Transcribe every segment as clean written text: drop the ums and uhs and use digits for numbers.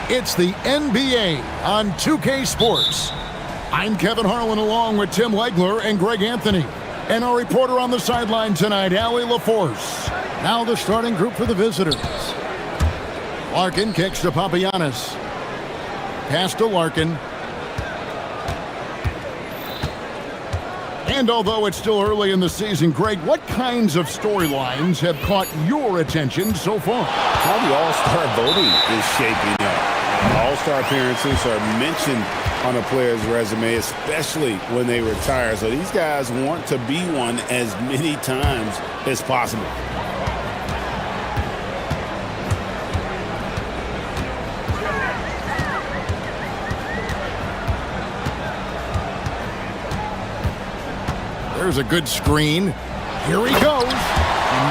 It's the NBA on 2K Sports. I'm Kevin Harlan along with Tim Legler and Greg Anthony. And our reporter on the sideline tonight, Allie LaForce. Now the starting group for the visitors. Larkin kicks to Papagiannis. Pass to Larkin. And although it's still early in the season, Greg, what kinds of storylines have caught your attention so far? How the All-Star voting is shaping up. All-Star appearances are mentioned on a player's resume, especially when they retire. So these guys want to be one as many times as possible. There's a good screen. Here he goes.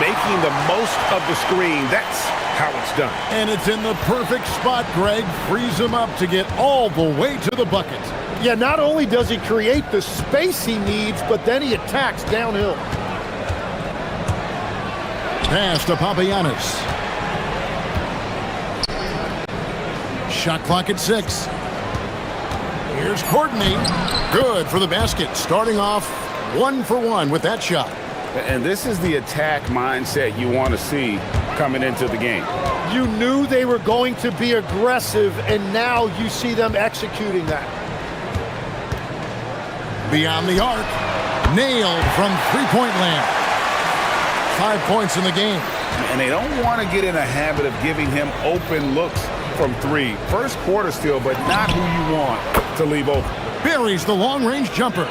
Making the most of the screen. That's how it's done. And it's in the perfect spot, Greg. Frees him up to get all the way to the bucket. Yeah, not only does he create the space he needs, but then he attacks downhill. Pass to Papagiannis. Shot clock at 6. Here's Courtney. Good for the basket. Starting off 1 for 1 with that shot. And this is the attack mindset you want to see coming into the game. You knew they were going to be aggressive, and now you see them executing that. Beyond the arc. Nailed from three-point land. 5 points in the game. And they don't want to get in a habit of giving him open looks from three. First quarter still, but not who you want to leave open. Buries the long-range jumper.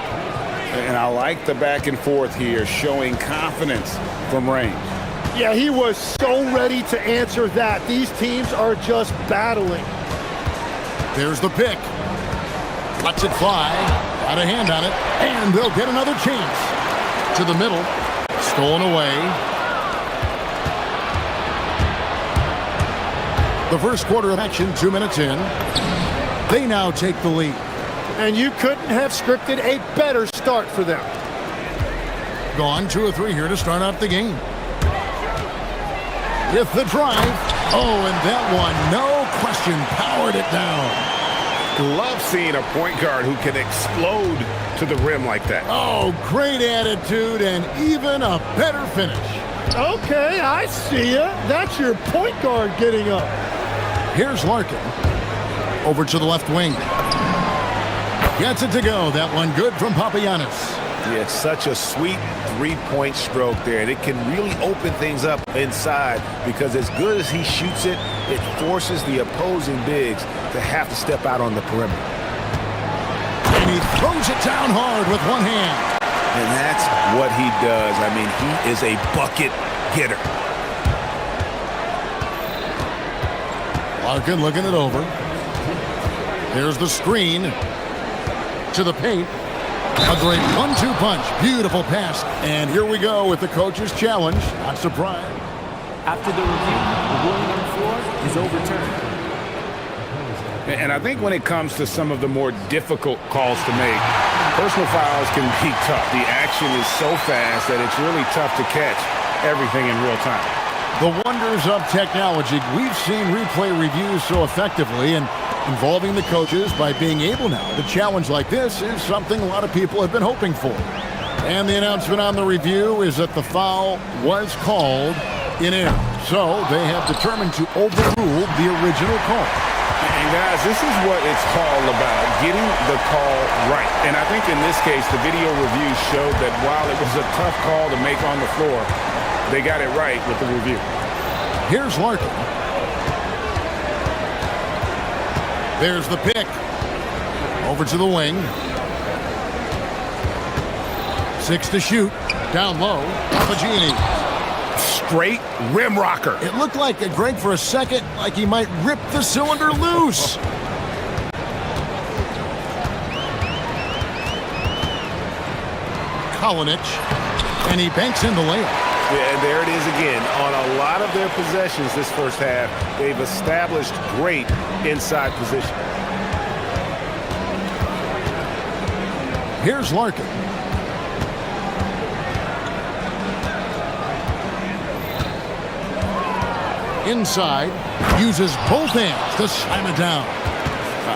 And I like the back and forth here, showing confidence from range. Yeah, he was so ready to answer that. These teams are just battling. There's the pick. Lets it fly. Got a hand on it. And they'll get another chance. To the middle. Stolen away. The first quarter of action, 2 minutes in. They now take the lead. And you couldn't have scripted a better start for them. Gone 2 of 3 here to start out the game. With the drive. Oh, and that one, no question, powered it down. Love seeing a point guard who can explode to the rim like that. Oh, great attitude and even a better finish. Okay, I see ya. That's your point guard getting up. Here's Larkin. Over to the left wing. Gets it to go. That one good from Papagiannis. Yeah, it's such a sweet three-point stroke there. And it can really open things up inside because as good as he shoots it, it forces the opposing bigs to have to step out on the perimeter. And he throws it down hard with one hand. And that's what he does. I mean, he is a bucket getter. Larkin looking it over. There's the screen. To the paint. A great 1-2 punch. Beautiful pass. And here we go with the coach's challenge. Not surprised. After the review, the ruling on the floor is overturned. And I think when it comes to some of the more difficult calls to make, personal fouls can be tough. The action is so fast that it's really tough to catch everything in real time. The wonders of technology. We've seen replay reviews so effectively, and involving the coaches by being able now to challenge like this is something a lot of people have been hoping for. And the announcement on the review is that the foul was called in error. So they have determined to overrule the original call. And guys, this is what it's all about, getting the call right. And I think in this case, the video review showed that while it was a tough call to make on the floor, they got it right with the review. Here's Larkin. There's the pick. Over to the wing. 6 to shoot. Down low. Papagiannis. Straight rim rocker. It looked like, Greg, for a second, like he might rip the cylinder loose. Kalinic. And he banks in the layup. Yeah, and there it is again. On a lot of their possessions this first half, they've established great inside position. Here's Larkin. Inside, uses both hands to slam it down.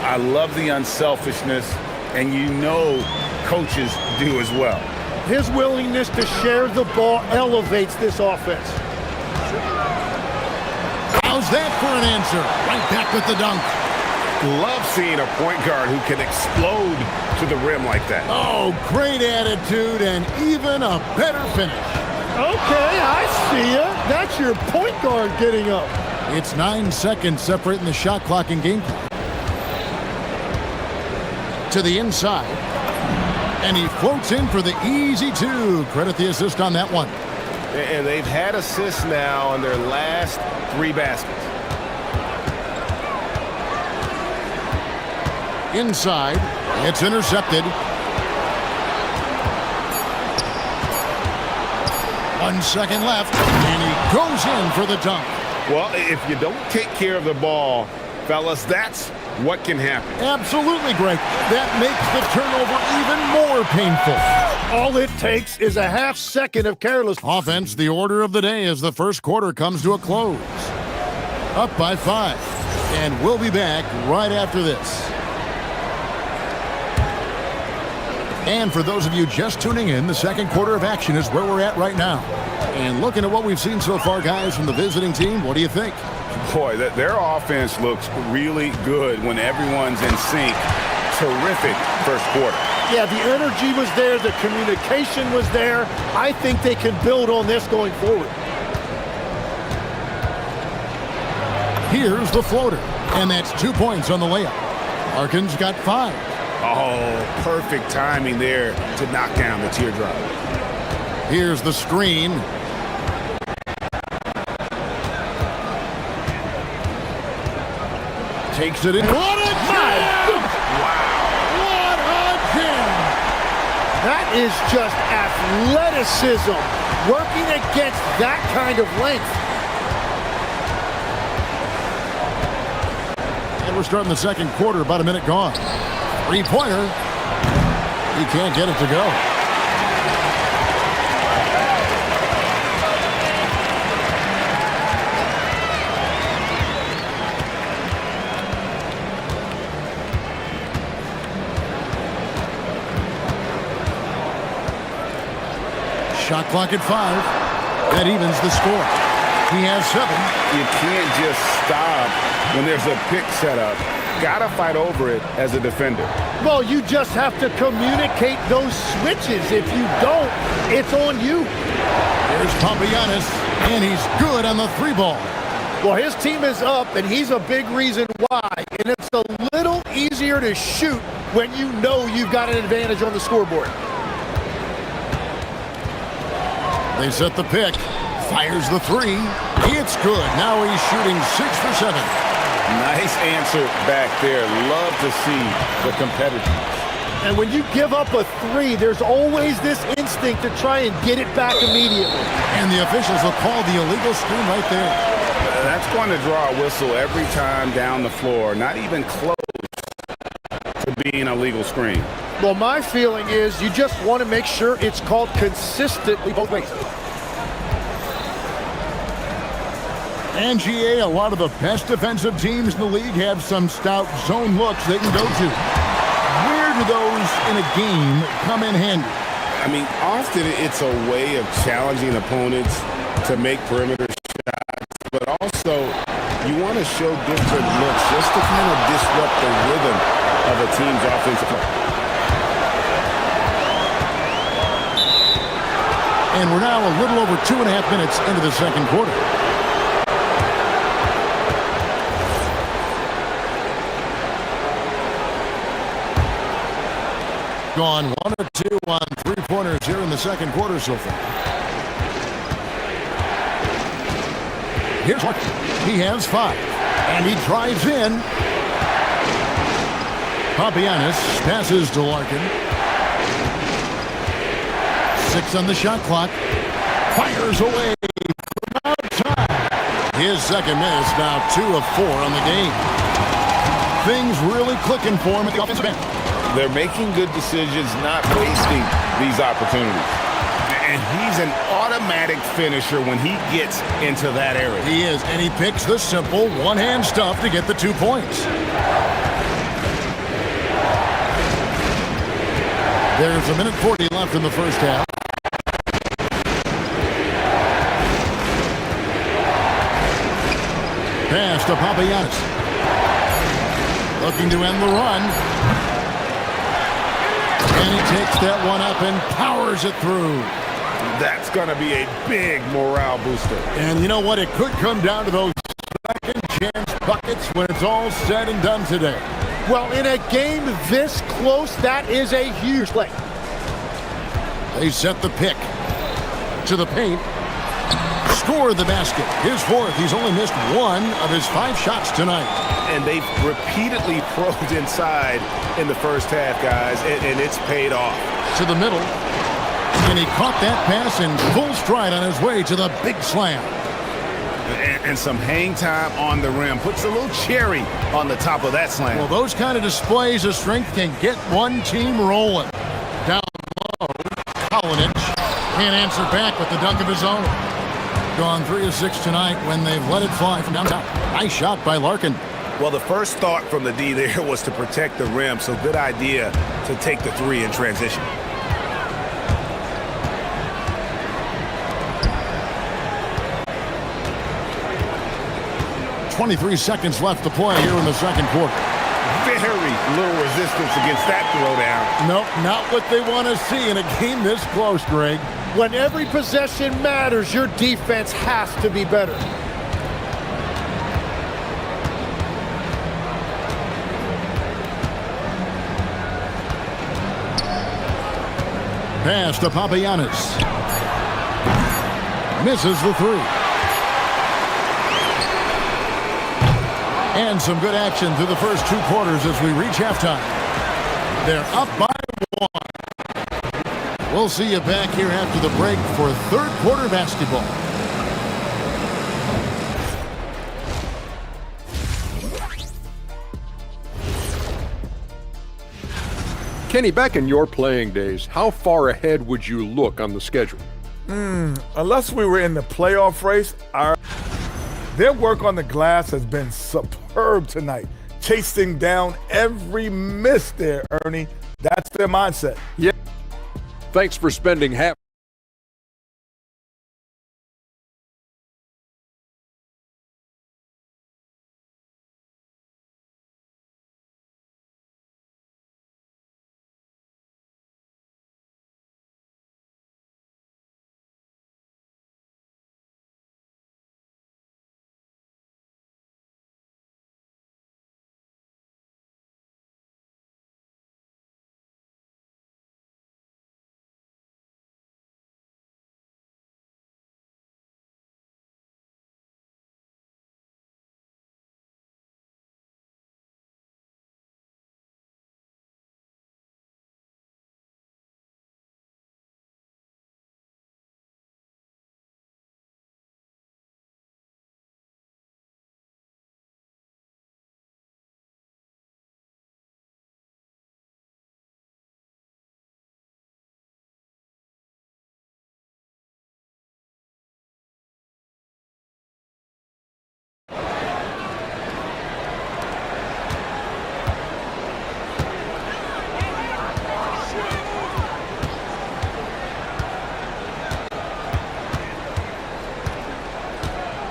I love the unselfishness, and you know coaches do as well. His willingness to share the ball elevates this offense. How's that for an answer? Right back with the dunk. Love seeing a point guard who can explode to the rim like that. Oh, great attitude and even a better finish. Okay, I see ya. That's your point guard getting up. It's 9 seconds separating the shot clock and game clock. To the inside. And he floats in for the easy two. Credit the assist on that one. And they've had assists now on their last 3 baskets. Inside, it's intercepted. 1 second left, and he goes in for the dunk. Well, if you don't take care of the ball, fellas, that's what can happen. Absolutely, Greg. That makes the turnover even more painful. All it takes is a half second of careless. Offense, the order of the day as the first quarter comes to a close. Up by 5, and we'll be back right after this. And for those of you just tuning in, the second quarter of action is where we're at right now. And looking at what we've seen so far, guys, from the visiting team, what do you think? Boy, their offense looks really good when everyone's in sync. Terrific first quarter. Yeah, the energy was there. The communication was there. I think they can build on this going forward. Here's the floater, and that's 2 points on the layup. Larkin's got 5. Oh, perfect timing there to knock down the teardrop. Here's the screen. Takes it in. What a jam! Wow. What a jam! That is just athleticism working against that kind of length. And we're starting the second quarter, about a minute gone. Three-pointer. He can't get it to go. Shot clock at 5. That evens the score. He has 7. You can't just stop when there's a pick set up. Gotta fight over it as a defender. Well, you just have to communicate those switches. If you don't, it's on you. Here's Papagiannis, and he's good on the 3-ball. Well, his team is up, and he's a big reason why. And it's a little easier to shoot when you know you've got an advantage on the scoreboard. They set the pick. Fires the 3. It's good. Now he's shooting 6 for 7. Nice answer back there. Love to see the competitiveness. And when you give up a 3, there's always this instinct to try and get it back immediately. And the officials will call the illegal screen right there. That's going to draw a whistle every time down the floor. Not even close to being a legal screen. Well, my feeling is you just want to make sure it's called consistently both ways. And GA, a lot of the best defensive teams in the league have some stout zone looks they can go to. Where do those in a game come in handy? I mean, often it's a way of challenging opponents to make perimeter shots, but also you want to show different looks just to kind of disrupt the rhythm of a team's offensive play. And we're now a little over 2.5 minutes into the second quarter. Gone 1 or 2 on 3-pointers here in the second quarter so far. Here's what he has 5, and he drives in. Papagiannis passes to Larkin. 6 on the shot clock. Fires away from outside. His second miss, now 2 of 4 on the game. Things really clicking for him at the offensive end. They're making good decisions, not wasting these opportunities. And he's an automatic finisher when he gets into that area. He is, and he picks the simple one-hand stuff to get the 2 points. There's 1:40 left in the first half. Pass to Papagiannis. Looking to end the run. And he takes that one up and powers it through. That's going to be a big morale booster. And you know what? It could come down to those second chance buckets when it's all said and done today. Well, in a game this close, that is a huge play. They set the pick to the paint. Score the basket. His fourth. He's only missed 1 of his 5 shots tonight. And they've repeatedly probed inside in the first half, guys, and it's paid off. To the middle. And he caught that pass in full stride on his way to the big slam. And some hang time on the rim. Puts a little cherry on the top of that slam. Well, those kind of displays of strength can get one team rolling. Down low, Kalinic can't answer back with the dunk of his own. Gone 3 of 6 tonight when they've let it fly from downtown. Nice shot by Larkin. Well, the first thought from the D there was to protect the rim, so good idea to take the 3 in transition. .23 seconds left to play here in the second quarter. Very little resistance against that throwdown. Nope, not what they want to see in a game this close, Greg. When every possession matters, your defense has to be better. Pass to Papagiannis. Misses the 3. And some good action through the first 2 quarters as we reach halftime. They're up by 1. We'll see you back here after the break for third quarter basketball. Kenny, back in your playing days, how far ahead would you look on the schedule? Unless we were in the playoff race, their work on the glass has been superb tonight. Chasing down every miss there, Ernie. That's their mindset. Yeah. Thanks for spending half.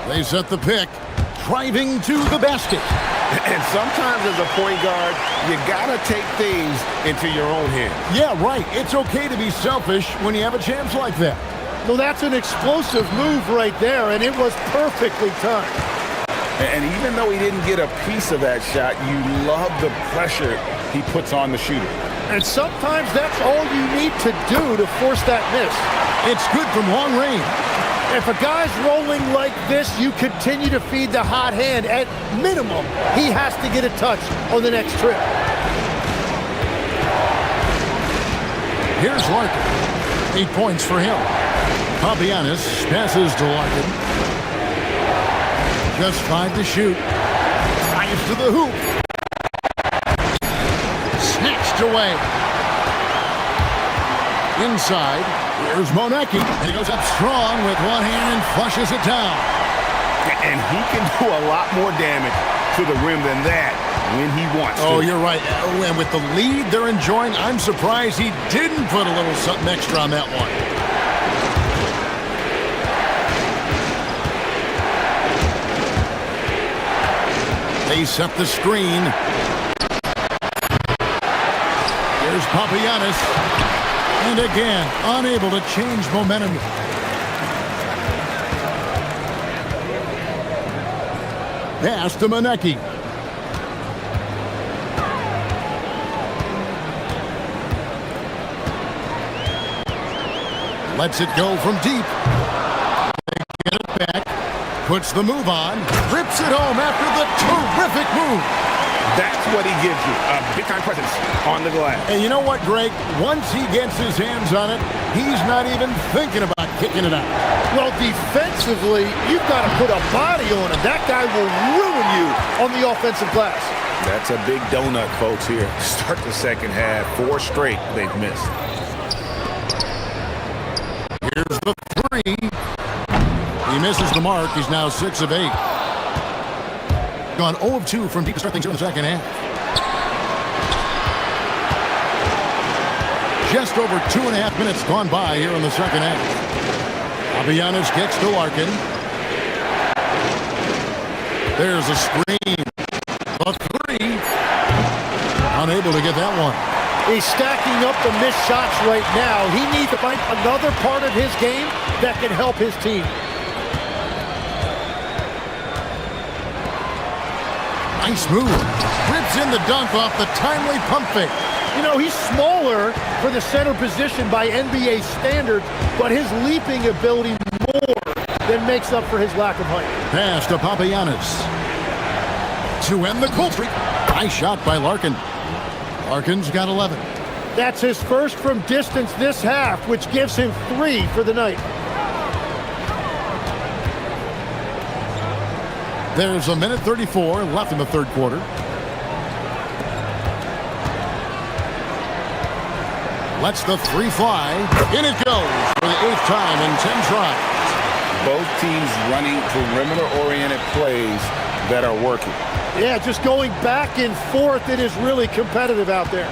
They set the pick, driving to the basket. And sometimes as a point guard, you gotta take things into your own hands. Yeah, right. It's okay to be selfish when you have a chance like that. Well, that's an explosive move right there, and it was perfectly timed. And even though he didn't get a piece of that shot, you love the pressure he puts on the shooter. And sometimes that's all you need to do to force that miss. It's good from long range. If a guy's rolling like this, you continue to feed the hot hand. At minimum, he has to get a touch on the next trip. Here's Larkin. 8 points for him. Papagiannis passes to Larkin. Just 5 to shoot. Drives to the hoop. Snatched away. Inside. Here's Monecki. And he goes up strong with one hand and flushes it down. And he can do a lot more damage to the rim than that when he wants to. Oh, you're right. And with the lead they're enjoying, I'm surprised he didn't put a little something extra on that one. They set the screen. Here's Papagiannis. And again, unable to change momentum. Pass to Monecki. Lets it go from deep. They get it back. Puts the move on. Rips it home after the terrific move. That's what he gives you, a big-time presence on the glass. And you know what, Greg? Once he gets his hands on it, he's not even thinking about kicking it out. Well, defensively, you've got to put a body on him. That guy will ruin you on the offensive glass. That's a big donut, folks, here. Start the second half. 4 straight they've missed. Here's the three. He misses the mark. He's now 6 of 8. Gone 0 of 2 from deep to start things here in the second half. Just over 2.5 minutes gone by here in the second half. Papagiannis kicks to Larkin. There's a screen. A three. Unable to get that one. He's stacking up the missed shots right now. He needs to find another part of his game that can help his team. Nice move. Rips in the dunk off the timely pump fake. You know, he's smaller for the center position by NBA standards, but his leaping ability more than makes up for his lack of height. Pass to Papagiannis. To end the cold streak. Nice shot by Larkin. Larkin's got 11. That's his first from distance this half, which gives him 3 for the night. There's 1:34 left in the third quarter. Lets the three fly. In it goes for the 8th time in 10 tries. Both teams running perimeter-oriented plays that are working. Yeah, just going back and forth. It is really competitive out there.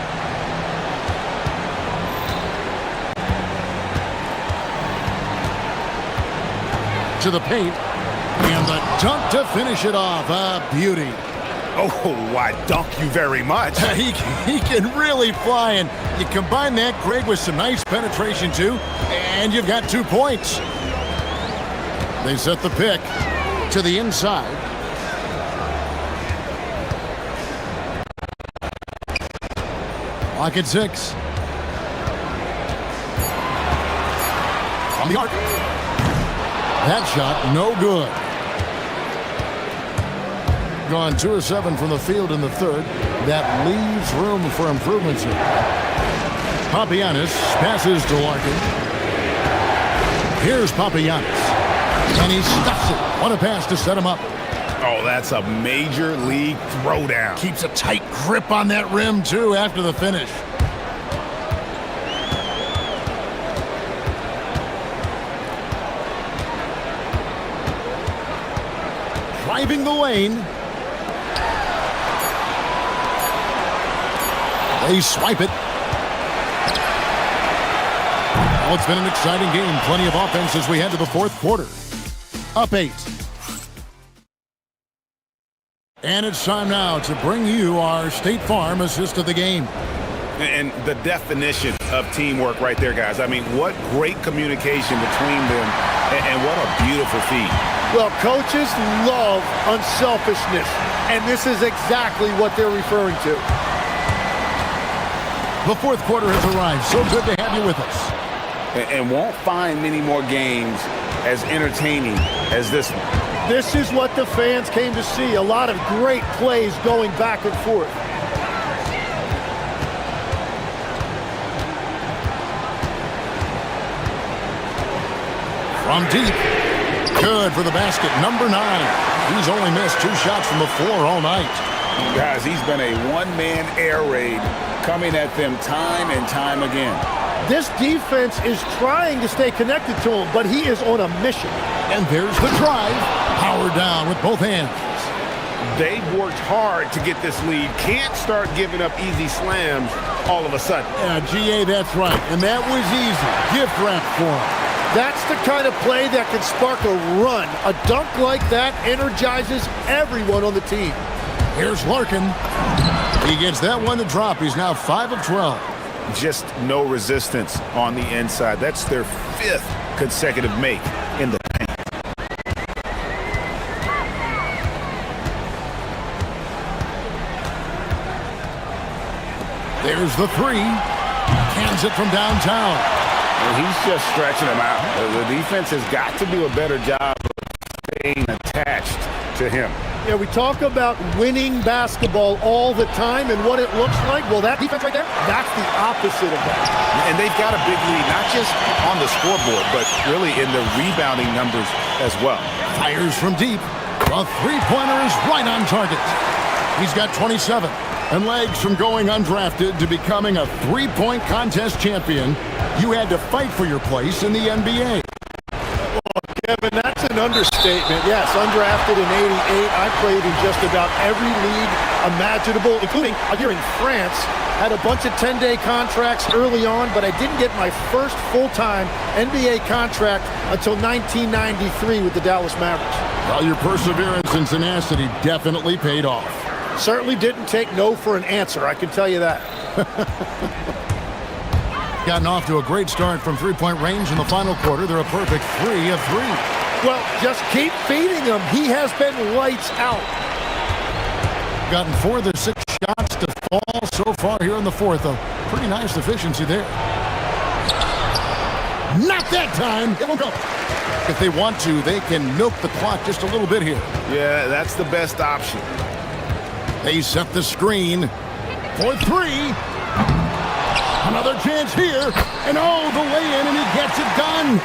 To the paint. And the dunk to finish it off. A beauty. Oh, I dunk you very much. He can really fly, and you combine that, Greg, with some nice penetration, too, and you've got 2 points. They set the pick to the inside. Clock at 6. On the arc. That shot, no good. Gone 2 of 7 from the field in the third. That leaves room for improvements here. Papagiannis passes to Larkin. Here's Papagiannis. And he stuffs it. What a pass to set him up. Oh, that's a major league throwdown. Keeps a tight grip on that rim, too, after the finish. Driving the lane. They swipe it. Well, it's been an exciting game. Plenty of offense as we head to the fourth quarter. Up 8. And it's time now to bring you our State Farm assist of the game. And the definition of teamwork right there, guys. I mean, what great communication between them, and what a beautiful feat. Well, coaches love unselfishness, and this is exactly what they're referring to. The fourth quarter has arrived. So good to have you with us. And won't find many more games as entertaining as this one. This is what the fans came to see. A lot of great plays going back and forth. From deep. Good for the basket. Number 9. He's only missed 2 shots from the floor all night. Guys, he's been a one-man air raid coming at them time and time again. This defense is trying to stay connected to him, but he is on a mission. And there's the drive. Power down with both hands. They've worked hard to get this lead. Can't start giving up easy slams all of a sudden. Yeah, GA, that's right. And that was easy. Gift wrap for him. That's the kind of play that can spark a run. A dunk like that energizes everyone on the team. Here's Larkin. He gets that one to drop. He's now 5 of 12. Just no resistance on the inside. That's their 5th consecutive make in the paint. There's the 3. Cans it from downtown. And he's just stretching them out. The defense has got to do a better job of staying attached to him. Yeah, we talk about winning basketball all the time and what it looks like. Well, that defense right there, that's the opposite of that. And they've got a big lead, not just on the scoreboard, but really in the rebounding numbers as well. Fires from deep. The three-pointer is right on target. He's got 27. And legs from going undrafted to becoming a three-point contest champion. You had to fight for your place in the NBA. Kevin, that's an understatement. Yes, undrafted in '88. I played in just about every league imaginable, including a year in France. Had a bunch of 10-day contracts early on, but I didn't get my first full-time NBA contract until 1993 with the Dallas Mavericks. Well, your perseverance and tenacity definitely paid off. Certainly didn't take no for an answer, I can tell you that. Gotten off to a great start from three-point range in the final quarter. They're a perfect 3 of 3. Well, just keep feeding him. He has been lights out. Gotten 4 of the 6 shots to fall so far here in the fourth. A pretty nice efficiency there. Not that time. It will go. If they want to, they can milk the clock just a little bit here. Yeah, that's the best option. They set the screen for 3. Another chance here. And oh, the lay-in, and he gets it done.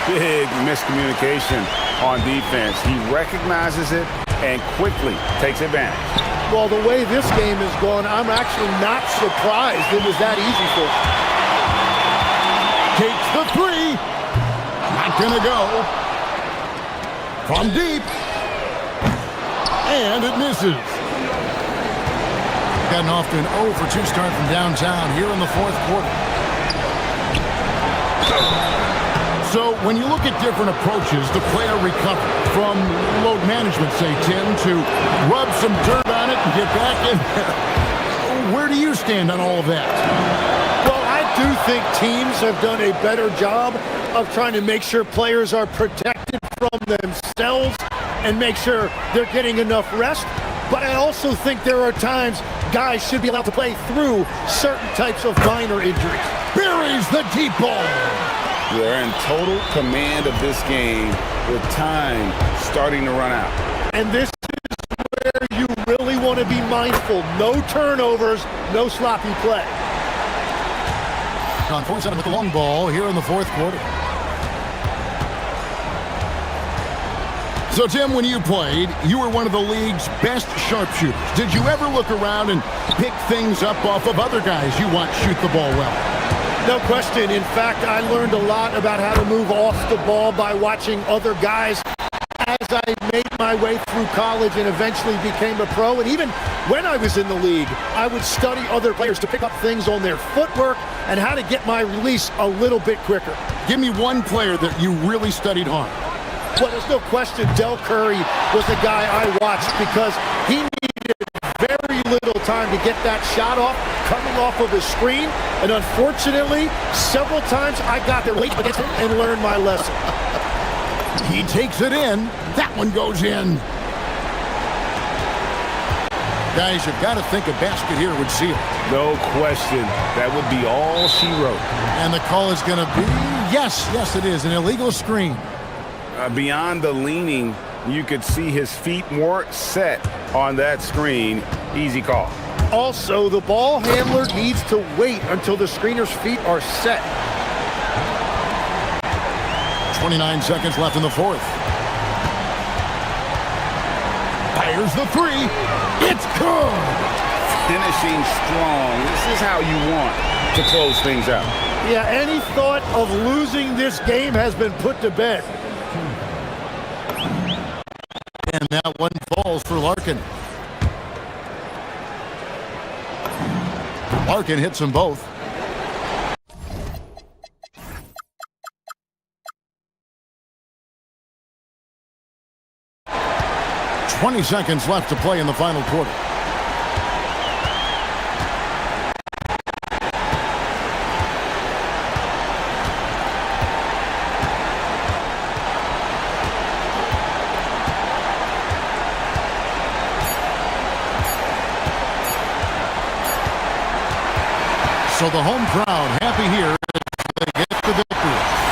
Big miscommunication on defense. He recognizes it and quickly takes advantage. Well, the way this game is going, I'm actually not surprised it was that easy for him. Takes the 3. Not gonna go. From deep. And it misses. Gotten off to an 0 for 2 start from downtown here in the fourth quarter. So when you look at different approaches to player recovery, from load management, say, Tim, to rub some dirt on it and get back in there, where do you stand on all of that? Well, I do think teams have done a better job of trying to make sure players are protected from themselves and make sure they're getting enough rest. But I also think there are times guys should be allowed to play through certain types of minor injuries. Buries the deep ball. They're in total command of this game with time starting to run out. And this is where you really want to be mindful. No turnovers, no sloppy play. On 47 with the long ball here in the fourth quarter. So, Tim, when you played, you were one of the league's best sharpshooters. Did you ever look around and pick things up off of other guys you watch shoot the ball well? No question. In fact, I learned a lot about how to move off the ball by watching other guys as I made my way through college and eventually became a pro. And even when I was in the league, I would study other players to pick up things on their footwork and how to get my release a little bit quicker. Give me one player that you really studied hard. Well, there's no question Del Curry was the guy I watched because he needed very little time to get that shot off, coming off of his screen. And unfortunately, several times I got there late against him and learned my lesson. He takes it in. That one goes in. Guys, you've got to think a basket here would seal it. No question. That would be all she wrote. And the call is going to be, yes, it is, an illegal screen. Beyond the leaning, you could see his feet more set on that screen. Easy call. Also, the ball handler needs to wait until the screener's feet are set. 29 seconds left in the fourth. Fires the 3. It's good. Finishing strong. This is how you want to close things out. Yeah, any thought of losing this game has been put to bed. And that one falls for Larkin. Larkin hits them both. "20 seconds left to play in the final quarter." So the home crowd happy here as they get the victory.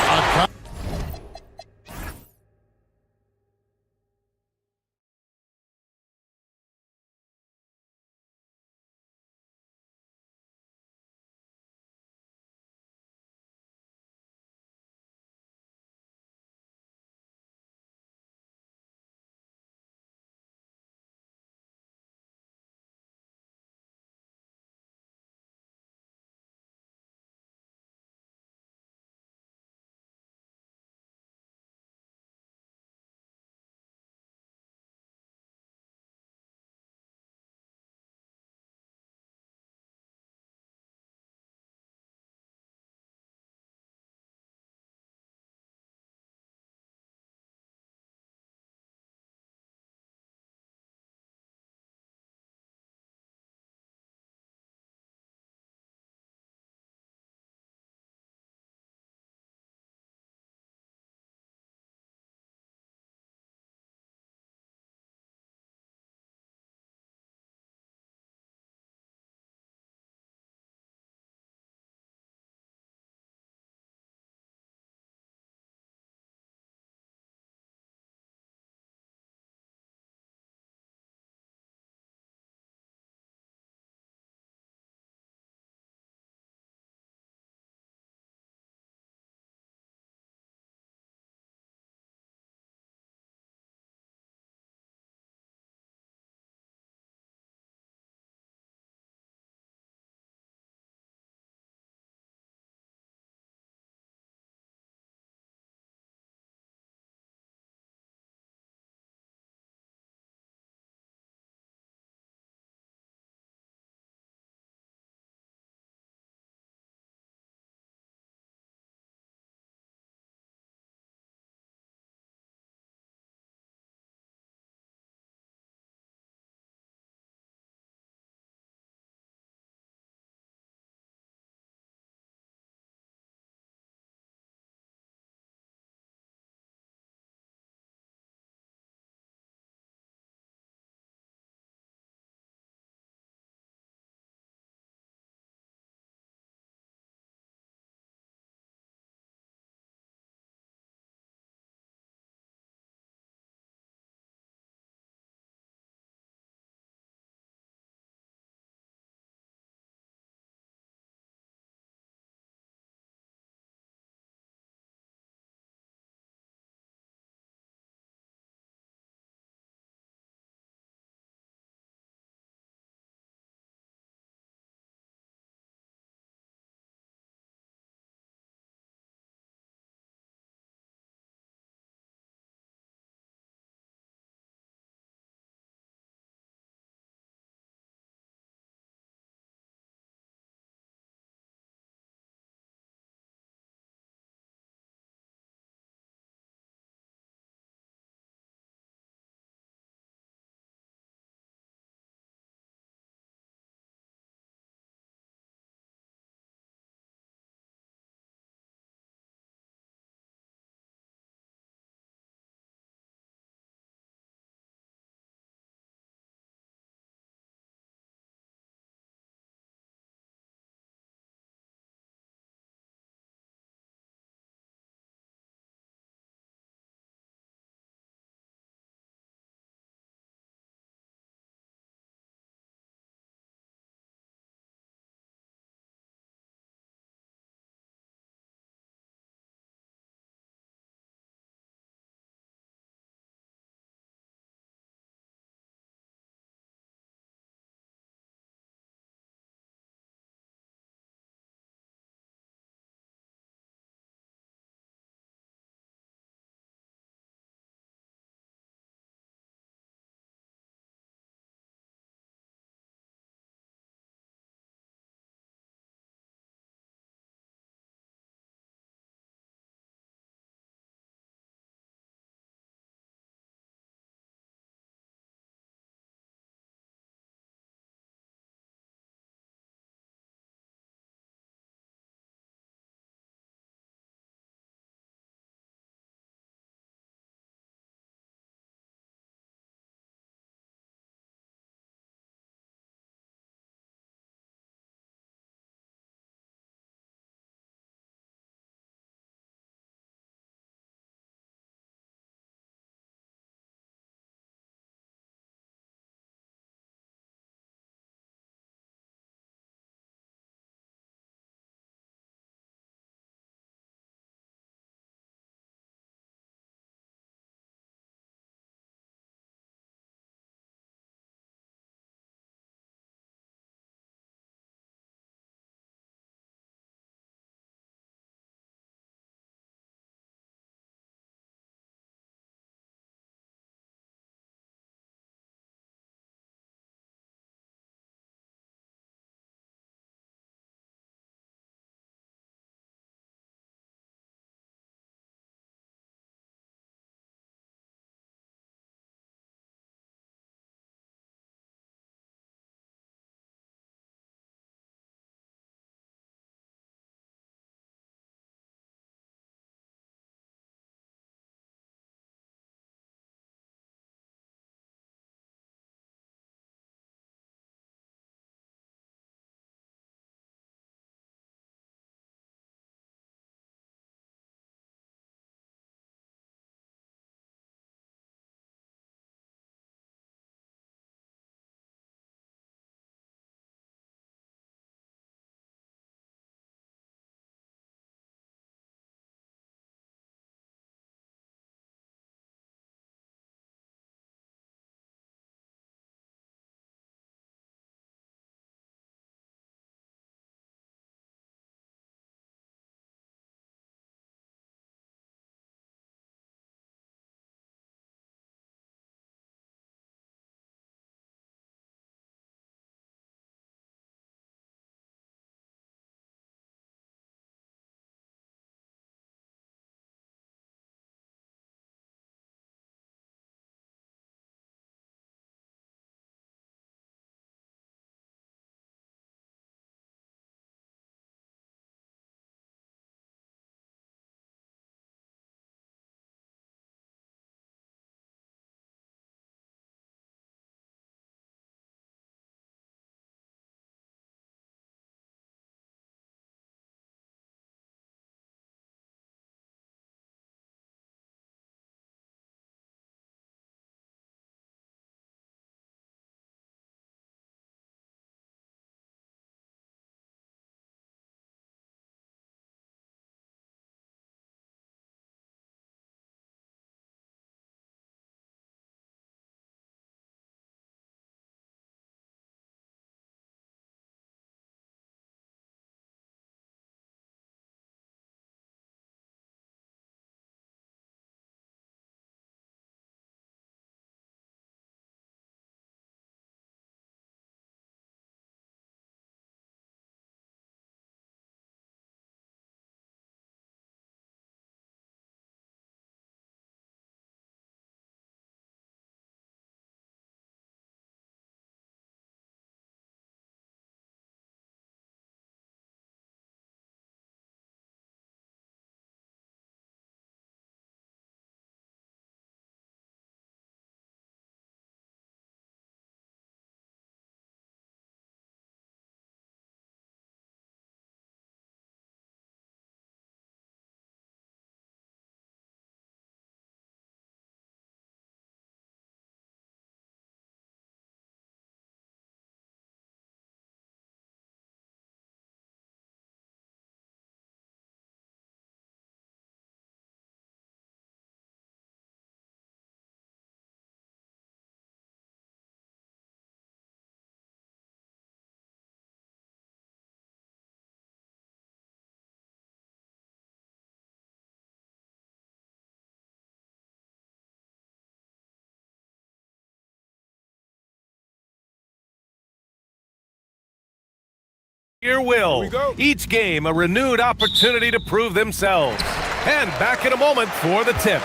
Your will. Each game a renewed opportunity to prove themselves. And back in a moment for the tip.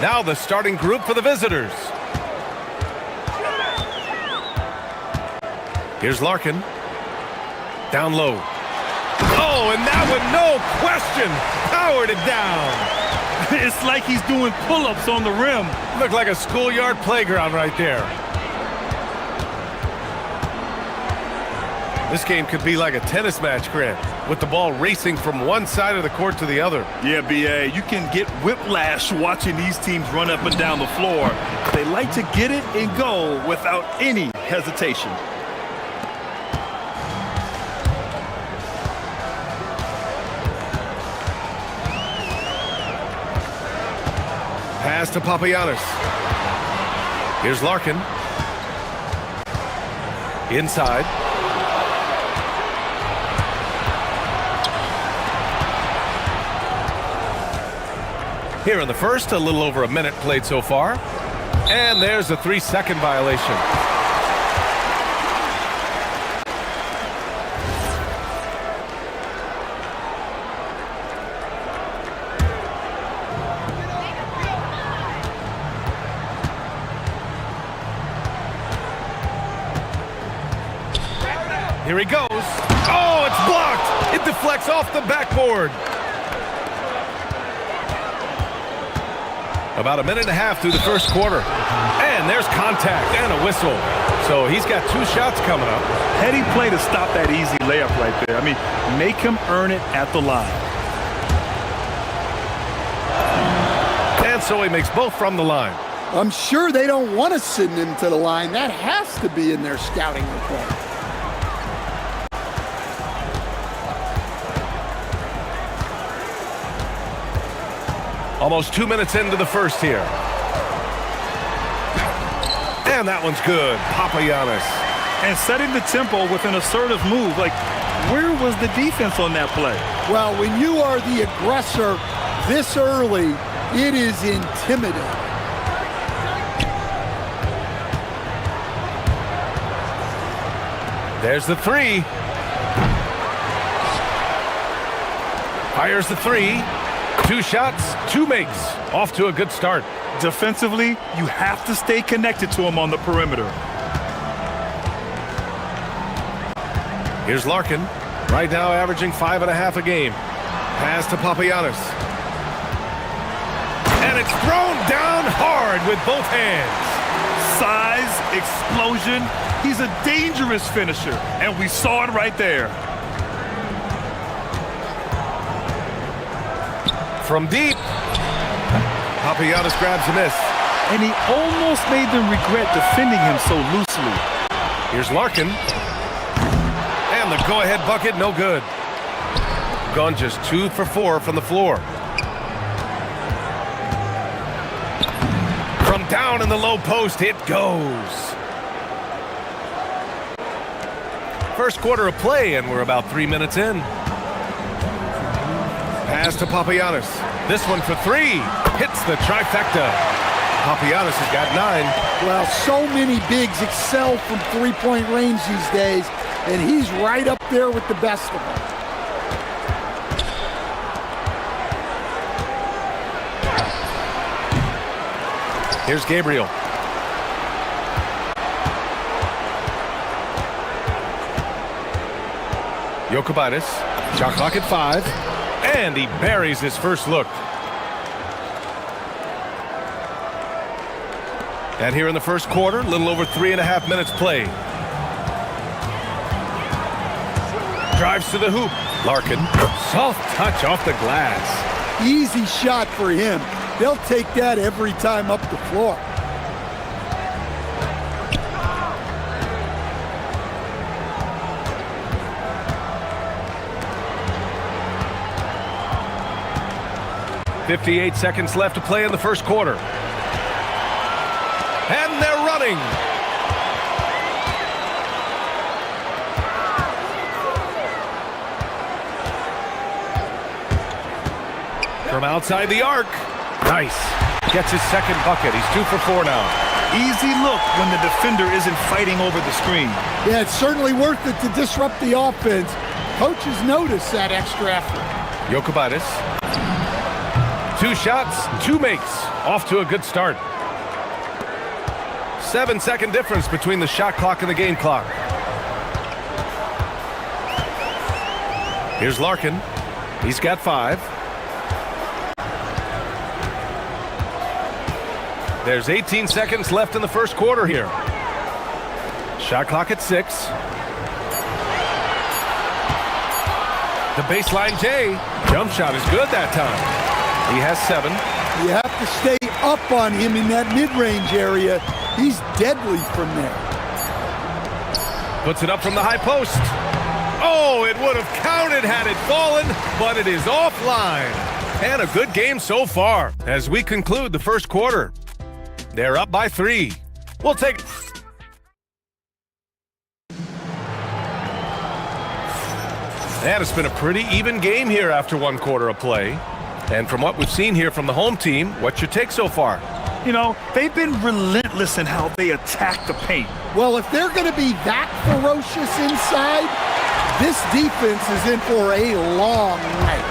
Now the starting group for the visitors. Here's Larkin. Down low. Oh, and that one, no question, powered it down. It's like he's doing pull-ups on the rim. Looked like a schoolyard playground right there. This game could be like a tennis match, Grant, with the ball racing from one side of the court to the other. Yeah, B.A., you can get whiplash watching these teams run up and down the floor. They like to get it and go without any hesitation. Pass to Papagiannis. Here's Larkin. Inside. Here in the first, a little over a minute played so far. And there's a 3-second violation. Here he goes. Oh, it's blocked. It deflects off the backboard. About a minute and a half through the first quarter. And there's contact and a whistle. So he's got 2 shots coming up. Heady play to stop that easy layup right there. I mean, make him earn it at the line. And so he makes both from the line. I'm sure they don't want to send him to the line. That has to be in their scouting report. Almost 2 minutes into the first here. And that one's good. Papagiannis. And setting the tempo with an assertive move. Like, where was the defense on that play? Well, when you are the aggressor this early, it is intimidating. There's the 3. Fires the 3. 2 shots, 2 makes. Off to a good start. Defensively, you have to stay connected to him on the perimeter. Here's Larkin. Right now averaging 5.5 a game. Pass to Papagiannis. And it's thrown down hard with both hands. Size, explosion. He's a dangerous finisher, and we saw it right there. From deep. Papagiannis grabs a miss. And he almost made them regret defending him so loosely. Here's Larkin. And the go-ahead bucket, no good. Gone just 2 for 4 from the floor. From down in the low post, it goes. First quarter of play, and we're about 3 minutes in. Pass to Papagiannis. This one for 3. Hits the trifecta. Papagiannis has got 9. Well, so many bigs excel from three-point range these days, and he's right up there with the best of them. Here's Gabriel. Jokubaitis. Shot clock at 5. And he buries his first look. And here in the first quarter, a little over 3.5 minutes played. Drives to the hoop. Larkin. Soft touch off the glass. Easy shot for him. They'll take that every time up the floor. .58 seconds left to play in the first quarter. And they're running. From outside the arc. Nice. Gets his second bucket. He's 2 for 4 now. easy look when the defender isn't fighting over the screen. Yeah, it's certainly worth it to disrupt the offense. Coaches notice that extra effort. Jokic. 2 shots, 2 makes. Off to a good start. 7-second difference between the shot clock and the game clock. Here's Larkin. He's got 5. There's 18 seconds left in the first quarter here. Shot clock at 6. The baseline J. Jump shot is good that time. He has 7. You have to stay up on him in that mid-range area. He's deadly from there. Puts it up from the high post. Oh, it would have counted had it fallen, but it is offline. And a good game so far as we conclude the first quarter. They're up by 3. We'll take... And it's been a pretty even game here after 1 quarter of play. And from what we've seen here from the home team, what's your take so far? You know, they've been relentless in how they attack the paint. Well, if they're going to be that ferocious inside, this defense is in for a long night.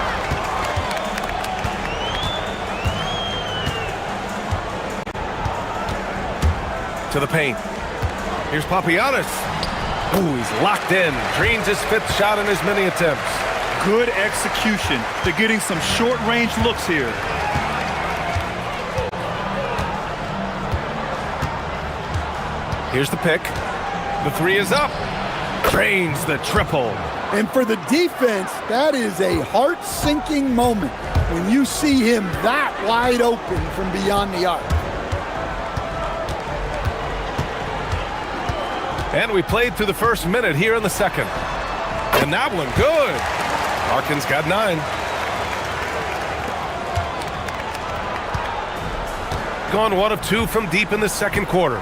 To the paint. Here's Papagiannis. Ooh, he's locked in. Drains his 5th shot in as many attempts. Good execution. They're getting some short-range looks here. Here's the pick. The 3 is up. Drains the triple. And for the defense, that is a heart-sinking moment when you see him that wide open from beyond the arc. And we played through the first minute here in the second. And that one, good. Larkin's got 9. Gone 1 of 2 from deep in the second quarter.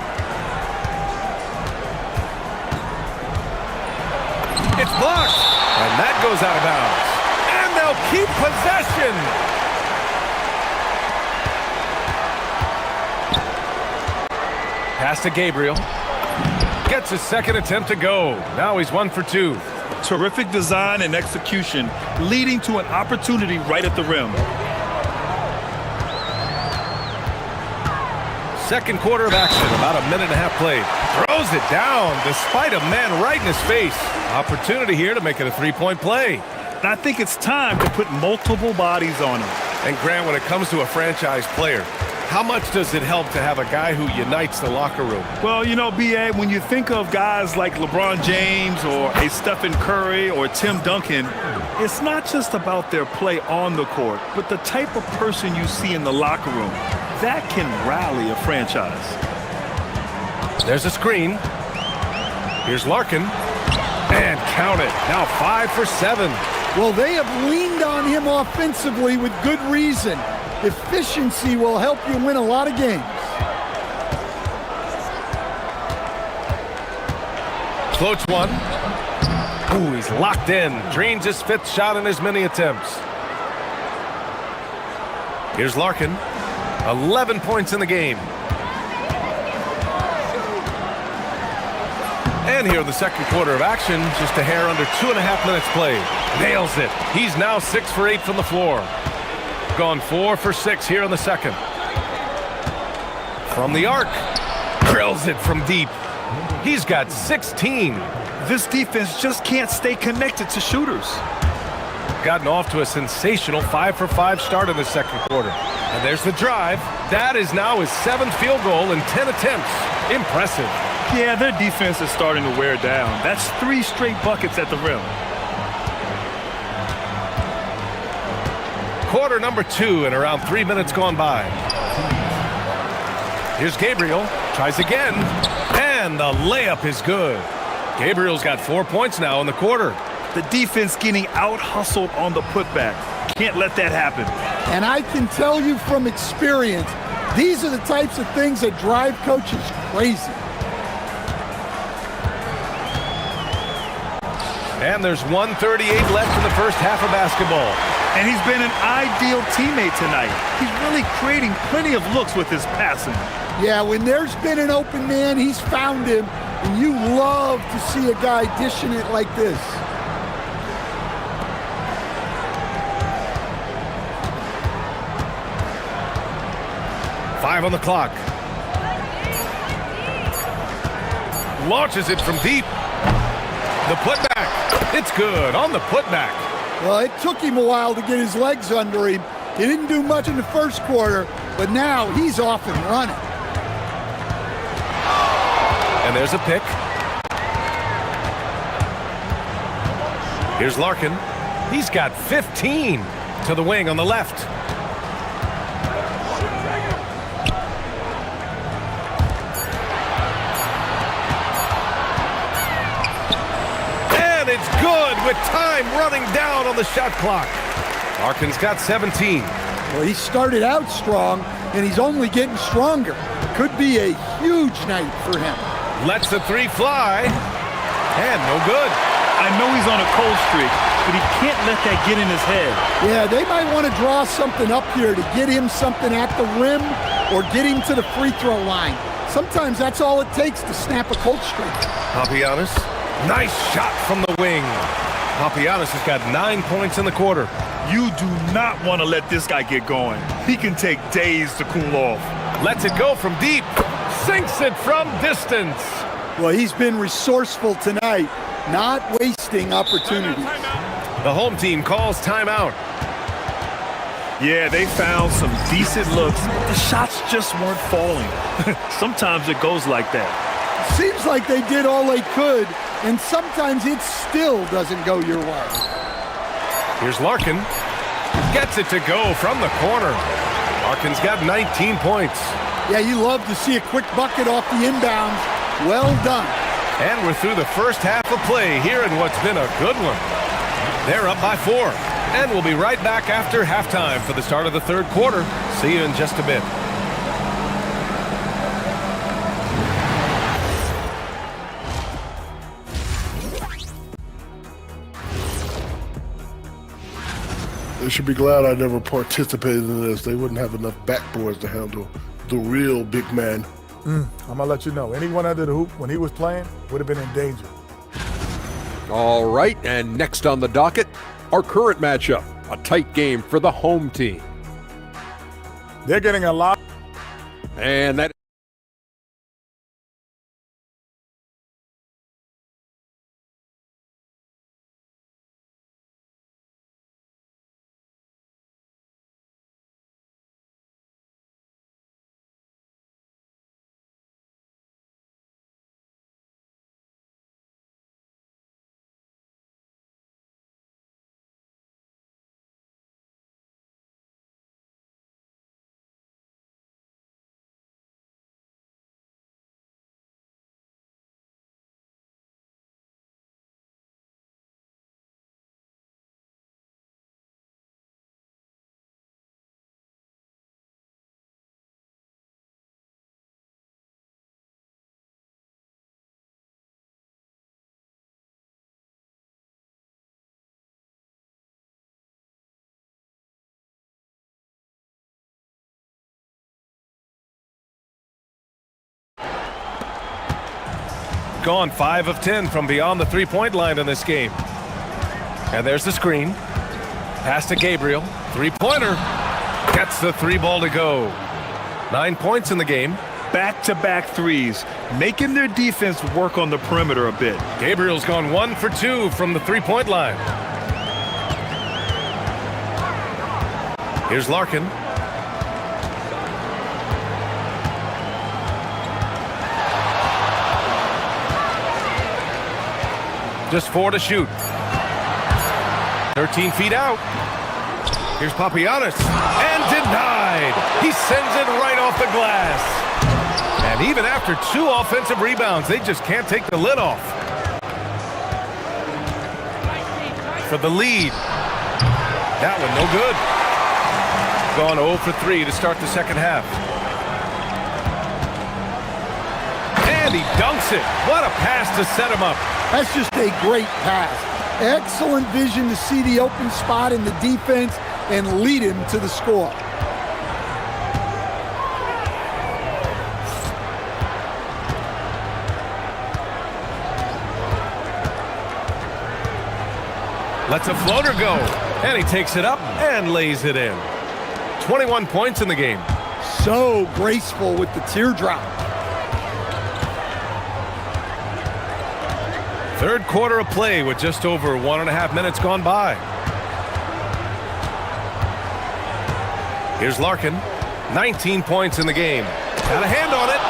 It's blocked. And that goes out of bounds. And they'll keep possession. Pass to Gabriel. Gets his second attempt to go. Now he's 1 for 2. Terrific design and execution, leading to an opportunity right at the rim. Second quarter of action, about a minute and a half played. Throws it down despite a man right in his face. Opportunity here to make it a 3-point play. And I think it's time to put multiple bodies on him. And Grant, when it comes to a franchise player, how much does it help to have a guy who unites the locker room? Well, you know, B.A., when you think of guys like LeBron James or a Stephen Curry or Tim Duncan, it's not just about their play on the court, but the type of person you see in the locker room. That can rally a franchise. There's a screen. Here's Larkin. And count it. Now 5 for 7. Well, they have leaned on him offensively with good reason. Efficiency will help you win a lot of games. Floats 1. Ooh, he's locked in. Drains his 5th shot in as many attempts. Here's Larkin. 11 points in the game. And here in the second quarter of action, just a hair under 2.5 minutes played. Nails it. He's now 6 for 8 from the floor. Gone 4 for 6 here in the second. From the arc. Drills it from deep. He's got 16. This defense just can't stay connected to shooters. Gotten off to a sensational 5 for 5 start in the second quarter. And there's the drive. That is now his 7th field goal in 10 attempts. Impressive. Yeah, their defense is starting to wear down. That's 3 straight buckets at the rim. Quarter number 2 and around 3 minutes gone by. Here's Gabriel. Tries again. And the layup is good. Gabriel's got 4 points now in the quarter. The defense getting out-hustled on the putback. Can't let that happen. And I can tell you from experience, these are the types of things that drive coaches crazy. And there's 1:38 left in the first half of basketball. And he's been an ideal teammate tonight. He's really creating plenty of looks with his passing. Yeah, when there's been an open man, he's found him, and you love to see a guy dishing it like this. Five on the clock. Launches it from deep. The putback. It's good on the putback. Well, it took him a while to get his legs under him. He didn't do much in the first quarter, but now he's off and running. And there's a pick. Here's Larkin. He's got 15 to the wing on the left. And it's good with time running down on the shot clock. Larkin's got 17. Well, he started out strong, and he's only getting stronger. Could be a huge night for him. Lets the three fly. And no good. I know he's on a cold streak, but he can't let that get in his head. Yeah, they might want to draw something up here to get him something at the rim or get him to the free throw line. Sometimes that's all it takes to snap a cold streak. Papagiannis. Nice shot from the wing. Papagiannis has got 9 points in the quarter. You do not want to let this guy get going. He can take days to cool off. Lets it go from deep. Sinks it from distance. Well, he's been resourceful tonight, not wasting opportunities. The home team calls timeout. Yeah, they found some decent looks, but the shots just weren't falling. Sometimes it goes like that. Seems like they did all they could, and sometimes it still doesn't go your way. Here's Larkin. Gets it to go from the corner. Larkin's got 19 points. Yeah, you love to see a quick bucket off the inbounds. Well done. And we're through the first half of play here in what's been a good one. They're up by 4. And we'll be right back after halftime for the start of the third quarter. See you in just a bit. They should be glad I never participated in this. They wouldn't have enough backboards to handle the real big man. I'm going to let you know. Anyone under the hoop, when he was playing, would have been in danger. All right, and next on the docket, our current matchup, a tight game for the home team. They're getting a lot. And that Gone 5 of 10 from beyond the three-point line in this game. And there's the screen. Pass to Gabriel. Three-pointer. Gets the three ball to go. 9 points in the game. Back-to-back threes, making their defense work on the perimeter a bit. Gabriel's gone 1 for 2 from the three-point line. Here's Larkin. Just 4 to shoot. 13 feet out. Here's Papagiannis. And denied. He sends it right off the glass. And even after 2 offensive rebounds, they just can't take the lid off. For the lead. That one no good. Gone 0 for 3 to start the second half. And he dunks it. What a pass to set him up. That's just a great pass. Excellent vision to see the open spot in the defense and lead him to the score. Lets a floater go, and he takes it up and lays it in. 21 points in the game. So graceful with the teardrop. Third quarter of play with just over 1.5 minutes gone by. Here's Larkin, 19 points in the game. Got a hand on it,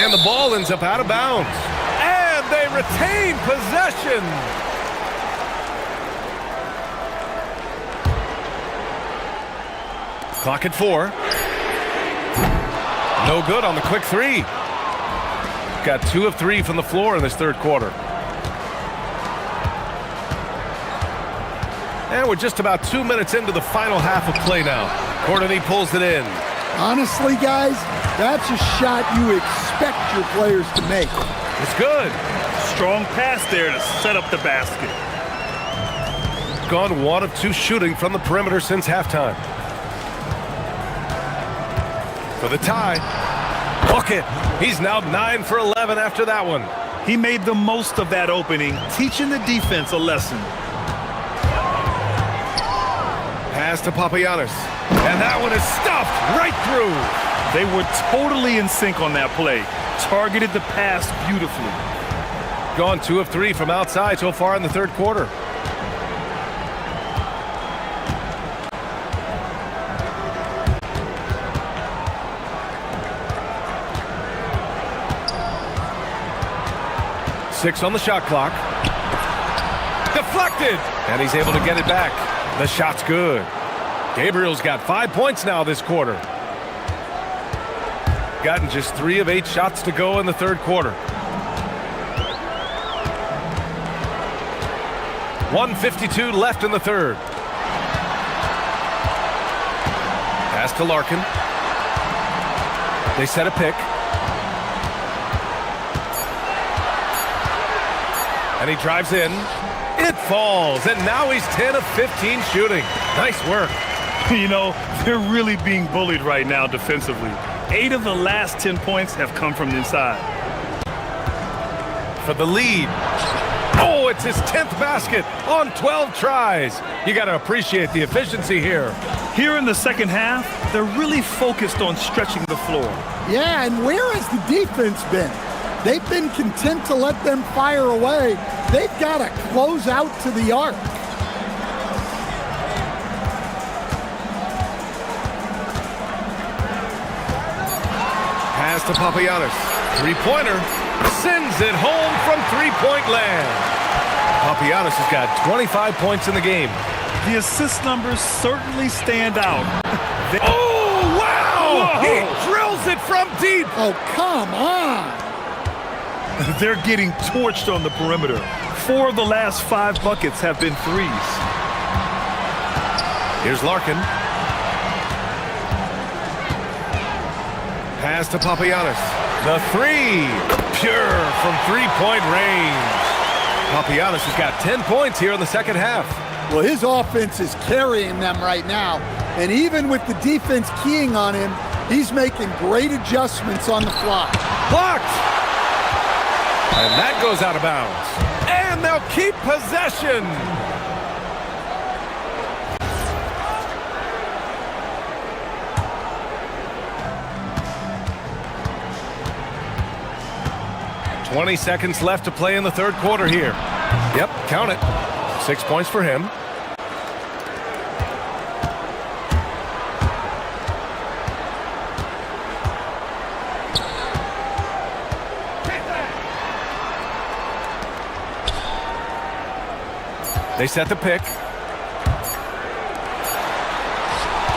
and the ball ends up out of bounds. And they retain possession. Clock at 4. No good on the quick three. Got 2 of 3 from the floor in this third quarter. And we're just about 2 minutes into the final half of play now. Courtney pulls it in. Honestly, guys, that's a shot you expect your players to make. It's good. Strong pass there to set up the basket. Gone 1 of 2 shooting from the perimeter since halftime. For the tie. Bucket. He's now 9 for 11 after that one. He made the most of that opening, teaching the defense a lesson. Pass to Papagiannis. And that one is stuffed right through. They were totally in sync on that play. Targeted the pass beautifully. Gone 2 of 3 from outside so far in the third quarter. Six on the shot clock. Deflected! And he's able to get it back. The shot's good. Gabriel's got 5 points now this quarter. Gotten just 3 of 8 shots to go in the third quarter. 1:52 left in the third. Pass to Larkin. They set a pick. And he drives in. It falls, and now he's 10 of 15 shooting. Nice work. You know, they're really being bullied right now defensively. 8 of the last 10 points have come from inside. For the lead. Oh, it's his 10th basket on 12 tries. You got to appreciate the efficiency here. Here in the second half, they're really focused on stretching the floor. Yeah, and where has the defense been? They've been content to let them fire away. They've got to close out to the arc. Pass to Papagiannis. Three-pointer. Sends it home from three-point land. Papagiannis has got 25 points in the game. The assist numbers certainly stand out. Oh, wow! Whoa. He drills it from deep. Oh, come on. They're getting torched on the perimeter. 4 of the last 5 buckets have been threes. Here's Larkin. Pass to Papagiannis. The three. Pure from three-point range. Papagiannis has got 10 points here in the second half. Well, his offense is carrying them right now. And even with the defense keying on him, he's making great adjustments on the fly. Blocked! And that goes out of bounds. And they'll keep possession. "20 seconds left to play in the third quarter here." Yep, count it. 6 points for him. They set the pick.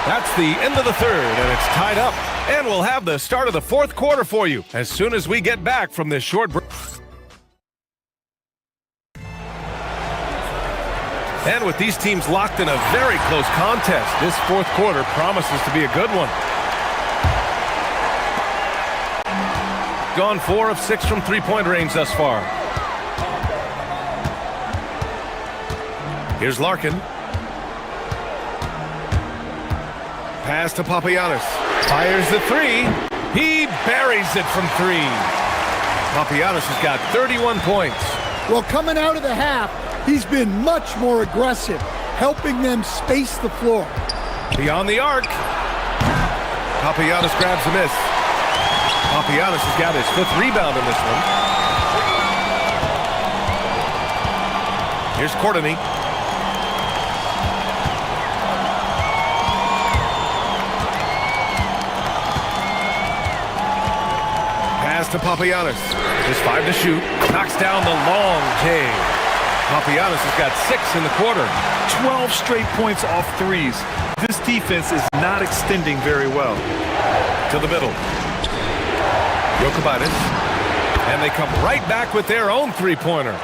That's the end of the third, and it's tied up. And we'll have the start of the fourth quarter for you as soon as we get back from this short break. And with these teams locked in a very close contest, this fourth quarter promises to be a good one. Gone 4 of 6 from three-point range thus far. Here's Larkin. Pass to Papagiannis. Fires the three. He buries it from three. Papagiannis has got 31 points. Well, coming out of the half, he's been much more aggressive, helping them space the floor. Beyond the arc. Papagiannis grabs a miss. Papagiannis has got his 5th rebound in this one. Here's Courtney. Pass to Papagiannis. Just 5 to shoot. Knocks down the long J. Papagiannis has got 6 in the quarter. 12 straight points off threes. This defense is not extending very well. To the middle. Jokic. And they come right back with their own three-pointer.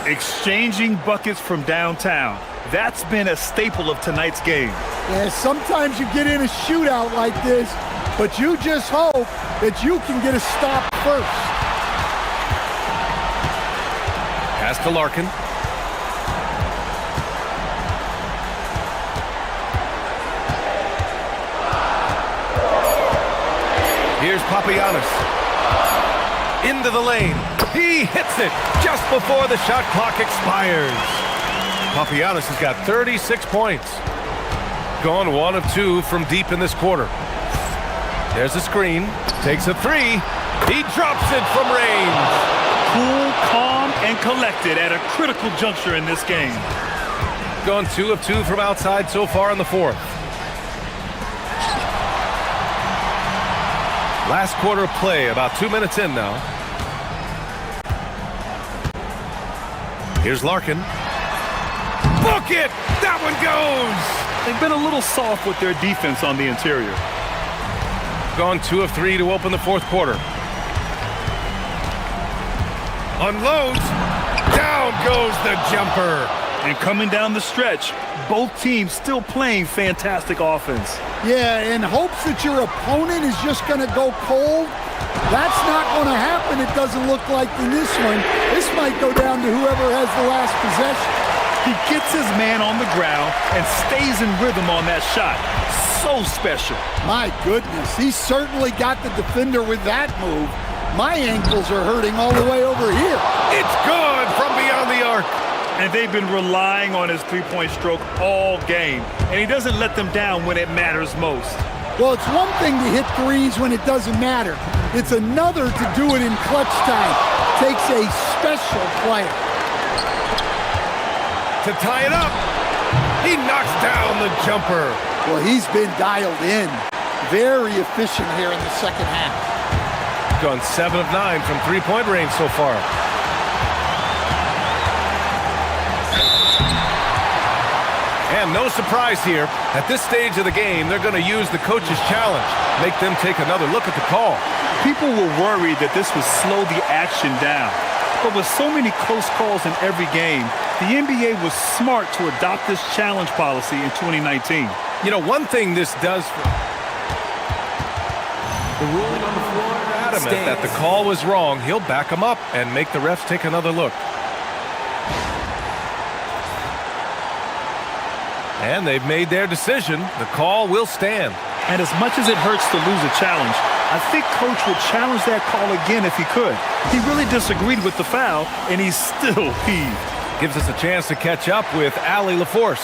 Exchanging buckets from downtown. That's been a staple of tonight's game. Yeah, sometimes you get in a shootout like this, but you just hope that you can get a stop first. Pass to Larkin. Here's Papagiannis. Into the lane. He hits it just before the shot clock expires. Papagiannis has got 36 points. Gone 1 of 2 from deep in this quarter. There's a screen. Takes a three. He drops it from range. Cool, calm, and collected at a critical juncture in this game. Gone 2 of 2 from outside so far in the 4th. Last quarter of play, about 2 minutes in now. Here's Larkin. Book it! That one goes! They've been a little soft with their defense on the interior. Gone 2 of 3 to open the 4th quarter. Unloads. Down goes the jumper. And coming down the stretch, both teams still playing fantastic offense. Yeah, in hopes that your opponent is just going to go cold. That's not going to happen, it doesn't look like in this one. This might go down to whoever has the last possession. He gets his man on the ground and stays in rhythm on that shot. So special. My goodness, he certainly got the defender with that move. My ankles are hurting all the way over here. It's good from beyond the arc. And they've been relying on his three-point stroke all game. And he doesn't let them down when it matters most. Well, it's one thing to hit threes when it doesn't matter. It's another to do it in clutch time. Takes a special player. To tie it up, he knocks down the jumper. Well, he's been dialed in. Very efficient here in the second half. Gone 7 of 9 from three-point range so far. And no surprise here. At this stage of the game, they're going to use the coach's challenge. Make them take another look at the call. People were worried that this would slow the action down. But with so many close calls in every game, the NBA was smart to adopt this challenge policy in 2019. You know, one thing this does for The ruling on the floor adamant that the call was wrong, he'll back him up and make the refs take another look. And they've made their decision. The call will stand. And as much as it hurts to lose a challenge, I think Coach would challenge that call again if he could. He really disagreed with the foul, and he's still peeved. Gives us a chance to catch up with Allie LaForce.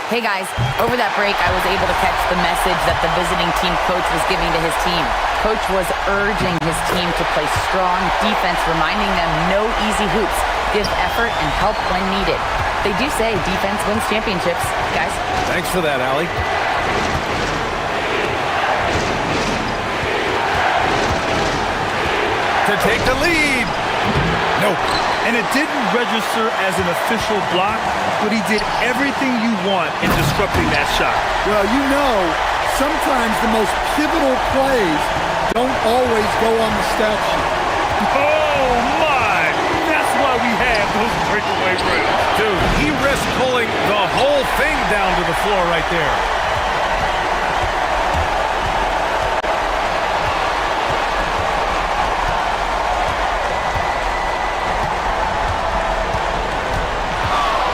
Hey guys, over that break I was able to catch the message that the visiting team coach was giving to his team. Coach was urging his team to play strong defense, reminding them no easy hoops, give effort and help when needed. They do say defense wins championships, guys. Thanks for that, Allie. To take the lead. Nope. And it didn't register as an official block, but he did everything you want in disrupting that shot. Well, you know, sometimes the most pivotal plays don't always go on the stat sheet. Oh, my! That's why we have those breakaway rims. Dude, he risked pulling the whole thing down to the floor right there.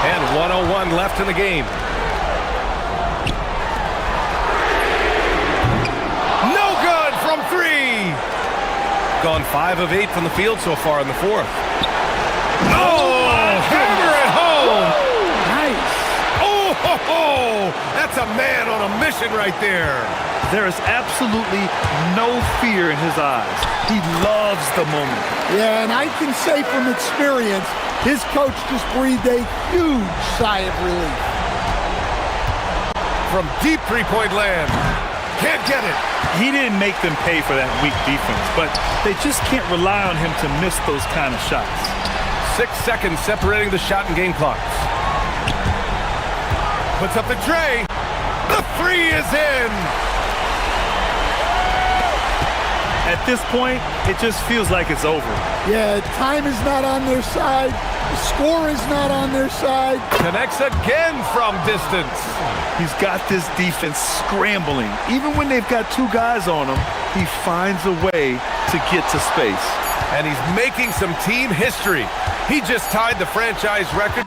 And 1:01 left in the game. No good from 3. Gone 5 of 8 from the field so far in the fourth. Oh, hammer it home. Nice. Oh, that's a man on a mission right there. There is absolutely no fear in his eyes. He loves the moment. Yeah, and I can say from experience, his coach just breathed a huge sigh of relief. From deep three-point land. Can't get it. He didn't make them pay for that weak defense, but they just can't rely on him to miss those kind of shots. 6 seconds separating the shot and game clocks. Puts up the tray. The 3 is in. At this point, it just feels like it's over. Yeah, time is not on their side. The score is not on their side. Connects again from distance. He's got this defense scrambling. Even when they've got 2 guys on him, he finds a way to get to space. And he's making some team history. He just tied the franchise record.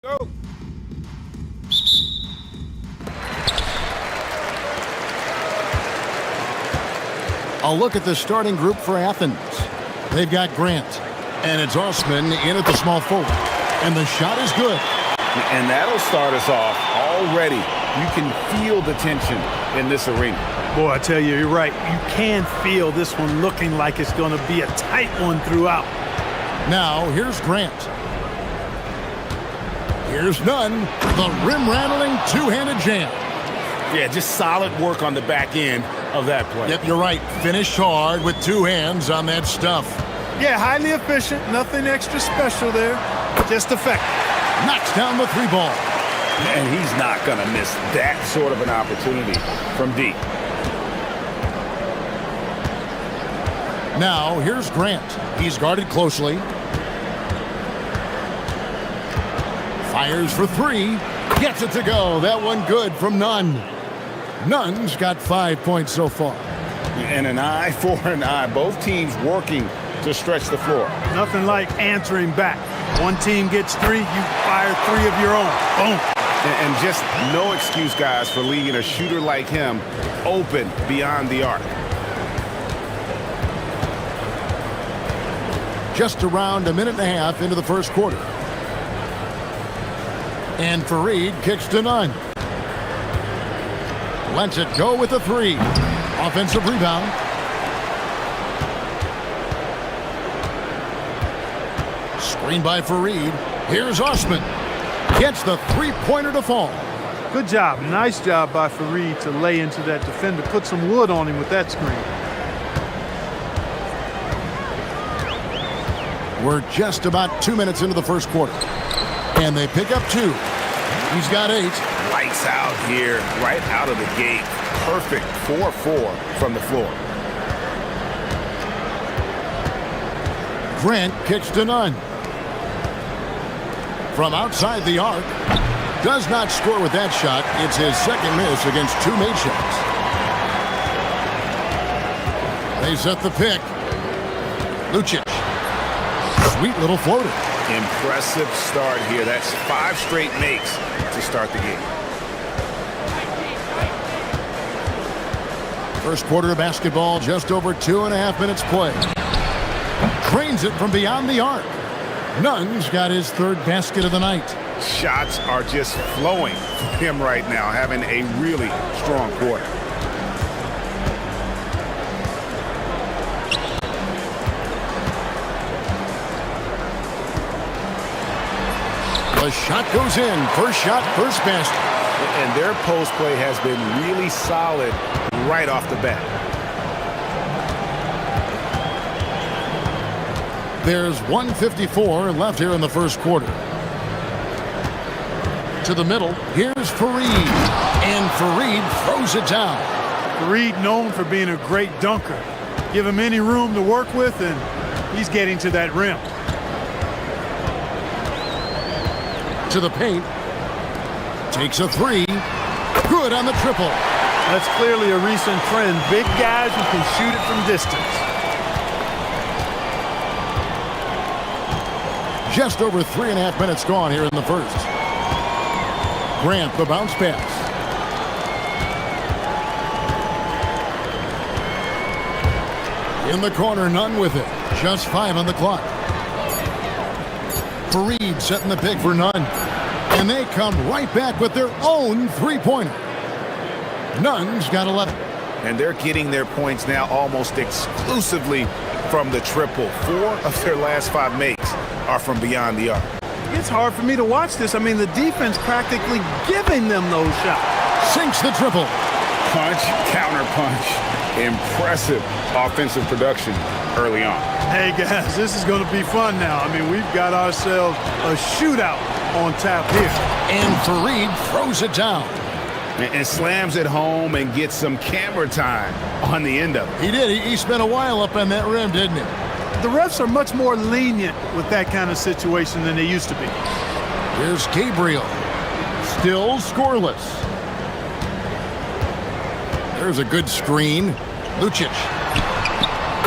Go. A look at the starting group for Athens. They've got Grant, and it's Osman in at the small forward. And the shot is good. And that'll start us off already. You can feel the tension in this arena. Boy, I tell you, you're right. You can feel this one looking like it's going to be a tight one throughout. Now, here's Grant. Here's Nunn. The rim-rattling two-handed jam. Yeah, just solid work on the back end of that play. Yep, you're right. Finished hard with two hands on that stuff. Yeah, highly efficient. Nothing extra special there. Just effective. Knocks down the three ball. And he's not going to miss that sort of an opportunity from deep. Now, here's Grant. He's guarded closely. Fires for three. Gets it to go. That one good from Nunn. Nunn's got 5 points so far. And an eye for an eye. Both teams working to stretch the floor. Nothing like answering back. One team gets three, you fire three of your own. Boom. And just no excuse, guys, for leaving a shooter like him open beyond the arc. Just around a minute and a half into the first quarter. And Fareed kicks to Nunn. Lets it go with a three. Offensive rebound. Screen by Fareed. Here's Osman. Gets the three-pointer to fall. Good job. Nice job by Fareed to lay into that defender. Put some wood on him with that screen. We're just about 2 minutes into the first quarter. And they pick up two. He's got 8. Lights out here, right out of the gate. Perfect 4-4 from the floor. Grant kicks to Nunn. From outside the arc. Does not score with that shot. It's his second miss against two made shots. They set the pick. Lucic. Sweet little floater. Impressive start here. That's 5 straight makes to start the game. First quarter of basketball, just over 2.5 minutes play. Drains it from beyond the arc. Nunn's got his third basket of the night. Shots are just flowing for him right now, having a really strong quarter. The shot goes in. First shot, first basket. And their post play has been really solid right off the bat. There's 1:54 left here in the first quarter. To the middle, here's Fareed. And Fareed throws it down. Fareed known for being a great dunker. Give him any room to work with, and he's getting to that rim. To the paint. Takes a three. Good on the triple. That's clearly a recent trend. Big guys who can shoot it from distance. Just over 3.5 minutes gone here in the first. Grant, the bounce pass. In the corner, Nunn with it. Just 5 on the clock. Fareed setting the pick for Nunn. And they come right back with their own three-pointer. Nunn's got 11. And they're getting their points now almost exclusively from the triple. 4 of their last 5 makes are from beyond the arc. It's hard for me to watch this. I mean, the defense practically giving them those shots. Sinks the triple. Punch, counter punch. Impressive offensive production early on. Hey, guys, this is going to be fun now. I mean, we've got ourselves a shootout on tap here. And Fareed throws it down. And slams it home and gets some camera time on the end of it. He did. He spent a while up on that rim, didn't he? The refs are much more lenient with that kind of situation than they used to be. Here's Gabriel. Still scoreless. There's a good screen. Lucic.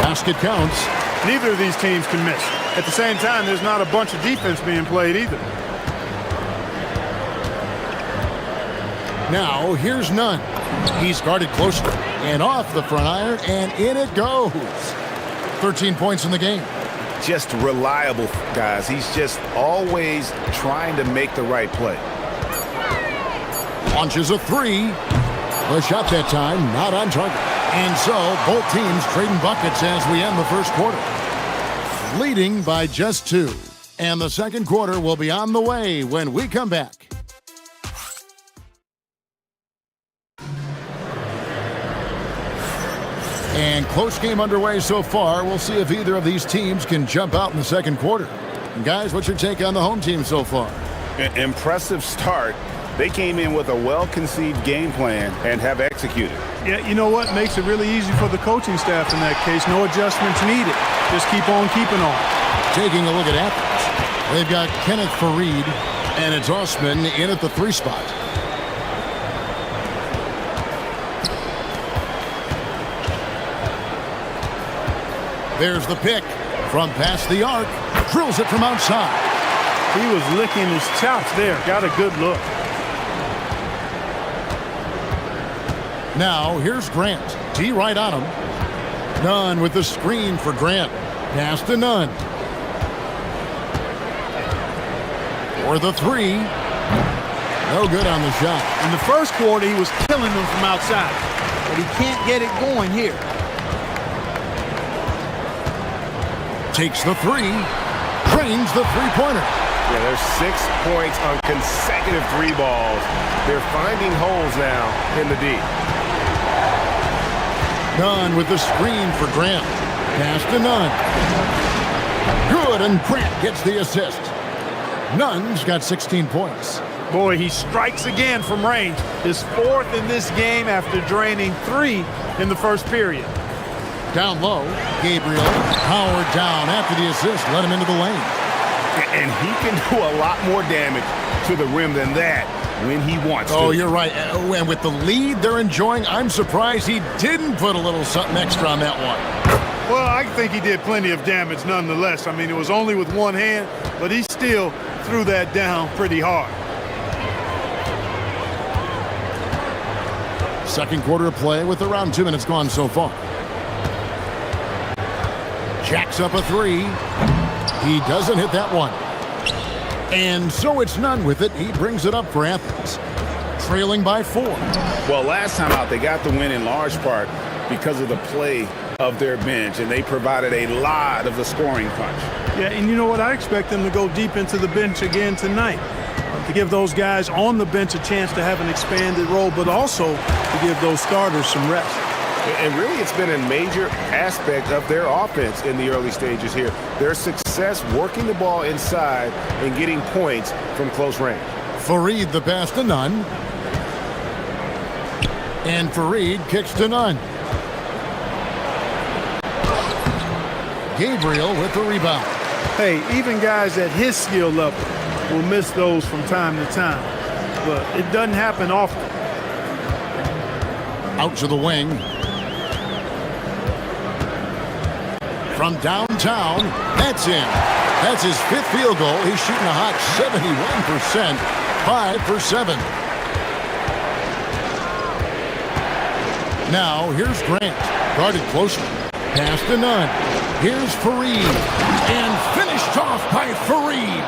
Basket counts. Neither of these teams can miss. At the same time, there's not a bunch of defense being played either. Now, here's Nunn. He's guarded closely and off the front iron, and in it goes. 13 points in the game. Just reliable, guys. He's just always trying to make the right play. Launches a three. The shot that time, not on target. And so, both teams trading buckets as we end the first quarter. Leading by just 2. And the second quarter will be on the way when we come back. And close game underway so far. We'll see if either of these teams can jump out in the second quarter. And guys, what's your take on the home team so far? Impressive start. They came in with a well-conceived game plan and have executed. Yeah, you know what? Makes it really easy for the coaching staff in that case. No adjustments needed. Just keep on keeping on. Taking a look at Athens. They've got Kenneth Fareed, and it's Osman in at the 3 spot. There's the pick from past the arc. Drills it from outside. He was licking his chops there. Got a good look. Now, here's Grant. D right on him. Nunn with the screen for Grant. Pass to Nunn. For the 3. No good on the shot. In the first quarter, he was killing them from outside. But he can't get it going here. Takes the 3. Drains the 3-pointer. Yeah, there's 6 points on consecutive 3 balls. They're finding holes now in the D. Nunn with the screen for Grant. Pass to Nunn. Good, and Grant gets the assist. Nunn's got 16 points. Boy, he strikes again from range. His 4th in this game after draining 3 in the first period. Down low, Gabriel powered down after the assist, let him into the lane. And he can do a lot more damage to the rim than that when he wants to. Oh, you're right. And with the lead they're enjoying, I'm surprised he didn't put a little something extra on that one. Well, I think he did plenty of damage nonetheless. I mean, it was only with one hand, but he still threw that down pretty hard. Second quarter of play with around 2 minutes gone so far. Jacks up a 3. He doesn't hit that one. And so it's Nunn with it. He brings it up for Athens. Trailing by 4. Well, last time out, they got the win in large part because of the play of their bench, and they provided a lot of the scoring punch. Yeah, and you know what? I expect them to go deep into the bench again tonight. To give those guys on the bench a chance to have an expanded role, but also to give those starters some rest. And really, it's been a major aspect of their offense in the early stages here. Their success working the ball inside and getting points from close range. Fareed the pass to Nunn. And Fareed kicks to Nunn. Gabriel with the rebound. Hey, even guys at his skill level will miss those from time to time. But it doesn't happen often. Out to the wing. From downtown, that's in. That's his 5th field goal. He's shooting a hot 71%, 5 for 7. Now, here's Grant, guarded closely. Pass to Nunn. Here's Fareed, and finished off by Fareed.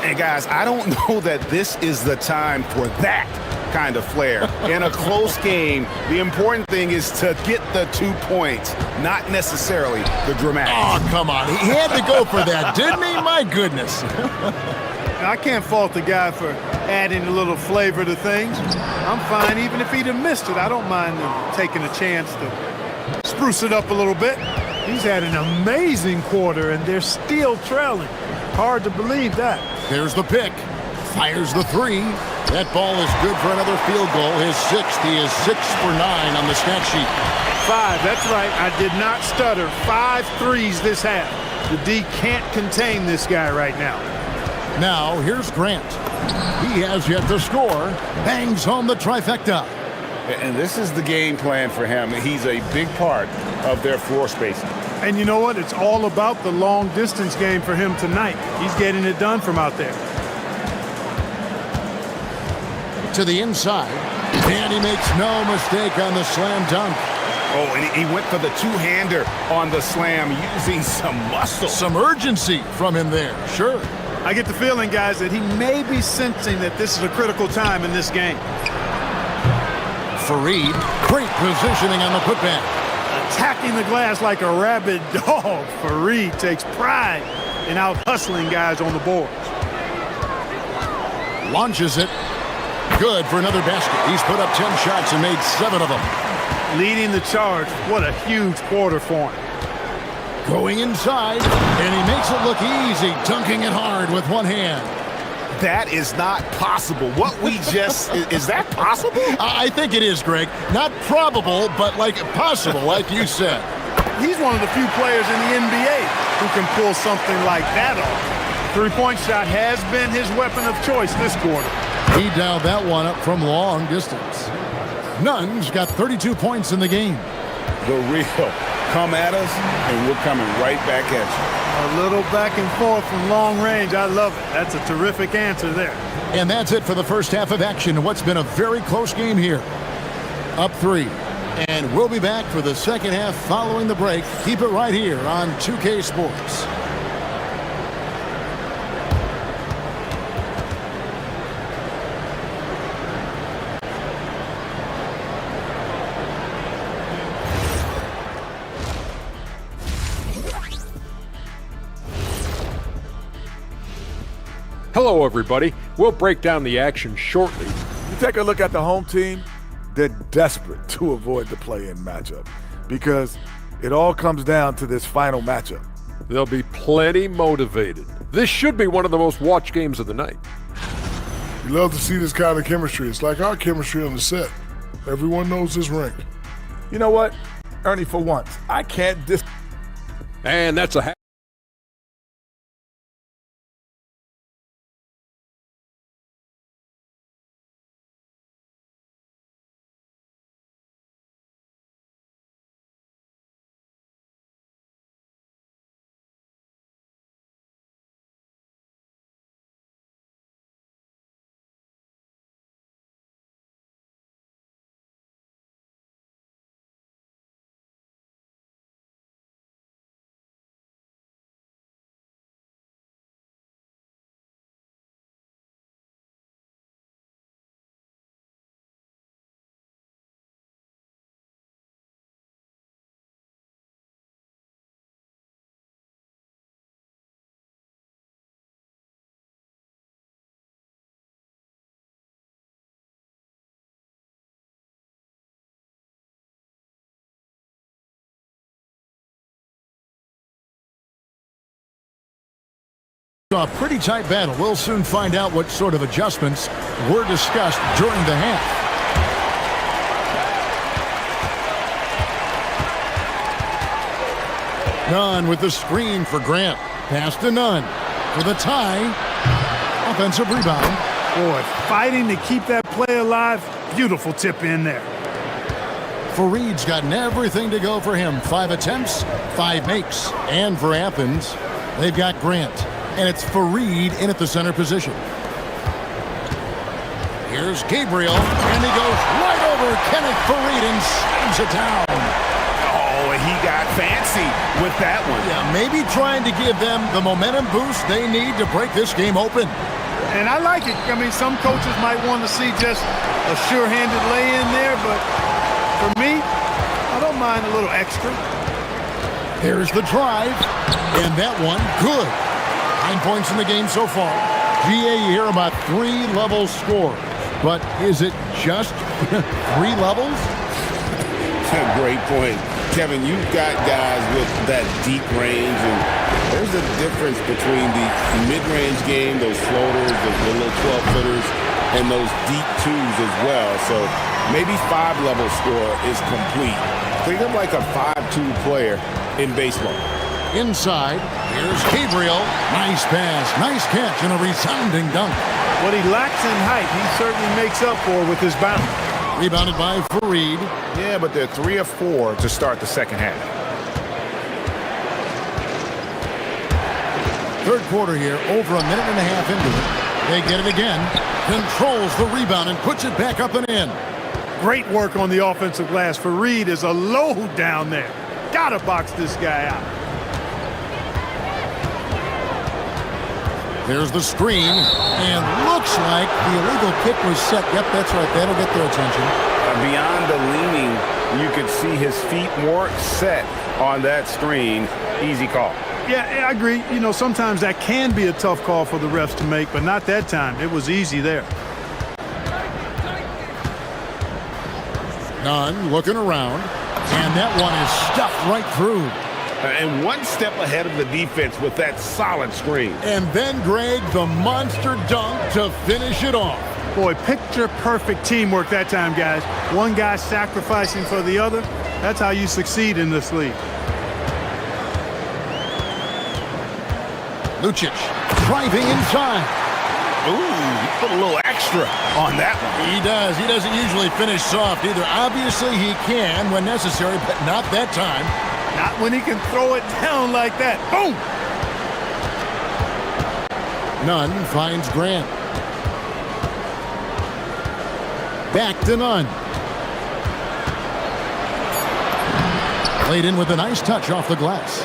And guys, I don't know that this is the time for that kind of flair. In a close game, the important thing is to get the 2 points, not necessarily the dramatic. Oh, come on. He had to go for that, didn't he? My goodness. I can't fault the guy for adding a little flavor to things. I'm fine even if he'd have missed it. I don't mind taking a chance to spruce it up a little bit. He's had an amazing quarter, and they're still trailing. Hard to believe that. There's the pick. Fires the 3. That ball is good for another field goal. His 6th. He is 6 for 9 on the stat sheet. 5, that's right. I did not stutter. 5 threes this half. The D can't contain this guy right now. Now, here's Grant. He has yet to score. Bangs home the trifecta. And this is the game plan for him. He's a big part of their floor spacing. And you know what? It's all about the long distance game for him tonight. He's getting it done from out there. To the inside. And he makes no mistake on the slam dunk. Oh, and he went for the two-hander on the slam using some muscle. Some urgency from him there, sure. I get the feeling, guys, that he may be sensing that this is a critical time in this game. Fareed, great positioning on the putback. Attacking the glass like a rabid dog. Fareed takes pride in out-hustling guys on the boards. Launches it. Good for another basket. He's put up 10 shots and made 7 of them. Leading the charge. What a huge quarter for him. Going inside, and he makes it look easy, dunking it hard with one hand. That is not possible. What we just... is that possible? I think it is, Greg. Not probable, but like possible, like you said. He's one of the few players in the NBA who can pull something like that off. Three-point shot has been his weapon of choice this quarter. He dialed that one up from long distance. Nunn's got 32 points in the game. The real come at us, and we're coming right back at you. A little back and forth from long range. I love it. That's a terrific answer there. And that's it for the first half of action in what's been a very close game here. Up 3. And we'll be back for the second half following the break. Keep it right here on 2K Sports. Hello, everybody. We'll break down the action shortly. You take a look at the home team, they're desperate to avoid the play-in matchup because it all comes down to this final matchup. They'll be plenty motivated. This should be one of the most watched games of the night. You love to see this kind of chemistry. It's like our chemistry on the set. Everyone knows his rank. You know what, Ernie, for once, I can't And that's a A pretty tight battle. We'll soon find out what sort of adjustments were discussed during the half. Nunn with the screen for Grant. Pass to Nunn for the tie. Offensive rebound. Boy, fighting to keep that play alive. Beautiful tip in there. Fareed's gotten everything to go for him. 5 attempts, 5 makes. And for Athens, they've got Grant. And it's Fareed in at the center position. Here's Gabriel, and he goes right over Kenneth Fareed and slams it down. Oh, and he got fancy with that one. Yeah, maybe trying to give them the momentum boost they need to break this game open. And I like it. I mean, some coaches might want to see just a sure-handed lay-in there, but for me, I don't mind a little extra. Here's the drive, and that one, good. 9 points in the game so far. GA, you hear about 3-level score. But is it just 3 levels? Great point. Kevin, you've got guys with that deep range, and there's a difference between the mid-range game, those floaters, the little 12-footers, and those deep twos as well. So maybe 5-level score is complete. Think of like a 5-2 player in baseball. Inside, here's Gabriel. Nice pass, nice catch, and a resounding dunk. What he lacks in height, he certainly makes up for with his bounce. Rebounded by Fareed. Yeah, but they're 3 of 4 to start the second half. Third quarter here, over a minute and a half into it. They get it again. Controls the rebound and puts it back up and in. Great work on the offensive glass. Fareed is a load down there. Gotta box this guy out. There's the screen, and looks like the illegal kick was set. Yep, that's right. That'll get their attention. Beyond the leaning, you could see his feet more set on that screen. Easy call. Yeah, I agree. You know, sometimes that can be a tough call for the refs to make, but not that time. It was easy there. Nunn looking around, and that one is stuffed right through. And one step ahead of the defense with that solid screen. And then, Greg, the monster dunk to finish it off. Boy, picture-perfect teamwork that time, guys. One guy sacrificing for the other. That's how you succeed in this league. Lucic driving inside. Ooh, he put a little extra on that one. He does. He doesn't usually finish soft either. Obviously, he can when necessary, but not that time. Not when he can throw it down like that. Boom! Nunn finds Grant. Back to Nunn. Laid in with a nice touch off the glass.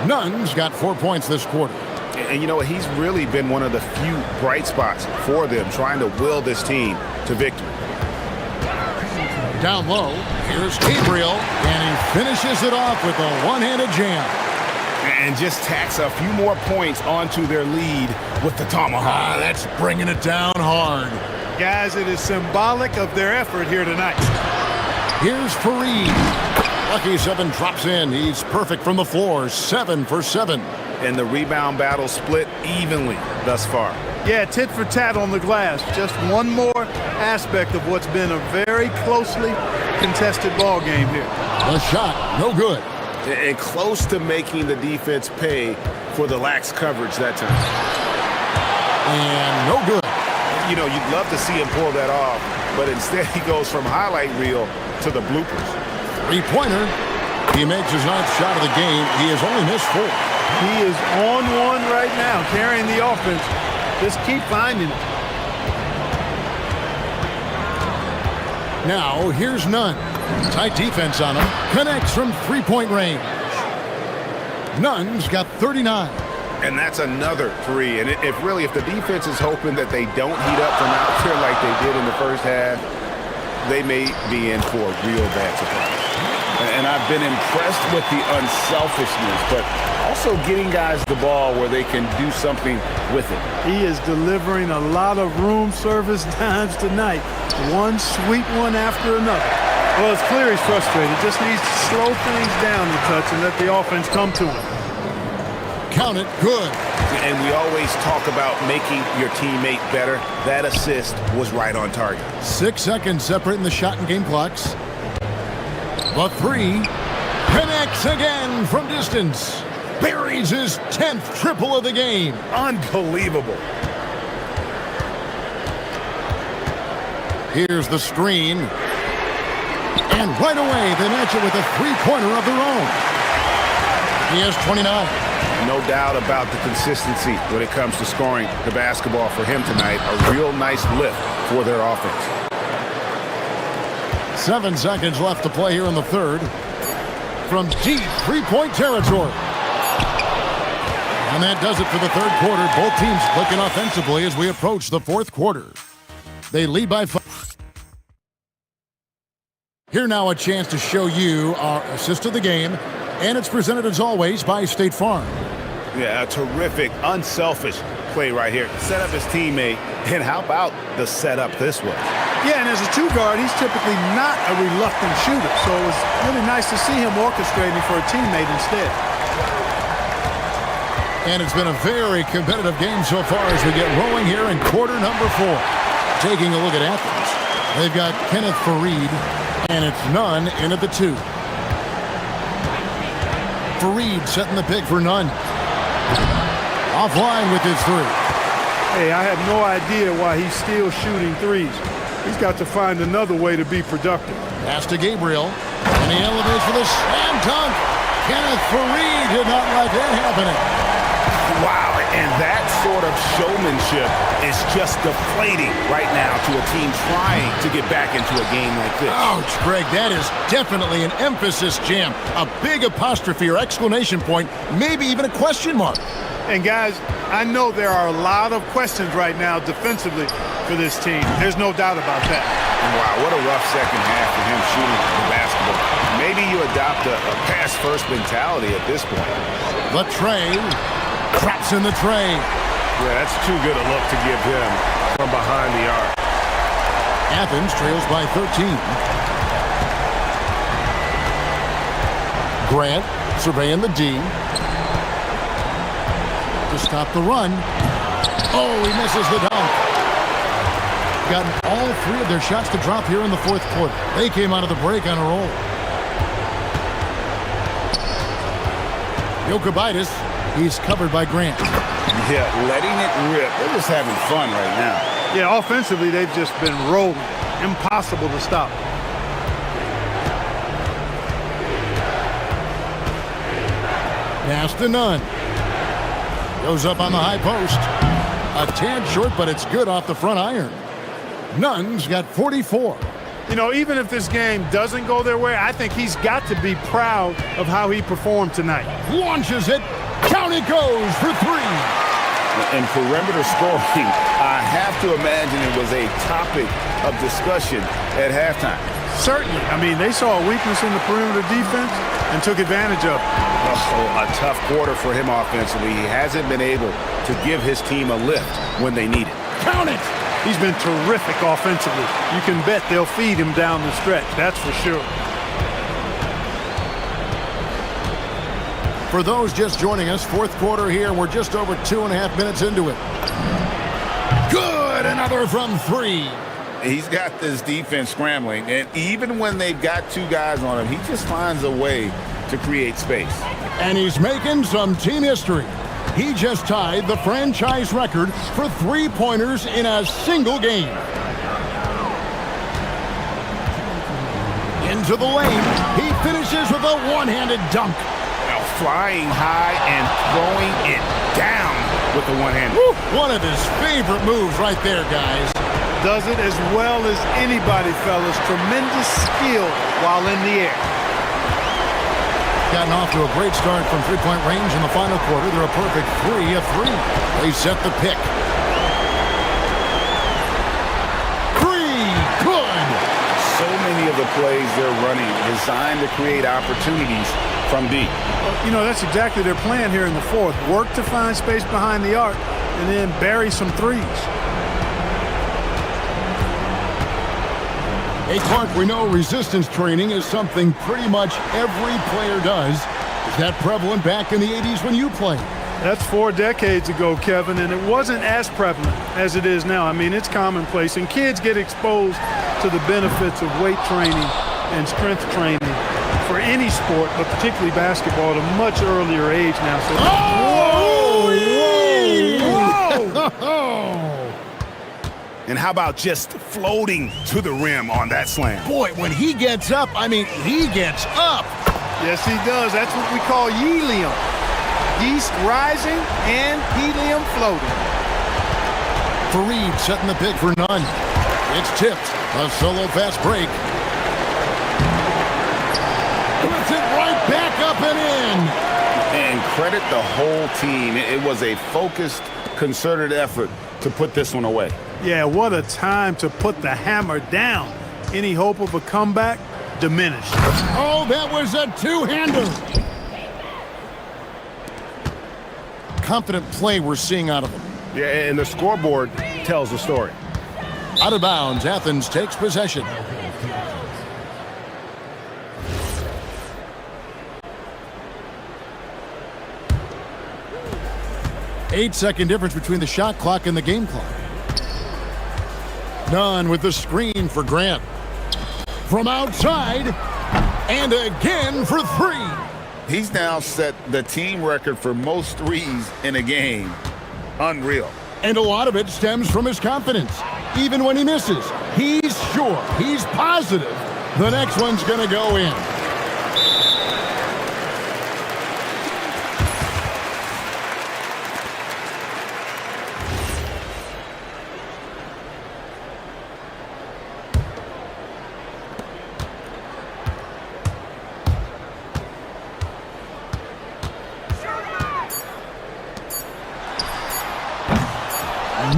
Nunn's got 4 points this quarter. And you know what? He's really been one of the few bright spots for them, trying to will this team to victory. Down low, here's Gabriel, and he finishes it off with a one-handed jam. And just tacks a few more points onto their lead with the tomahawk. That's bringing it down hard. Guys, it is symbolic of their effort here tonight. Here's Fareed. Lucky 7 drops in. He's perfect from the floor, 7 for 7. And the rebound battle split evenly thus far. Yeah, tit for tat on the glass. Just one more aspect of what's been a very closely contested ball game here. The shot, no good. And close to making the defense pay for the lax coverage that time. And no good. You know, you'd love to see him pull that off, but instead he goes from highlight reel to the bloopers. Three-pointer. He makes his 9th shot of the game. He has only missed 4. He is on one right now, carrying the offense. Just keep finding it. Now, here's Nunn. Tight defense on him. Connects from three-point range. Nunn's got 39. And that's another 3. And if the defense is hoping that they don't heat up from out there like they did in the first half, they may be in for a real bad surprise. And I've been impressed with the unselfishness, but also getting guys the ball where they can do something with it. He is delivering a lot of room service times tonight. One sweet one after another. Well, it's clear he's frustrated. Just needs to slow things down a touch and let the offense come to him. Count it, good. And we always talk about making your teammate better. That assist was right on target. 6 seconds separating the shot and game clocks. The 3 connects again from distance. Buries his 10th triple of the game. Unbelievable. Here's the screen. And right away, they match it with a three-pointer of their own. He has 29. No doubt about the consistency when it comes to scoring the basketball for him tonight. A real nice lift for their offense. 7 seconds left to play here in the third. From deep three-point territory. And that does it for the third quarter. Both teams clicking offensively as we approach the fourth quarter. They lead by 5. Here now a chance to show you our assist of the game. And it's presented as always by State Farm. Yeah, a terrific, unselfish play right here. Set up his teammate, and how about the setup this way? Yeah, and as a two-guard, he's typically not a reluctant shooter, so it was really nice to see him orchestrating for a teammate instead. And it's been a very competitive game so far as we get rolling here in quarter number 4. Taking a look at Athens, they've got Kenneth Fareed, and it's Nunn in at the 2. Fareed setting the pick for Nunn. Offline with his 3. Hey, I have no idea why he's still shooting threes. He's got to find another way to be productive. Pass to Gabriel, and he elevates for the slam dunk. Kenneth Fareed did not like that happening. Wow, and that's sort of showmanship is just deflating right now to a team trying to get back into a game like this. Ouch, Greg, that is definitely an emphasis jam. A big apostrophe or exclamation point, maybe even a question mark. And guys, I know there are a lot of questions right now defensively for this team. There's no doubt about that. Wow, what a rough second half for him shooting the basketball. Maybe you adopt a pass-first mentality at this point. The tray, traps in the tray. Yeah, that's too good a look to give him from behind the arc. Athens trails by 13. Grant surveying the D. To stop the run. Oh, he misses the dunk. Gotten all three of their shots to drop here in the fourth quarter. They came out of the break on a roll. Jokibitis, he's covered by Grant. Yeah, letting it rip. They're just having fun right now. Yeah, offensively, they've just been rolling. Impossible to stop. Pass to Nunn. Goes up on the high post. A tad short, but it's good off the front iron. Nunn's got 44. You know, even if this game doesn't go their way, I think he's got to be proud of how he performed tonight. Launches it. Down it goes for three. In perimeter scoring, I have to imagine it was a topic of discussion at halftime. Certainly. I mean, they saw a weakness in the perimeter defense and took advantage of it. A tough quarter for him offensively. He hasn't been able to give his team a lift when they need it. Count it. He's been terrific offensively. You can bet they'll feed him down the stretch. That's for sure. For those just joining us, fourth quarter here. We're just over 2.5 minutes into it. Good. Another from three. He's got this defense scrambling, and even when they've got two guys on him, he just finds a way to create space. And he's making some team history. He just tied the franchise record for three-pointers in a single game. Into the lane. He finishes with a one-handed dunk. Now flying high and throwing it down with the one hand. One of his favorite moves right there, guys. Does it as well as anybody, fellas. Tremendous skill while in the air. Gotten off to a great start from three-point range in the final quarter. They're a perfect 3 of 3. They set the pick. Three, good. So many of the plays they're running designed to create opportunities from deep. You know, that's exactly their plan here in the fourth. Work to find space behind the arc and then bury some threes. Hey, Clark, we know resistance training is something pretty much every player does. Is that prevalent back in the 80s when you played? That's 4 decades ago, Kevin, and it wasn't as prevalent as it is now. I mean, it's commonplace, and kids get exposed to the benefits of weight training and strength training for any sport, but particularly basketball, at a much earlier age now. So, Whoa! And how about just floating to the rim on that slam? Boy, when he gets up, I mean, he gets up. yes, he does. That's what we call helium. Yeast rising and helium floating. Fareed setting the pick for Nunn. It's tipped. A solo fast break. Puts it right back up and in. And credit the whole team. It was a focused, concerted effort to put this one away. Yeah, what a time to put the hammer down. Any hope of a comeback? Diminished. Oh, that was a two-hander. Confident play we're seeing out of him. Yeah, and the scoreboard tells the story. Out of bounds, Athens takes possession. Eight-second difference between the shot clock and the game clock. Nunn with the screen for Grant. From outside, and again for three. He's now set the team record for most threes in a game. Unreal. And a lot of it stems from his confidence. Even when he misses, he's sure, he's positive the next one's going to go in.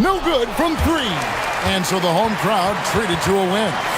No good from 3. And so the home crowd treated to a win.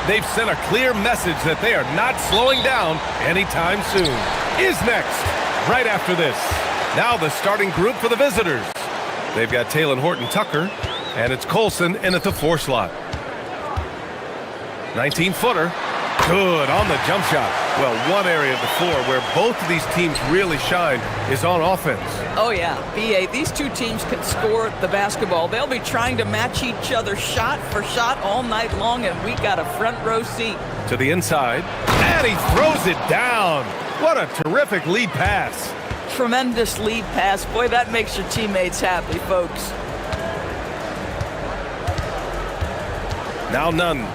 they've sent a clear message that they are not slowing down anytime soon. Is next, right after this. Now the starting group for the visitors. They've got Taylor Horton-Tucker, and it's Colson in at the 4 slot. 19-footer. Good on the jump shot. Well, one area of the floor where both of these teams really shine is on offense. Oh, yeah. BA, these two teams can score the basketball. They'll be trying to match each other shot for shot all night long, and we got a front row seat. To the inside, and he throws it down. What a terrific lead pass. Tremendous lead pass. Boy, that makes your teammates happy, folks. Now Nunn.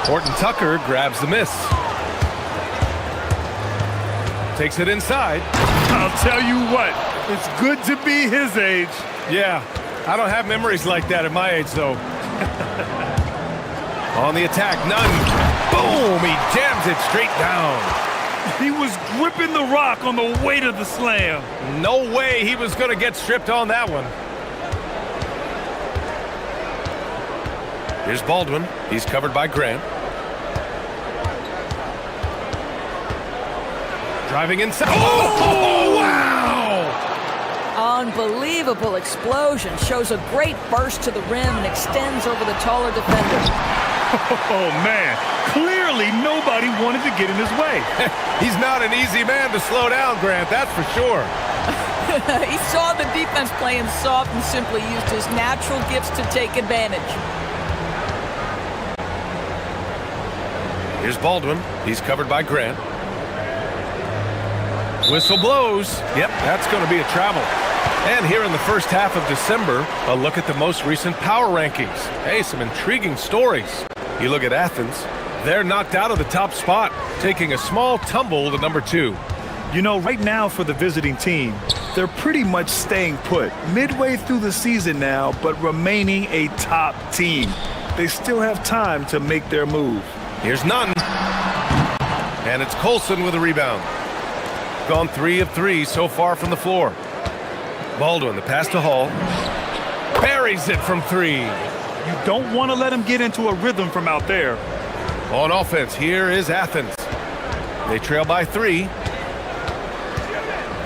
Horton-Tucker grabs the miss. Takes it inside. I'll tell you what, it's good to be his age. Yeah, I don't have memories like that at my age, though. On the attack, Nunn. Boom! He jams it straight down. He was gripping the rock on the weight of the slam. No way he was going to get stripped on that one. Here's Baldwin. He's covered by Grant. Driving inside. Oh, wow! Unbelievable explosion. Shows a great burst to the rim and extends over the taller defender. Oh, man. Clearly nobody wanted to get in his way. He's not an easy man to slow down, Grant, that's for sure. He saw the defense playing soft and simply used his natural gifts to take advantage. Here's Baldwin. He's covered by Grant. Whistle blows. Yep, that's going to be a travel. And here in the first half of December, a look at the most recent power rankings. Hey, some intriguing stories. You look at Athens, they're knocked out of the top spot, taking a small tumble to number 2. You know, right now for the visiting team, they're pretty much staying put. Midway through the season now, but remaining a top team. They still have time to make their move. Here's Nunn. And it's Colson with a rebound. Gone 3 of 3 so far from the floor. Baldwin, the pass to Hall. Buries it from 3. You don't want to let him get into a rhythm from out there. On offense, here is Athens. They trail by 3.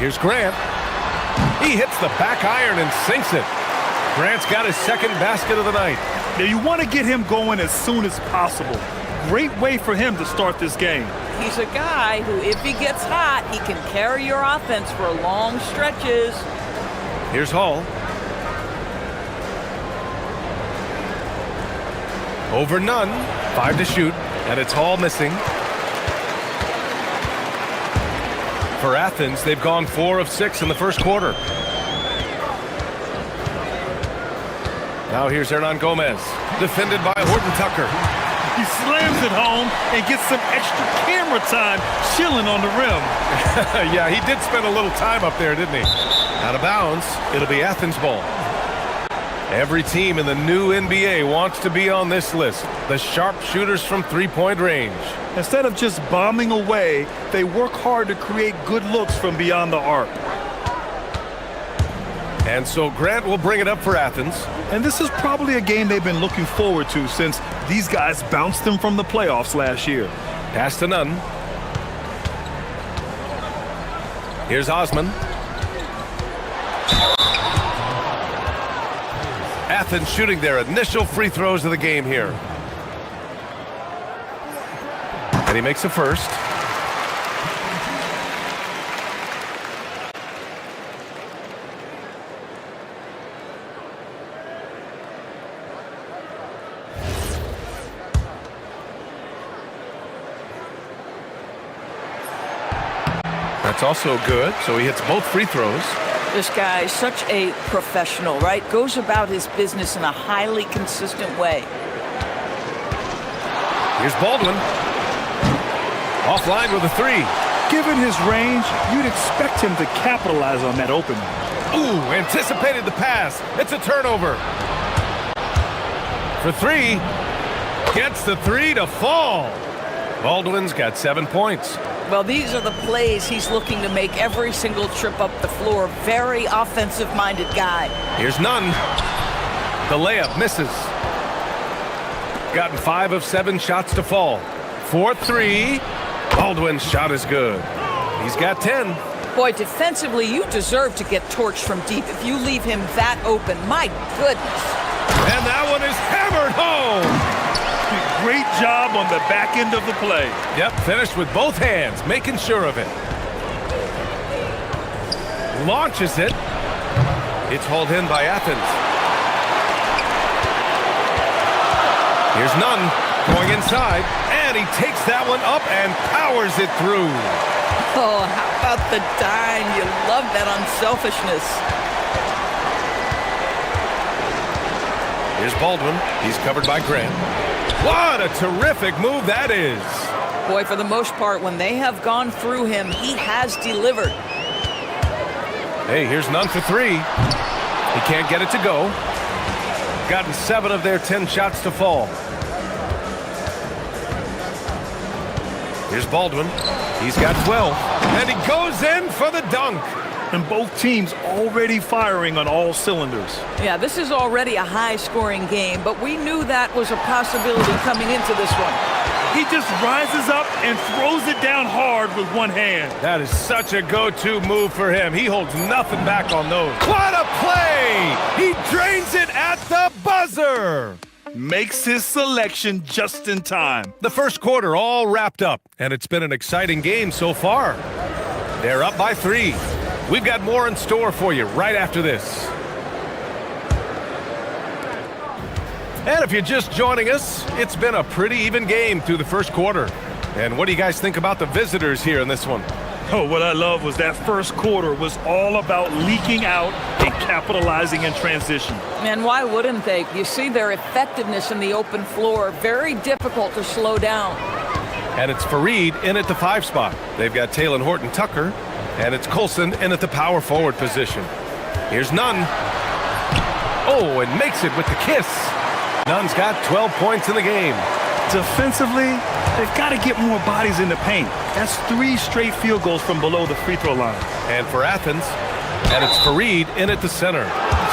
Here's Grant. He hits the back iron and sinks it. Grant's got his second basket of the night. Now you want to get him going as soon as possible. Great way for him to start this game. He's a guy who, if he gets hot, he can carry your offense for long stretches. Here's Hall. Over Nunn. 5 to shoot, and it's Hall missing. For Athens, they've gone 4 of 6 in the first quarter. Now here's Hernan Gomez, defended by Horton-Tucker. He slams it home and gets some extra camera time chilling on the rim. Yeah, he did spend a little time up there, didn't he? Out of bounds, it'll be Athens ball. Every team in the new NBA wants to be on this list. The sharpshooters from three-point range. Instead of just bombing away, they work hard to create good looks from beyond the arc. And so Grant will bring it up for Athens. And this is probably a game they've been looking forward to since these guys bounced them from the playoffs last year. Pass to Nunn. Here's Osman. Athens shooting their initial free throws of the game here. And he makes the first. That's also good, so he hits both free throws. This guy is such a professional, right? Goes about his business in a highly consistent way. Here's Baldwin. Offline with a 3. Given his range, you'd expect him to capitalize on that opening. Ooh, anticipated the pass. It's a turnover. For 3. Gets the 3 to fall. Baldwin's got 7 points. Well, these are the plays he's looking to make every single trip up the floor. Very offensive-minded guy. Here's Nunn. The layup misses. Gotten 5 of 7 shots to fall. 4-3. Baldwin's shot is good. He's got 10. Boy, defensively, you deserve to get torched from deep if you leave him that open. My goodness. And that one is hammered home. Great job on the back end of the play. Yep, finished with both hands, making sure of it. Launches it. It's hauled in by Athens. Here's Nunn going inside, and he takes that one up and powers it through. Oh, how about the dime? You love that unselfishness. Here's Baldwin. He's covered by Grant. What a terrific move that is. Boy, for the most part, when they have gone through him, he has delivered. Hey, here's Nunn for 3. He can't get it to go. Gotten 7 of their 10 shots to fall. Here's Baldwin. He's got 12. And he goes in for the dunk. And both teams already firing on all cylinders. Yeah, this is already a high-scoring game, but we knew that was a possibility coming into this one. He just rises up and throws it down hard with one hand. That is such a go-to move for him. He holds nothing back on those. What a play! He drains it at the buzzer! Makes his selection just in time. The first quarter all wrapped up, and it's been an exciting game so far. They're up by 3. We've got more in store for you right after this. And if you're just joining us, it's been a pretty even game through the first quarter. And what do you guys think about the visitors here in this one? Oh, what I love was that first quarter was all about leaking out and capitalizing in transition. And why wouldn't they? You see their effectiveness in the open floor. Very difficult to slow down. And it's Fareed in at the 5 spot. They've got Talon Horton-Tucker, and it's Colson in at the power forward position. Here's Nunn. Oh, and makes it with the kiss. Nunn's got 12 points in the game. Defensively, they've got to get more bodies in the paint. That's 3 straight field goals from below the free throw line. And for Athens, and it's Fareed in at the center.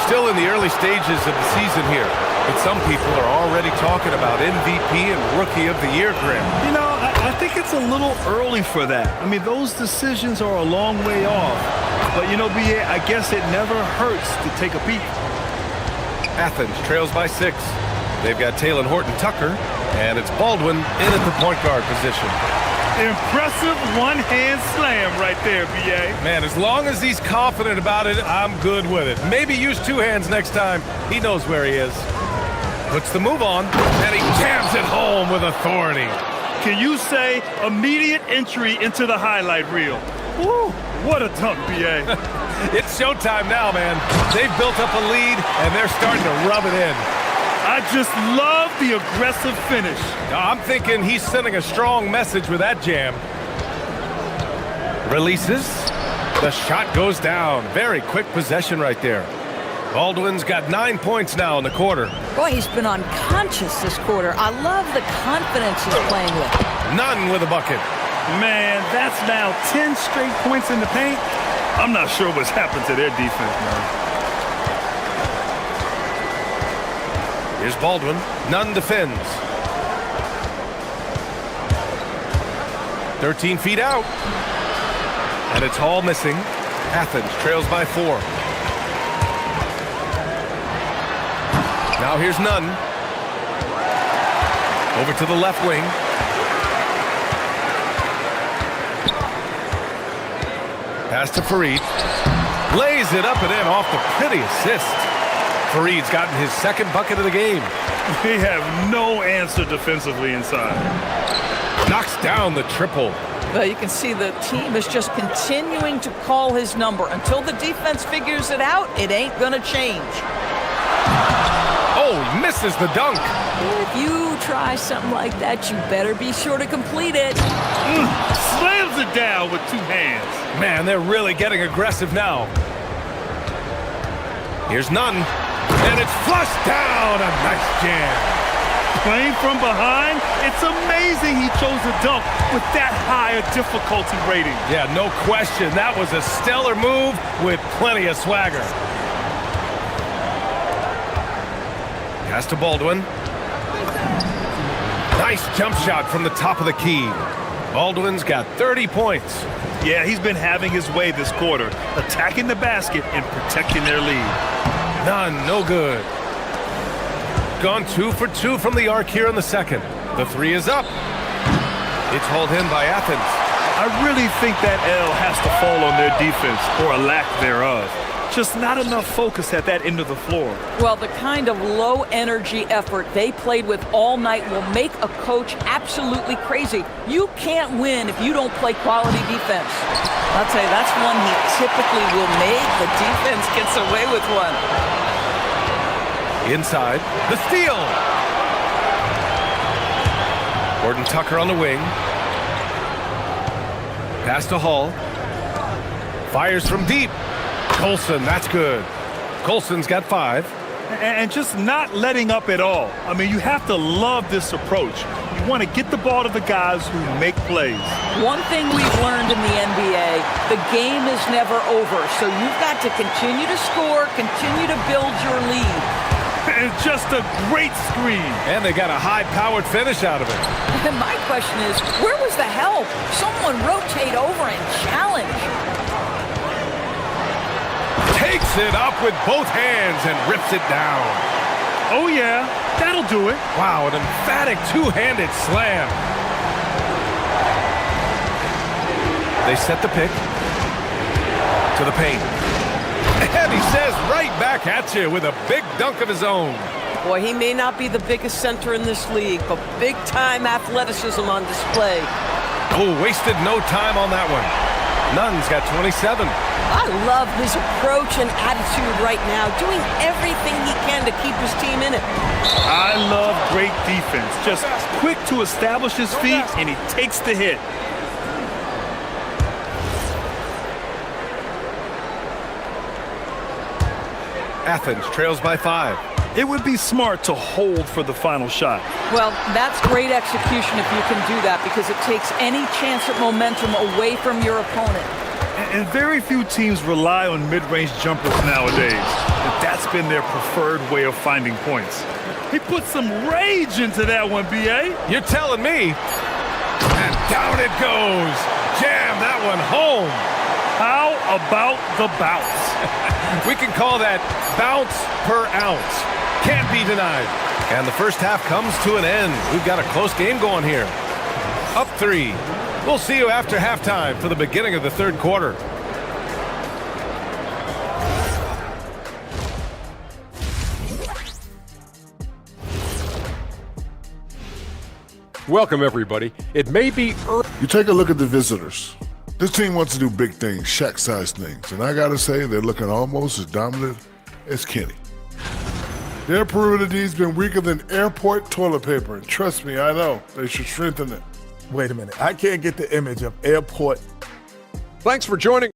Still in the early stages of the season here, but some people are already talking about MVP and Rookie of the Year, Graham. You know, I think it's a little early for that. I mean, those decisions are a long way off. But, you know, B.A., I guess it never hurts to take a peek. Athens trails by 6. They've got Talon Horton-Tucker, and it's Baldwin in at the point guard position. Impressive one-hand slam right there, B.A. Man, as long as he's confident about it, I'm good with it. Maybe use 2 hands next time. He knows where he is. Puts the move on, and he jams it home with authority. Can you say immediate entry into the highlight reel? Woo, what a dunk, B.A. It's showtime now, man. They've built up a lead, and they're starting to rub it in. I just love the aggressive finish. I'm thinking he's sending a strong message with that jam. Releases. The shot goes down. Very quick possession right there. Baldwin's got 9 points now in the quarter. Boy, he's been unconscious this quarter. I love the confidence he's playing with. Nunn with a bucket. Man, that's now 10 straight points in the paint. I'm not sure what's happened to their defense, man. Here's Baldwin. Nunn defends. 13 feet out. And it's Hall missing. Athens trails by 4. Now here's Nunn. Over to the left wing. Pass to Fareed. Lays it up and in off the pretty assist. Fareed's gotten his 2nd bucket of the game. They have no answer defensively inside. Knocks down the triple. Well, you can see the team is just continuing to call his number. Until the defense figures it out, it ain't going to change. Oh, he misses the dunk. If you try something like that, you better be sure to complete it. Slams it down with 2 hands. Man, they're really getting aggressive now. Here's Nunn, and it's flushed down. A nice jam. Playing from behind, it's amazing he chose a dunk with that higher difficulty rating. Yeah, no question. That was a stellar move with plenty of swagger. Pass to Baldwin. Nice jump shot from the top of the key. Baldwin's got 30 points. Yeah, he's been having his way this quarter, attacking the basket and protecting their lead. None, no good. Gone 2 for 2 from the arc here in the second. The three is up. It's hauled in by Athens. I really think that L has to fall on their defense, or a lack thereof. Just not enough focus at that end of the floor. Well, the kind of low-energy effort they played with all night will make a coach absolutely crazy. You can't win if you don't play quality defense. I'll tell you, that's one he typically will make. The defense gets away with one. Inside, the steal. Gordon Tucker on the wing. Pass to Hall. Fires from deep. Colson, that's good. Colson's got 5. And just not letting up at all. I mean, you have to love this approach. You want to get the ball to the guys who make plays. One thing we've learned in the NBA, the game is never over. So you've got to continue to score, continue to build your lead. And just a great screen. And they got a high-powered finish out of it. And my question is, where was the help? Someone rotate over and challenge. Takes it up with both hands and rips it down. Oh, yeah, that'll do it. Wow, an emphatic two-handed slam. They set the pick to the paint. And he says right back at you with a big dunk of his own. Boy, he may not be the biggest center in this league, but big-time athleticism on display. Oh, wasted no time on that one. Nunn's got 27. I love his approach and attitude right now, doing everything he can to keep his team in it. I love great defense. Just quick to establish his feet, and he takes the hit. Athens trails by 5. It would be smart to hold for the final shot. Well, that's great execution if you can do that, because it takes any chance at momentum away from your opponent. And very few teams rely on mid-range jumpers nowadays. But that's been their preferred way of finding points. He put some rage into that one, B.A. You're telling me. And down it goes. Jam that one home. How about the bounce? We can call that bounce per ounce. Can't be denied. And the first half comes to an end. We've got a close game going here. Up 3. We'll see you after halftime for the beginning of the third quarter. Welcome, everybody. It may be early. You take a look at the visitors. This team wants to do big things, Shaq-sized things, and I gotta say they're looking almost as dominant as Kenny. Their perimeter D's been weaker than airport toilet paper, and trust me, I know they should strengthen it. Wait a minute. I can't get the image of airport. Thanks for joining.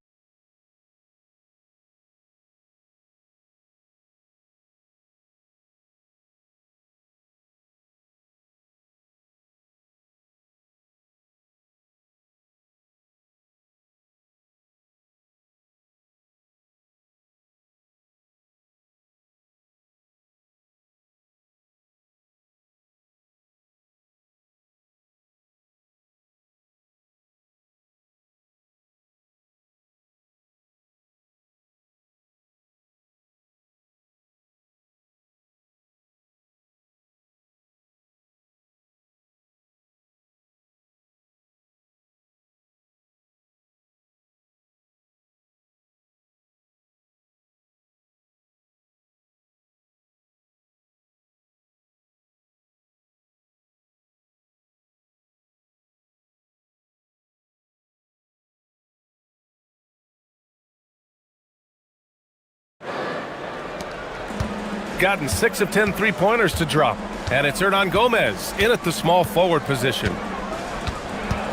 Gotten 6 of 10 three-pointers to drop. And it's Hernan Gomez in at the small forward position.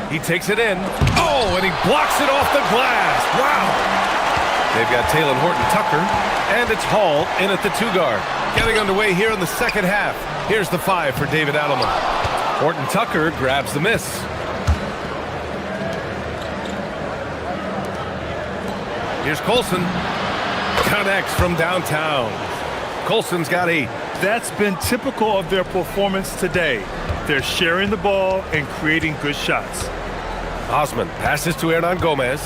He takes it in. Oh, and he blocks it off the glass. Wow. They've got Taylor Horton-Tucker, and it's Hall in at the 2-guard. Getting underway here in the second half. Here's the 5 for David Adelman. Horton-Tucker grabs the miss. Here's Colson. Connects from downtown. Colson's got 8. That's been typical of their performance today. They're sharing the ball and creating good shots. Osman passes to Hernan Gomez.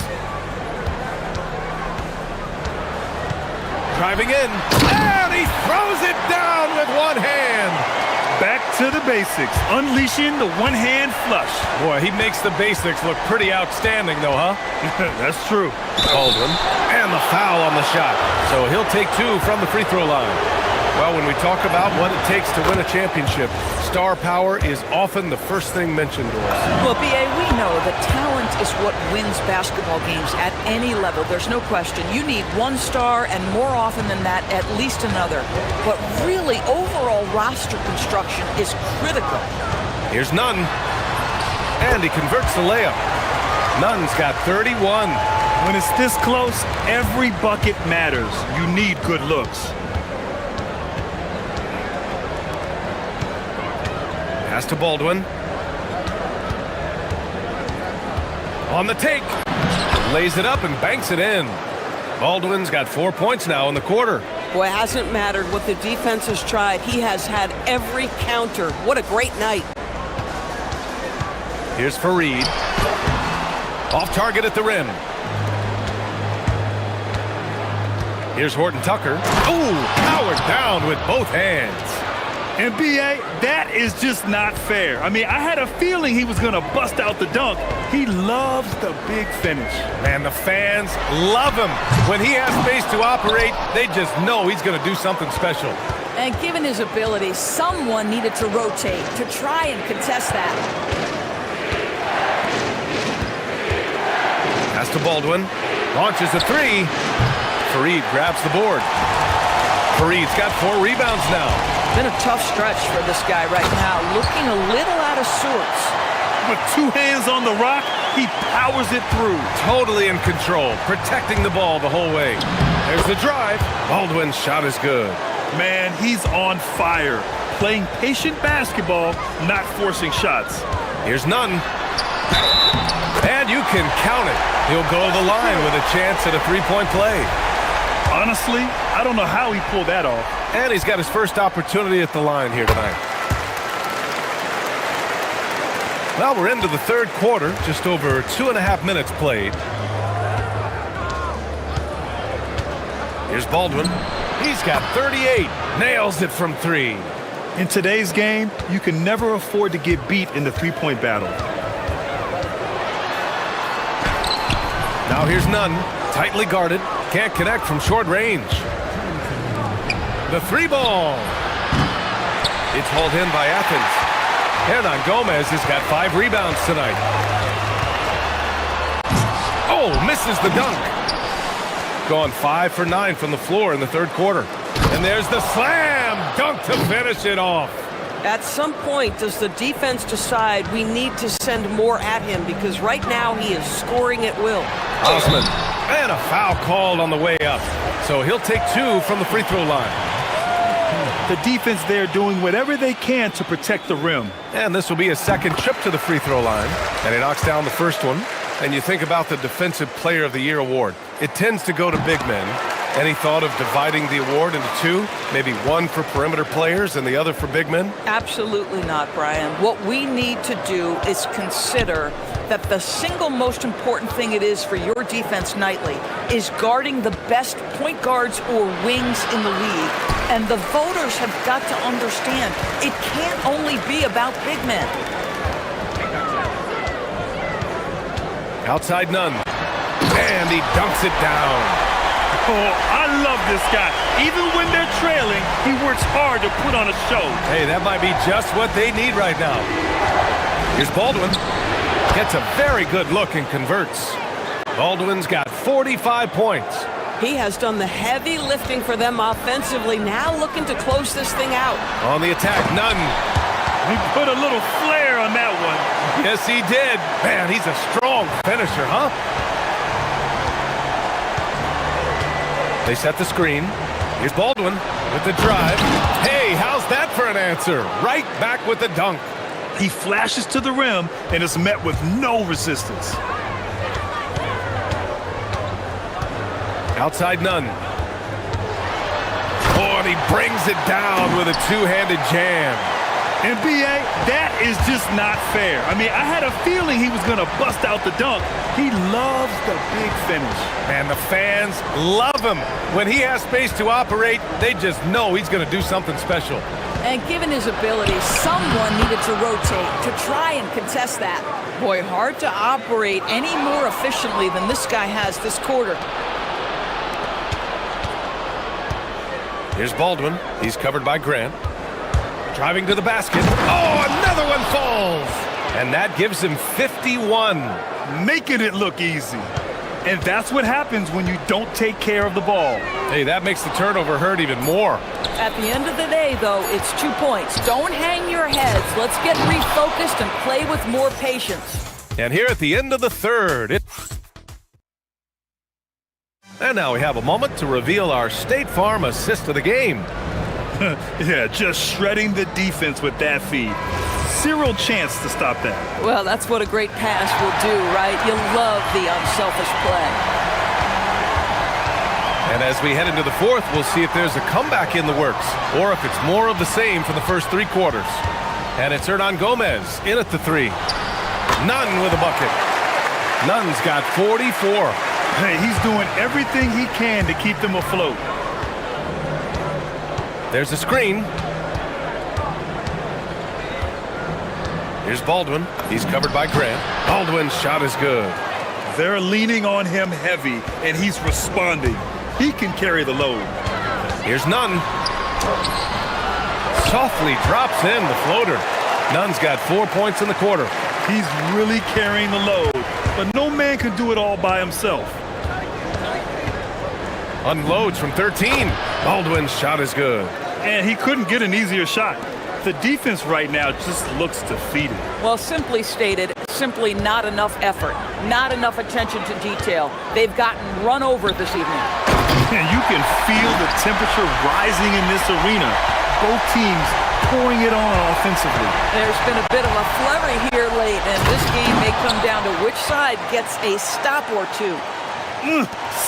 Driving in, and he throws it down with one hand. Back to the basics, unleashing the one-hand flush. Boy, he makes the basics look pretty outstanding, though, huh? That's true. Baldwin, and the foul on the shot. So he'll take two from the free throw line. Well, when we talk about what it takes to win a championship, star power is often the first thing mentioned to us. Well, B.A., we know that talent is what wins basketball games at any level. There's no question. You need one star, and more often than that, at least another. But really, overall roster construction is critical. Here's Nunn, and he converts the layup. Nunn's got 31. When it's this close, every bucket matters. You need good looks. Pass to Baldwin. On the take. Lays it up and banks it in. Baldwin's got 4 points now in the quarter. Boy, it hasn't mattered what the defense has tried. He has had every counter. What a great night. Here's Fareed. Off target at the rim. Here's Horton Tucker. Ooh, powered down with both hands. And B.A., that is just not fair. I mean, I had a feeling he was going to bust out the dunk. He loves the big finish. Man, the fans love him. When he has space to operate, they just know he's going to do something special. And given his ability, someone needed to rotate to try and contest that. Pass to Baldwin. Launches a three. Fareed grabs the board. Fareed's got 4 rebounds now. Been a tough stretch for this guy right now, looking a little out of sorts. With 2 hands on the rock, he powers it through. Totally in control, protecting the ball the whole way. There's the drive. Baldwin's shot is good. Man, he's on fire. Playing patient basketball, not forcing shots. Here's Nunn. And you can count it. He'll go to the line with a chance at a three-point play. Honestly, I don't know how he pulled that off. And he's got his first opportunity at the line here tonight. Well, we're into the third quarter, just over 2.5 minutes played. Here's Baldwin. He's got 38. Nails it from 3. In today's game, you can never afford to get beat in the three-point battle. Now here's Nunn. Tightly guarded. Can't connect from short range. The 3-ball. It's hauled in by Athens. Hernan Gomez has got 5 rebounds tonight. Oh, misses the dunk. Gone 5 for 9 from the floor in the third quarter. And there's the slam dunk to finish it off. At some point, does the defense decide we need to send more at him? Because right now he is scoring at will. Osman. And a foul called on the way up. So he'll take 2 from the free throw line. The defense there doing whatever they can to protect the rim. And this will be a second trip to the free throw line. And he knocks down the first one. And you think about the Defensive Player of the Year award. It tends to go to big men. Any thought of dividing the award into 2? Maybe one for perimeter players and the other for big men? Absolutely not, Brian. What we need to do is consider that the single most important thing it is for your defense nightly is guarding the best point guards or wings in the league. And the voters have got to understand it can't only be about big men. Outside Nunn. And he dunks it down. Oh, I love this guy. Even when they're trailing, he works hard to put on a show. Hey, that might be just what they need right now. Here's Baldwin. Gets a very good look and converts. Baldwin's got 45 points. He has done the heavy lifting for them offensively, now looking to close this thing out. On the attack, Nunn. He put a little flair on that one. Yes, he did. Man, he's a strong finisher, huh? They set the screen. Here's Baldwin with the drive. Hey, how's that for an answer? Right back with the dunk. He flashes to the rim and is met with no resistance. Outside Nunn. Oh, and he brings it down with a two-handed jam. And B.A., that is just not fair. I mean, I had a feeling he was going to bust out the dunk. He loves the big finish. And the fans love him. When he has space to operate, they just know he's going to do something special. And given his ability, someone needed to rotate to try and contest that. Boy, hard to operate any more efficiently than this guy has this quarter. Here's Baldwin. He's covered by Grant. Driving to the basket. Oh, another one falls! And that gives him 51. Making it look easy. And that's what happens when you don't take care of the ball. Hey, that makes the turnover hurt even more. At the end of the day, though, it's 2 points. Don't hang your heads. Let's get refocused and play with more patience. And here at the end of the third, and now we have a moment to reveal our State Farm assist of the game. Yeah, just shredding the defense with that feed. Zero chance to stop that. Well, that's what a great pass will do, right? You love the unselfish play. And as we head into the fourth, we'll see if there's a comeback in the works or if it's more of the same for the first 3 quarters. And it's Hernan Gomez in at the 3. Nunn with a bucket. Nunn's got 44. Hey, he's doing everything he can to keep them afloat. There's a screen. Here's Baldwin. He's covered by Grant. Baldwin's shot is good. They're leaning on him heavy, and he's responding. He can carry the load. Here's Nunn. Softly drops in the floater. Nunn's got 4 points in the quarter. He's really carrying the load, but no man can do it all by himself. Unloads from 13. Baldwin's shot is good. And he couldn't get an easier shot. The defense right now just looks defeated. Well, simply stated, simply not enough effort, not enough attention to detail. They've gotten run over this evening. And you can feel the temperature rising in this arena. Both teams pouring it on offensively. There's been a bit of a flurry here late, and this game may come down to which side gets a stop or two.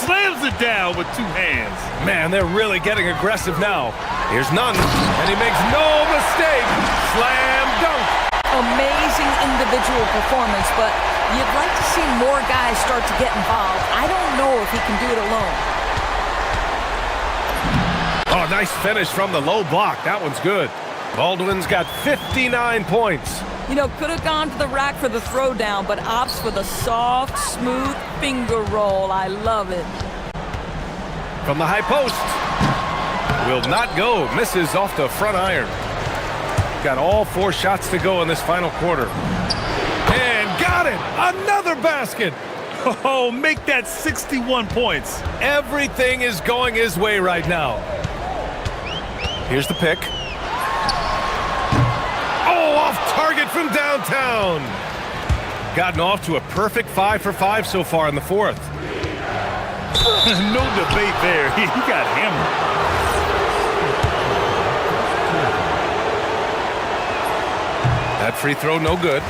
Slams it down with 2 hands. Man, they're really getting aggressive now. Here's Nunn, and he makes no mistake. Slam dunk. Amazing individual performance, but you'd like to see more guys start to get involved. I don't know if he can do it alone. Oh, nice finish from the low block. That one's good. Baldwin's got 59 points. You know, could have gone to the rack for the throwdown, but opts for the soft, smooth finger roll. I love it. From the high post. Will not go. Misses off the front iron. Got all 4 shots to go in this final quarter. And got it! Another basket! Oh, make that 61 points. Everything is going his way right now. Here's the pick. Oh, off target from downtown. Gotten off to a perfect 5 for 5 so far in the fourth. No debate there. He got hammered. That free throw, no good.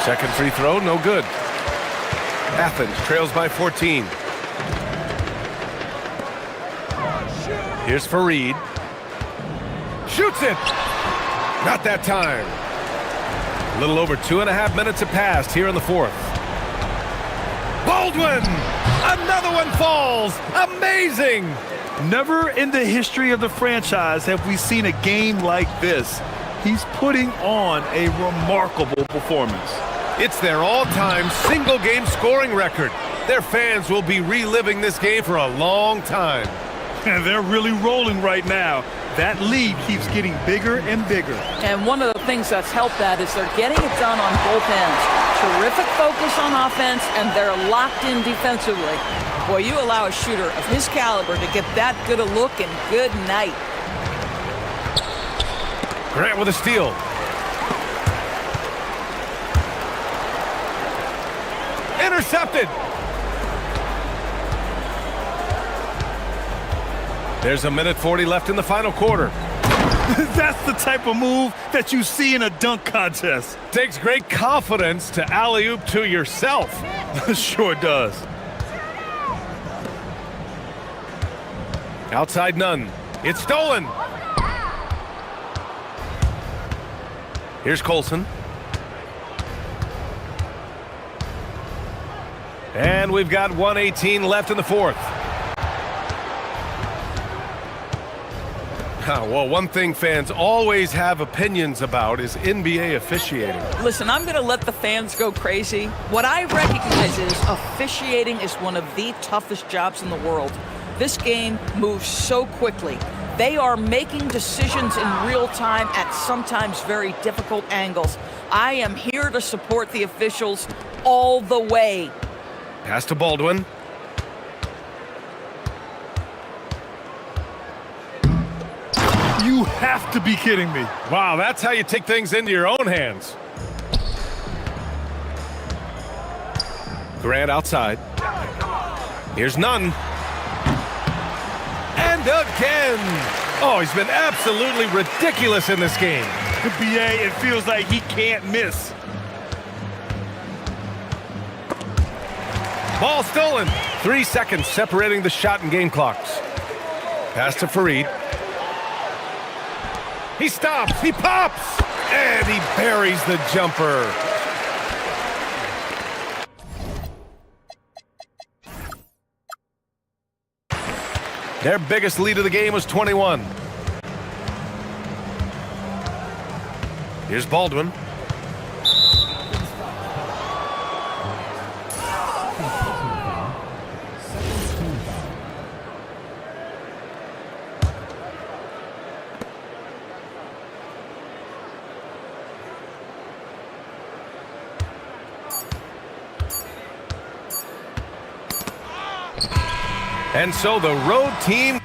Second free throw, no good. Athens trails by 14. Here's Fareed. Shoots it! Not that time. A little over 2.5 minutes have passed here in the fourth. Baldwin! Another one falls! Amazing! Never in the history of the franchise have we seen a game like this. He's putting on a remarkable performance. It's their all-time single-game scoring record. Their fans will be reliving this game for a long time. And they're really rolling right now. That lead keeps getting bigger and bigger. And one of the things that's helped that is they're getting it done on both ends. Terrific focus on offense, and they're locked in defensively. Boy, you allow a shooter of his caliber to get that good a look, and good night. Grant with a steal. Intercepted. There's 1:40 left in the final quarter. That's the type of move that you see in a dunk contest. Takes great confidence to alley-oop to yourself. Sure does. Outside none. It's stolen. Here's Colson. And we've got 1:18 left in the fourth. Well, one thing fans always have opinions about is NBA officiating. Listen, I'm going to let the fans go crazy. What I recognize is officiating is one of the toughest jobs in the world. This game moves so quickly. They are making decisions in real time at sometimes very difficult angles. I am here to support the officials all the way. Pass to Baldwin. You have to be kidding me. Wow, that's how you take things into your own hands. Grant outside. Here's none. And again. Oh, he's been absolutely ridiculous in this game. The BA, it feels like he can't miss. Ball stolen. 3 seconds separating the shot and game clocks. Pass to Fareed. He stops, he pops, and he buries the jumper. Their biggest lead of the game was 21. Here's Baldwin. And so the road team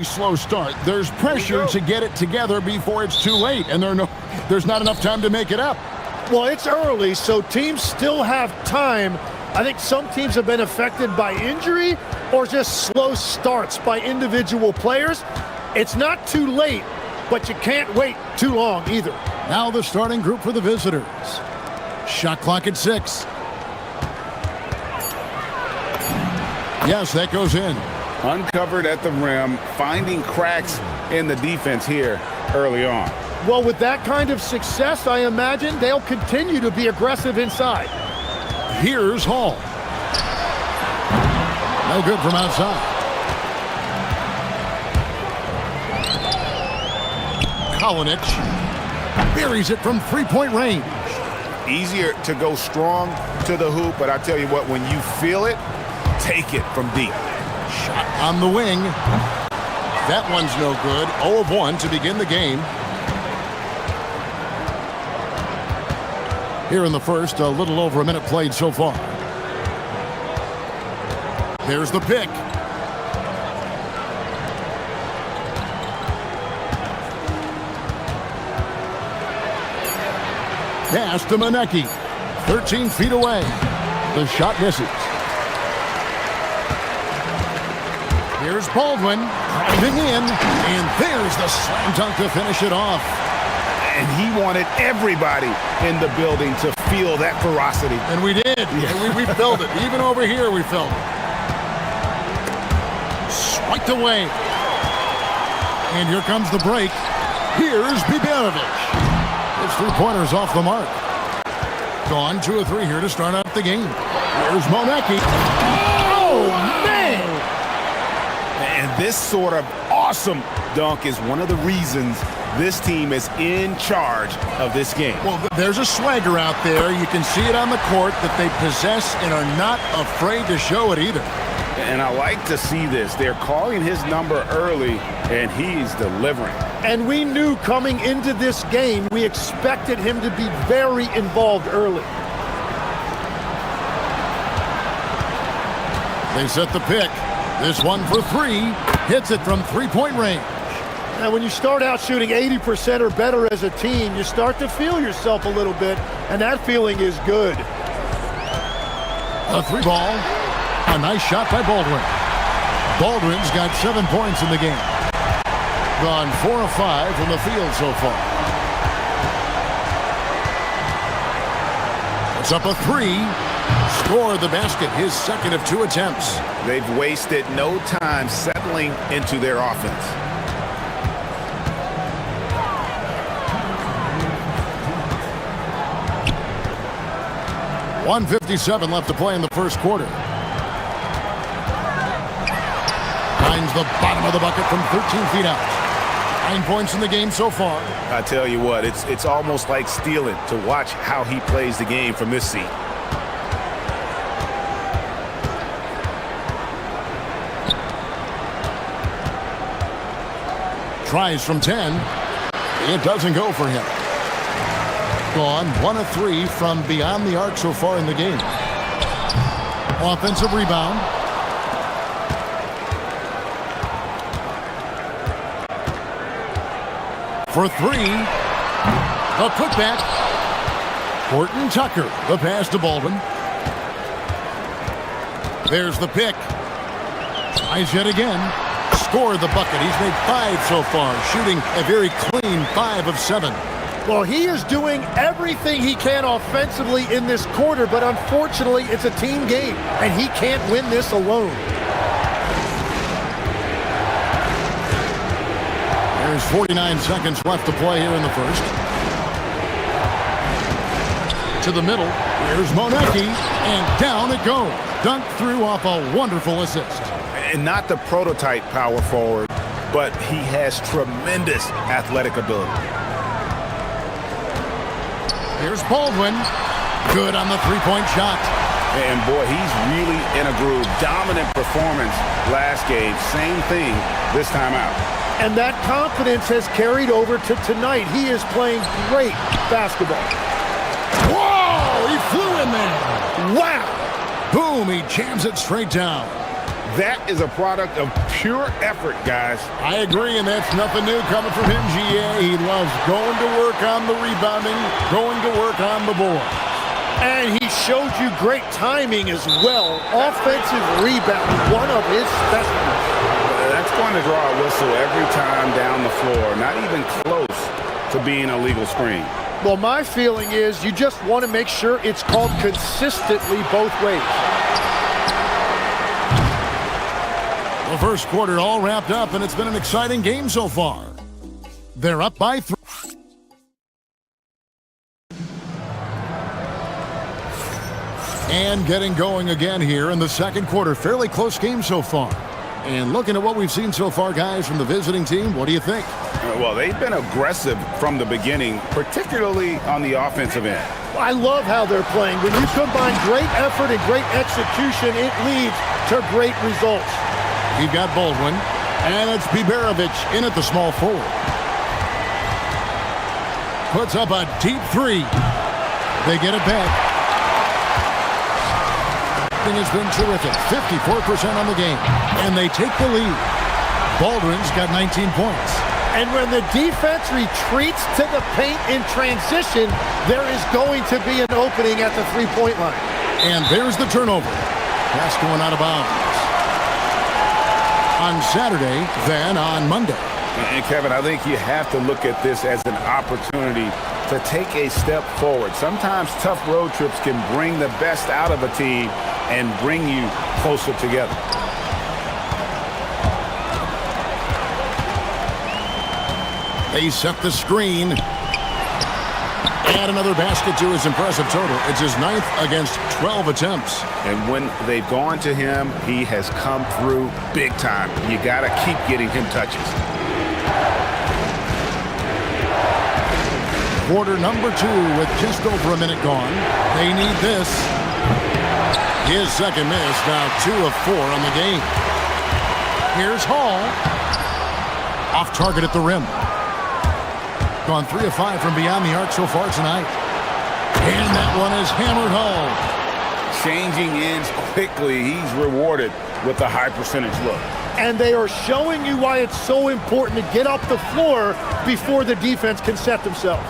slow start. There's pressure to get it together before it's too late, and there's not enough time to make it up. Well, it's early, so teams still have time. I think some teams have been affected by injury or just slow starts by individual players. It's not too late, but you can't wait too long either. Now the starting group for the visitors. Shot clock at 6. Yes, that goes in. Uncovered at the rim, finding cracks in the defense here early on. Well, with that kind of success, I imagine they'll continue to be aggressive inside. Here's Hall. No good from outside. Kalinic buries it from three-point range. Easier to go strong to the hoop, but I tell you what, when you feel it, take it from deep. Shot on the wing. That one's no good. 0 of 1 to begin the game. Here in the first, a little over a minute played so far. There's the pick. Pass to Manecki. 13 feet away. The shot misses. Here's Baldwin driving in, and there's the slam dunk to finish it off. And he wanted everybody in the building to feel that ferocity. And we did. Yeah. We felt it. Even over here, we felt it. Swiped away. And here comes the break. Here's Biberovic. His three-pointer's off the mark. Gone 2 of 3 here to start out the game. Here's Monecki. Oh, man! And this sort of awesome dunk is one of the reasons this team is in charge of this game. Well, there's a swagger out there. You can see it on the court that they possess and are not afraid to show it either. And I like to see this. They're calling his number early, and he's delivering. And we knew coming into this game, we expected him to be very involved early. They set the pick. This one for 3. Hits it from three-point range. Now, when you start out shooting 80% or better as a team, you start to feel yourself a little bit, and that feeling is good. A 3-ball. A nice shot by Baldwin. Baldwin's got 7 points in the game. Gone 4 of 5 from the field so far. It's up a 3. Scored the basket, his second of 2 attempts. They've wasted no time settling into their offense. .157 left to play in the first quarter. Finds the bottom of the bucket from 13 feet out. 9 points in the game so far. I tell you what, it's almost like stealing to watch how he plays the game from this seat. Tries from 10. It doesn't go for him. Gone 1 of 3 from beyond the arc so far in the game. Offensive rebound. For 3. The putback. Horton Tucker. The pass to Baldwin. There's the pick. Tries yet again. Scored the bucket. He's made 5 so far, shooting a very clean 5 of 7. Well, he is doing everything he can offensively in this quarter, but unfortunately, it's a team game, and he can't win this alone. There's 49 seconds left to play here in the first. To the middle. Here's Monecki, and down it goes. Dunked through off a wonderful assist. And not the prototype power forward, but he has tremendous athletic ability. Here's Baldwin. Good on the three-point shot. And boy, he's really in a groove. Dominant performance last game. Same thing this time out. And that confidence has carried over to tonight. He is playing great basketball. Whoa! He flew in there. Wow! Boom! He jams it straight down. That is a product of pure effort, guys. I agree, and that's nothing new coming from him, GA. He loves going to work on the rebounding, going to work on the board. And he showed you great timing as well. Offensive rebound, one of his specialties. That's going to draw a whistle every time down the floor. Not even close to being a legal screen. Well, my feeling is you just want to make sure it's called consistently both ways. The first quarter all wrapped up, and it's been an exciting game so far. They're up by 3. And getting going again here in the second quarter. Fairly close game so far. And looking at what we've seen so far, guys, from the visiting team, what do you think? Well, they've been aggressive from the beginning, particularly on the offensive end. I love how they're playing. When you combine great effort and great execution, it leads to great results. You've got Baldwin, and it's Biberovic in at the small forward. Puts up a deep three. They get it back. Has been terrific. 54% on the game. And they take the lead. Baldwin's got 19 points. And when the defense retreats to the paint in transition, there is going to be an opening at the three-point line. And there's the turnover. Pass going out of bounds. On Saturday, then on Monday. And Kevin, I think you have to look at this as an opportunity to take a step forward. Sometimes tough road trips can bring the best out of a team and bring you closer together. They set the screen. Add another basket to his impressive total. It's his 9th against 12 attempts. And when they've gone to him, he has come through big time. You got to keep getting him touches. Quarter number 2 with just over a minute gone. They need this. His second miss, now 2 of 4 on the game. Here's Hall. Off target at the rim. Gone 3 of 5 from beyond the arc so far tonight. And that one is hammered home. Changing ends quickly. He's rewarded with a high percentage look. And they are showing you why it's so important to get off the floor before the defense can set themselves.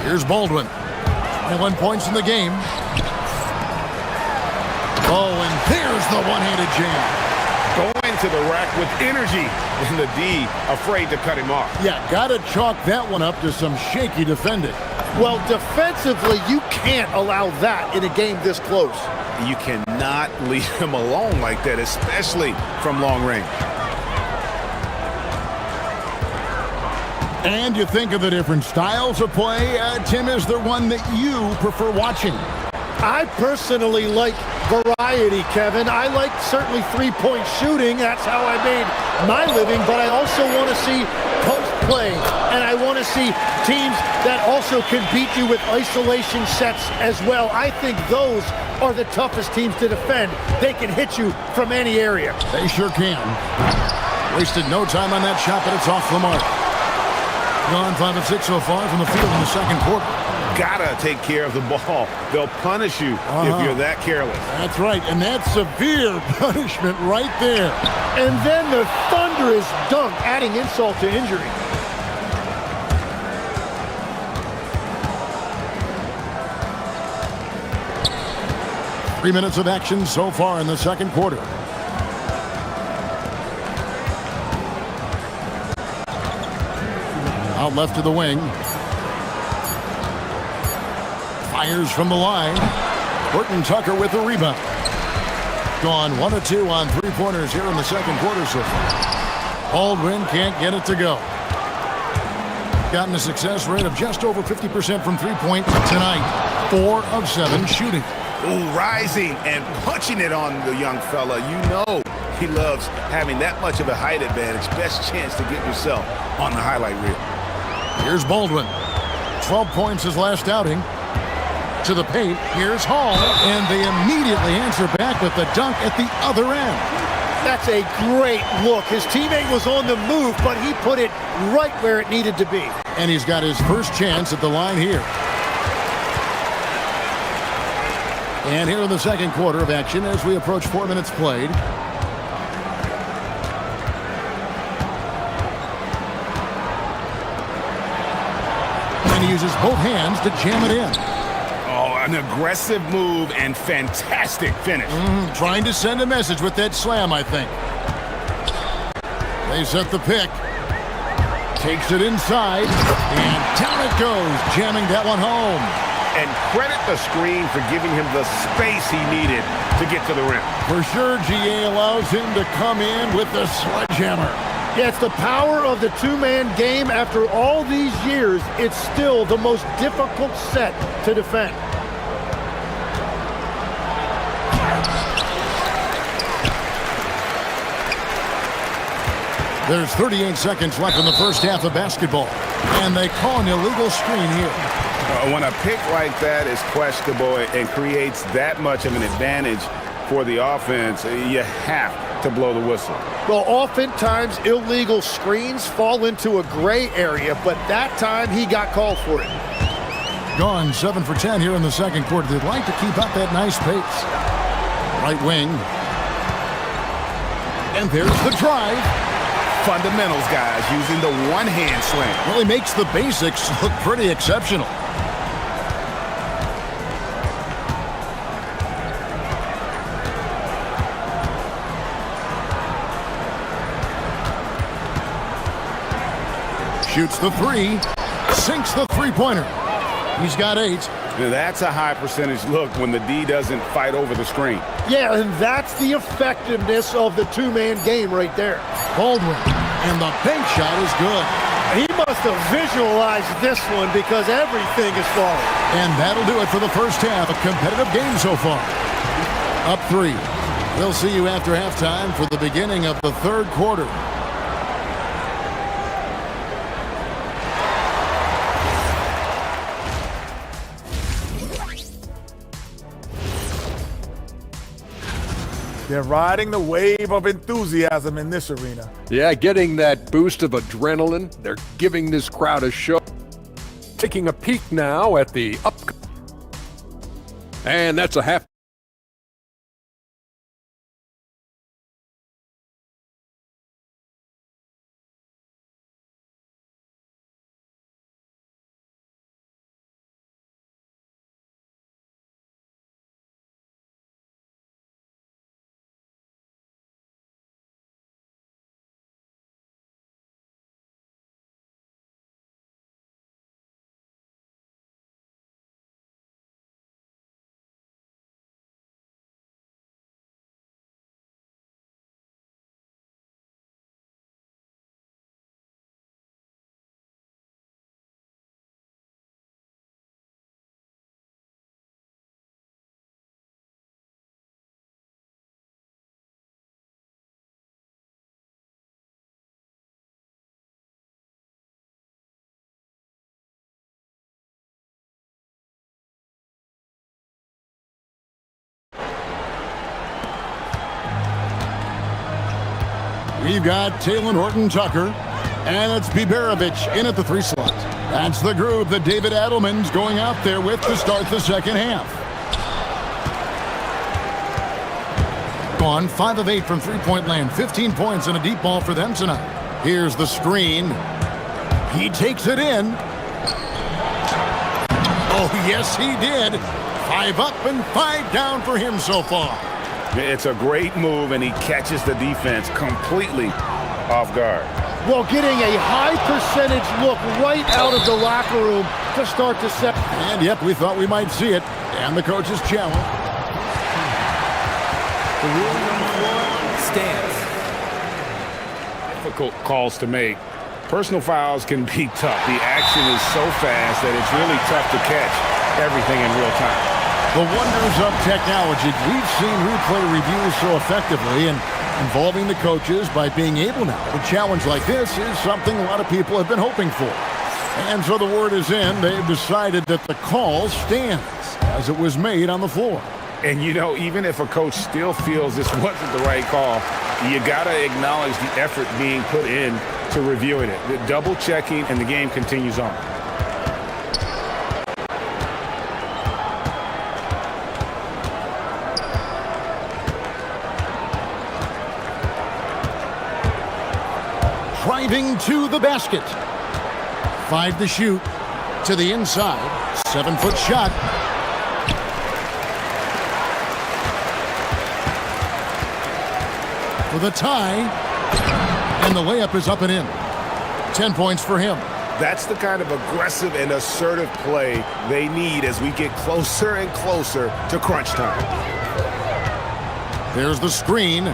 Here's Baldwin. 1 points in the game. Oh, and there's the one-handed jam. Going to the rack with energy, and the D afraid to cut him off. Yeah, got to chalk that one up to some shaky defending. Well, defensively, you can't allow that in a game this close. You cannot leave him alone like that, especially from long range. And you think of the different styles of play. Tim, is there one that you prefer watching? I personally like variety, Kevin. I like certainly three-point shooting. That's how I made my living. But I also want to see post play. And I want to see teams that also can beat you with isolation sets as well. I think those are the toughest teams to defend. They can hit you from any area. They sure can. Wasted no time on that shot, but it's off the mark. Gone 5 of 6 so far from the field in the second quarter. Gotta take care of the ball. They'll punish you if you're that careless. That's right, and that's severe punishment right there. And then the thunderous dunk, adding insult to injury. Three minutes of action so far in the second quarter. Out left to the wing. Fires from the line. Burton Tucker with the rebound. Gone 1 of 2 on three-pointers here in the second quarter so far. Baldwin can't get it to go. Gotten a success rate of just over 50% from three-point tonight. 4 of 7 shooting. Ooh, rising and punching it on the young fella. You know he loves having that much of a height advantage. Best chance to get yourself on the highlight reel. Here's Baldwin. 12 points his last outing. To the paint. Here's Hall. And they immediately answer back with the dunk at the other end. That's a great look. His teammate was on the move, but he put it right where it needed to be. And he's got his first chance at the line here. And here in the second quarter of action as we approach 4 minutes played. he uses both hands to jam it in. Oh, an aggressive move and fantastic finish. Trying to send a message with that slam, I think. They set the pick. Takes it inside, and down it goes, jamming that one home. And credit the screen for giving him the space he needed to get to the rim. For sure, GA allows him to come in with the sledgehammer. Yeah, it's the power of the two-man game. After all these years, it's still the most difficult set to defend. There's 38 seconds left in the first half of basketball, and they call an illegal screen here. When a pick like that is questionable and creates that much of an advantage for the offense, you have to blow the whistle. Well, oftentimes illegal screens fall into a gray area, but that time he got called for it. Gone 7 for 10 here in the second quarter. They'd like to keep up that nice pace. Right wing. And there's the drive. Fundamentals, guys, using the one-hand slam. Well, he makes the basics look pretty exceptional. Shoots the three, sinks the three-pointer. He's got 8. Now that's a high percentage look when the D doesn't fight over the screen. Yeah, and that's the effectiveness of the two-man game right there. Baldwin, and the bank shot is good. He must have visualized this one because everything is falling. And that'll do it for the first half. A competitive game so far. Up 3. We'll see you after halftime for the beginning of the third quarter. They're riding the wave of enthusiasm in this arena. Yeah, getting that boost of adrenaline. They're giving this crowd a show. Taking a peek now at the up. And that's a half. We've got Taylor Horton-Tucker, and it's Biberovich in at the 3 slot. That's the group that David Adelman's going out there with to start the second half. Gone 5 of 8 from three-point land, 15 points and a deep ball for them tonight. Here's the screen. He takes it in. Oh, yes, he did. 5 up and 5 down for him so far. It's a great move, and he catches the defense completely off guard. Well, getting a high percentage look right out of the locker room to start the set. And, yep, we thought we might see it. And the coach's challenge. The ruling on the floor stands. Difficult calls to make. Personal fouls can be tough. The action is so fast that it's really tough to catch everything in real time. The wonders of technology. We've seen replay reviews so effectively and involving the coaches by being able now. A challenge like this is something a lot of people have been hoping for. And so the word is in. They've decided that the call stands as it was made on the floor. And, you know, even if a coach still feels this wasn't the right call, you got to acknowledge the effort being put in to reviewing it. The double checking, and the game continues on. Driving to the basket. 5 to shoot. To the inside. 7-foot shot. For the tie. And the layup is up and in. 10 points for him. That's the kind of aggressive and assertive play they need as we get closer and closer to crunch time. There's the screen.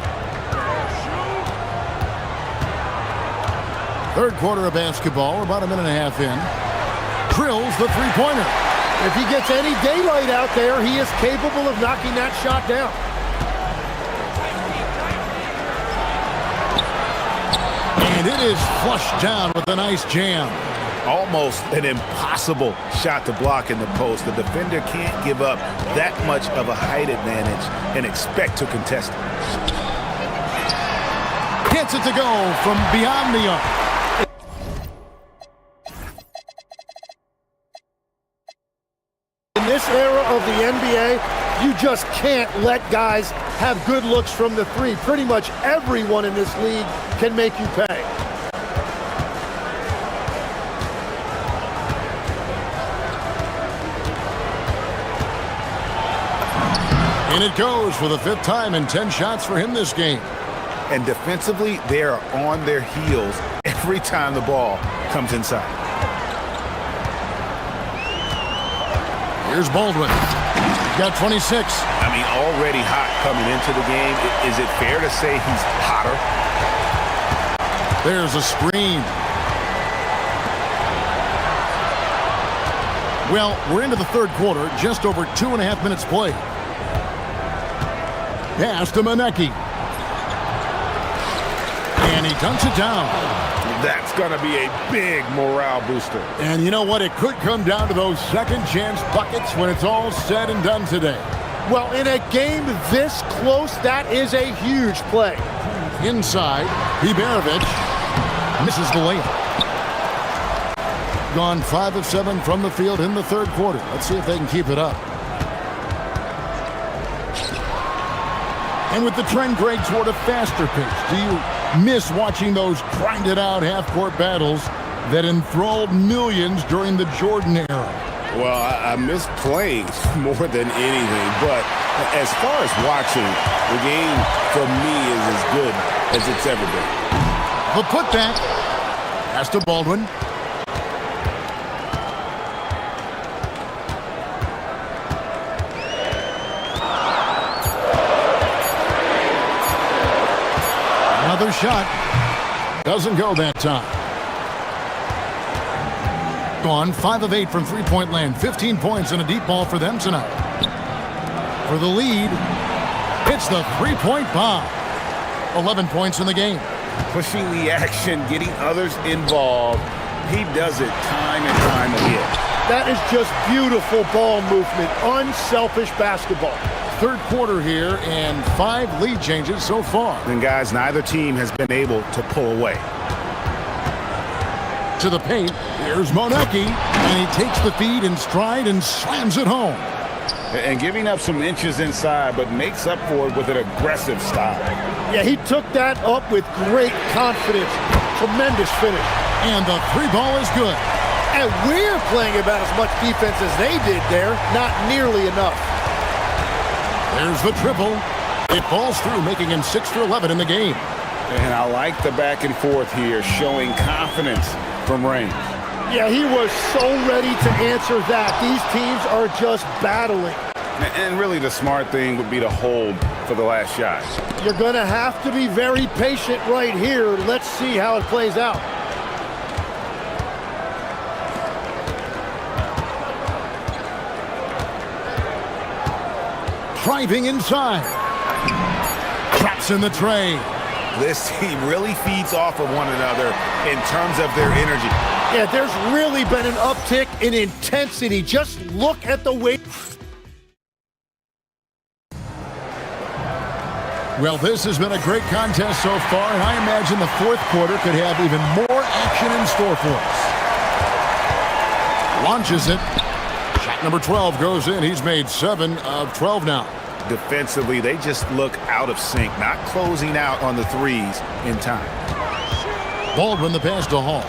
Third quarter of basketball, about a minute and a half in. Drills the three-pointer. If he gets any daylight out there, he is capable of knocking that shot down. And it is flushed down with a nice jam. Almost an impossible shot to block in the post. The defender can't give up that much of a height advantage and expect to contest it. Gets it to go from beyond the arc. In this era of the NBA, you just can't let guys have good looks from the three. Pretty much everyone in this league can make you pay. And it goes for the 5th time and 10 shots for him this game. And defensively, they are on their heels every time the ball comes inside. Here's Baldwin. He's got 26. I mean, already hot coming into the game. Is it fair to say he's hotter? There's a screen. Well, we're into the third quarter, just over 2.5 minutes played. Pass to Manecki. And he dunks it down. That's going to be a big morale booster. And you know what? It could come down to those second chance buckets when it's all said and done today. Well, in a game this close, that is a huge play. Inside, Iberovic misses the layup. Gone 5 of 7 from the field in the third quarter. Let's see if they can keep it up. And with the trend, Greg, toward a faster pace, do you miss watching those grinded-out half-court battles that enthralled millions during the Jordan era? Well, I miss playing more than anything, but as far as watching, the game for me is as good as it's ever been. The putback. Pass to Baldwin. Another shot. Doesn't go that time. Gone 5 of 8 from three-point land. 15 points and a deep ball for them tonight. For the lead, it's the three-point bomb. 11 points in the game. Pushing the action, getting others involved. He does it time and time again. That is just beautiful ball movement. Unselfish basketball. Third quarter here and 5 lead changes so far. And guys, neither team has been able to pull away. To the paint, here's Manecki, and he takes the feed in stride and slams it home. And giving up some inches inside, but makes up for it with an aggressive style. Yeah, he took that up with great confidence. Tremendous finish. And the three ball is good. And we're playing about as much defense as they did there. Not nearly enough. There's the triple. It falls through, making him 6 for 11 in the game. And I like the back and forth here, showing confidence from range. Yeah, he was so ready to answer that. These teams are just battling. And really the smart thing would be to hold for the last shot. You're going to have to be very patient right here. Let's see how it plays out. Driving inside. Traps in the tray. This team really feeds off of one another in terms of their energy. Yeah, there's really been an uptick in intensity. Just look at the way. Well, this has been a great contest so far, and I imagine the fourth quarter could have even more action in store for us. Launches it. Shot number 12 goes in. He's made 7 of 12 now. Defensively, they just look out of sync, not closing out on the threes in time. Baldwin the pass to Hall.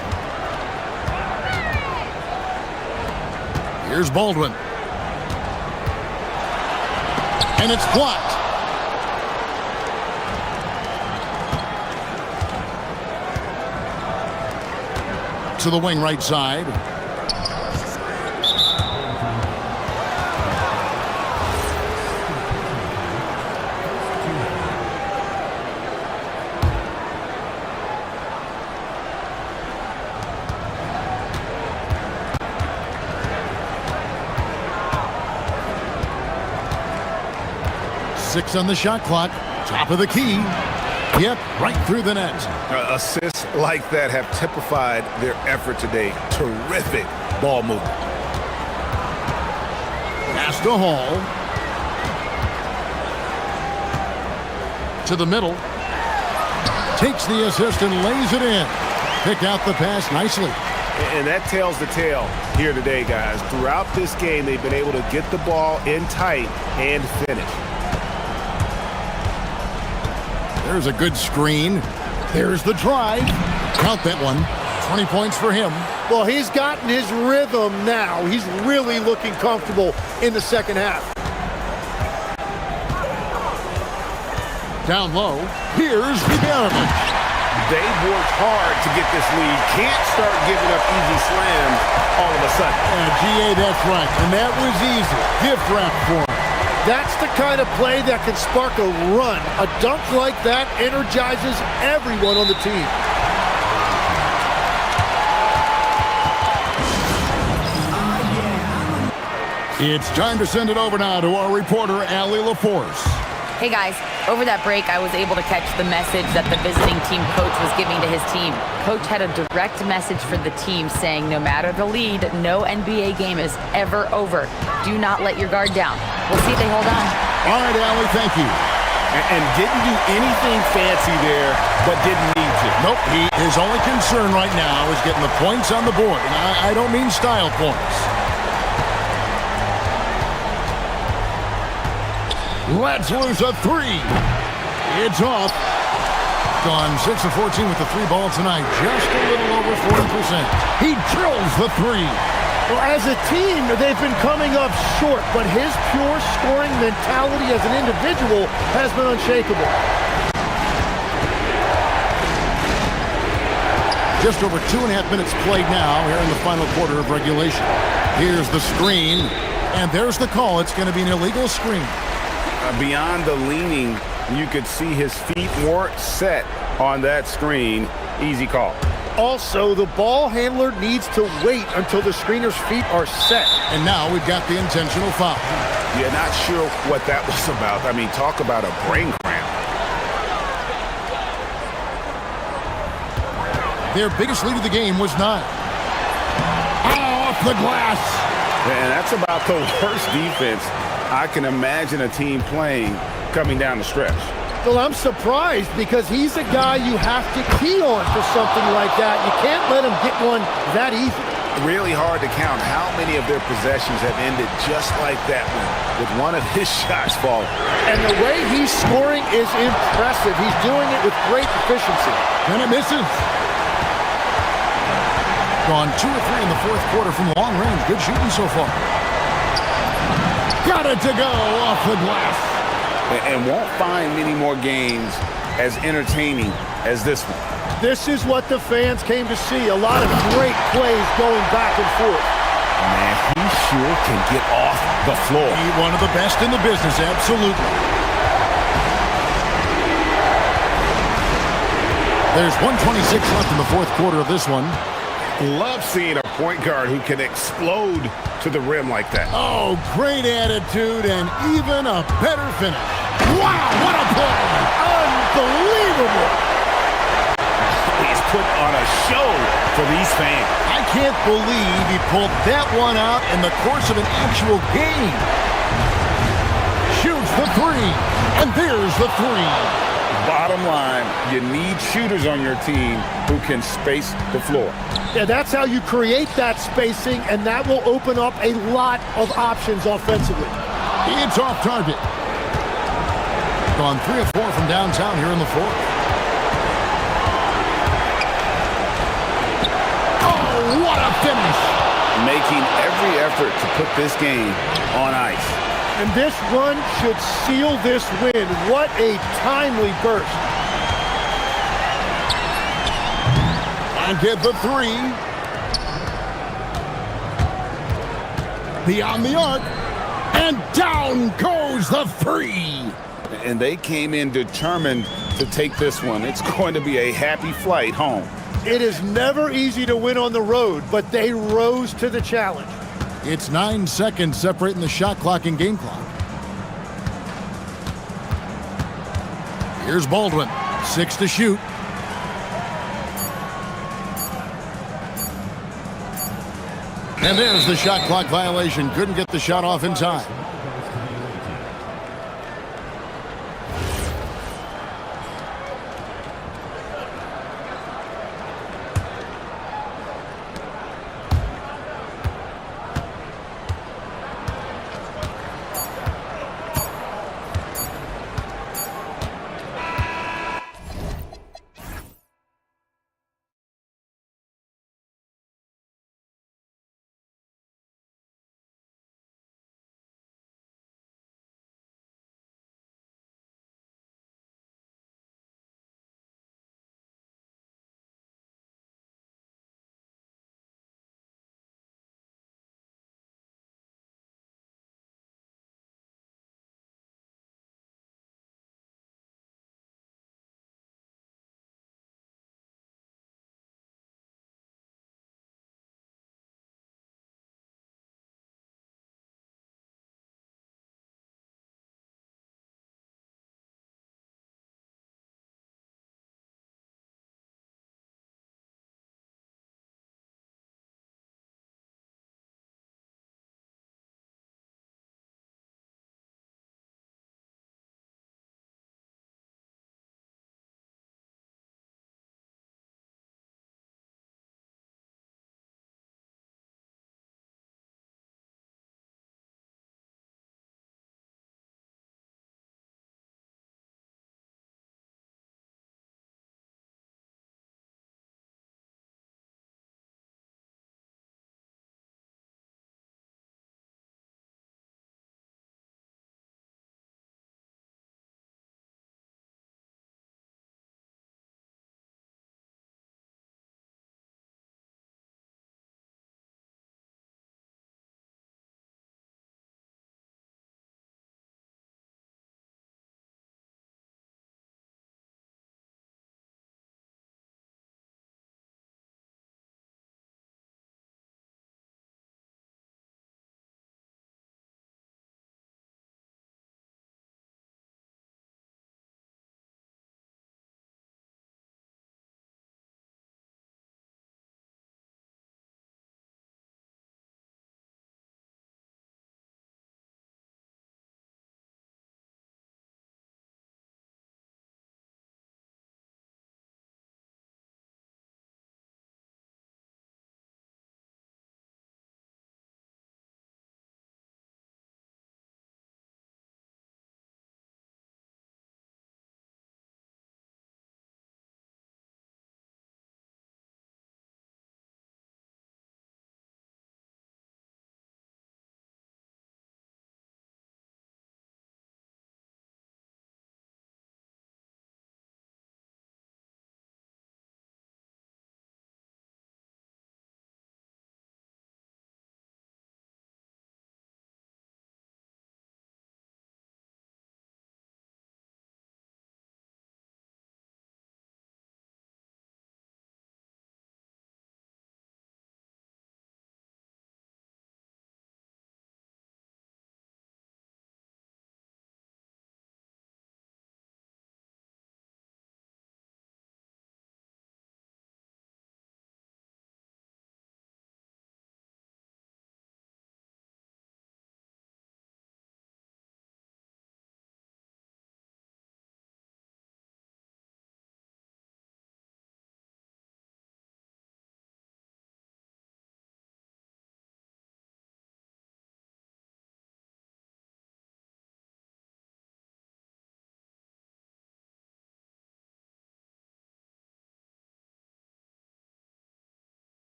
Here's Baldwin. And it's blocked. To the wing right side. Six on the shot clock. Top of the key. Yep, right through the net. Assists like that have typified their effort today. Terrific ball movement. Pass to Hall. To the middle. Takes the assist and lays it in. Picked out the pass nicely. And that tells the tale here today, guys. Throughout this game, they've been able to get the ball in tight and finish. There's a good screen. There's the drive. Count that one. 20 points for him. Well, he's gotten his rhythm now. He's really looking comfortable in the second half. Down low. Here's Bjornovich. They've worked hard to get this lead. Can't start giving up easy slams all of a sudden. GA, that's right. And that was easy. Gift wrap for him. That's the kind of play that can spark a run. A dunk like that energizes everyone on the team. It's time to send it over now to our reporter, Allie LaForce. Hey guys, over that break, I was able to catch the message that the visiting team coach was giving to his team. Coach had a direct message for the team saying no matter the lead, no NBA game is ever over. Do not let your guard down. We'll see if they hold on. All right, Allie, thank you. And didn't do anything fancy there, but didn't need to. Nope, his only concern right now is getting the points on the board. And I don't mean style points. Let's lose a three. It's off. Gone 6 of 14 with the three ball tonight. Just a little over 40%. He drills the three. Well, as a team, they've been coming up short, but his pure scoring mentality as an individual has been unshakable. Just over 2.5 minutes played now here in the final quarter of regulation. Here's the screen, and there's the call. It's going to be an illegal screen. Beyond the leaning, you could see his feet weren't set on that screen. Easy call. Also, the ball handler needs to wait until the screener's feet are set. And now we've got the intentional foul. Yeah, not sure what that was about. I mean, talk about a brain cramp. Their biggest lead of the game was 9. Off the glass. And that's about the worst defense I can imagine a team playing coming down the stretch. Well, I'm surprised because he's a guy you have to key on for something like that. You can't let him get one that easy. Really hard to count how many of their possessions have ended just like that one, with one of his shots falling. And the way he's scoring is impressive. He's doing it with great efficiency. And it misses. Gone 2 or 3 in the fourth quarter from long range. Good shooting so far. Got it to go off the glass. And won't find many more games as entertaining as this one. This is what the fans came to see. A lot of great plays going back and forth. Man, he sure can get off the floor. He's one of the best in the business, absolutely. There's 1:26 left in the fourth quarter of this one. Love seeing a point guard who can explode to the rim like that. Oh, great attitude and even a better finish. Wow, what a play! Unbelievable! He's put on a show for these fans. I can't believe he pulled that one out in the course of an actual game. Shoots the three, and there's the three. Bottom line, you need shooters on your team who can space the floor. Yeah, that's how you create that spacing, and that will open up a lot of options offensively. It's off target. Gone 3 of 4 from downtown here in the fourth. Oh, what a finish! making every effort to put this game on ice. And this run should seal this win. What a timely burst. And get the three. Beyond the arc. And down goes the three. And they came in determined to take this one. It's going to be a happy flight home. It is never easy to win on the road, but they rose to the challenge. It's 9 seconds separating the shot clock and game clock. Here's Baldwin, 6 to shoot. And there's the shot clock violation. Couldn't get the shot off in time.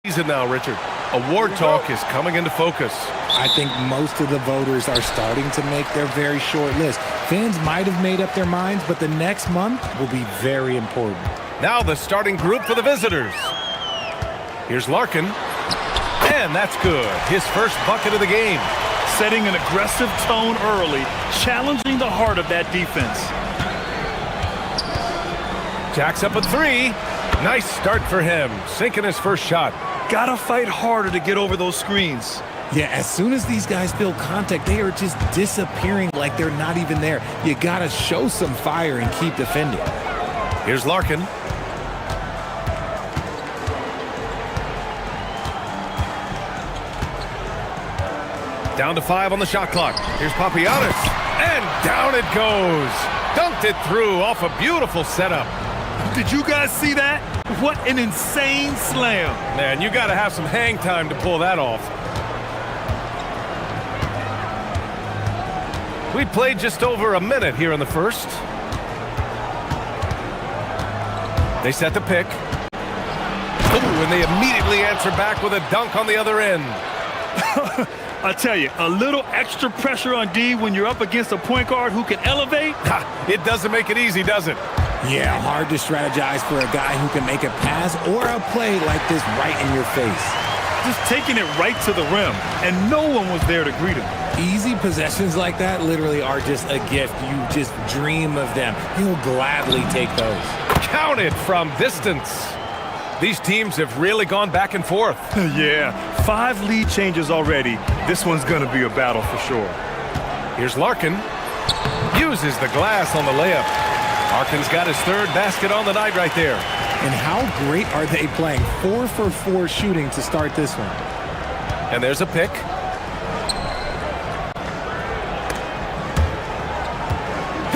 season now, Richard. Award talk is coming into focus. I think most of the voters are starting to make their very short list. Fans might have made up their minds, but the next month will be very important. Now the starting group for the visitors. Here's Larkin. And that's good. His first bucket of the game. Setting an aggressive tone early, challenging the heart of that defense. Jacks up a three. Nice start for him. Sinking his first shot. Gotta fight harder to get over those screens. Yeah, as soon as these guys feel contact, they are just disappearing like they're not even there. You gotta show some fire and keep defending. Here's Larkin. Down to 5 on the shot clock. Here's Papagiannis. And down it goes. Dunked it through off a beautiful setup. Did you guys see that? What an insane slam. Man, you got to have some hang time to pull that off. We played just over a minute here in the first. They set the pick. Ooh, and they immediately answer back with a dunk on the other end. I tell you, a little extra pressure on D when you're up against a point guard who can elevate. It doesn't make it easy, does it? Yeah, hard to strategize for a guy who can make a pass or a play like this right in your face. Just taking it right to the rim, and no one was there to greet him. Easy possessions like that literally are just a gift. You just dream of them. He'll gladly take those. Counted from distance. These teams have really gone back and forth. Yeah, 5 lead changes already. This one's going to be a battle for sure. Here's Larkin. Uses the glass on the layup. Larkin's got his third basket on the night right there. And how great are they playing? 4 for 4 shooting to start this one. And there's a pick.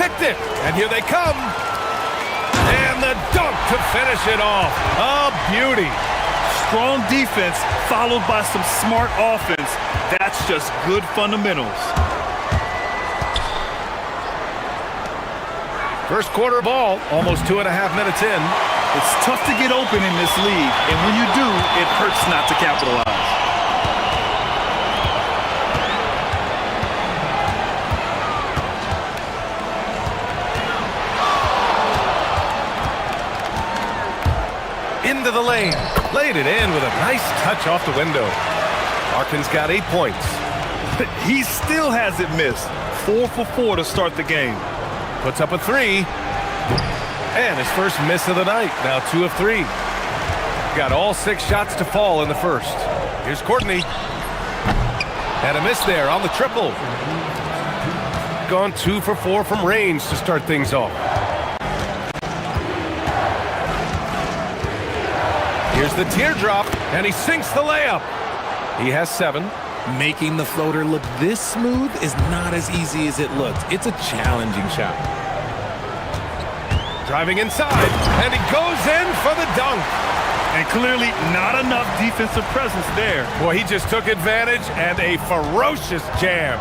Picked it, and here they come. And the dunk to finish it off. A beauty. Strong defense followed by some smart offense. That's just good fundamentals. First quarter ball, almost 2.5 minutes in. It's tough to get open in this league, and when you do, it hurts not to capitalize. Into the lane. Laid it in with a nice touch off the window. Larkin's got 8 points. He still hasn't missed. 4 for 4 to start the game. Puts up a 3. And his first miss of the night. Now 2 of 3. Got all 6 shots to fall in the first. Here's Courtney. And a miss there on the triple. Gone 2 for 4 from range to start things off. Here's the teardrop, and he sinks the layup. He has 7. Making the floater look this smooth is not as easy as it looks. It's a challenging shot. Driving inside, and he goes in for the dunk. And clearly not enough defensive presence there. Boy, he just took advantage and a ferocious jam.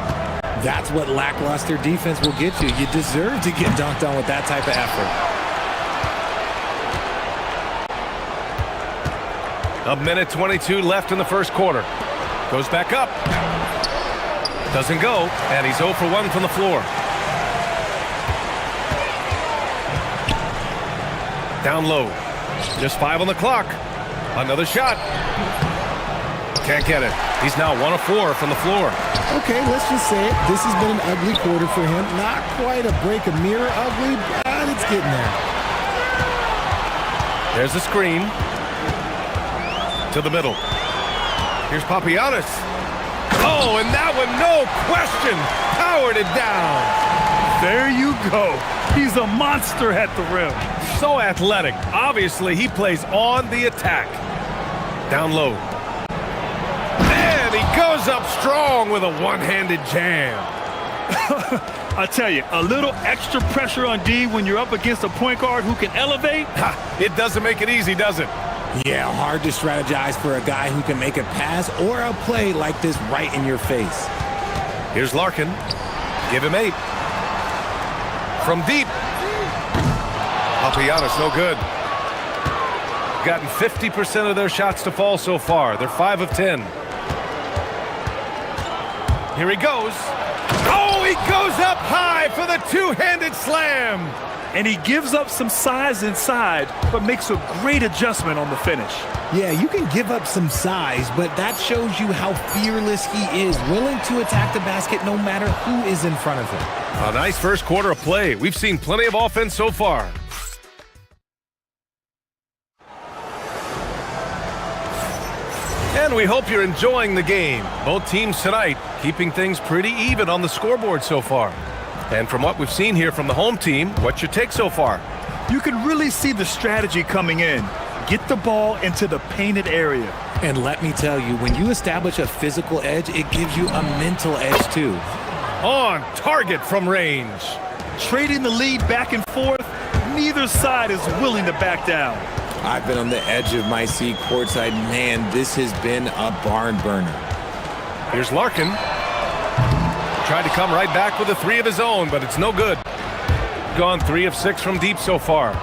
That's what lackluster defense will get you. You deserve to get dunked on with that type of effort. A minute 22 left in the first quarter. Goes back up. Doesn't go, and he's 0 for 1 from the floor. Down low. Just 5 on the clock. Another shot. Can't get it. He's now 1 of 4 from the floor. Okay, let's just say it. This has been an ugly quarter for him. Not quite a break a mirror ugly, but it's getting there. There's the screen. To the middle. Here's Papagiannis. Oh, and that one, no question, powered it down. There you go. He's a monster at the rim. So athletic. Obviously, he plays on the attack. Down low. And he goes up strong with a one-handed jam. I tell you, a little extra pressure on D when you're up against a point guard who can elevate. It doesn't make it easy, does it? Yeah, hard to strategize for a guy who can make a pass or a play like this right in your face. Here's Larkin. Give him 8. From deep. Papagiannis, no good. Gotten 50% of their shots to fall so far. They're 5 of 10. Here he goes. Oh, he goes up high for the two-handed slam. And he gives up some size inside, but makes a great adjustment on the finish. Yeah, you can give up some size, but that shows you how fearless he is, willing to attack the basket no matter who is in front of him. A nice first quarter of play. We've seen plenty of offense so far. And we hope you're enjoying the game. Both teams tonight keeping things pretty even on the scoreboard so far. And from what we've seen here from the home team, what's your take so far? You can really see the strategy coming in. Get the ball into the painted area. And let me tell you, when you establish a physical edge, it gives you a mental edge too. On target from range. Trading the lead back and forth, neither side is willing to back down. I've been on the edge of my seat courtside. Man, this has been a barn burner. Here's Larkin. Tried to come right back with a 3 of his own, but it's no good. Gone 3 of 6 from deep so far.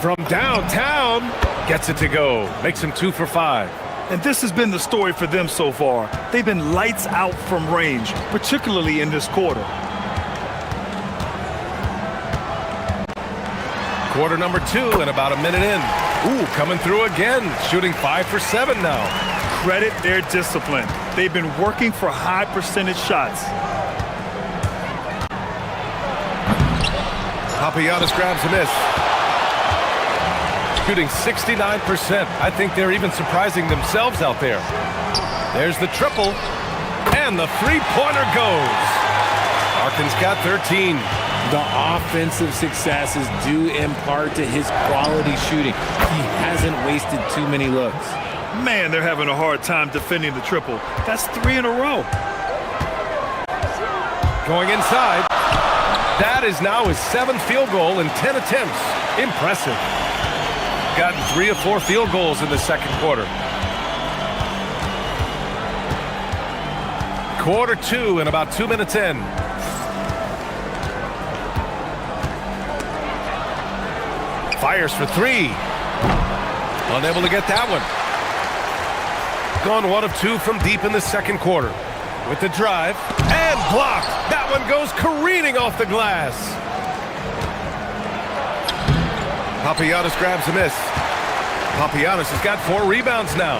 From downtown, gets it to go. Makes him 2 for 5. And this has been the story for them so far. They've been lights out from range, particularly in this quarter. Quarter number 2 and about a minute in. Ooh, coming through again. Shooting 5 for 7 now. Credit their discipline. They've been working for high percentage shots. Papagiannis grabs a miss. Shooting 69%. I think they're even surprising themselves out there. There's the triple. And the three-pointer goes. Larkin's got 13. The offensive successes due in part to his quality shooting. He hasn't wasted too many looks. Man, they're having a hard time defending the triple. That's 3 in a row. Going inside. That is now his 7th field goal in 10 attempts. Impressive. Gotten 3 of 4 field goals in the second quarter. Quarter 2 and about 2 minutes in. Fires for 3. Unable to get that one. Gone 1 of 2 from deep in the second quarter. With the drive and blocked. That one goes careening off the glass. Papagiannis grabs a miss. Papagiannis has got 4 rebounds now.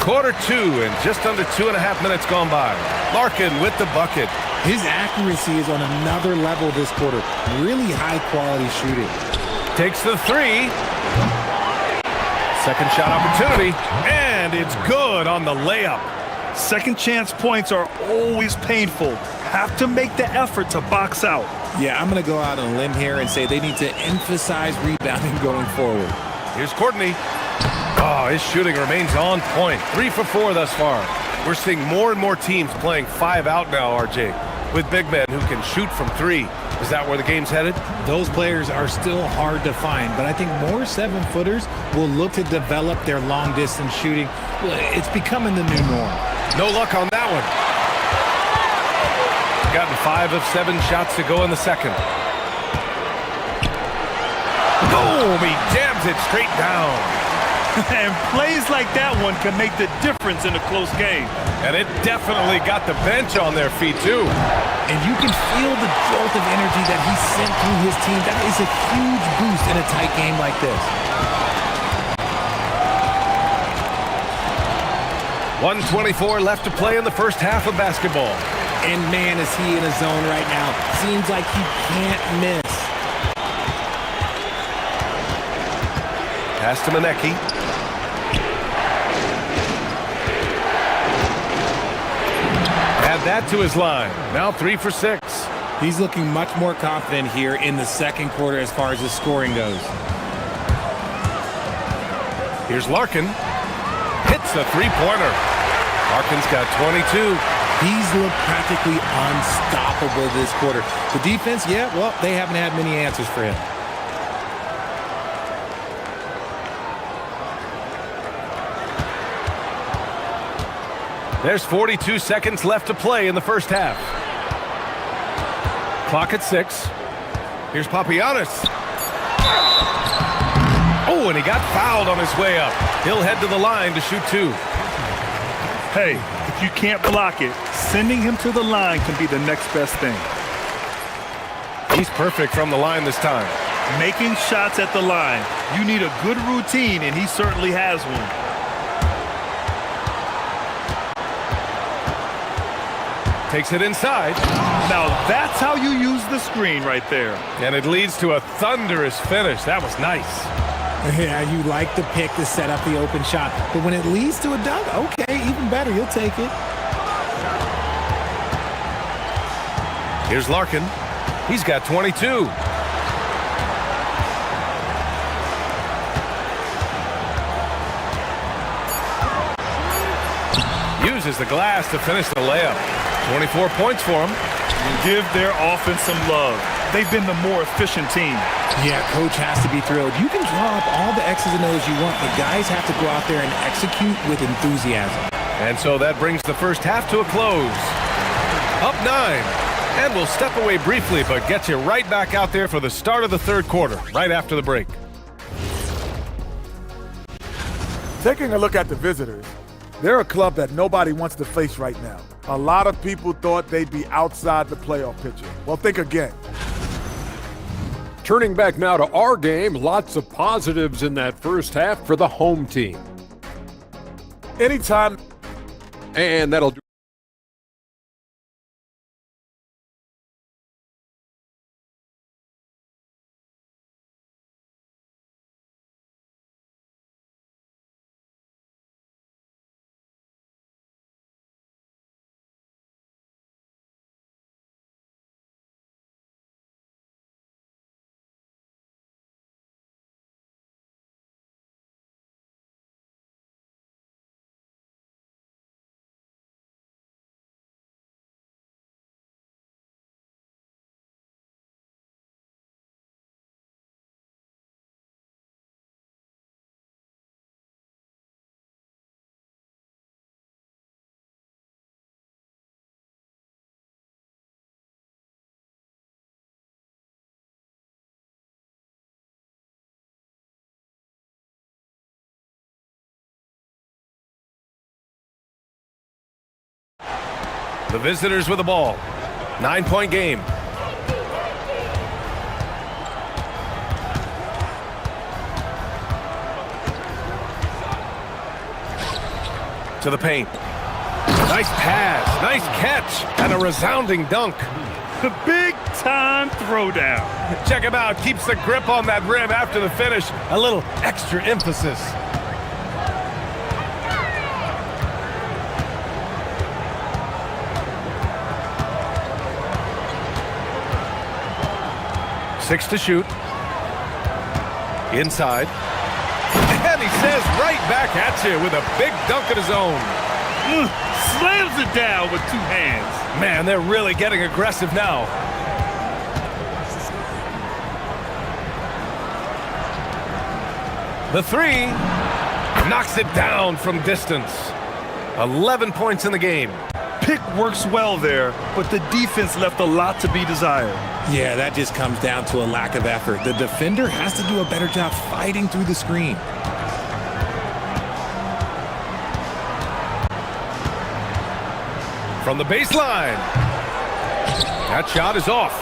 Quarter 2 and just under 2.5 minutes gone by. Larkin with the bucket. His accuracy is on another level this quarter. Really high quality shooting. Takes the 3. Second shot opportunity. And it's good on the layup. Second chance points are always painful. Have to make the effort to box out. Yeah, I'm going to go out on a limb here and say they need to emphasize rebounding going forward. Here's Courtney. Oh, his shooting remains on point. 3 for 4 thus far. We're seeing more and more teams playing 5 out now, RJ, with big men who can shoot from 3. Is that where the game's headed? Those players are still hard to find, but I think more 7-footers will look to develop their long-distance shooting. It's becoming the new norm. No luck on that one. Gotten 5 of 7 shots to go in the second. Boom! He jams it straight down. And plays like that one can make the difference in a close game. And it definitely got the bench on their feet, too. And you can feel the jolt of energy that he sent through his team. That is a huge boost in a tight game like this. 1:24 left to play in the first half of basketball. And man, is he in a zone right now. Seems like he can't miss. Pass to Manecki. Add that to his line. Now 3 for 6. He's looking much more confident here in the second quarter as far as his scoring goes. Here's Larkin. Hits the three-pointer. Larkin's got 22. He's looked practically unstoppable this quarter. The defense, yeah, well, they haven't had many answers for him. There's 42 seconds left to play in the first half. Clock at 6. Here's Papagiannis. Oh, and he got fouled on his way up. He'll head to the line to shoot 2. Hey, if you can't block it, sending him to the line can be the next best thing. He's perfect from the line this time. Making shots at the line. You need a good routine, and he certainly has one. Takes it inside. Now that's how you use the screen right there. And it leads to a thunderous finish. That was nice. Yeah, you like the pick to set up the open shot, but when it leads to a dunk, okay, even better, you'll take it. Here's Larkin. He's got 22. Uses the glass to finish the layup. 24 points for him. Give their offense some love. They've been the more efficient team. Yeah, coach has to be thrilled. You can draw up all the X's and O's you want, but guys have to go out there and execute with enthusiasm. And so that brings the first half to a close. Up 9. And we'll step away briefly, but get you right back out there for the start of the third quarter, right after the break. Taking a look at the visitors, they're a club that nobody wants to face right now. A lot of people thought they'd be outside the playoff picture. Well, think again. Turning back now to our game, lots of positives in that first half for the home team. Anytime. And that'll do. The visitors with the ball. 9-point game. To the paint. Nice pass, nice catch, and a resounding dunk. The big-time throwdown. Check him out, keeps the grip on that rim after the finish. A little extra emphasis. Six to shoot. Inside. And he says right back at you with a big dunk of his own. Slams it down with 2 hands. Man, they're really getting aggressive now. The 3 knocks it down from distance. 11 points in the game. Pick works well there, but the defense left a lot to be desired. Yeah, that just comes down to a lack of effort. The defender has to do a better job fighting through the screen. From the baseline. That shot is off.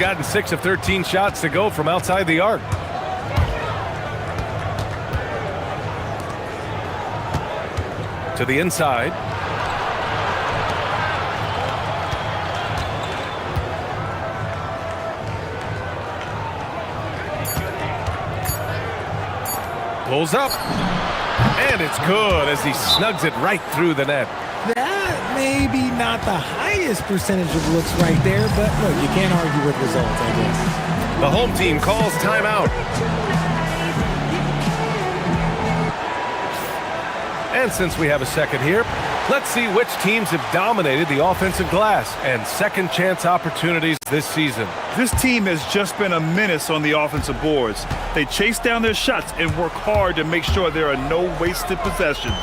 Gotten 6 of 13 shots to go from outside the arc. To the inside. Pulls up. And it's good as he snugs it right through the net. That may be not the highest percentage of looks right there, but look, you can't argue with results, I guess. The home team calls timeout. And since we have a second here, let's see which teams have dominated the offensive glass and second chance opportunities this season. This team has just been a menace on the offensive boards. They chase down their shots and work hard to make sure there are no wasted possessions.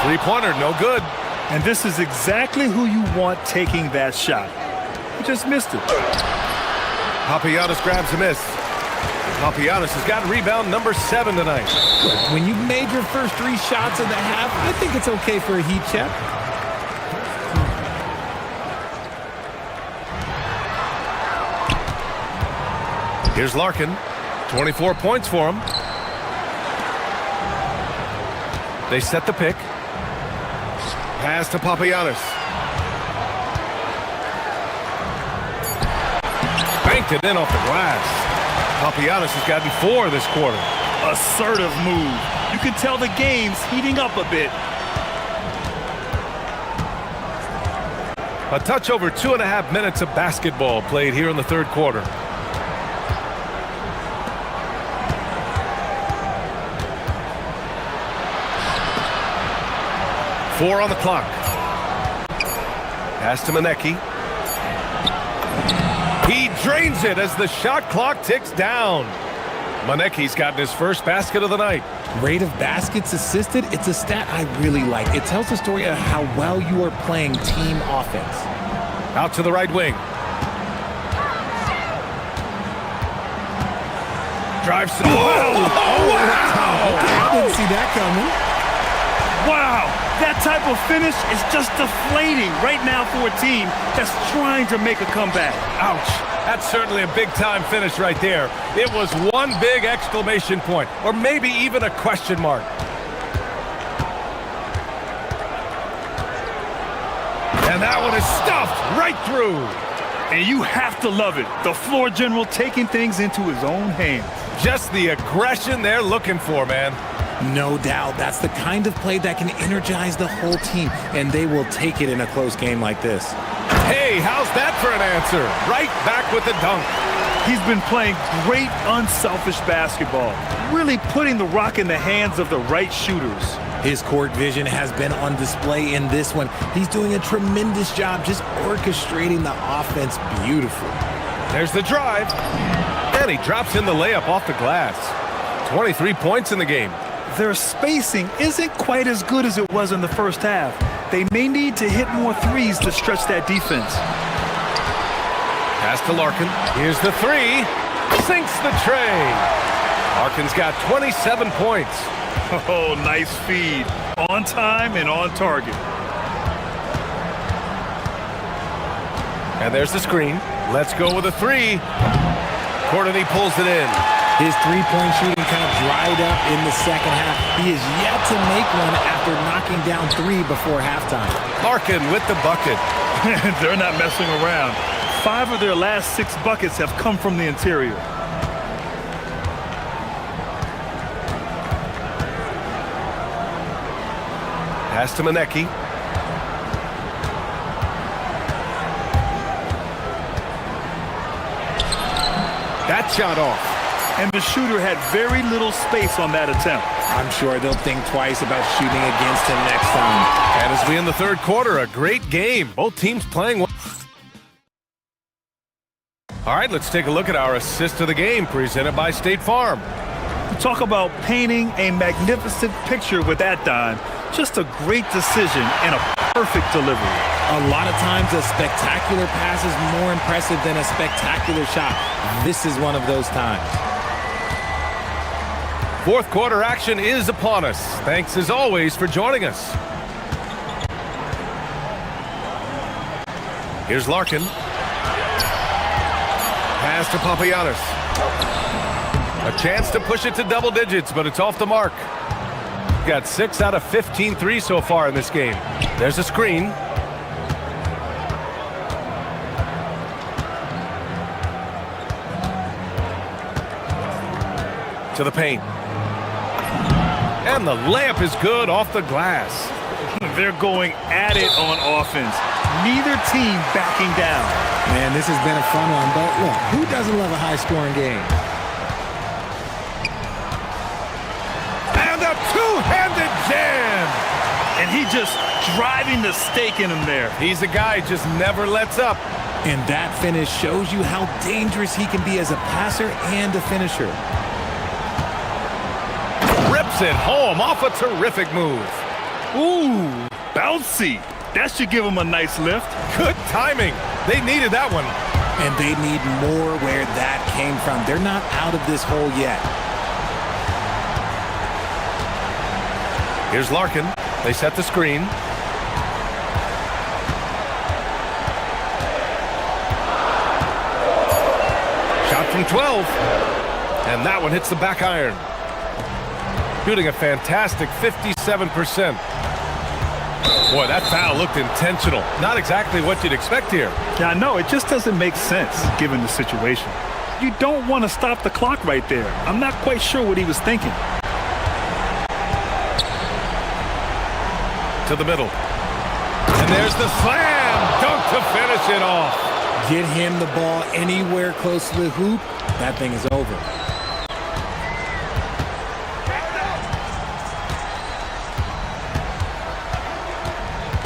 Three-pointer, no good. And this is exactly who you want taking that shot. He just missed it. Papagiannis grabs a miss. Papagiannis has got rebound number 7 tonight. Look, when you've made your first 3 shots of the half, I think it's okay for a heat check. Here's Larkin. 24 points for him. They set the pick. Pass to Papagiannis. Banked it in off the glass. Papagiannis has gotten 4 this quarter. Assertive move. You can tell the game's heating up a bit. A touch over 2.5 minutes of basketball played here in the third quarter. Four on the clock. Pass to Manecki. He drains it as the shot clock ticks down. Manecki's gotten his first basket of the night. Rate of baskets assisted, it's a stat I really like. It tells the story of how well you are playing team offense. Out to the right wing. Drives to the... Oh, wow! I didn't see that coming. Wow, that type of finish is just deflating right now for a team that's trying to make a comeback. Ouch. That's certainly a big-time finish right there. It was one big exclamation point, or maybe even a question mark. And that one is stuffed right through. And you have to love it. The floor general taking things into his own hands. Just the aggression they're looking for, man. No doubt. That's the kind of play that can energize the whole team, and they will take it in a close game like this. Hey, how's that for an answer? Right back with the dunk. He's been playing great, unselfish basketball, really putting the rock in the hands of the right shooters. His court vision has been on display in this one. He's doing a tremendous job just orchestrating the offense beautifully. There's the drive, and he drops in the layup off the glass. 23 points in the game. Their spacing isn't quite as good as it was in the first half. They may need to hit more threes to stretch that defense. Pass to Larkin. Here's the 3. Sinks the tray. Larkin's got 27 points. Oh, nice feed. On time and on target. And there's the screen. Let's go with a 3. Courtney pulls it in. His three-point shooting kind of dried up in the second half. He is yet to make one after knocking down 3 before halftime. Larkin with the bucket. They're not messing around. 5 of their last 6 buckets have come from the interior. Pass to Manecki. That shot off. And the shooter had very little space on that attempt. I'm sure they'll think twice about shooting against him next time. And as we end the third quarter, a great game. Both teams playing well. All right, let's take a look at our assist of the game presented by State Farm. Talk about painting a magnificent picture with that dime. Just a great decision and a perfect delivery. A lot of times a spectacular pass is more impressive than a spectacular shot. This is one of those times. Fourth quarter action is upon us. Thanks as always for joining us. Here's Larkin. Pass to Papagiannis. A chance to push it to double digits, but it's off the mark. Got 6 out of 15 threes so far in this game. There's a screen. To the paint. And the layup is good off the glass. They're going at it on offense. Neither team backing down. Man, this has been a fun one, but look, who doesn't love a high-scoring game? And a two-handed jam! And he just driving the stake in him there. He's a guy who just never lets up. And that finish shows you how dangerous he can be as a passer and a finisher. Rips it home off a terrific move. Ooh, bouncy. That should give him a nice lift. Good timing. They needed that one. And they need more where that came from. They're not out of this hole yet. Here's Larkin. They set the screen. Shot from 12. And that one hits the back iron. Shooting a fantastic 57%. Boy, that foul looked intentional. Not exactly what you'd expect here. Yeah, I know. It just doesn't make sense given the situation. You don't want to stop the clock right there. I'm not quite sure what he was thinking. To the middle. And there's the slam dunk to finish it off. Get him the ball anywhere close to the hoop, that thing is over.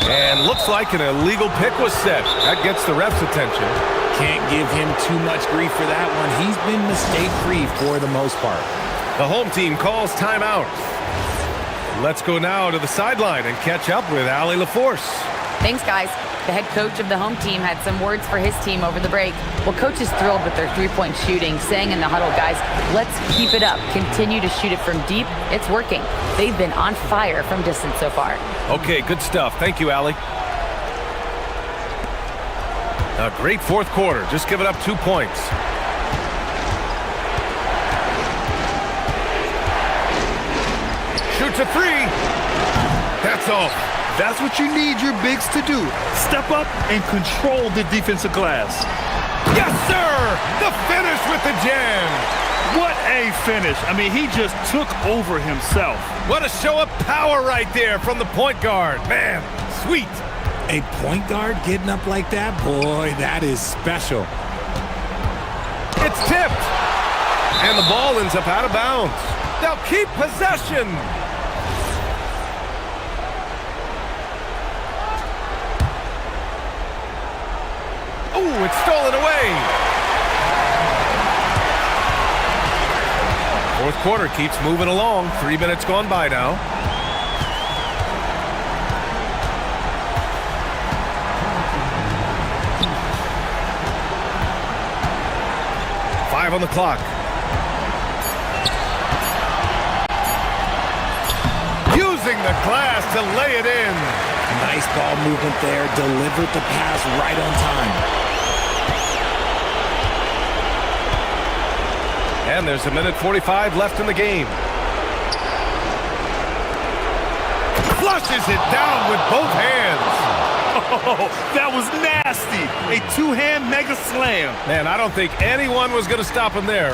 And looks like an illegal pick was set. That gets the ref's attention. Can't give him too much grief for that one. He's been mistake-free for the most part. The home team calls timeout. Let's go now to the sideline and catch up with Allie LaForce. Thanks, guys. The head coach of the home team had some words for his team over the break. Well, coach is thrilled with their three-point shooting, saying in the huddle, guys, let's keep it up. Continue to shoot it from deep. It's working. They've been on fire from distance so far. Okay, good stuff. Thank you, Allie. A great fourth quarter. Just giving up 2 points. Shoots a three. That's off. That's what you need your bigs to do. Step up and control the defensive glass. Yes, sir! The finish with the jam. What a finish. I mean, he just took over himself. What a show of power right there from the point guard. Man, sweet. A point guard getting up like that? Boy, that is special. It's tipped. And the ball ends up out of bounds. They'll keep possession. Ooh, it's stolen away. Fourth quarter keeps moving along. 3 minutes gone by now. Five on the clock. Using the glass to lay it in. Nice ball movement there. Delivered the pass right on time. And there's a minute 45 left in the game. Flushes it down with both hands. Oh, that was nasty. A two-hand mega slam. Man, I don't think anyone was going to stop him there.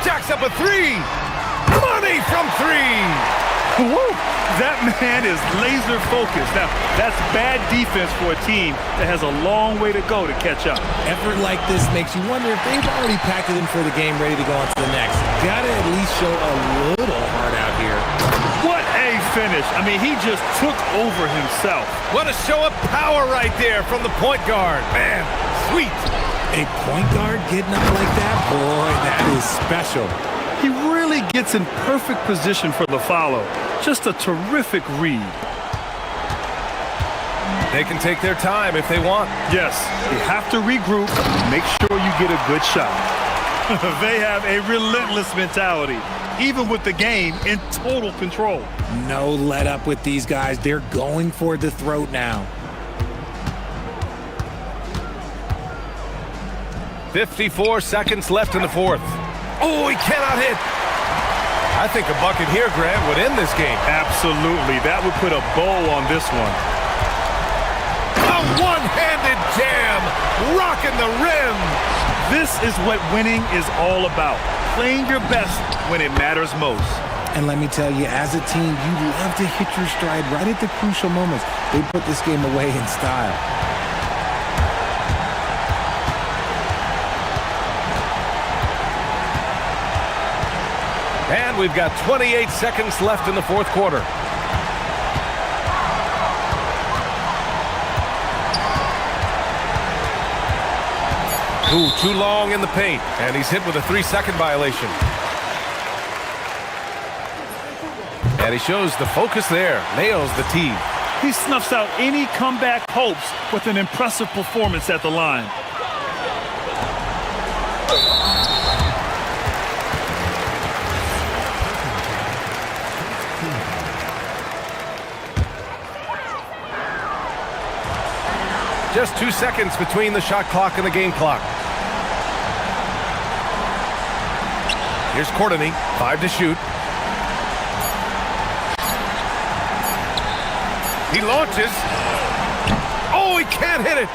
Jacks up a three. Money from three. Woo! That man is laser focused. Now, that's bad defense for a team that has a long way to go to catch up. Effort like this makes you wonder if they've already packed it in for the game, ready to go on to the next. Gotta at least show a little heart out here. What a finish. I mean, he just took over himself. What a show of power right there from the point guard. Man, sweet. A point guard getting up like that? Boy, that is special. He really gets in perfect position for the follow. Just a terrific read. They can take their time if they want. Yes, you have to regroup. Make sure you get a good shot. They have a relentless mentality, even with the game in total control. No let up with these guys. They're going for the throat now. 54 seconds left in the fourth. Oh, he cannot hit. I think a bucket here, Grant, would end this game. Absolutely. That would put a bow on this one. A one-handed jam, rocking the rim. This is what winning is all about. Playing your best when it matters most. And let me tell you, as a team, you love to hit your stride right at the crucial moments. They put this game away in style. And we've got 28 seconds left in the fourth quarter. Ooh, too long in the paint. And he's hit with a 3-second violation. And he shows the focus there, nails the tee. He snuffs out any comeback hopes with an impressive performance at the line. Just 2 seconds between the shot clock and the game clock. Here's Courtney, 5 to shoot. He launches. Oh, he can't hit it.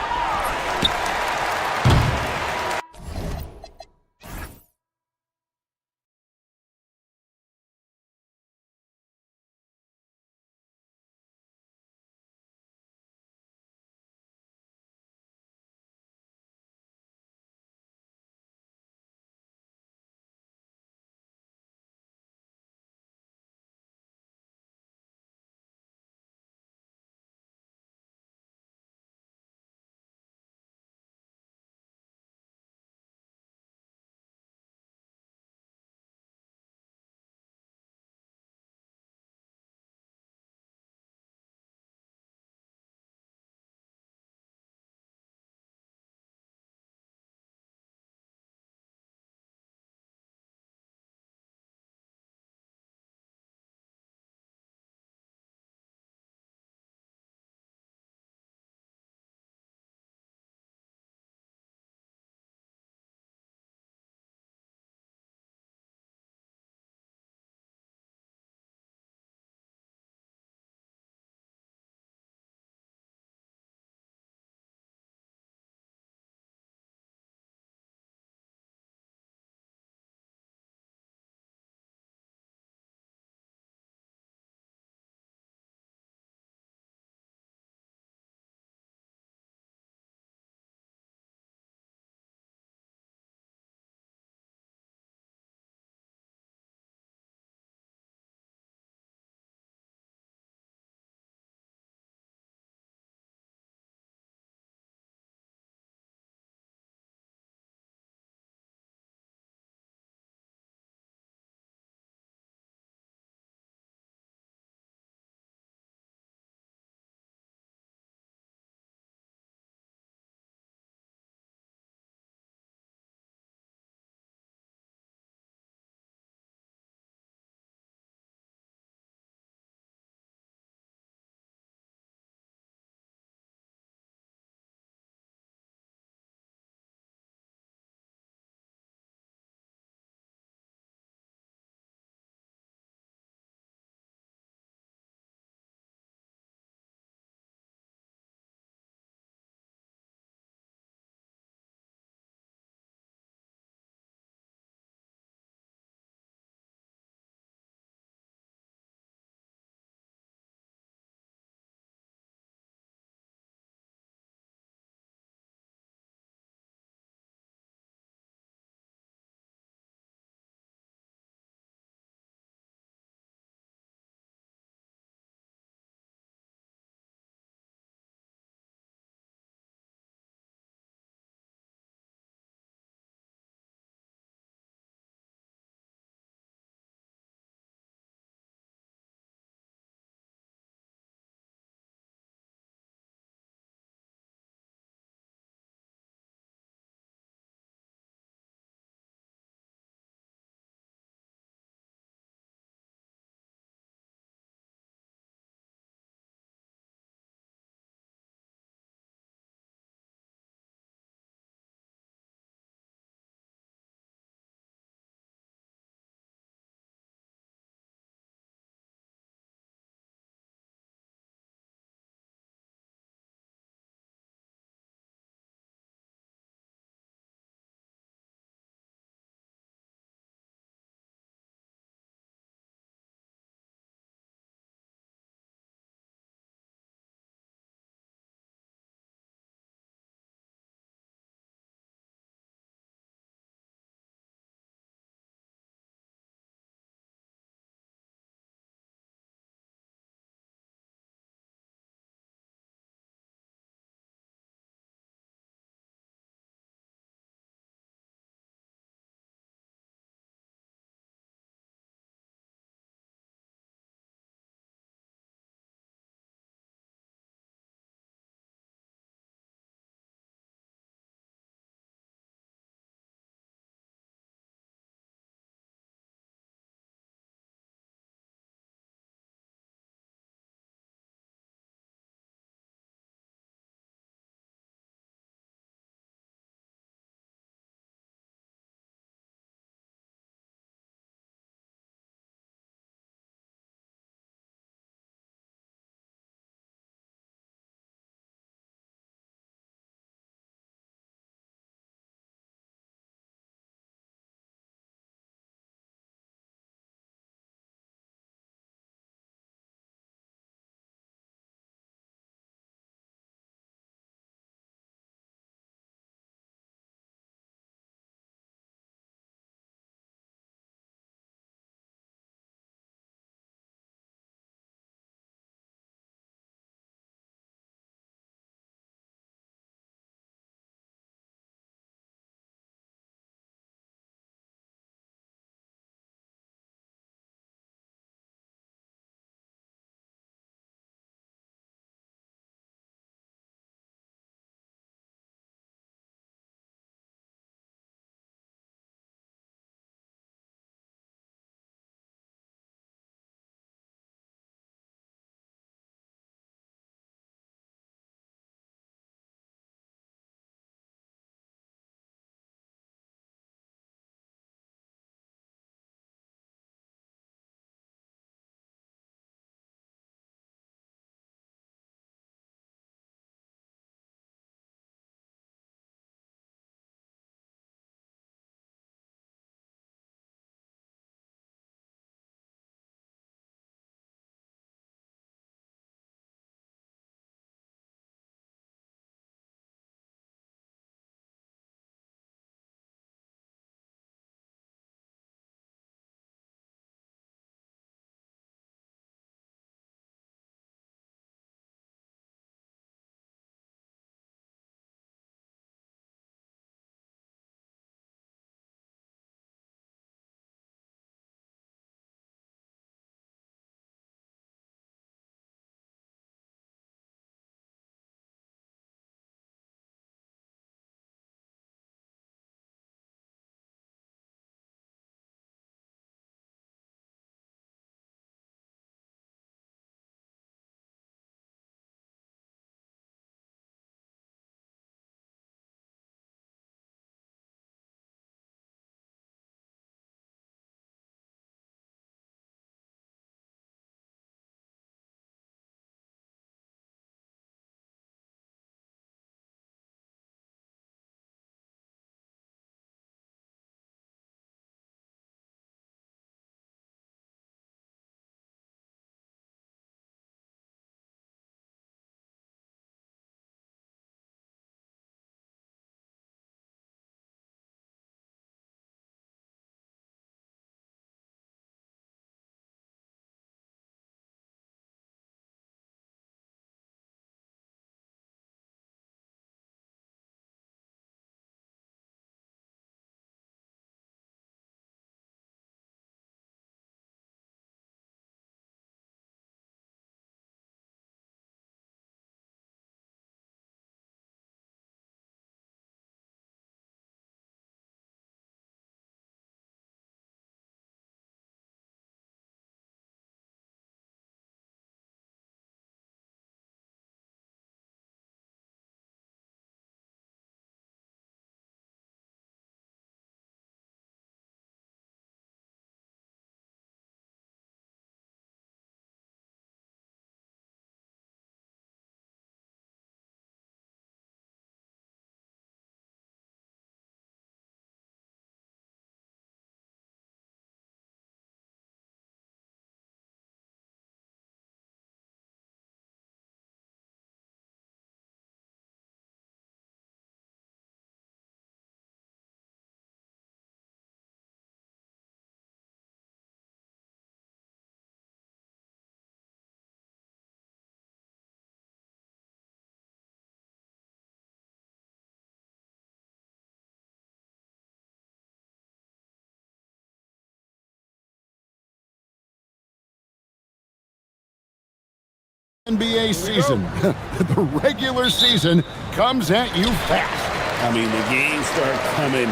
NBA season. The regular season comes at you fast. I mean, the games start coming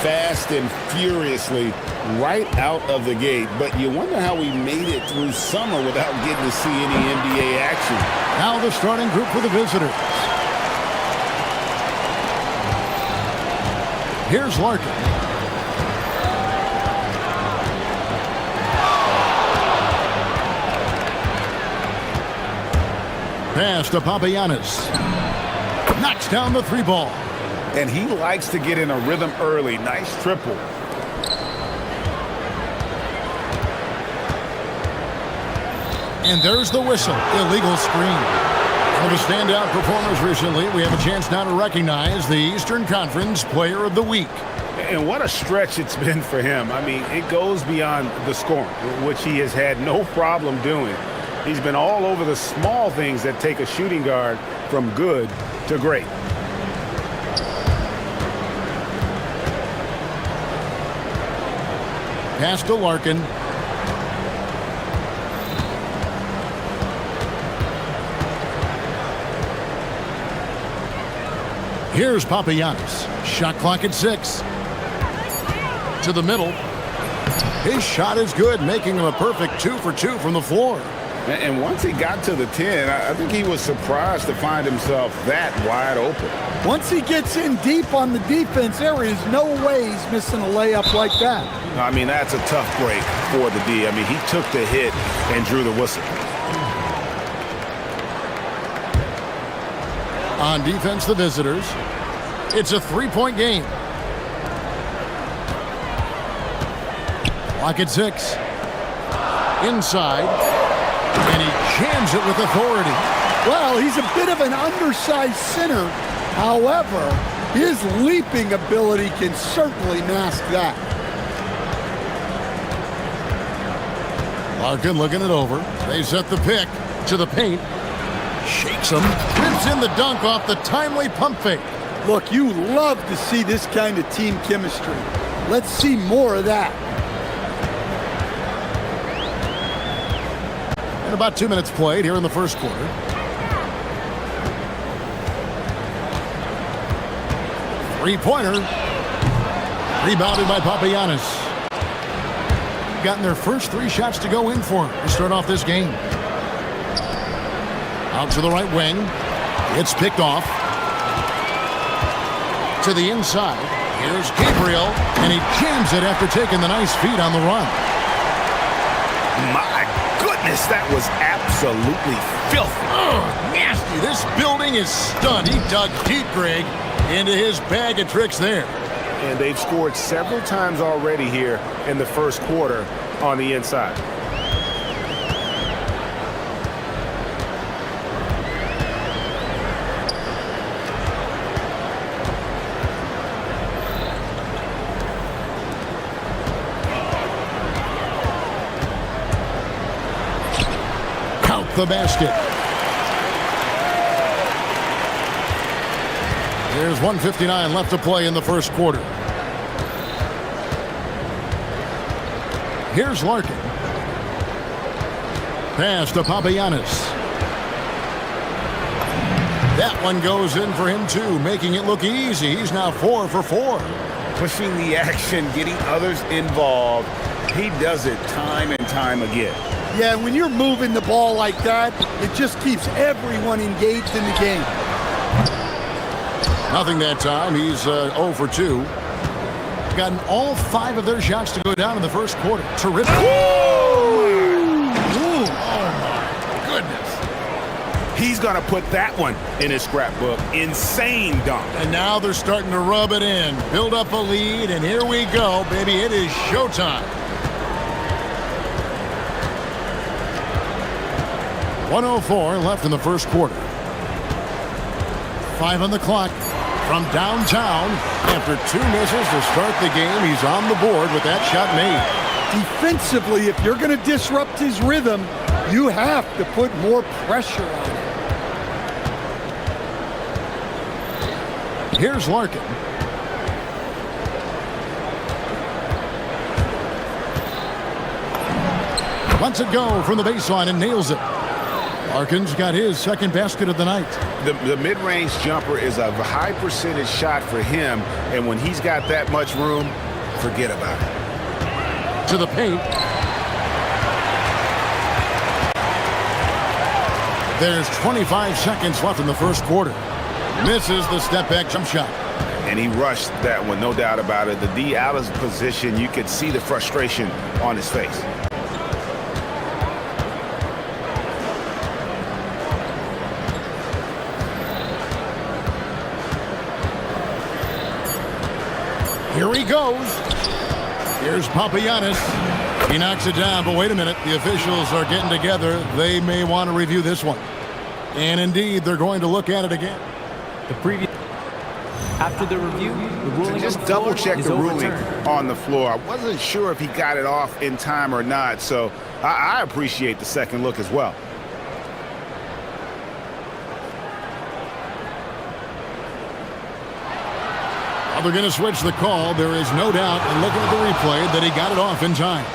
fast and furiously right out of the gate. But you wonder how we made it through summer without getting to see any NBA action. Now the starting group for the visitors. Here's Larkin. Pass to Papagiannis. Knocks down the three ball. And he likes to get in a rhythm early. Nice triple. And there's the whistle. Illegal screen. One of the standout performers recently, we have a chance now to recognize the Eastern Conference Player of the Week. And what a stretch it's been for him. I mean, it goes beyond the scoring, which he has had no problem doing. He's been all over the small things that take a shooting guard from good to great. Pass to Larkin. Here's Papagiannis. Shot clock at 6. To the middle. His shot is good, making him a perfect 2 for 2 from the floor. And once he got to the 10, I think he was surprised to find himself that wide open. Once he gets in deep on the defense, there is no way he's missing a layup like that. I mean, that's a tough break for the D. I mean, he took the hit and drew the whistle. On defense, the visitors. It's a three-point game. Clock at 6. Inside. And he jams it with authority. Well, he's a bit of an undersized center. However, his leaping ability can certainly mask that. Larkin looking it over. They set the pick to the paint. Shakes him. Rips in the dunk off the timely pump fake. Look, you love to see this kind of team chemistry. Let's see more of that. And about 2 minutes played here in the first quarter. Three-pointer. Rebounded by Papagiannis. Gotten their first 3 shots to go in for him to start off this game. Out to the right wing. It's picked off. To the inside. Here's Gabriel, and he jams it after taking the nice feed on the run. My goodness, that was absolutely filthy. Oh, nasty. This building is stunned. He dug deep, Greg, into his bag of tricks there. And they've scored several times already here in the first quarter on the inside. The basket. There's 1:59 left to play in the first quarter. Here's Larkin. Pass to Papagiannis. That one goes in for him too, making it look easy. He's now 4 for 4. Pushing the action, getting others involved. He does it time and time again. Yeah, when you're moving the ball like that, it just keeps everyone engaged in the game. Nothing that time. He's 0 for 2. Gotten all 5 of their shots to go down in the first quarter. Terrific. Oh my goodness. He's going to put that one in his scrapbook. Insane dunk. And now they're starting to rub it in. Build up a lead, and here we go, baby. It is showtime. 1:04 left in the first quarter. 5 on the clock from downtown. After 2 misses to start the game, he's on the board with that shot made. Defensively, if you're going to disrupt his rhythm, you have to put more pressure on him. Here's Larkin. Lets it go from the baseline and nails it. Larkin's got his second basket of the night. The mid-range jumper is a high percentage shot for him, and when he's got that much room, forget about it. To the paint. There's 25 seconds left in the first quarter. Misses the step-back jump shot. And he rushed that one, no doubt about it. The D out of position, you could see the frustration on his face. Here he goes. Here's Papagiannis. He knocks it down, but wait a minute. The officials are getting together. They may want to review this one. And indeed, they're going to look at it again. The previous. After the review, the ruling just double check the ruling on the floor. I wasn't sure if he got it off in time or not, so I appreciate the second look as well. They're going to switch the call. There is no doubt, and looking at the replay, that he got it off in time.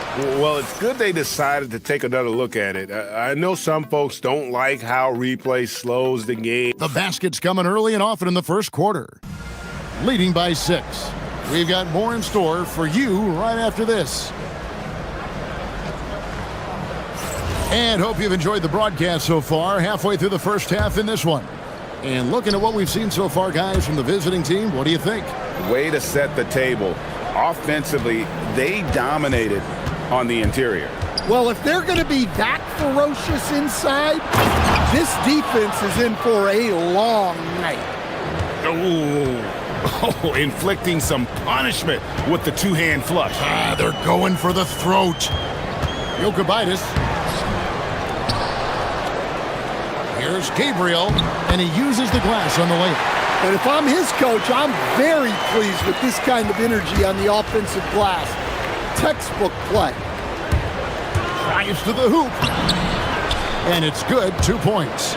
Well, it's good they decided to take another look at it. I know some folks don't like how replay slows the game. The basket's coming early and often in the first quarter. Leading by 6. We've got more in store for you right after this. And hope you've enjoyed the broadcast so far. Halfway through the first half in this one. And looking at what we've seen so far, guys, from the visiting team, what do you think? Way to set the table. Offensively, they dominated on the interior. Well, if they're going to be that ferocious inside, this defense is in for a long night. Oh, inflicting some punishment with the two-hand flush. They're going for the throat. Jokic. Here's Gabriel, and he uses the glass on the layup. And if I'm his coach, I'm very pleased with this kind of energy on the offensive glass. Textbook play. Drives to the hoop. And it's good, 2 points.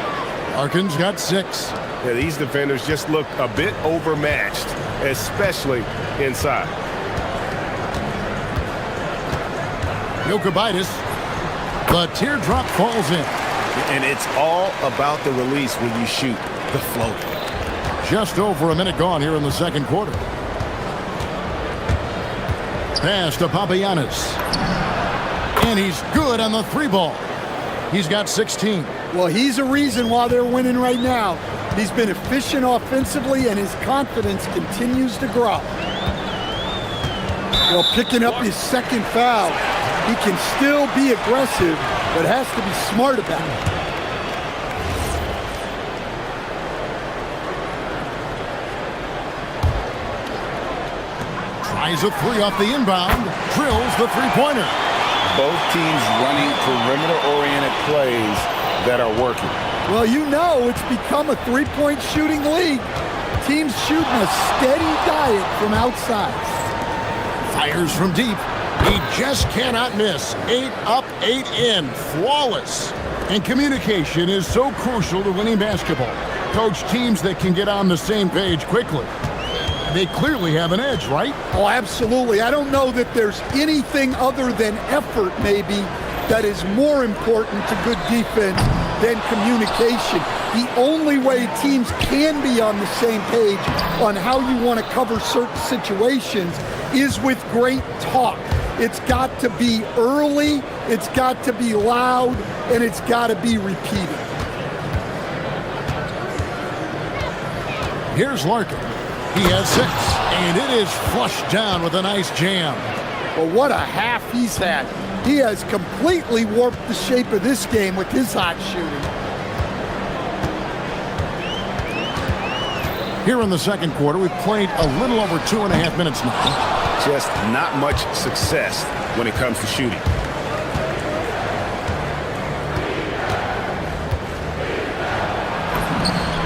Larkin's got 6. Yeah, these defenders just look a bit overmatched, especially inside. Jokic. The teardrop falls in. And it's all about the release when you shoot the float. Just over a minute gone here in the second quarter. Pass to Papagiannis. And he's good on the 3-ball. He's got 16. Well, he's a reason why they're winning right now. He's been efficient offensively, and his confidence continues to grow. Well, picking up his second foul, he can still be aggressive, but has to be smart about it. Tries a 3 off the inbound, drills the 3-pointer. Both teams running perimeter-oriented plays that are working. Well, you know it's become a 3-point shooting league. Teams shooting a steady diet from outside. Fires from deep. He just cannot miss. 8 up, 8 in. Flawless. And communication is so crucial to winning basketball. Coach, teams that can get on the same page quickly, they clearly have an edge, right? Oh, absolutely. I don't know that there's anything other than effort, maybe, that is more important to good defense than communication. The only way teams can be on the same page on how you want to cover certain situations is with great talk. It's got to be early, it's got to be loud, and it's got to be repeated. Here's Larkin. He has 6, and it is flushed down with a nice jam. Well, what a half he's had. He has completely warped the shape of this game with his hot shooting. Here in the second quarter, we've played a little over 2.5 minutes now. Just not much success when it comes to shooting.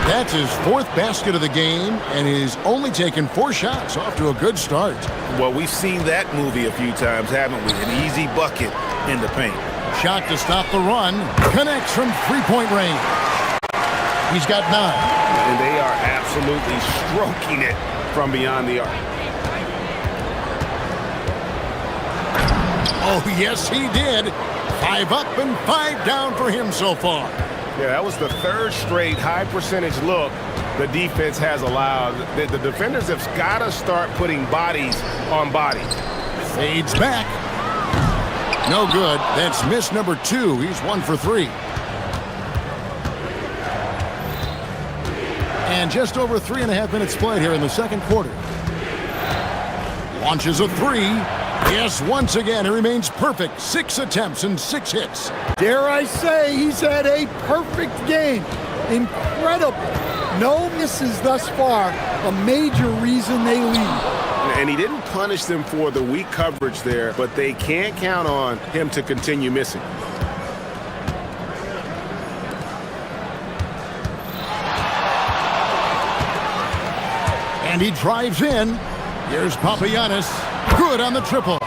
That's his 4th basket of the game, and he's only taken 4 shots. Off to a good start. Well, we've seen that movie a few times, haven't we? An easy bucket in the paint. Shot to stop the run. Connects from 3-point range. He's got 9. And they are absolutely stroking it from beyond the arc. Oh, yes, he did. 5 up and 5 down for him so far. Yeah, that was the third straight high percentage look the defense has allowed. The defenders have got to start putting bodies on bodies. Fades back. No good. That's miss number 2. He's 1 for 3. And just over 3.5 minutes played here in the second quarter. Launches a 3. Yes, once again, he remains perfect. 6 attempts and 6 hits. Dare I say, he's had a perfect game. Incredible. No misses thus far. A major reason they lead. And he didn't punish them for the weak coverage there, but they can't count on him to continue missing. And he drives in. Here's Papagiannis. Good on the triple.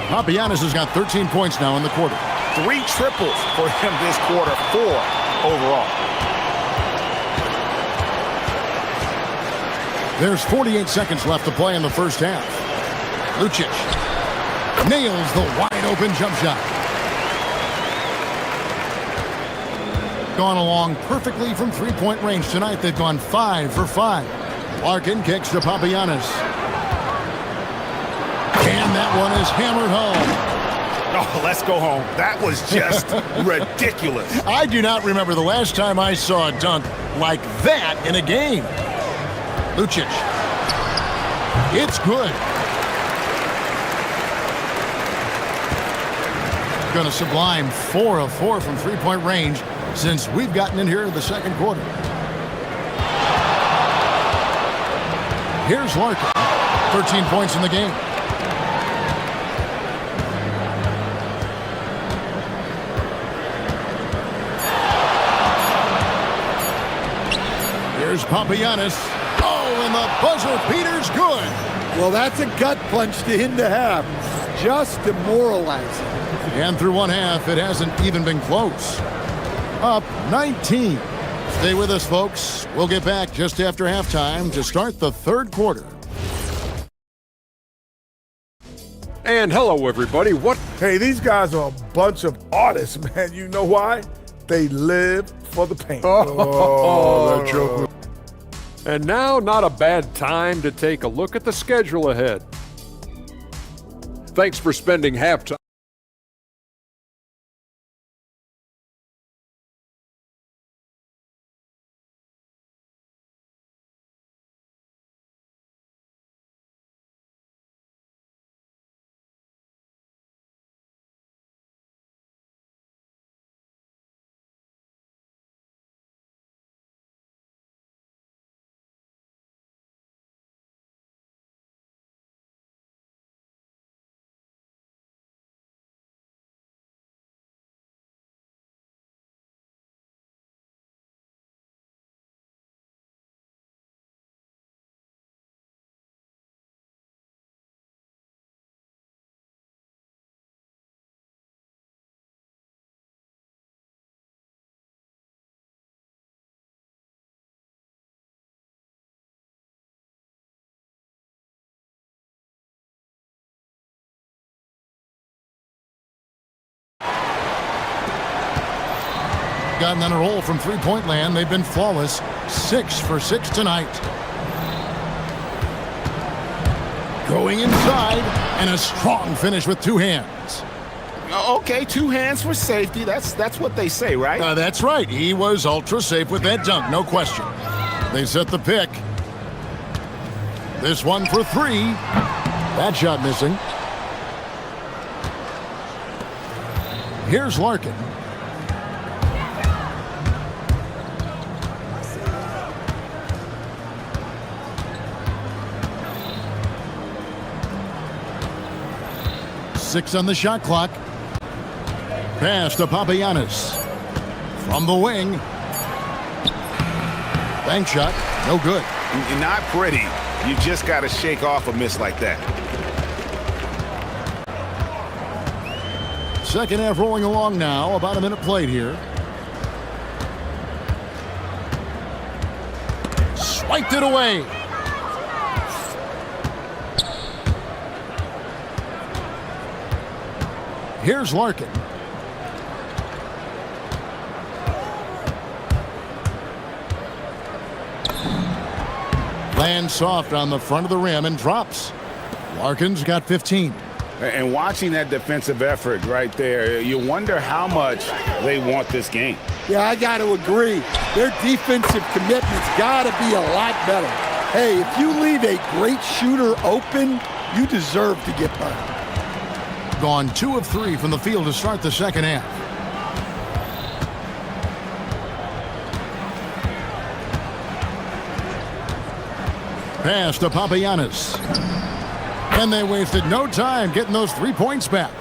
Papagiannis has got 13 points now in the quarter. 3 triples for him this quarter, 4 overall. There's 48 seconds left to play in the first half. Lucic nails the wide-open jump shot. Gone along perfectly from three-point range tonight. They've gone 5 for 5. Larkin kicks to Papagiannis. And that one is hammered home. Oh, let's go home. That was just ridiculous. I do not remember the last time I saw a dunk like that in a game. Lucic. It's good. Going to sublime 4 of 4 from three-point range since we've gotten in here in the second quarter. Here's Larkin. 13 points in the game. Here's Papagiannis. Oh, and the buzzer beater's good. Well, that's a gut punch to him to have. Just demoralizing. And through one half, it hasn't even been close. Up 19. Stay with us, folks. We'll get back just after halftime to start the third quarter. And hello, everybody. Hey, these guys are a bunch of artists, man. You know why? They live for the paint. Oh, that joke. And now, not a bad time to take a look at the schedule ahead. Thanks for spending halftime. Gotten on a roll from three-point land. They've been flawless. 6 for 6 tonight. Going inside, and a strong finish with 2 hands. Okay, 2 hands for safety. That's what they say, right? That's right. He was ultra safe with that dunk, no question. They set the pick. This one for 3. That shot missing. Here's Larkin. Six on the shot clock. Pass to Papagiannis. From the wing. Bank shot. No good. Not pretty. You just got to shake off a miss like that. Second half rolling along now. About a minute played here. Swiped it away. Here's Larkin. Lands soft on the front of the rim and drops. Larkin's got 15. And watching that defensive effort right there, you wonder how much they want this game. Yeah, I got to agree. Their defensive commitment's got to be a lot better. Hey, if you leave a great shooter open, you deserve to get burned. Gone 2 of 3 from the field to start the second half. Pass to Papagiannis. And they wasted no time getting those 3 points back.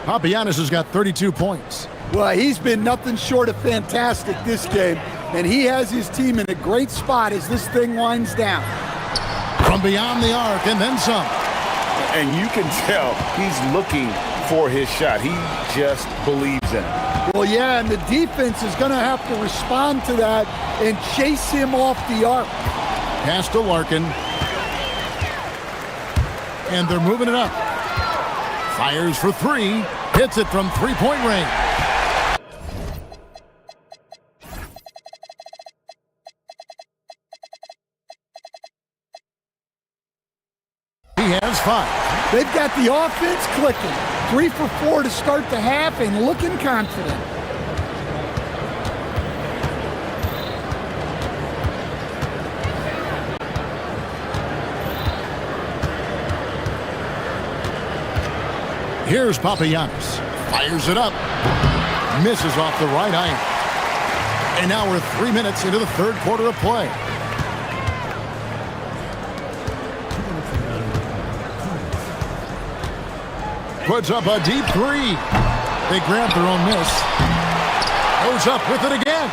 Papagiannis has got 32 points. Well, he's been nothing short of fantastic this game, and he has his team in a great spot as this thing winds down. From beyond the arc and then some. And you can tell he's looking for his shot. He just believes in it. Well, yeah, and the defense is going to have to respond to that and chase him off the arc. Pass to Larkin. And they're moving it up. Fires for 3. Hits it from three-point range. He has 5. They've got the offense clicking. 3 for 4 to start the half and looking confident. Here's Papagiannis. Fires it up. Misses off the right iron. And now we're 3 minutes into the third quarter of play. Puts up a deep 3. They grab their own miss. Goes up with it again.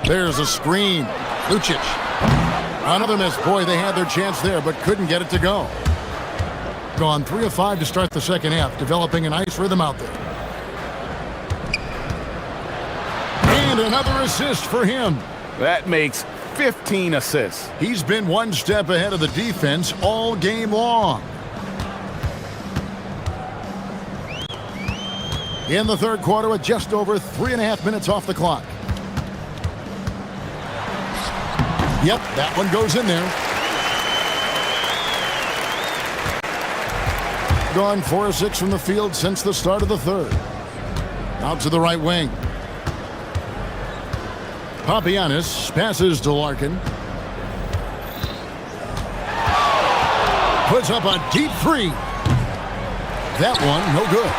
There's a screen. Lucic. Another miss. Boy, they had their chance there, but couldn't get it to go. Gone 3 of 5 to start the second half, developing a nice rhythm out there. And another assist for him. That makes 15 assists. He's been one step ahead of the defense all game long. In the third quarter with just over 3.5 minutes off the clock. Yep, that one goes in there. Gone 4 of 6 from the field since the start of the third. Out to the right wing. Papagiannis passes to Larkin. Puts up a deep 3. That one, no good.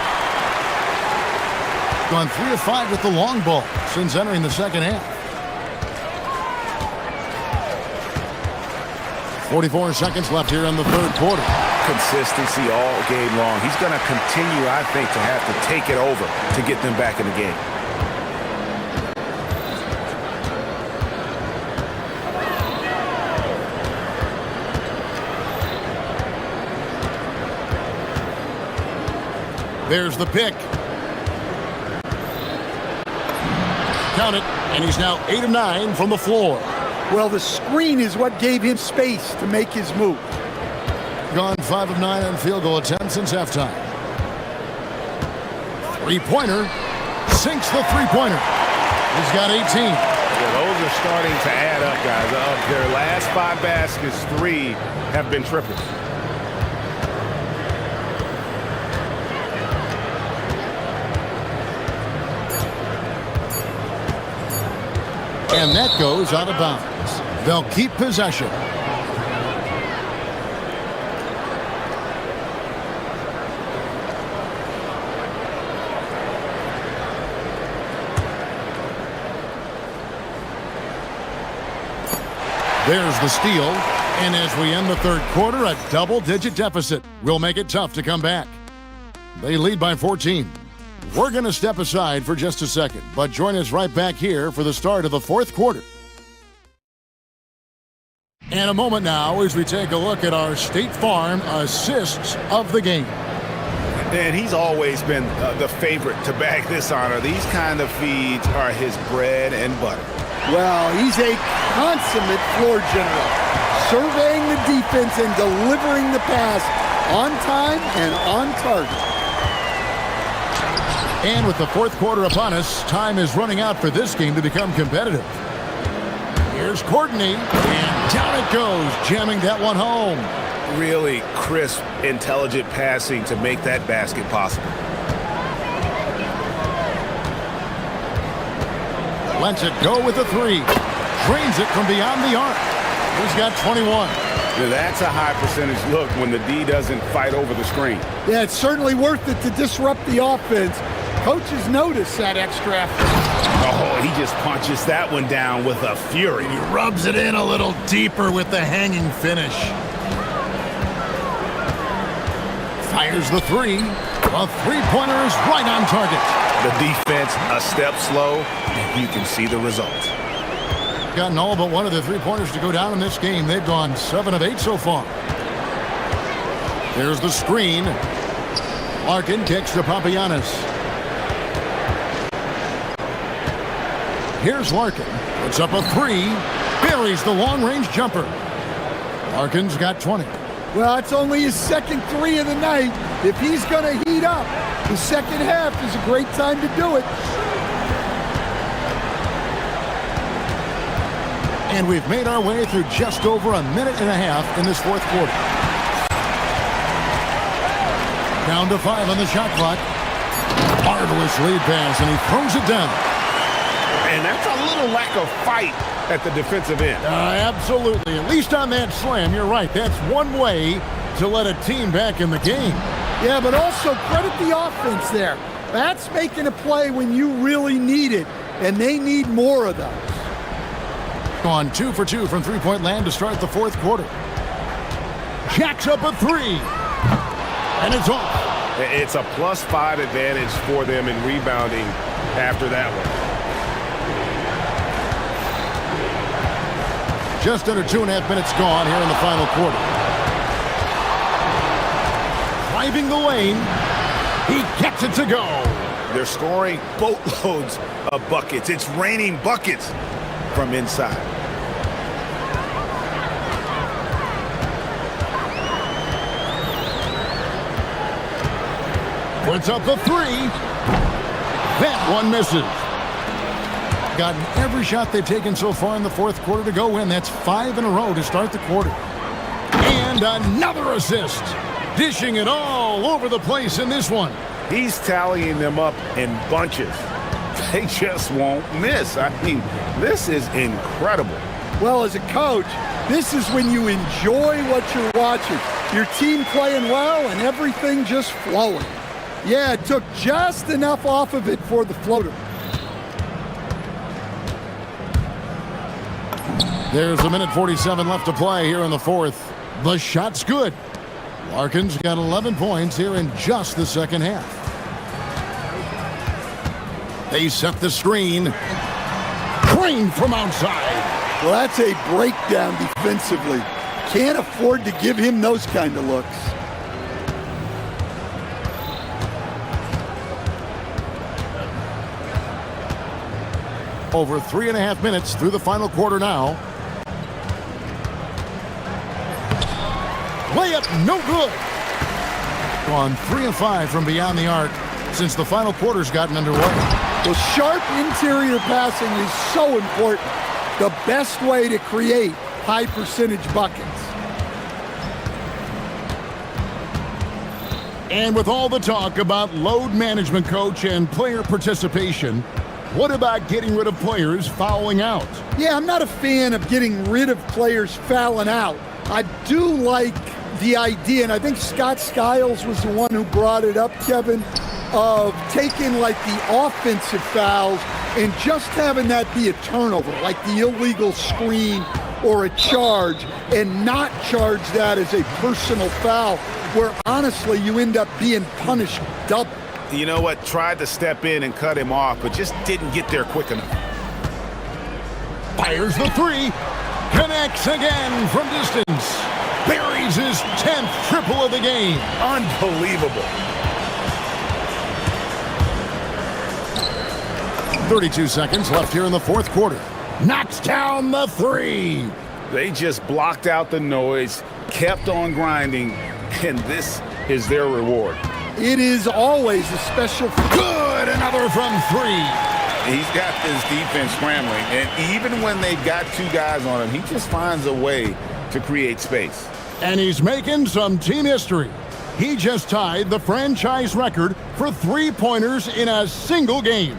Gone 3 of 5 with the long ball since entering the second half. 44 seconds left here in the third quarter. Consistency all game long. He's going to continue, I think, to have to take it over to get them back in the game. There's the pick. Count it, and he's now 8 of 9 from the floor. Well, the screen is what gave him space to make his move. Gone 5 of 9 on field goal attempts since halftime. Three-pointer. Sinks the three-pointer. He's got 18. Yeah, those are starting to add up, guys. Of their last 5 baskets, 3 have been triples. And that goes out of bounds. They'll keep possession. There's the steal. And as we end the third quarter, a double-digit deficit will make it tough to come back. They lead by 14. We're going to step aside for just a second, but join us right back here for the start of the fourth quarter. And a moment now as we take a look at our State Farm assists of the game. And he's always been the favorite to bag this honor. These kind of feeds are his bread and butter. Well, he's a consummate floor general, surveying the defense and delivering the pass on time and on target. And with the fourth quarter upon us, time is running out for this game to become competitive. Here's Courtney, and down it goes, jamming that one home. Really crisp, intelligent passing to make that basket possible. Lets it go with the three. Drains it from beyond the arc. He's got 21. Now that's a high percentage look when the D doesn't fight over the screen. Yeah, it's certainly worth it to disrupt the offense. Coaches notice that extra effort. Oh, he just punches that one down with a fury. He rubs it in a little deeper with the hanging finish. Fires the three. A three-pointer is right on target. The defense a step slow, and you can see the result. Gotten all but one of the three-pointers to go down in this game. They've gone 7 of 8 so far. There's the screen. Larkin kicks to Papagiannis. Here's Larkin. Puts up a three. Buries the long-range jumper. Larkin's got 20. Well, it's only his second three of the night. If he's going to heat up, the second half is a great time to do it. And we've made our way through just over a minute and a half in this fourth quarter. Down to 5 on the shot clock. Marvelous lead pass, and he throws it down. And that's a little lack of fight at the defensive end. Absolutely. At least on that slam, you're right. That's one way to let a team back in the game. Yeah, but also credit the offense there. That's making a play when you really need it, and they need more of those. Gone 2 for 2 from three-point land to start the fourth quarter. Jacks up a three. And it's off. It's a +5 advantage for them in rebounding after that one. Just under 2.5 minutes gone here in the final quarter. Driving the lane. He gets it to go. They're scoring boatloads of buckets. It's raining buckets from inside. Puts up the three. That one misses. Gotten every shot they've taken so far in the fourth quarter to go in. That's 5 in a row to start the quarter. And another assist. Dishing it all over the place in this one. He's tallying them up in bunches. They just won't miss. I mean, this is incredible. Well, as a coach, this is when you enjoy what you're watching. Your team playing well and everything just flowing. Yeah, it took just enough off of it for the floater. There's a minute 47 left to play here in the fourth. The shot's good. Larkin's got 11 points here in just the second half. They set the screen. Crane from outside. Well, that's a breakdown defensively. Can't afford to give him those kind of looks. Over 3.5 minutes through the final quarter now. Layup no good. Gone 3 of 5 from beyond the arc since the final quarter's gotten underway. Well, sharp interior passing is so important. The best way to create high percentage buckets. And with all the talk about load management, coach, and player participation, what about getting rid of players fouling out? Yeah, I'm not a fan of getting rid of players fouling out. I do like the idea, and I think Scott Skiles was the one who brought it up, Kevin, of taking like the offensive fouls and just having that be a turnover, like the illegal screen or a charge, and not charge that as a personal foul, where honestly you end up being punished double. You know what? Tried to step in and cut him off, but just didn't get there quick enough. Fires the three. Connects again from distance. Buries his 10th triple of the game. Unbelievable. 32 seconds left here in the fourth quarter. Knocks down the three. They just blocked out the noise, kept on grinding, and this is their reward. It is always a special. Good, another from three. He's got this defense scrambling, and even when they got two guys on him, he just finds a way to create space. And he's making some team history. He just tied the franchise record for three-pointers in a single game.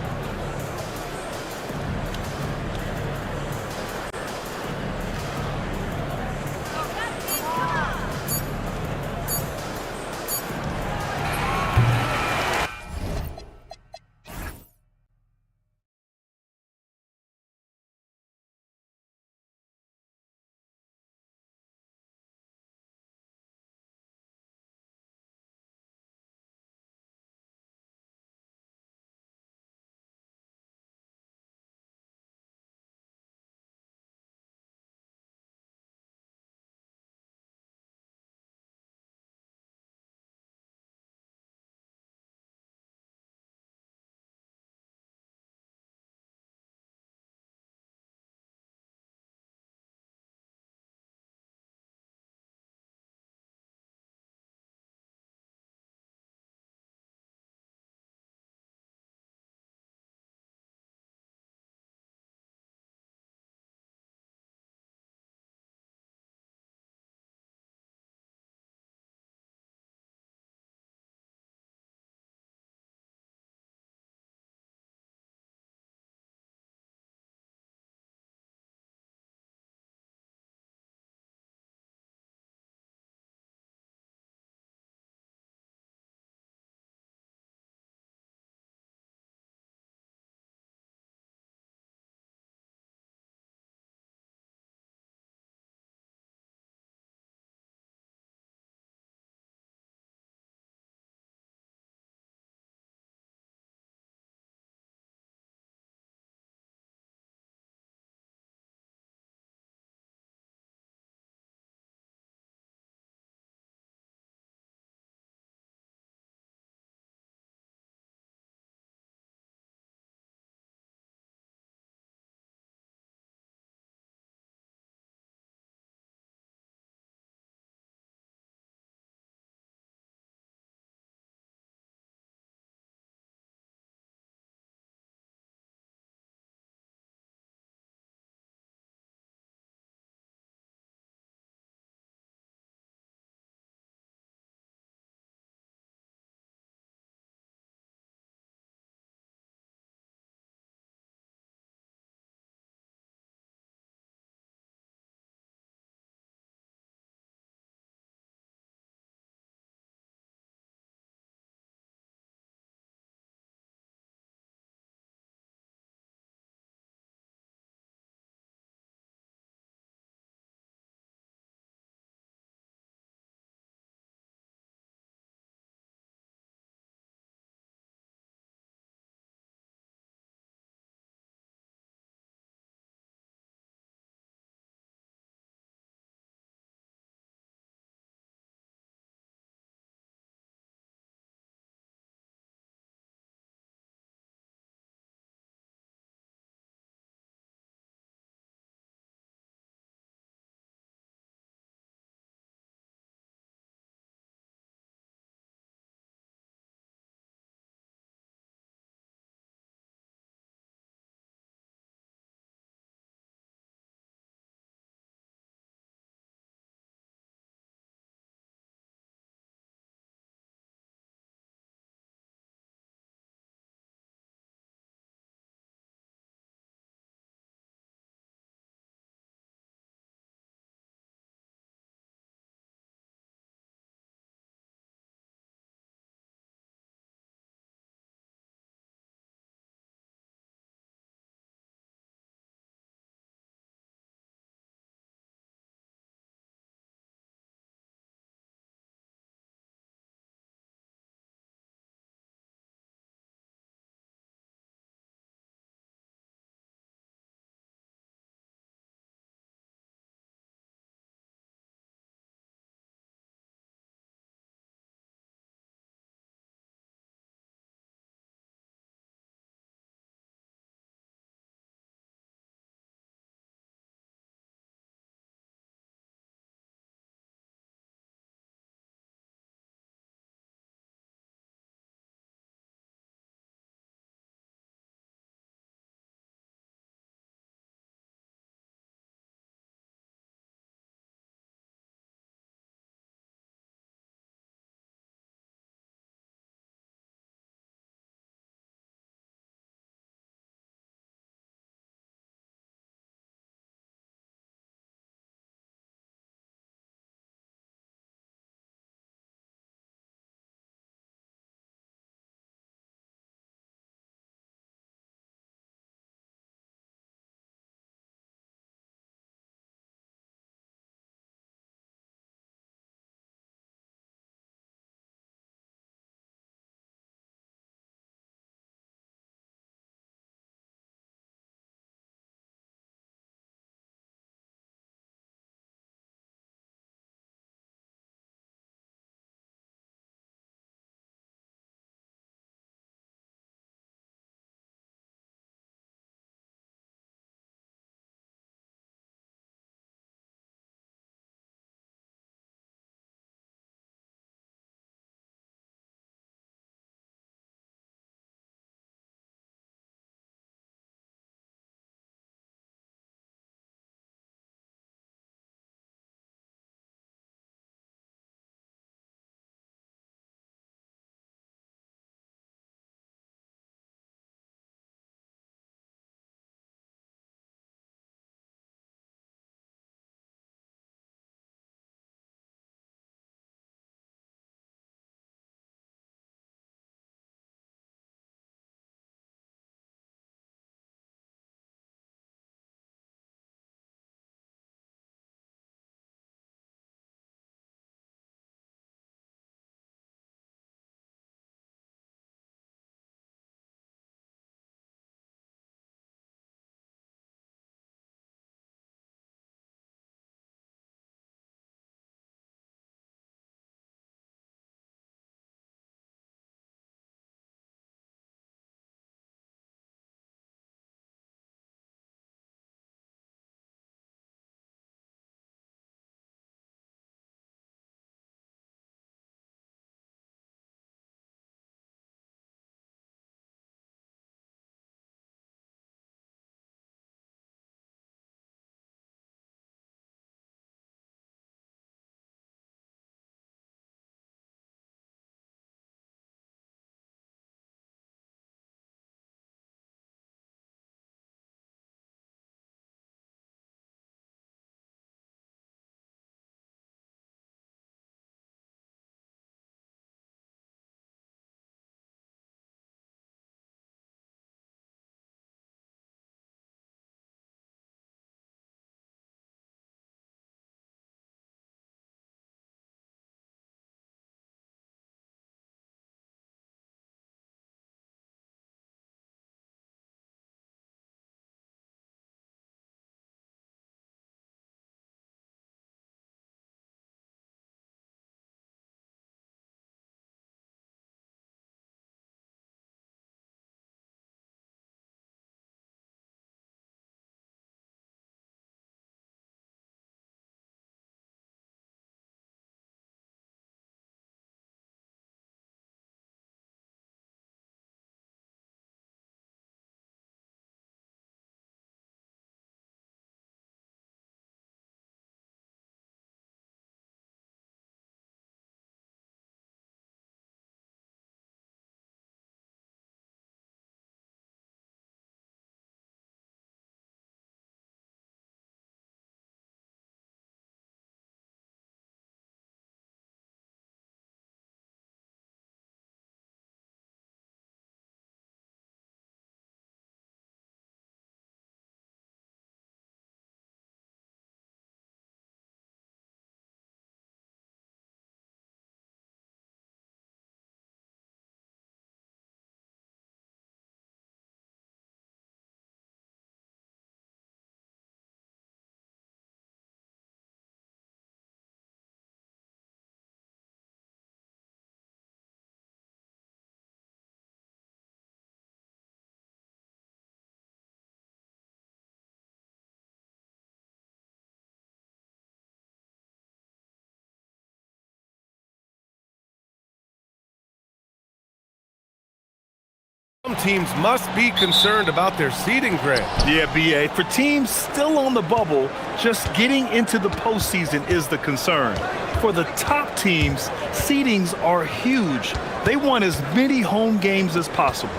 Some teams must be concerned about their seeding, Greg. Yeah, BA. For teams still on the bubble, just getting into the postseason is the concern. For the top teams, seedings are huge. They want as many home games as possible.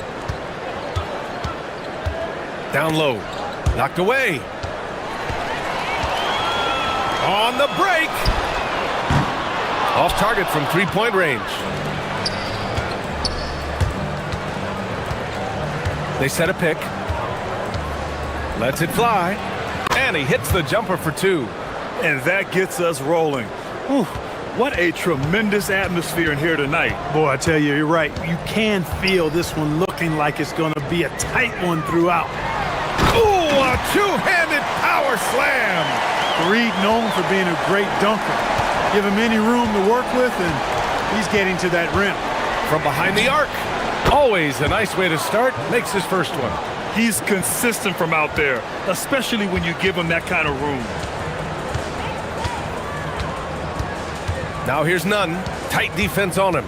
Down low. Knocked away. On the break. Off target from three-point range. They set a pick. Lets it fly. And he hits the jumper for two. And that gets us rolling. Whew, what a tremendous atmosphere in here tonight. Boy, I tell you, you're right. You can feel this one looking like it's going to be a tight one throughout. Ooh, a two-handed power slam. Reed known for being a great dunker. Give him any room to work with, and he's getting to that rim. From behind the arc. Always a nice way to start. Makes his first one. He's consistent from out there, especially when you give him that kind of room. Now here's none. Tight defense on him.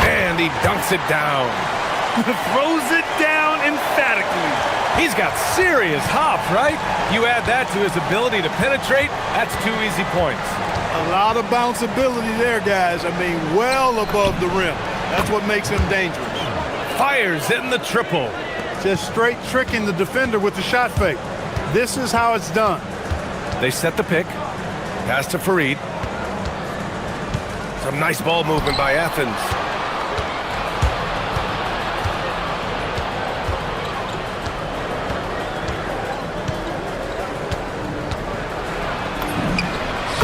And he dunks it down. Throws it down emphatically. He's got serious hop, right? You add that to his ability to penetrate, that's 2 easy points. A lot of bounceability there, guys. I mean, well above the rim. That's what makes him dangerous. Fires in the triple. Just straight tricking the defender with the shot fake. This is how it's done. They set the pick. Pass to Fareed. Some nice ball movement by Athens.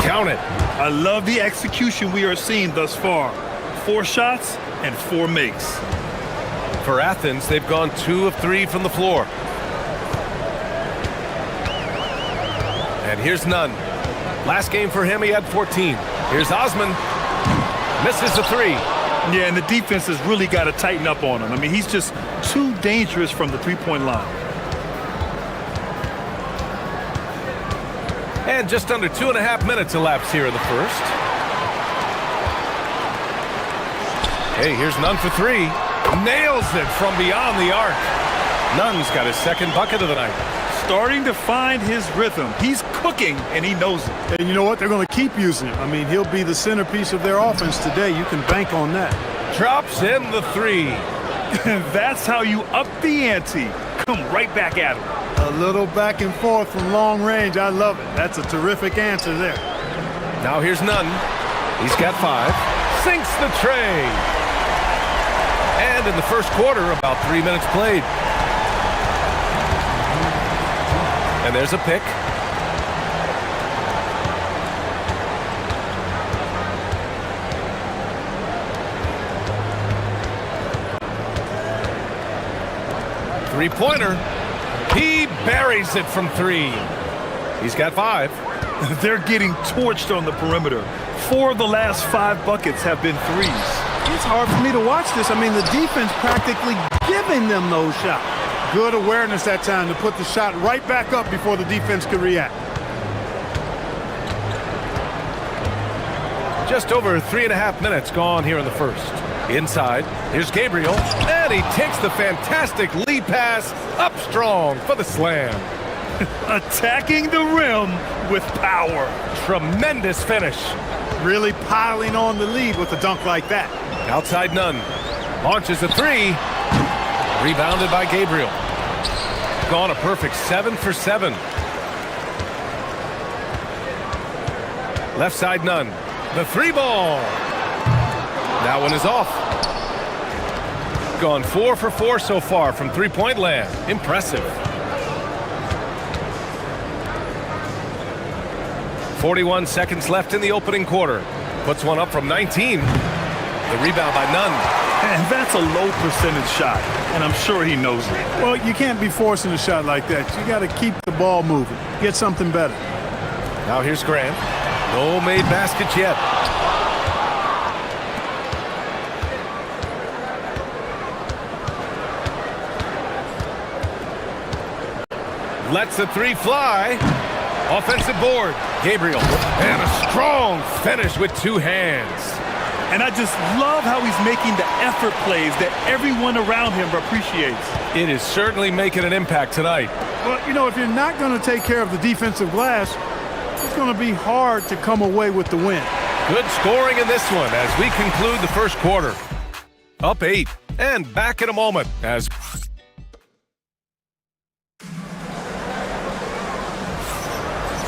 Count it. I love the execution we are seeing thus far. 4 shots and 4 makes. For Athens, they've gone 2 of 3 from the floor. And here's none. Last game for him, he had 14. Here's Osman. Misses the 3. Yeah, and the defense has really got to tighten up on him. I mean, he's just too dangerous from the three-point line. And just under 2.5 minutes elapsed here in the first. Hey, here's Nunn for 3. Nails it from beyond the arc. Nunn's got his second bucket of the night. Starting to find his rhythm. He's cooking, and he knows it. And you know what? They're going to keep using him. I mean, he'll be the centerpiece of their offense today. You can bank on that. Drops in the 3. That's how you up the ante. Come right back at him. A little back and forth from long range. I love it. That's a terrific answer there. Now here's Nunn. He's got 5. Sinks the tray. And in the first quarter, about 3 minutes played. And there's a pick. Three-pointer. He buries it from 3. He's got 5. They're getting torched on the perimeter. 4 of the last 5 buckets have been 3s. It's hard for me to watch this. I mean, the defense practically giving them those shots. Good awareness that time to put the shot right back up before the defense could react. Just over 3.5 minutes gone here in the first. Inside, here's Gabriel, and he takes the fantastic lead pass up strong for the slam. Attacking the rim with power. Tremendous finish. Really piling on the lead with a dunk like that. Outside Nunn. Launches a 3. Rebounded by Gabriel. Gone a perfect 7 for 7. Left side Nunn. The 3 ball. That one is off. Gone 4 for 4 so far from three-point land. Impressive. 41 seconds left in the opening quarter. Puts one up from 19. The rebound by Nunn. And that's a low percentage shot, and I'm sure he knows it. Well, you can't be forcing a shot like that. You got to keep the ball moving. Get something better. Now here's Grant. No made baskets yet. Lets the 3 fly. Offensive board. Gabriel. And a strong finish with 2 hands. And I just love how he's making the effort plays that everyone around him appreciates. It is certainly making an impact tonight. Well, you know, if you're not going to take care of the defensive glass, it's going to be hard to come away with the win. Good scoring in this one as we conclude the first quarter. Up 8 and back in a moment as...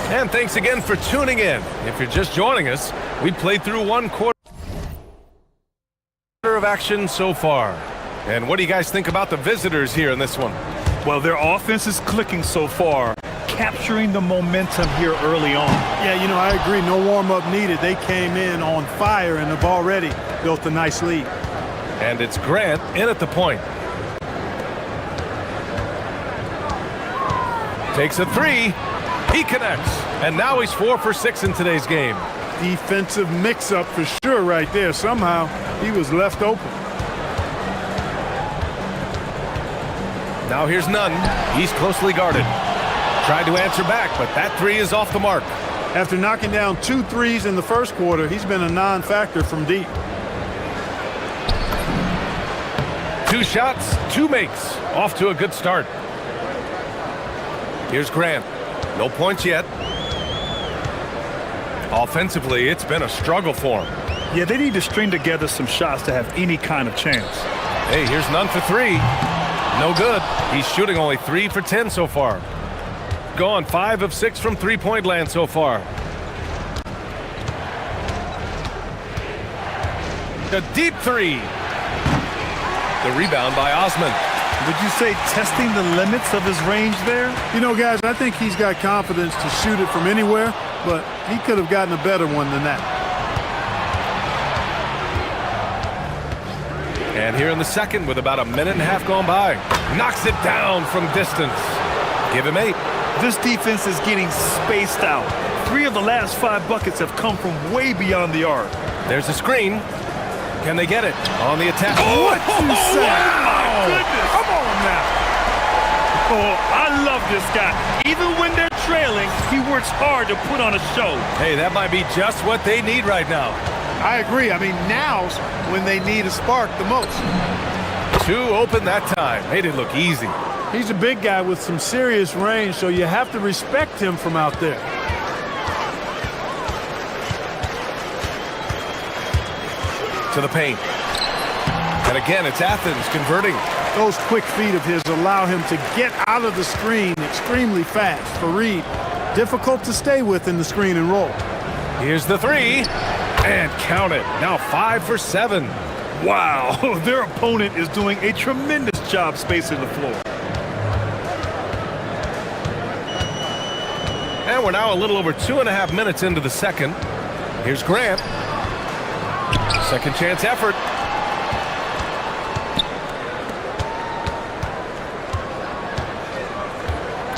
And thanks again for tuning in. If you're just joining us, we played through one quarter of action so far. And what do you guys think about the visitors here in this one? Well, their offense is clicking so far, capturing the momentum here early on. Yeah, you know, I agree. No warm-up needed. They came in on fire and have already built a nice lead. And it's Grant in at the point. Takes a 3. He connects. And now he's 4 for 6 in today's game. Defensive mix-up for sure right there. Somehow he was left open. Now here's Nunn. He's closely guarded. Tried to answer back, but that 3 is off the mark. After knocking down 2 threes in the first quarter, he's been a non-factor from deep. 2 shots, 2 makes. Off to a good start. Here's Grant. No points yet. Offensively, it's been a struggle for him. Yeah, they need to string together some shots to have any kind of chance. Hey, here's Nunn for 3. No good. He's shooting only 3 for 10 so far. Gone 5 of 6 from three-point land so far. A deep 3. The rebound by Osman. Would you say testing the limits of his range there? You know, guys, I think he's got confidence to shoot it from anywhere, but he could have gotten a better one than that. And here in the second with about a minute and a half gone by. Knocks it down from distance. Give him 8. This defense is getting spaced out. 3 of the last 5 buckets have come from way beyond the arc. There's a screen. Can they get it on the attack? What you say? My goodness. Come on now. Oh, I love this guy. Even when they're trailing, he works hard to put on a show. Hey, that might be just what they need right now. I agree. I mean, now's when they need a spark the most. 2 open that time. Made it look easy. He's a big guy with some serious range, so you have to respect him from out there. To the paint. And again, it's Athens converting. Those quick feet of his allow him to get out of the screen extremely fast. For Reed, difficult to stay with in the screen and roll. Here's the 3. And count it. Now 5 for 7. Wow, their opponent is doing a tremendous job spacing the floor. And we're now a little over 2.5 minutes into the second. Here's Grant. Second chance effort.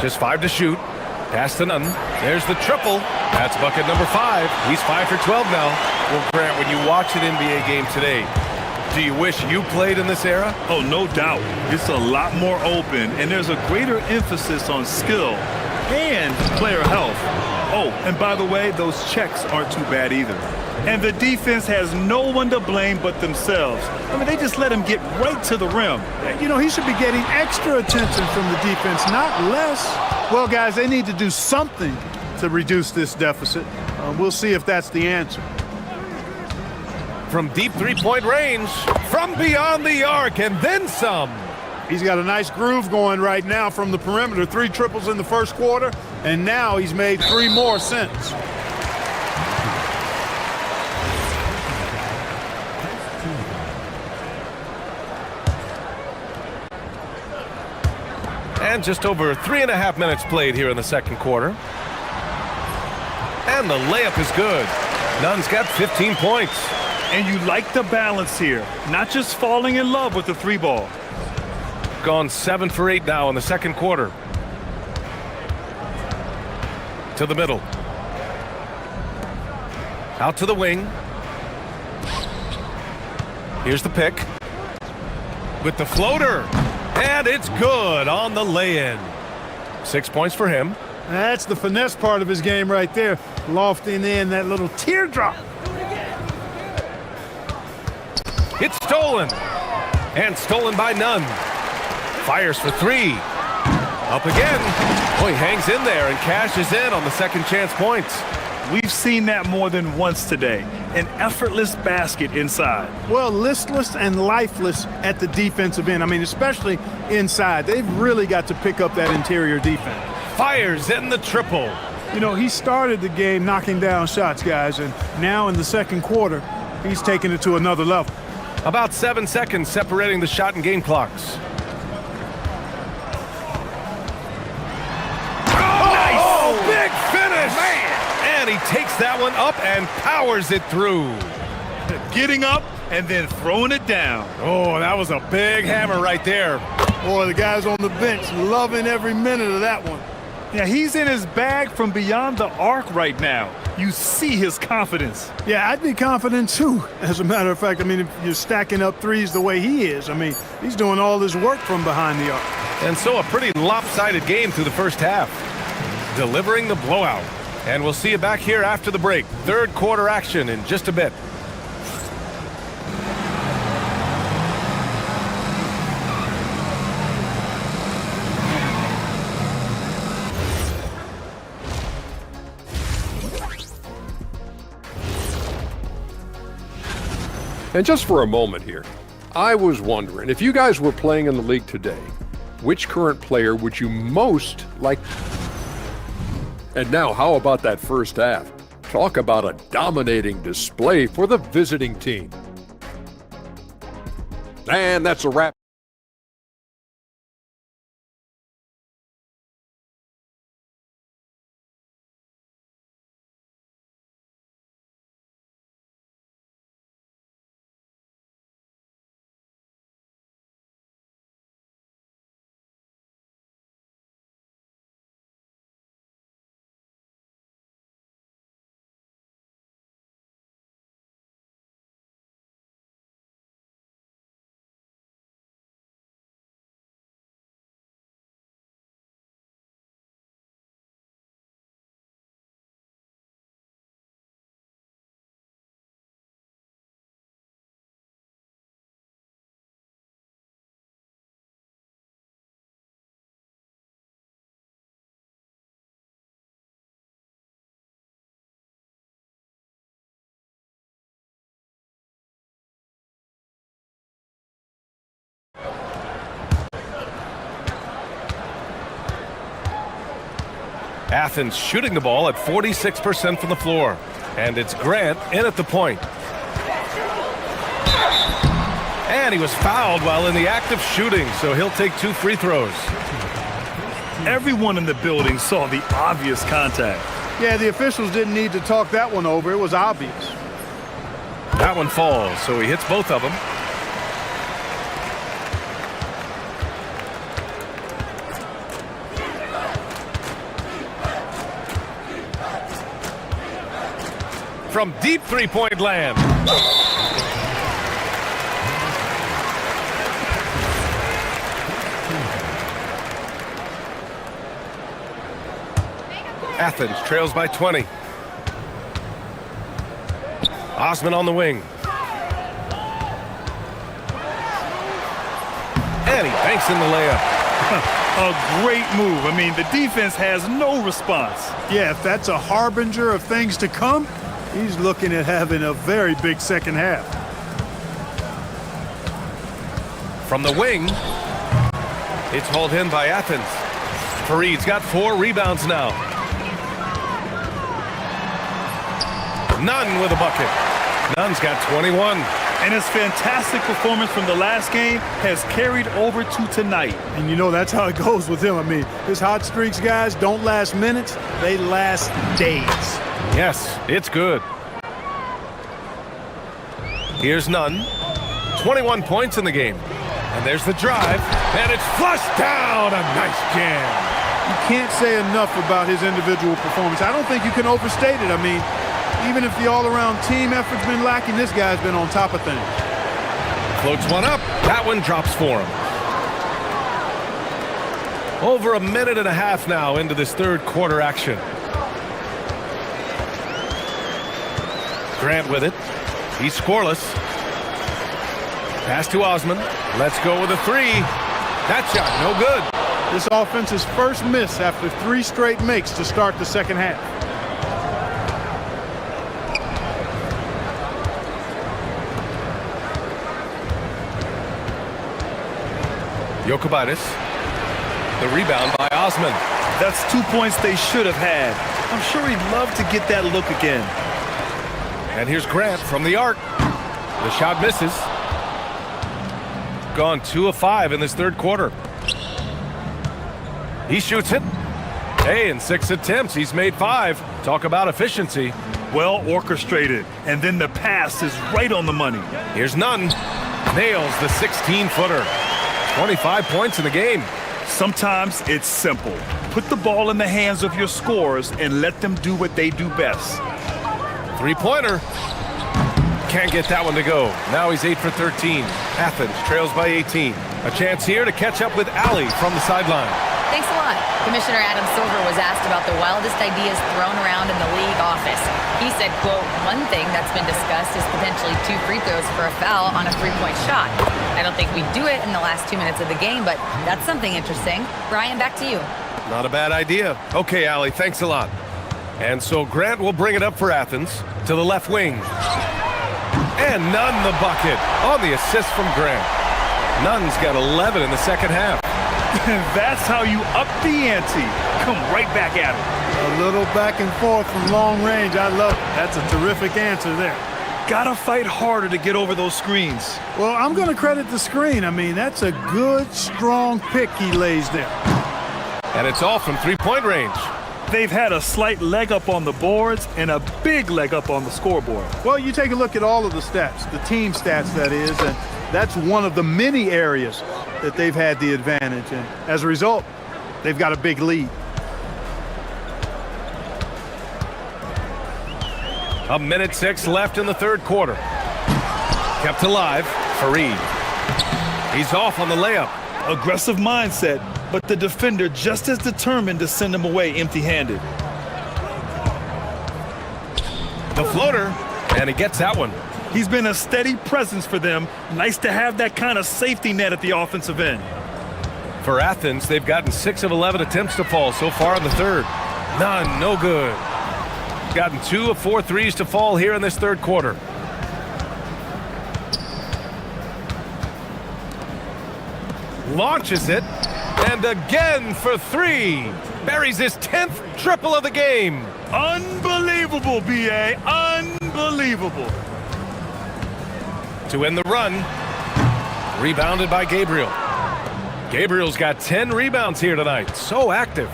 Just 5 to shoot. Pass to Nunn. There's the triple. That's bucket number 5. He's 5 for 12 now. Well, Grant, when you watch an NBA game today, do you wish you played in this era? Oh, no doubt. It's a lot more open, and there's a greater emphasis on skill and player health. Oh, and by the way, those checks aren't too bad either. And the defense has no one to blame but themselves. I mean, they just let him get right to the rim. You know, he should be getting extra attention from the defense, not less. Well, guys, they need to do something to reduce this deficit. We'll see if that's the answer. From deep three-point range, from beyond the arc, and then some. He's got a nice groove going right now from the perimeter. 3 triples in the first quarter, and now he's made 3 more since. And just over 3.5 minutes played here in the second quarter. And the layup is good. Nunn's got 15 points. And you like the balance here, not just falling in love with the 3 ball. Gone 7 for 8 now in the second quarter. To the middle. Out to the wing. Here's the pick. With the floater. And it's good on the lay-in. 6 points for him. That's the finesse part of his game right there. Lofting in that little teardrop. It's stolen. And stolen by Nunn. Fires for three. Up again. Oh, he hangs in there and cashes in on the second chance points. We've seen that more than once today. An effortless basket inside. Well, listless and lifeless at the defensive end. I mean, especially inside. They've really got to pick up that interior defense. Fires in the triple. You know, he started the game knocking down shots, guys, and now in the second quarter, he's taking it to another level. About 7 seconds separating the shot and game clocks. Oh, big finish! Man! And he takes that one up and powers it through. Getting up and then throwing it down. Oh, that was a big hammer right there. Boy, the guys on the bench loving every minute of that one. Yeah, he's in his bag from beyond the arc right now. You see his confidence. Yeah, I'd be confident too. As a matter of fact, I mean, if you're stacking up threes the way he is, I mean, he's doing all his work from behind the arc. And so a pretty lopsided game through the first half. Delivering the blowout. And we'll see you back here after the break. Third quarter action in just a bit. And just for a moment here, I was wondering, if you guys were playing in the league today, which current player would you most like? And now, how about that first half? Talk about a dominating display for the visiting team. And that's a wrap. Athens shooting the ball at 46% from the floor. And it's Grant in at the point. And he was fouled while in the act of shooting, so he'll take 2 free throws. Everyone in the building saw the obvious contact. Yeah, the officials didn't need to talk that one over. It was obvious. That one falls, so he hits both of them. From deep three-point land. Athens trails by 20. Osman on the wing. And he banks in the layup. A great move. I mean, the defense has no response. Yeah, if that's a harbinger of things to come, he's looking at having a very big second half. From the wing, it's hauled in by Athens. Fareed's got 4 rebounds now. Nunn with a bucket. Nunn's got 21. And his fantastic performance from the last game has carried over to tonight. And you know, that's how it goes with him. I mean, his hot streaks, guys, don't last minutes. They last days. Yes, it's good. Here's Nunn. 21 points in the game. And there's the drive. And it's flushed down. A nice jam. You can't say enough about his individual performance. I don't think you can overstate it. I mean, even if the all-around team effort's been lacking, this guy's been on top of things. Floats one up. That one drops for him. Over a minute and a half now into this third quarter action. Grant with it. He's scoreless. Pass to Osman. Let's go with a three. That shot, no good. This offense's first miss after 3 straight makes to start the second half. Jokubaitis. The rebound by Osman. That's 2 points they should have had. I'm sure he'd love to get that look again. And here's Grant from the arc. The shot misses. Gone 2 of 5 in this third quarter. He shoots it. Hey, in 6 attempts, he's made 5. Talk about efficiency. Well orchestrated. And then the pass is right on the money. Here's Nunn. Nails the 16-footer. 25 points in the game. Sometimes it's simple. Put the ball in the hands of your scorers and let them do what they do best. Three-pointer. Can't get that one to go. Now he's 8 for 13. Athens trails by 18. A chance here to catch up with Ali from the sideline. Thanks a lot. Commissioner Adam Silver was asked about the wildest ideas thrown around in the league office. He said, quote, one thing that's been discussed is potentially 2 free throws for a foul on a 3-point shot. I don't think we do it in the last 2 minutes of the game, but that's something interesting. Brian, back to you. Not a bad idea. Okay, Ali, thanks a lot. And so Grant will bring it up for Athens to the left wing. And Nunn the bucket on the assist from Grant. Nunn's got 11 in the second half. That's how you up the ante. Come right back at it. A little back and forth from long range. I love it. That's a terrific answer there. Gotta fight harder to get over those screens. Well, I'm going to credit the screen. I mean, that's a good, strong pick he lays there. And it's all from 3-point range. They've had a slight leg up on the boards and a big leg up on the scoreboard. Well, you take a look at all of the stats, the team stats, that is, and that's one of the many areas that they've had the advantage. And as a result, they've got a big lead. A minute 6 left in the third quarter. Kept alive, Fareed. He's off on the layup. Aggressive mindset, but the defender just as determined to send him away empty-handed. The floater, and he gets that one. He's been a steady presence for them. Nice to have that kind of safety net at the offensive end. For Athens, they've gotten 6 of 11 attempts to fall so far in the third. None, no good. Gotten 2 of 4 threes to fall here in this third quarter. Launches it, and again for 3. Buries his 10th triple of the game. Unbelievable, B.A. Unbelievable. To end the run, rebounded by Gabriel. Gabriel's got 10 rebounds here tonight. So active.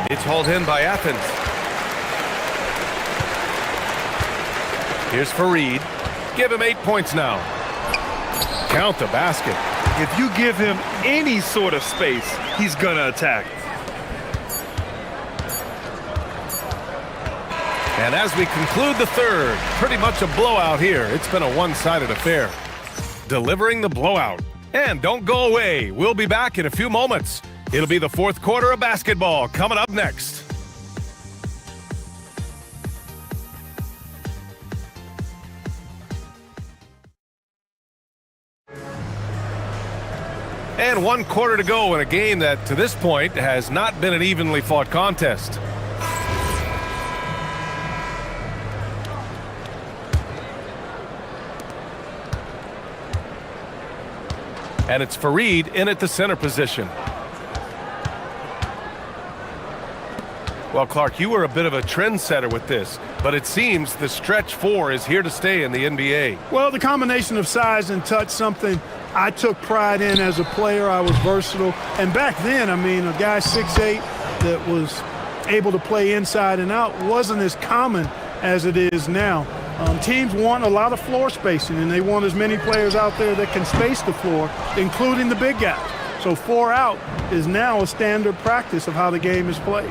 It's hauled in by Athens. Here's Fareed. Give him 8 points now. Count the basket. If you give him any sort of space, he's gonna attack. And as we conclude the third, pretty much a blowout here. It's been a one-sided affair. Delivering the blowout. And don't go away. We'll be back in a few moments. It'll be the fourth quarter of basketball coming up next. And 1 quarter to go in a game that, to this point, has not been an evenly fought contest. And it's Fareed in at the center position. Well, Clark, you were a bit of a trendsetter with this, but it seems the stretch 4 is here to stay in the NBA. Well, the combination of size and touch, something I took pride in as a player. I was versatile. And back then, I mean, a guy 6'8" that was able to play inside and out wasn't as common as it is now. Teams want a lot of floor spacing, and they want as many players out there that can space the floor, including the big guys. So 4 out is now a standard practice of how the game is played.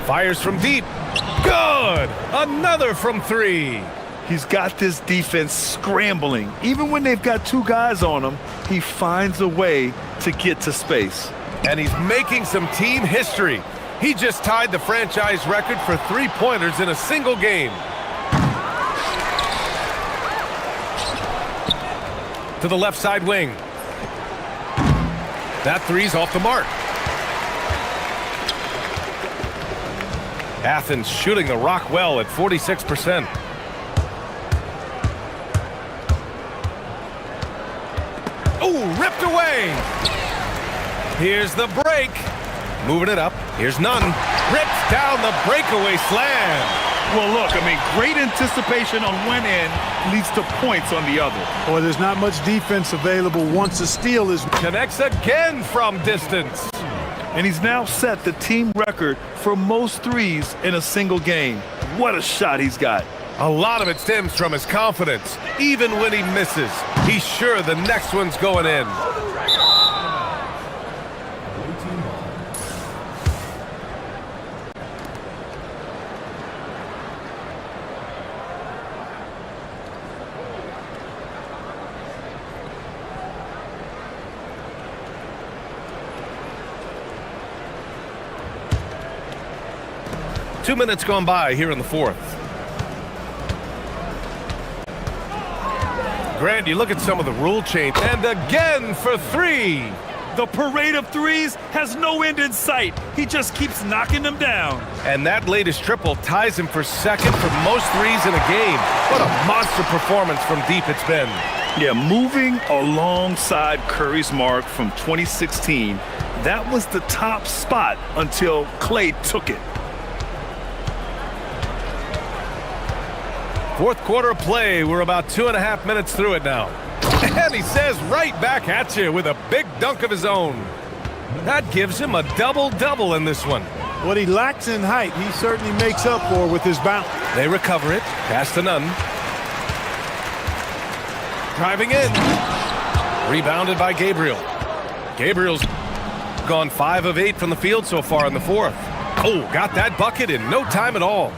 Fires from deep. Good! Another from 3. He's got this defense scrambling. Even when they've got 2 guys on him, he finds a way to get to space. And he's making some team history. He just tied the franchise record for three-pointers in a single game. To the left side wing. That three's off the mark. Athens shooting the rock well at 46%. Oh, ripped away. Here's the break. Moving it up. Here's Nunn. Rips down the breakaway slam. Well, look, I mean, great anticipation on one end leads to points on the other. Boy, there's not much defense available once a steal is... Connects again from distance. And he's now set the team record for most threes in a single game. What a shot he's got. A lot of it stems from his confidence. Even when he misses, he's sure the next one's going in. Two minutes gone by here in the fourth. Grant, you look at some of the rule change, and again for three. The parade of threes has no end in sight. He just keeps knocking them down. And that latest triple ties him for second for most threes in a game. What a monster performance from deep it's been. Yeah, moving alongside Curry's mark from 2016, that was the top spot until Clay took it. Fourth quarter of play. We're about 2.5 minutes through it now. And he says right back at you with a big dunk of his own. That gives him a double-double in this one. What he lacks in height, he certainly makes up for with his bounce. They recover it. Pass to Nunn. Driving in. Rebounded by Gabriel. Gabriel's gone 5 of 8 from the field so far in the fourth. Oh, got that bucket in no time at all.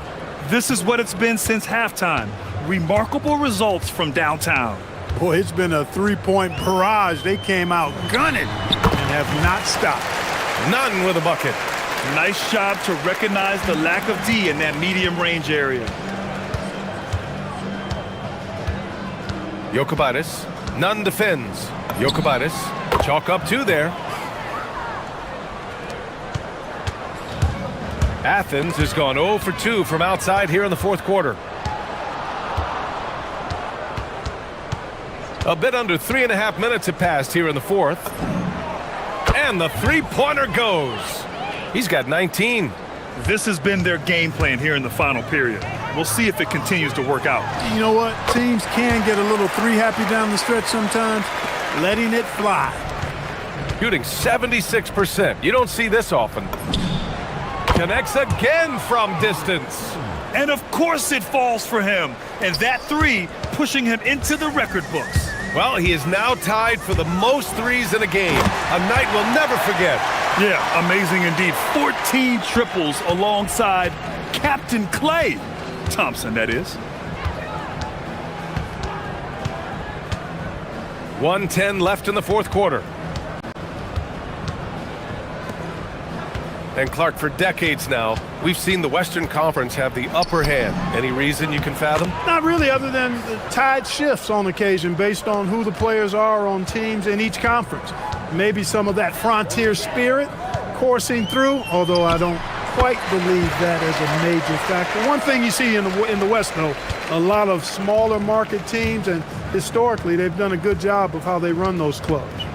This is what it's been since halftime. Remarkable results from downtown. Boy, it's been a three-point barrage. They came out gunning and have not stopped. Nunn with a bucket. Nice job to recognize the lack of D in that medium range area. Jokubaitis. Nunn defends. Jokubaitis. Chalk up 2 there. Athens has gone 0 for 2 from outside here in the fourth quarter. A bit under 3.5 minutes have passed here in the fourth. And the three-pointer goes. He's got 19. This has been their game plan here in the final period. We'll see if it continues to work out. You know what? Teams can get a little three-happy down the stretch sometimes, letting it fly. Shooting 76%. You don't see this often. Connects again from distance. And of course it falls for him. And that three pushing him into the record books. Well, he is now tied for the most threes in a game. A night we'll never forget. Yeah, amazing indeed. 14 triples alongside Captain Clay Thompson, that is. 1:10 left in the fourth quarter. And Clark, for decades now, we've seen the Western Conference have the upper hand. Any reason you can fathom? Not really, other than the tide shifts on occasion based on who the players are on teams in each conference. Maybe some of that frontier spirit coursing through, although I don't quite believe that as a major factor. One thing you see in the West, though, a lot of smaller market teams, and historically they've done a good job of how they run those clubs.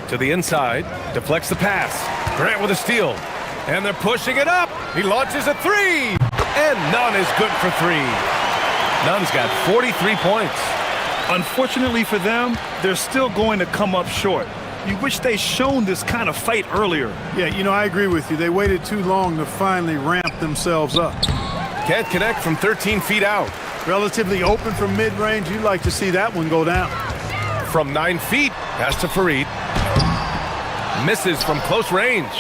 To the inside, deflects the pass. Grant with a steal. And they're pushing it up. He launches a three. And Nunn is good for 3. Nunn's got 43 points. Unfortunately for them, they're still going to come up short. You wish they'd shown this kind of fight earlier. Yeah, you know, I agree with you. They waited too long to finally ramp themselves up. Can't connect from 13 feet out. Relatively open from mid-range. You'd like to see that one go down. From 9 feet, pass to Farid. Misses from close range.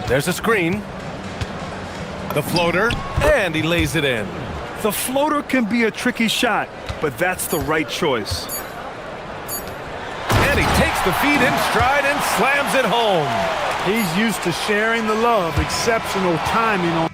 There's a screen. The floater, and he lays it in. The floater can be a tricky shot, but that's the right choice. Takes the feed in stride and slams it home. He's used to sharing the love. Exceptional timing on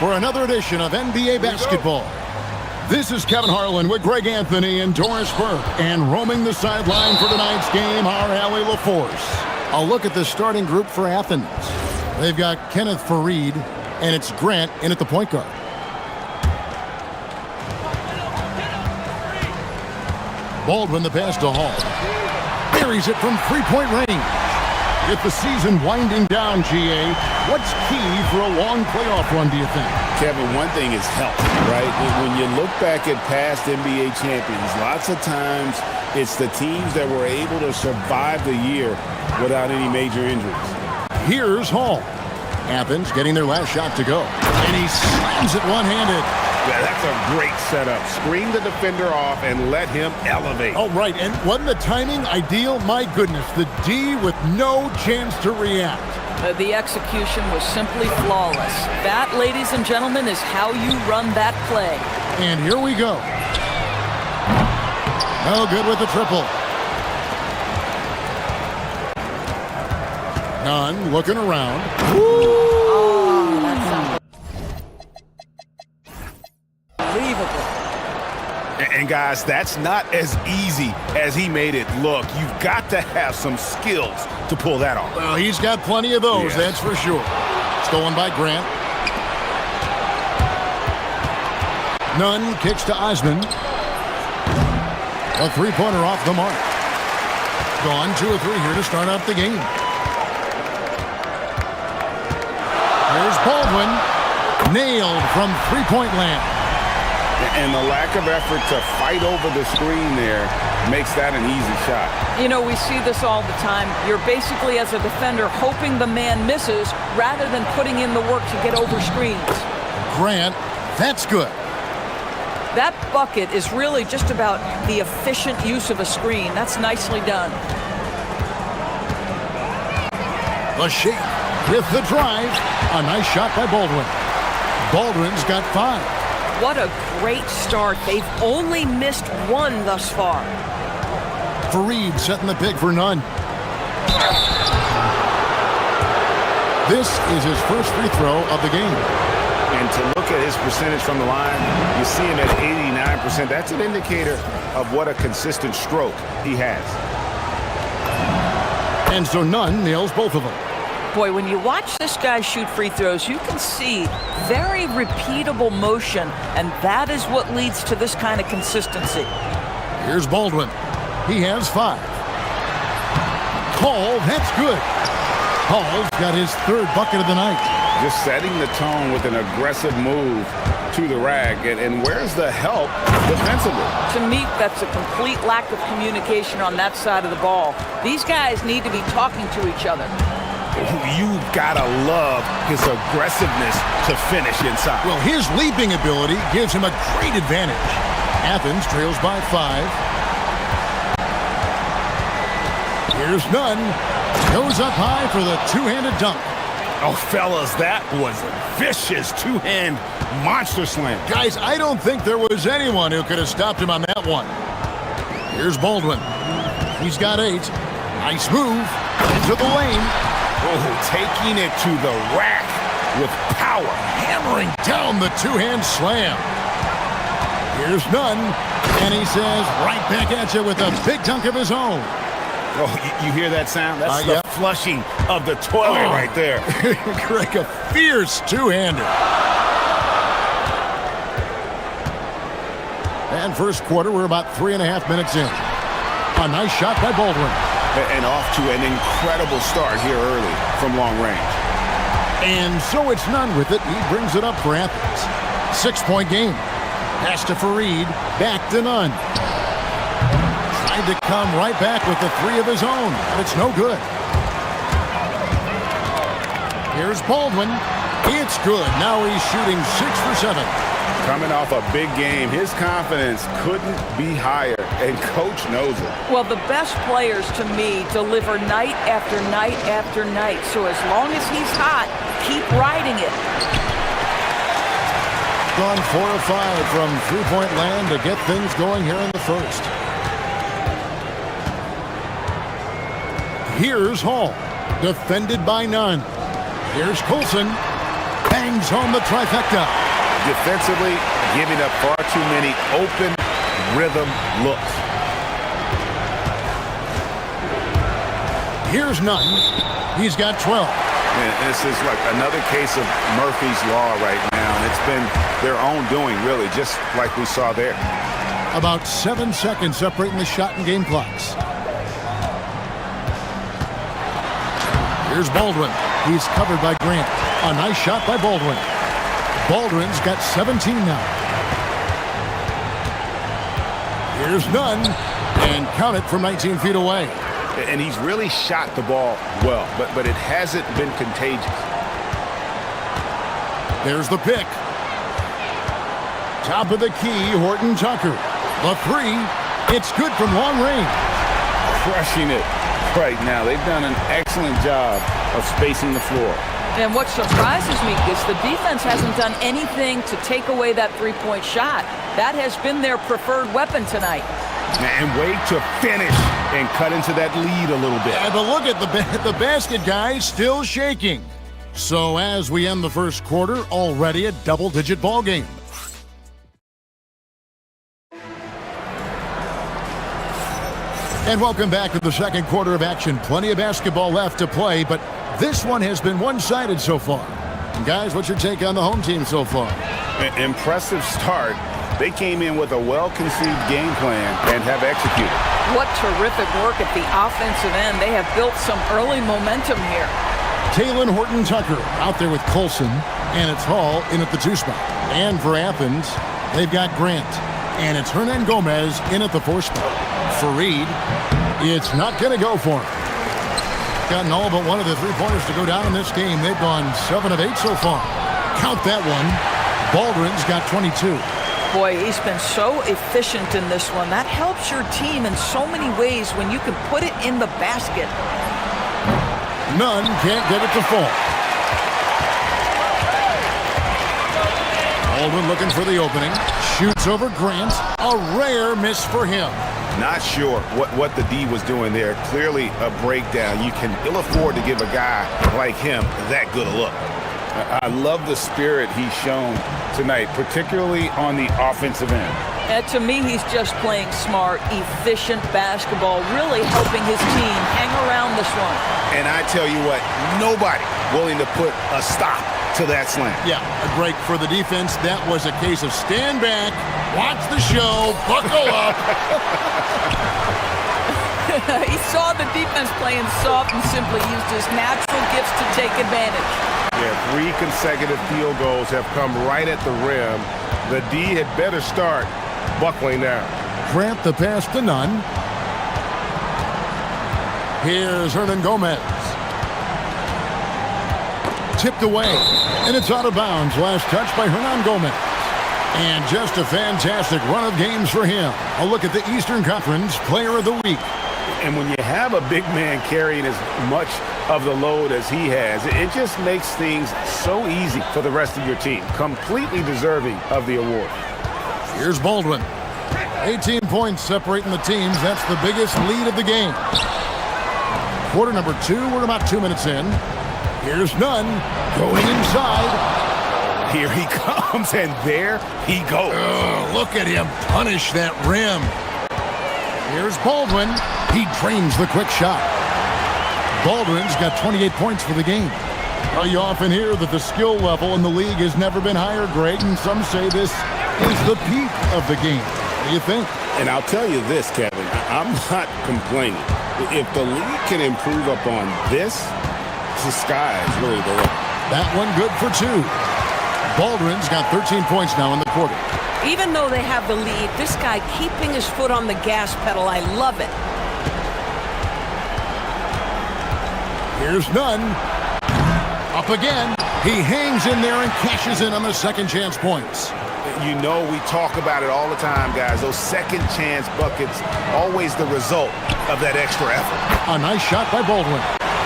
for another edition of NBA Basketball. This is Kevin Harlan with Greg Anthony and Doris Burke, and roaming the sideline for tonight's game, our Allie LaForce. A look at the starting group for Athens. They've got Kenneth Fareed, and it's Grant in at the point guard. Baldwin the pass to Hall. Buries it from three-point range. With the season winding down, GA, what's key for a long playoff run, do you think? Kevin, one thing is health, right? When you look back at past NBA champions, lots of times it's the teams that were able to survive the year without any major injuries. Here's Hall. Athens getting their last shot to go. And he slams it one-handed. Yeah, that's a great setup. Screen the defender off and let him elevate. Oh, right. And wasn't the timing ideal? My goodness, the D with no chance to react. The execution was simply flawless. That, ladies and gentlemen, is how you run that play. And here we go. No good with the triple. Nunn looking around. Oh, that's unbelievable. And guys, that's not as easy as he made it look. You've got to have some skills to pull that off. Well, he's got plenty of those, Yeah. that's for sure. Stolen by Grant. Nunn kicks to Osman. A three-pointer off the mark. Gone 2 of 3 here to start out the game. There's Baldwin. Nailed from three-point land. And the lack of effort to fight over the screen there makes that an easy shot. You know, we see this all the time. You're basically, as a defender, hoping the man misses rather than putting in the work to get over screens. Grant, that's good. That bucket is really just about the efficient use of a screen. That's nicely done. The shake with the drive. A nice shot by Baldwin. Baldwin's got 5. What a great start. They've only missed one thus far. Fareed setting the pick for Nunn. This is his first free throw of the game. And to look at his percentage from the line, you see him at 89%. That's an indicator of what a consistent stroke he has. And so Nunn nails both of them. Boy, when you watch this guy shoot free throws, you can see very repeatable motion, and that is what leads to this kind of consistency. Here's Baldwin. He has 5. Hall, that's good. Hall's got his 3rd bucket of the night. Just setting the tone with an aggressive move to the rack. And where's the help defensively? To me, that's a complete lack of communication on that side of the ball. These guys need to be talking to each other. You've got to love his aggressiveness to finish inside. Well, his leaping ability gives him a great advantage. Athens trails by 5. Here's Nunn. Goes up high for the two-handed dunk. Oh, fellas, that was a vicious two-hand monster slam. Guys, I don't think there was anyone who could have stopped him on that one. Here's Baldwin. He's got 8. Nice move. Into the lane. Oh, taking it to the rack with power. Hammering down the two-hand slam. Here's Nunn. And he says, right back at you with a big dunk of his own. Oh, you hear that sound? That's the flushing of the toilet right there. Greg, a fierce two-hander. And first quarter, we're about 3.5 minutes in. A nice shot by Baldwin. And off to an incredible start here early from long range. And so it's Nunn with it. He brings it up for Athens. 6-point game. Pass to Fareed. Back to Nunn. Tried to come right back with the 3 of his own, but it's no good. Here's Baldwin. It's good. Now he's shooting 6 for 7. Coming off a big game, his confidence couldn't be higher, and coach knows it. Well, the best players, to me, deliver night after night after night. So as long as he's hot, keep riding it. Gone 4 of 5 from three-point land to get things going here in the first. Here's Hall, defended by Nunn. Here's Colson. bangs home the trifecta. Defensively, giving up far too many open rhythm looks. Here's Nunn. He's got 12. And this is like another case of Murphy's Law right now. And it's been their own doing, really, just like we saw there. About 7 seconds separating the shot and game clocks. Here's Baldwin. He's covered by Grant. A nice shot by Baldwin. Baldwin's got 17 now. Here's Nunn. And count it from 19 feet away. And he's really shot the ball well, but it hasn't been contagious. There's the pick. Top of the key, Horton Tucker. The three. It's good from long range. Crushing it right now. They've done an excellent job of spacing the floor. And what surprises me is the defense hasn't done anything to take away that three-point shot. That has been their preferred weapon tonight. And wait to finish and cut into that lead a little bit. But look at the basket, guys, still shaking. So as we end the first quarter, already a double-digit ball game. And welcome back to the second quarter of action. Plenty of basketball left to play, but this one has been one-sided so far. And guys, what's your take on the home team so far? Impressive start. They came in with a well-conceived game plan and have executed. What terrific work at the offensive end. They have built some early momentum here. Taylor Horton Tucker out there with Colson, and it's Hall in at the 2 spot. And for Athens, they've got Grant, and it's Hernan Gomez in at the 4 spot. Fareed, it's not going to go for him. Gotten all but one of the 3-pointers to go down in this game. They've gone 7 of 8 so far. Count that one. Baldwin's got 22. Boy, he's been so efficient in this one. That helps your team in so many ways when you can put it in the basket. Nunn can't get it to fall. Baldwin looking for the opening. Shoots over Grant. A rare miss for him. Not sure what the D was doing there. Clearly a breakdown. You can ill afford to give a guy like him that good a look. I love the spirit he's shown tonight, particularly on the offensive end. To me, he's just playing smart, efficient basketball, really helping his team hang around this one. And I tell you what, nobody willing to put a stop to that slam. Yeah, a break for the defense. That was a case of stand back, watch the show, buckle up. He saw the defense playing soft and simply used his natural gifts to take advantage. Yeah, 3 consecutive field goals have come right at the rim. The D had better start buckling down. Grant the pass to Nunn. Here's Hernan Gomez. Tipped away, and it's out of bounds. Last touch by Hernan Gomez. And just a fantastic run of games for him. A look at the Eastern Conference Player of the Week. And when you have a big man carrying as much of the load as he has, it just makes things so easy for the rest of your team. Completely deserving of the award. Here's Baldwin. 18 points separating the teams. That's the biggest lead of the game. Quarter number 2. We're about 2 minutes in. Here's Nunn going inside. Here he comes, and there he goes. Look at him punish that rim. Here's Baldwin. He drains the quick shot. Baldwin's got 28 points for the game. Well, you often hear that the skill level in the league has never been higher, Greg, and some say this is the peak of the game. What do you think? And I'll tell you this, Kevin, I'm not complaining. If the league can improve upon this, the sky is really the limit. That one good for 2. Baldwin's got 13 points now in the quarter. Even though they have the lead, this guy keeping his foot on the gas pedal, I love it. Here's Nunn. Up again. He hangs in there and cashes in on the second chance points. You know, we talk about it all the time, guys. Those second chance buckets, always the result of that extra effort. A nice shot by Baldwin.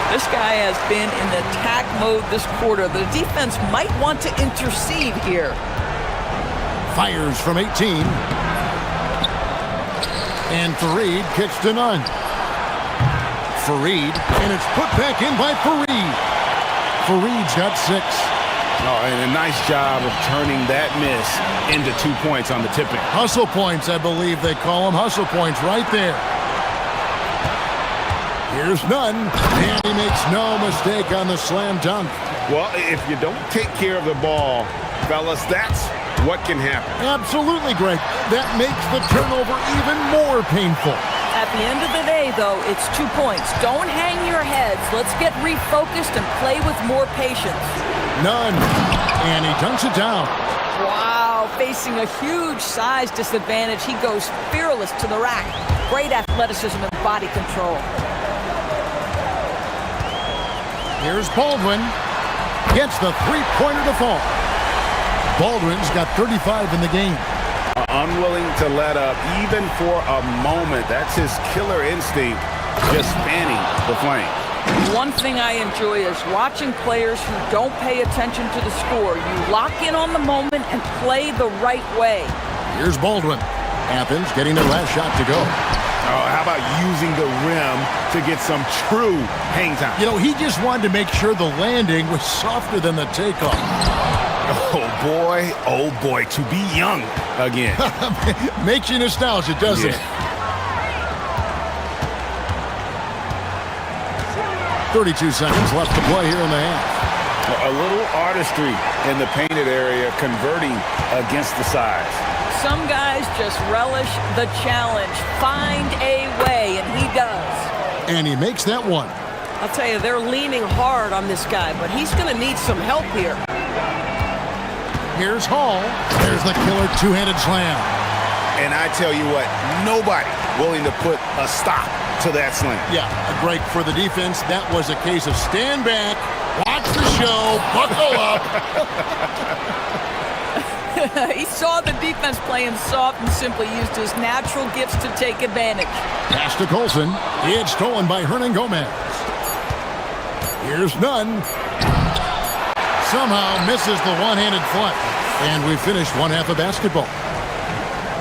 This guy has been in attack mode this quarter. The defense might want to intercede here. Fires from 18. And Fareed kicks to Nunn. Fareed, and it's put back in by Fareed. Fareed's got 6. Oh, and a nice job of turning that miss into 2 points on the tip-in. Hustle points, I believe they call them. Hustle points right there. Here's none, and he makes no mistake on the slam dunk. Well, if you don't take care of the ball, fellas, that's what can happen. Absolutely, Greg. That makes the turnover even more painful. At the end of the day, though, it's 2 points. Don't hang your heads. Let's get refocused and play with more patience. None, and he dunks it down. Wow, facing a huge size disadvantage, he goes fearless to the rack. Great athleticism and body control. Here's Baldwin. Gets the three-pointer to fall. Baldwin's got 35 in the game. Unwilling to let up even for a moment. That's his killer instinct, just fanning the flame. One thing I enjoy is watching players who don't pay attention to the score. You lock in on the moment and play the right way. Here's Baldwin. Athens getting their last shot to go. Oh, how about using the rim to get some true hang time? You know, he just wanted to make sure the landing was softer than the takeoff. Oh boy, to be young again. Makes you nostalgic, doesn't it? 32 seconds left to play here in the half. A little artistry in the painted area, converting against the size. Some guys just relish the challenge. Find a way, and he does. And he makes that one. I'll tell you, they're leaning hard on this guy, but he's going to need some help here. Here's Hall. There's the killer two-handed slam. And I tell you what, nobody willing to put a stop to that slam. Yeah, a break for the defense. That was a case of stand back, watch the show, buckle up. He saw the defense playing soft and simply used his natural gifts to take advantage. Pass to Colson. It's stolen by Hernan Gomez. Here's none. Somehow misses the one-handed flush. And we finished one half of basketball.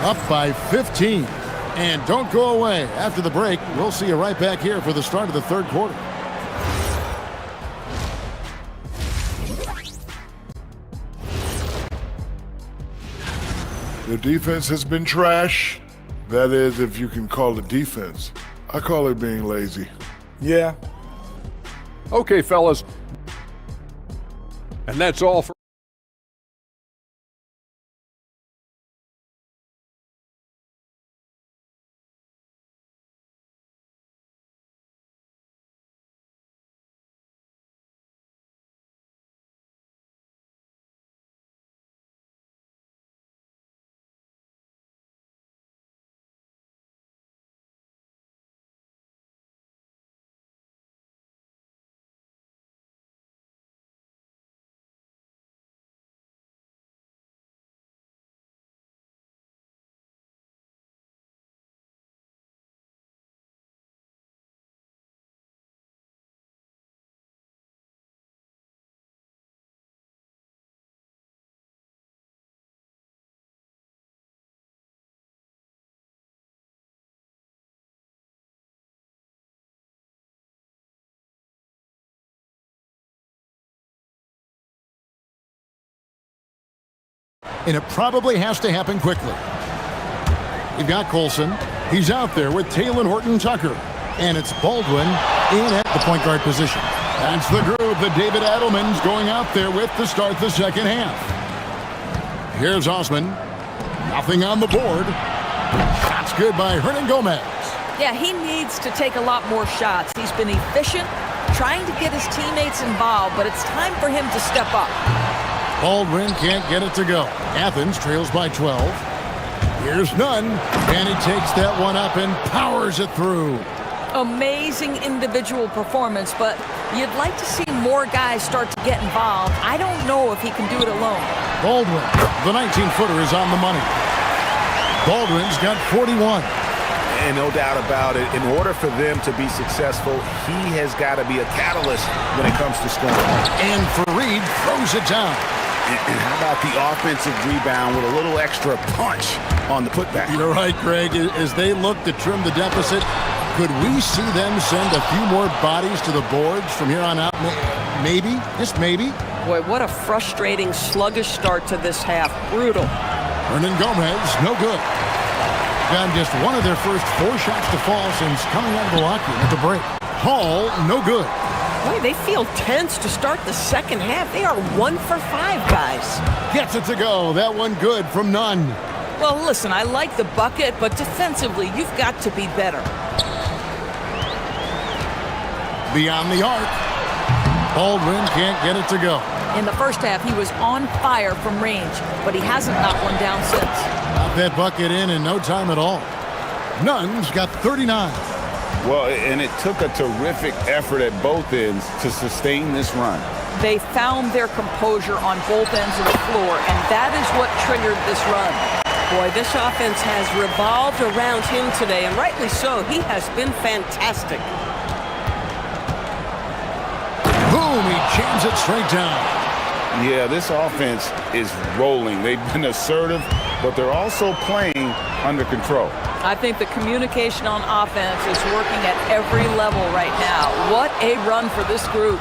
Up by 15. And don't go away. After the break, we'll see you right back here for the start of the third quarter. The defense has been trash. That is, if you can call it defense. I call it being lazy. Yeah. Okay, fellas. And that's all for And it probably has to happen quickly. You've got Colson. He's out there with Taylor Horton-Tucker. And it's Baldwin in at the point guard position. That's the group that David Adelman's going out there with to start the second half. Here's Osman. Nothing on the board. Shots good by Hernan Gomez. Yeah, he needs to take a lot more shots. He's been efficient, trying to get his teammates involved, but it's time for him to step up. Baldwin can't get it to go. Athens trails by 12. Here's none, and he takes that one up and powers it through. Amazing individual performance, but you'd like to see more guys start to get involved. I don't know if he can do it alone. Baldwin, the 19-footer, is on the money. Baldwin's got 41. And no doubt about it, in order for them to be successful, he has got to be a catalyst when it comes to scoring. And Fareed throws it down. And how about the offensive rebound with a little extra punch on the putback? You're right, Greg. As they look to trim the deficit, could we see them send a few more bodies to the boards from here on out? Maybe, just maybe. Boy, what a frustrating, sluggish start to this half. Brutal. Hernan Gomez, no good. Got just one of their first 4 shots to fall since coming out of the locker room at the break. Hall, no good. Boy, they feel tense to start the second half. They are 1 for 5, guys. Gets it to go. That one good from Nunn. Well, listen, I like the bucket, but defensively, you've got to be better. Beyond the arc. Baldwin can't get it to go. In the first half, he was on fire from range, but he hasn't knocked one down since. Got that bucket in no time at all. Nunn's got 39. Well, and it took a terrific effort at both ends to sustain this run. They found their composure on both ends of the floor, and that is what triggered this run. Boy, this offense has revolved around him today, and rightly so. He has been fantastic. Boom, he jams it straight down. Yeah, this offense is rolling. They've been assertive, but they're also playing under control. I think the communication on offense is working at every level right now. What a run for this group.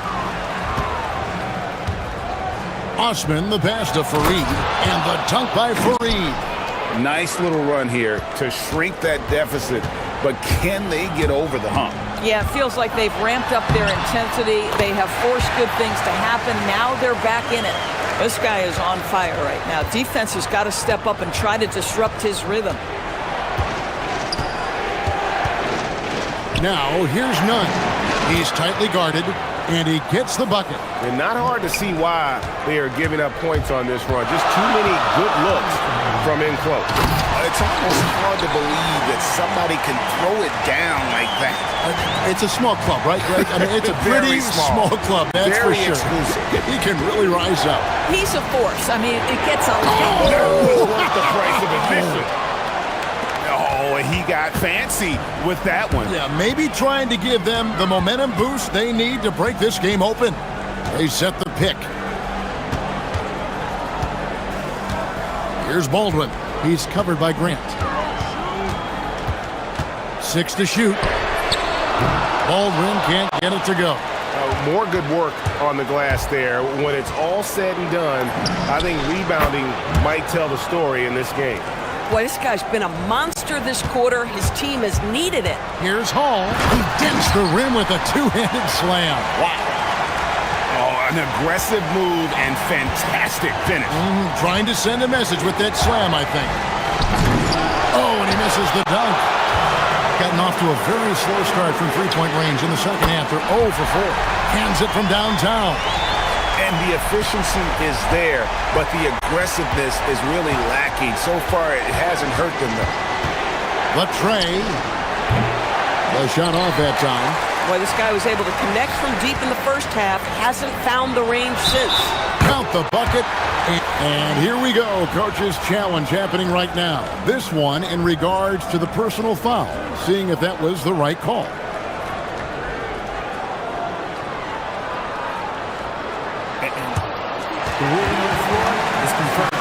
Osman, the pass to Fareed, and the dunk by Fareed. Nice little run here to shrink that deficit, but can they get over the hump? Yeah, it feels like they've ramped up their intensity. They have forced good things to happen. Now they're back in it. This guy is on fire right now. Defense has got to step up and try to disrupt his rhythm. Now, here's Nunn. He's tightly guarded, and he gets the bucket. And not hard to see why they are giving up points on this run. Just too many good looks from in close. It's almost hard to believe that somebody can throw it down like that. It's a small club, right, Greg? I mean, it's a pretty small club, that's Very for sure. exclusive. He can really rise up. He's a force. I mean, it gets a lot. That was worth the price of admission. Oh, and he got fancy with that one. Yeah, maybe trying to give them the momentum boost they need to break this game open. They set the pick. Here's Baldwin. He's covered by Grant. 6 to shoot. Baldwin can't get it to go. More good work on the glass there. When it's all said and done, I think rebounding might tell the story in this game. Boy, this guy's been a monster this quarter. His team has needed it. Here's Hall. He dents the rim with a two-handed slam. Wow. Oh, an aggressive move and fantastic finish. Trying to send a message with that slam, I think. Oh, and he misses the dunk. Gotten off to a very slow start from three-point range in the second half. They're 0 for 4. Hands it from downtown. And the efficiency is there, but the aggressiveness is really lacking. So far, it hasn't hurt them, though. Latrey. The shot off that time. Boy, this guy was able to connect from deep in the first half. Hasn't found the range since. Count the bucket. And here we go. Coach's challenge happening right now. This one in regards to the personal foul. Seeing if that was the right call. The ruling on the floor is confirmed.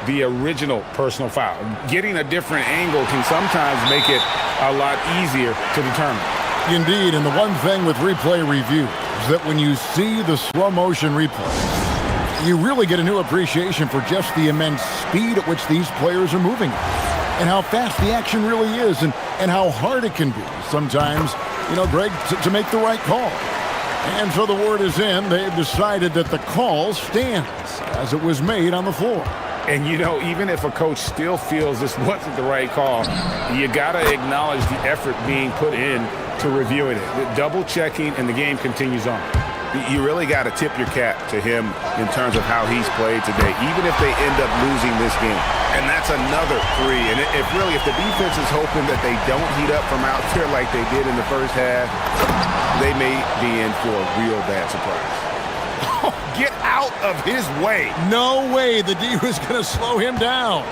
The original personal foul. Getting a different angle can sometimes make it a lot easier to determine. Indeed, and the one thing with replay review is that when you see the slow motion replay, you really get a new appreciation for just the immense speed at which these players are moving and how fast the action really is and how hard it can be sometimes, you know, Greg, to make the right call. And so the word is in. They've decided that the call stands as it was made on the floor. And, you know, even if a coach still feels this wasn't the right call, you got to acknowledge the effort being put in to reviewing it. The double checking, and the game continues on. You really got to tip your cap to him in terms of how he's played today, even if they end up losing this game. And that's another 3. And if the defense is hoping that they don't heat up from out there like they did in the first half, they may be in for a real bad surprise. Get out of his way. No way the D was going to slow him down.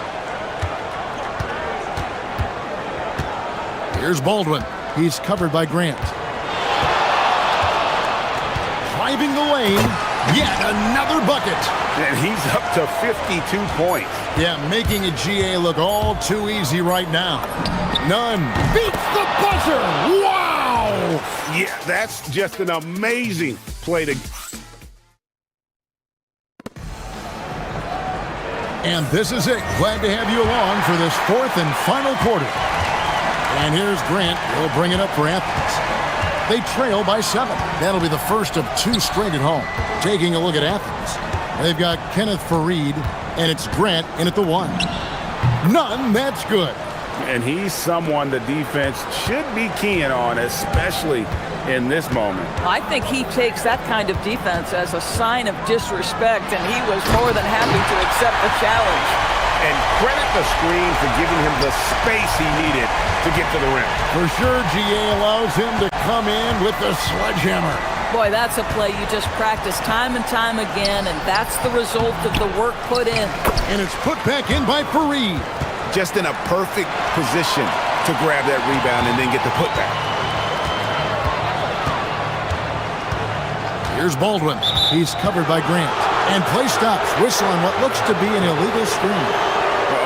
Here's Baldwin. He's covered by Grant. Driving the lane. Yet another bucket. And he's up to 52 points. Yeah, making a GA look all too easy right now. Nunn beats the buzzer. Wow! Wow! Yeah, that's just an amazing play to... And this is it. Glad to have you along for this fourth and final quarter. And here's Grant. He'll bring it up for Athens. They trail by 7. That'll be the first of 2 straight at home. Taking a look at Athens. They've got Kenneth Fareed, and it's Grant in at the 1. None, that's good. And he's someone the defense should be keying on, especially in this moment. I think he takes that kind of defense as a sign of disrespect, and he was more than happy to accept the challenge. And credit the screen for giving him the space he needed to get to the rim. For sure, GA allows him to come in with the sledgehammer. Boy, that's a play you just practice time and time again, and that's the result of the work put in. And it's put back in by Fareed. Just in a perfect position to grab that rebound and then get the putback. Here's Baldwin. He's covered by Grant. And play stops. Whistle on what looks to be an illegal screen.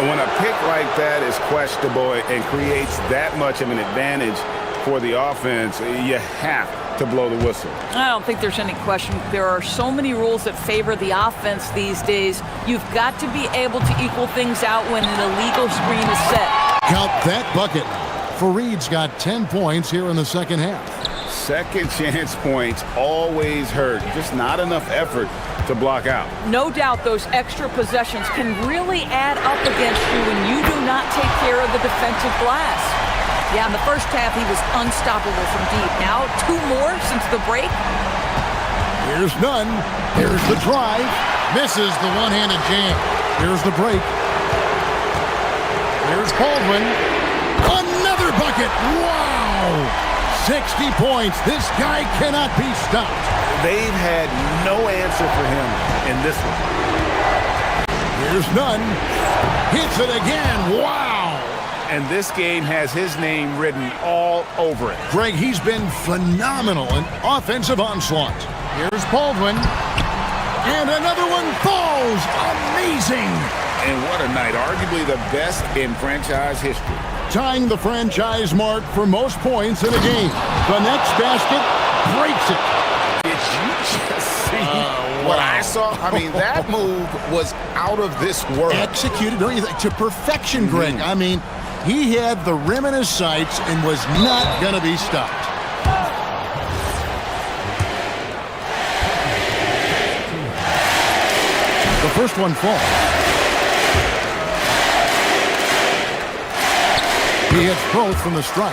When a pick like that is questionable and creates that much of an advantage for the offense, you have to blow the whistle. I don't think there's any question. There are so many rules that favor the offense these days. You've got to be able to equal things out when an illegal screen is set. Count that bucket. Fareed's got 10 points here in the second half. Second chance points always hurt. Just not enough effort to block out. No doubt those extra possessions can really add up against you when you do not take care of the defensive glass. Yeah, in the first half, he was unstoppable from deep. Now, 2 more since the break. Here's none. Here's the drive. Misses the one-handed jam. Here's the break. Here's Baldwin. Another bucket. Wow! 60 points. This guy cannot be stopped. They've had no answer for him in this one. Here's none. Hits it again. Wow! And this game has his name written all over it. Greg, he's been phenomenal in offensive onslaught. Here's Baldwin. And another one falls. Amazing. And what a night. Arguably the best in franchise history. Tying the franchise mark for most points in a game. The next basket breaks it. Did you just see what I saw? I mean, that move was out of this world. Executed, don't you think, to perfection, Greg. I mean, he had the rim in his sights and was not going to be stopped. The first one falls. He hits both from the stripe.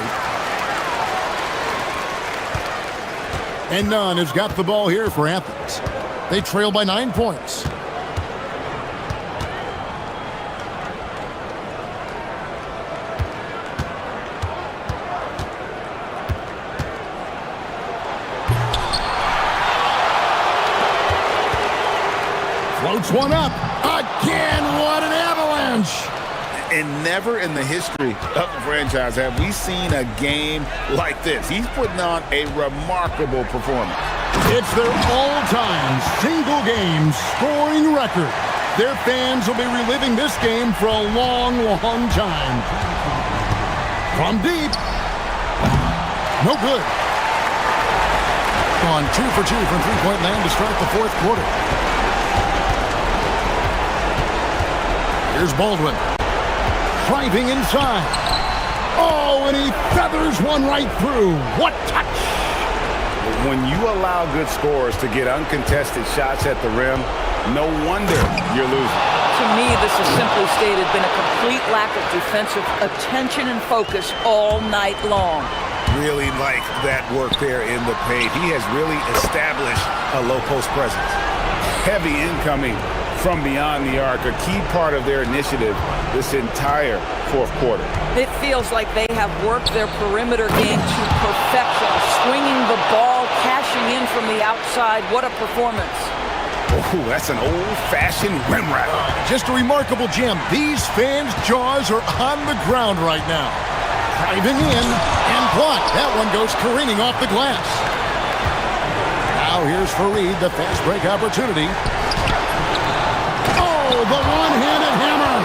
And Nunn has got the ball here for Athens. They trail by 9 points. Floats one up. Again, what an avalanche. And never in the history of the franchise have we seen a game like this. He's putting on a remarkable performance. It's their all-time single-game scoring record. Their fans will be reliving this game for a long, long time. From deep. No good. Gone 2 for 2 from three-point land to start the fourth quarter. Here's Baldwin. Driving inside. Oh, and he feathers one right through. What touch! When you allow good scorers to get uncontested shots at the rim, no wonder you're losing. To me, this has simply stated been a complete lack of defensive attention and focus all night long. Really like that work there in the paint. He has really established a low post presence. Heavy incoming from beyond the arc, a key part of their initiative this entire fourth quarter. It feels like they have worked their perimeter game to perfection, swinging the ball, cashing in from the outside. What a performance. Oh, that's an old-fashioned rim rattler. Just a remarkable gem. These fans' jaws are on the ground right now. Driving in and blocked. That one goes careening off the glass. Now here's Fareed, the fast break opportunity. Oh, the one-handed hammer.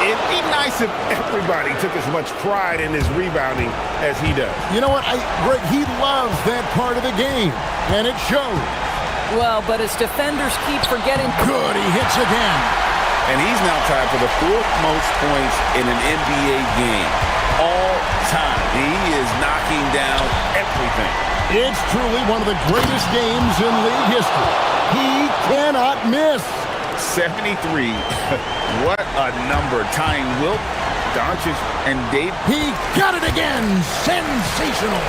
It'd be nice if everybody took as much pride in his rebounding as he does. You know what? Greg, he loves that part of the game, and it shows. Well, but his defenders keep forgetting. Good, he hits again. And he's now tied for the 4th most points in an NBA game all time. He is knocking down everything. It's truly one of the greatest games in league history. He cannot miss. 73. What a number. Tying Wilt, Doncic, and Dave. He got it again. Sensational.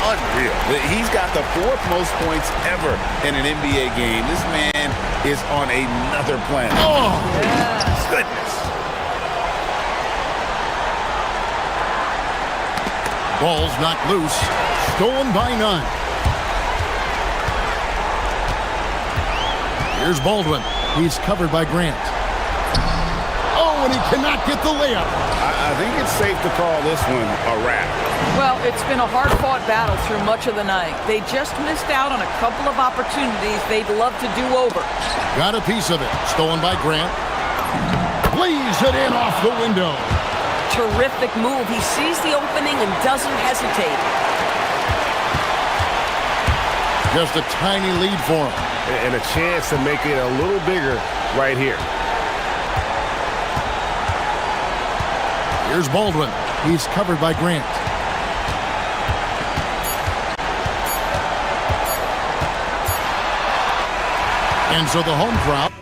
Unreal. He's got the 4th most points ever in an NBA game. This man is on another planet. Oh, Yes. Goodness. ball's knocked loose. Stolen by none. Here's Baldwin. He's covered by Grant. Oh, and he cannot get the layup. I think it's safe to call this one a wrap. Well, it's been a hard-fought battle through much of the night. They just missed out on a couple of opportunities they'd love to do over. Got a piece of it. Stolen by Grant. Plays it in off the window. Terrific move. He sees the opening and doesn't hesitate. Just a tiny lead for him. And a chance to make it a little bigger right here. Here's Baldwin. He's covered by Grant. And so the home crowd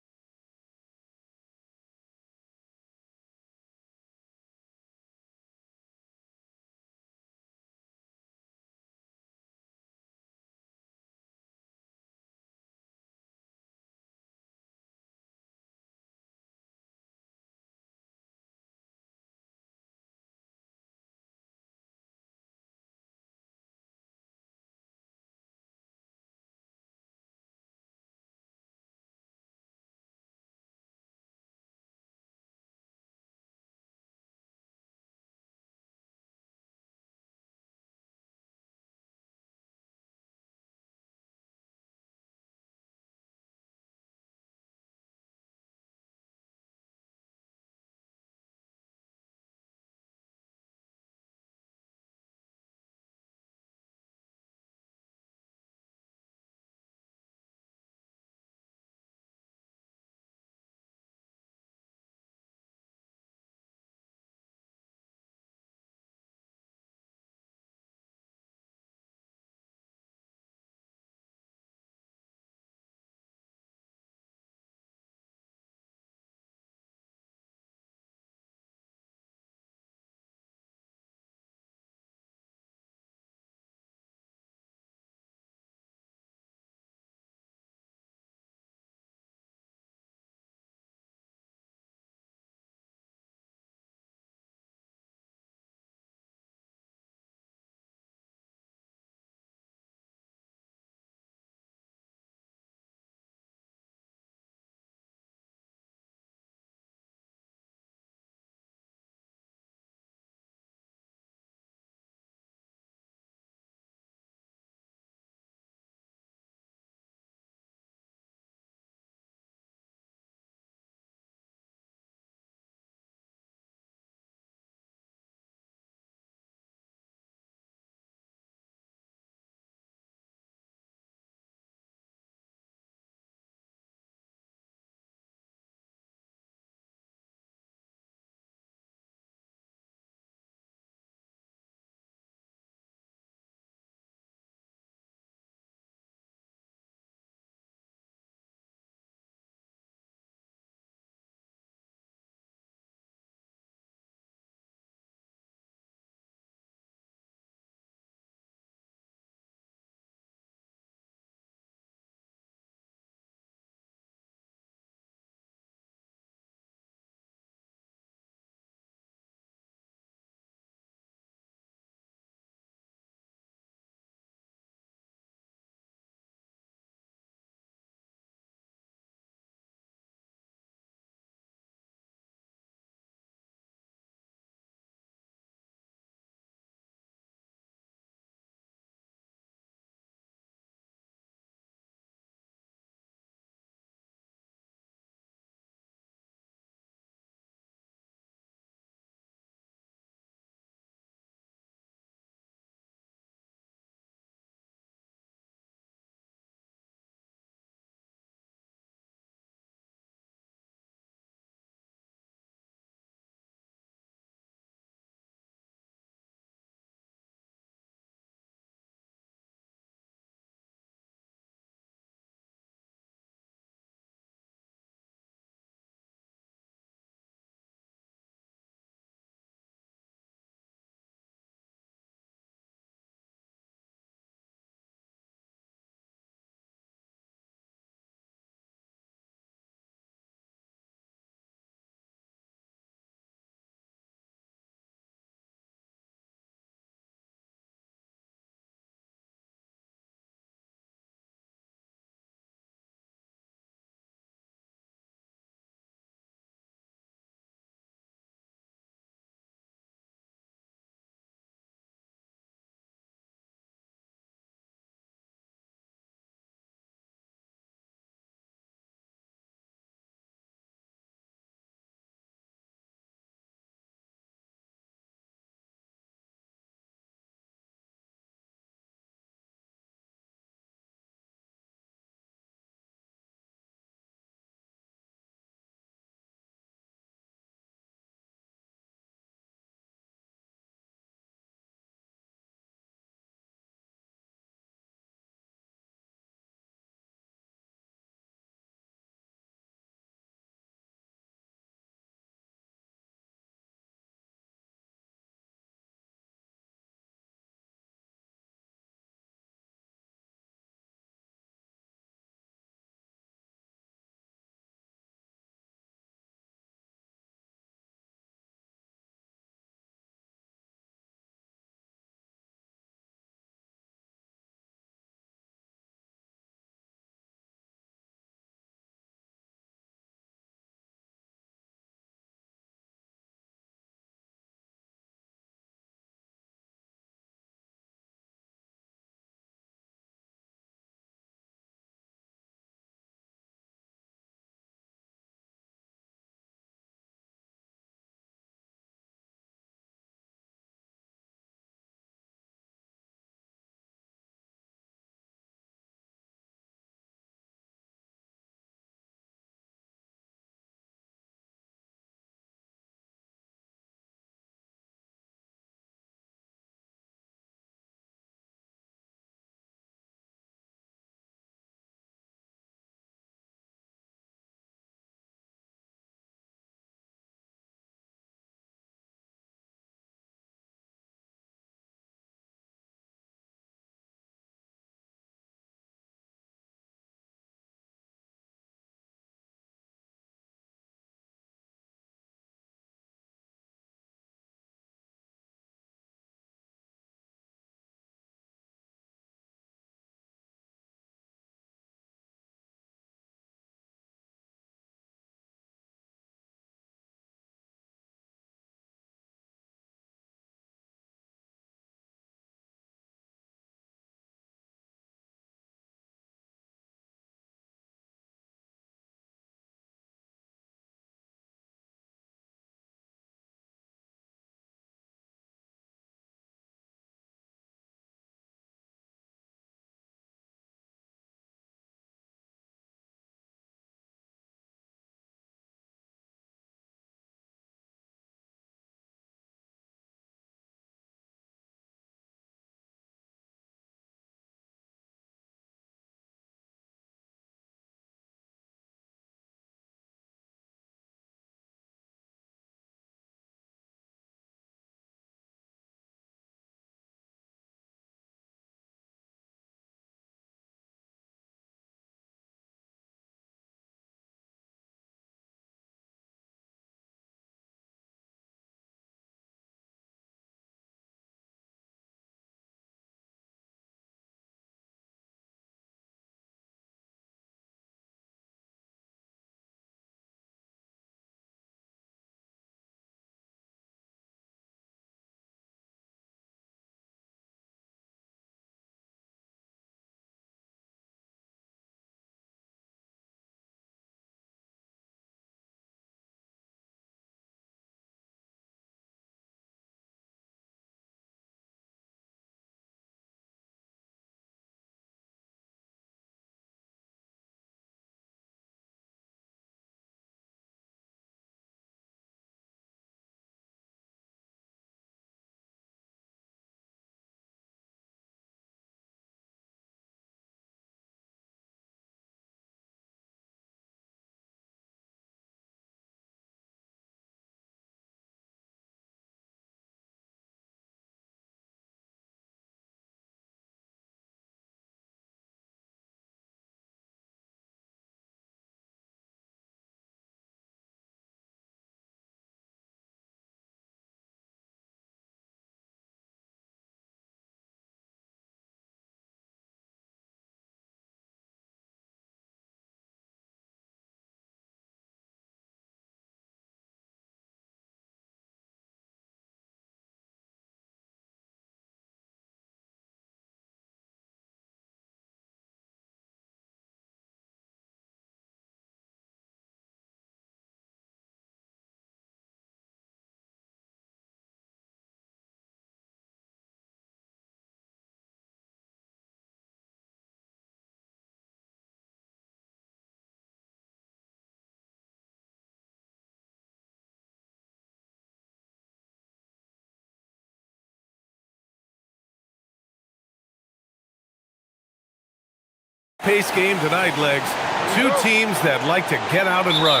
Pace game tonight, Legs. Two teams that like to get out and run.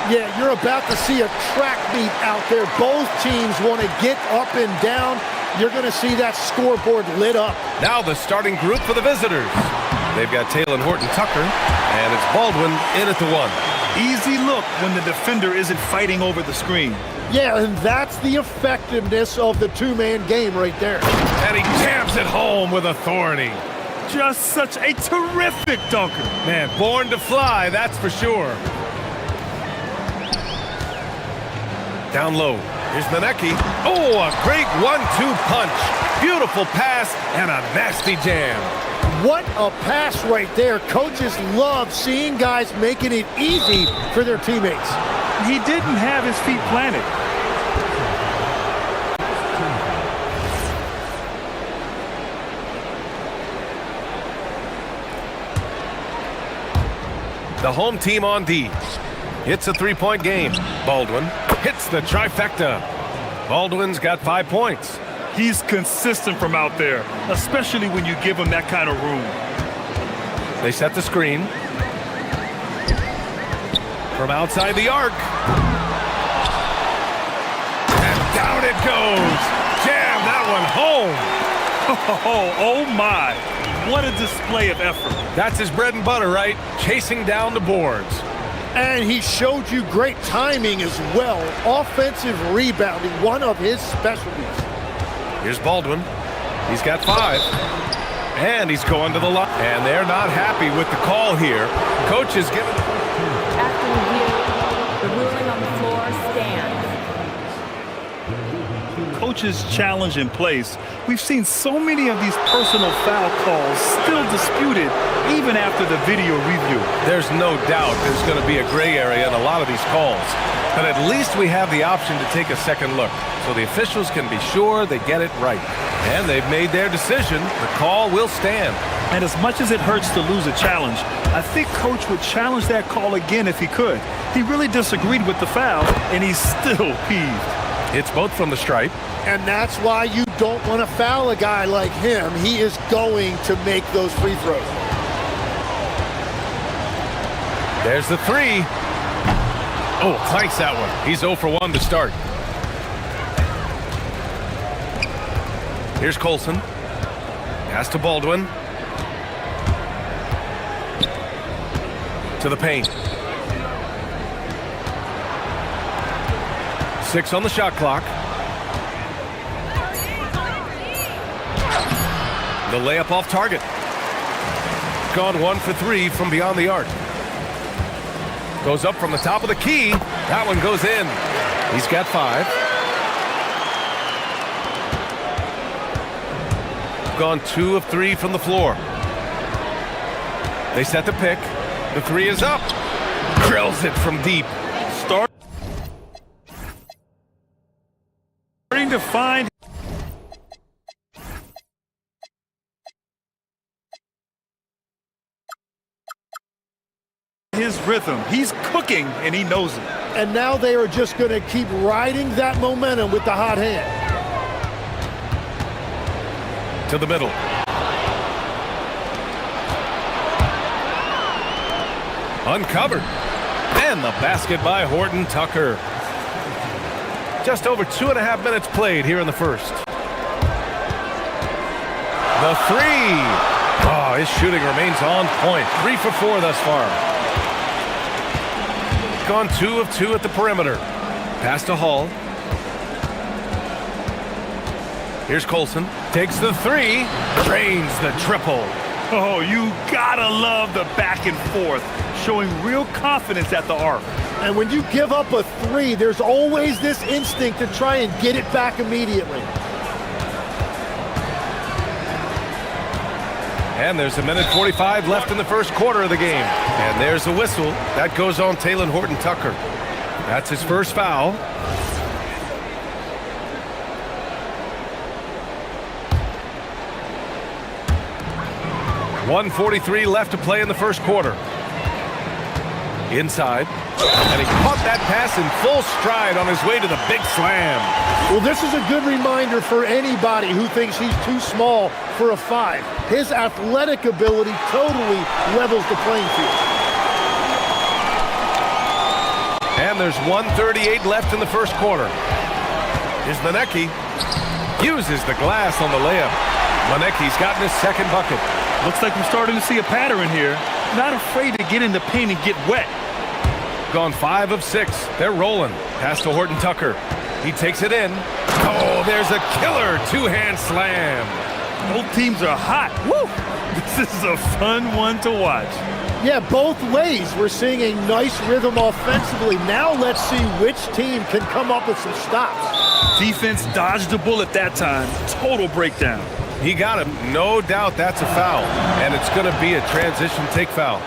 Yeah, you're about to see a track meet out there. Both teams want to get up and down. You're going to see that scoreboard lit up. Now the starting group for the visitors. They've got Taylor Horton-Tucker, and it's Baldwin in at the 1. Easy look when the defender isn't fighting over the screen. Yeah, and that's the effectiveness of the two-man game right there. And he jams it home with authority. Just such a terrific dunker. Man, born to fly, that's for sure. Down low, here's Manecki. Oh, a great 1-2 punch. Beautiful pass and a nasty jam. What a pass right there. Coaches love seeing guys making it easy for their teammates. He didn't have his feet planted. The home team on D. It's a three-point game. Baldwin hits the trifecta. Baldwin's got 5 points. He's consistent from out there, especially when you give him that kind of room. They set the screen. From outside the arc. And down it goes. Jam that one home. Oh my. What a display of effort. That's his bread and butter, right? Chasing down the boards. And he showed you great timing as well. Offensive rebounding, one of his specialties. Here's Baldwin. He's got 5. And he's going to the line. And they're not happy with the call here. Coach is giving... After review, the ruling on the floor stands. Coach's challenge in place. We've seen so many of these personal foul calls still disputed even after the video review. There's no doubt there's going to be a gray area in a lot of these calls. But at least we have the option to take a second look, so the officials can be sure they get it right. And they've made their decision. The call will stand. And as much as it hurts to lose a challenge, I think Coach would challenge that call again if he could. He really disagreed with the foul, and he's still peeved. It's both from the stripe. And that's why you don't want to foul a guy like him. He is going to make those free throws. There's the 3. Oh, clanks that one. He's 0 for 1 to start. Here's Colson. Pass to Baldwin. To the paint. 6 on the shot clock. The layup off target. Gone 1 for 3 from beyond the arc. Goes up from the top of the key. That one goes in. He's got 5. Gone 2 of 3 from the floor. They set the pick. The 3 is up. Drills it from deep. Starting to find his rhythm. He's cooking, and he knows it. And now they are just going to keep riding that momentum with the hot hand. To the middle. Uncovered. And the basket by Horton-Tucker. Just over 2.5 minutes played here in the first. The 3. Oh, his shooting remains on point. 3 for 4 thus far. Gone 2 of 2 at the perimeter. Pass to Hall. Here's Colson. Takes the 3. Drains the triple. Oh, you gotta love the back and forth, showing real confidence at the arc. And when you give up a 3, there's always this instinct to try and get it back immediately. And there's 1:45 left in the first quarter of the game. And there's a whistle. That goes on Taylor Horton-Tucker. That's his first foul. .143 left to play in the first quarter. Inside. And he caught that pass in full stride on his way to the big slam. Well, this is a good reminder for anybody who thinks he's too small for a 5. His athletic ability totally levels the playing field. And there's 1:38 left in the first quarter. Here's Manecki. Uses the glass on the layup. Manecki's gotten his second bucket. Looks like we're starting to see a pattern here. Not afraid to get in the paint and get wet. Gone 5 of 6. They're rolling. Pass to Horton Tucker. He takes it in. Oh, there's a killer two-hand slam. Both teams are hot. Woo! This is a fun one to watch. Yeah, both ways. We're seeing a nice rhythm offensively. Now let's see which team can come up with some stops. Defense dodged the bullet that time. Total breakdown. He got him. No doubt that's a foul. And it's going to be a transition take foul.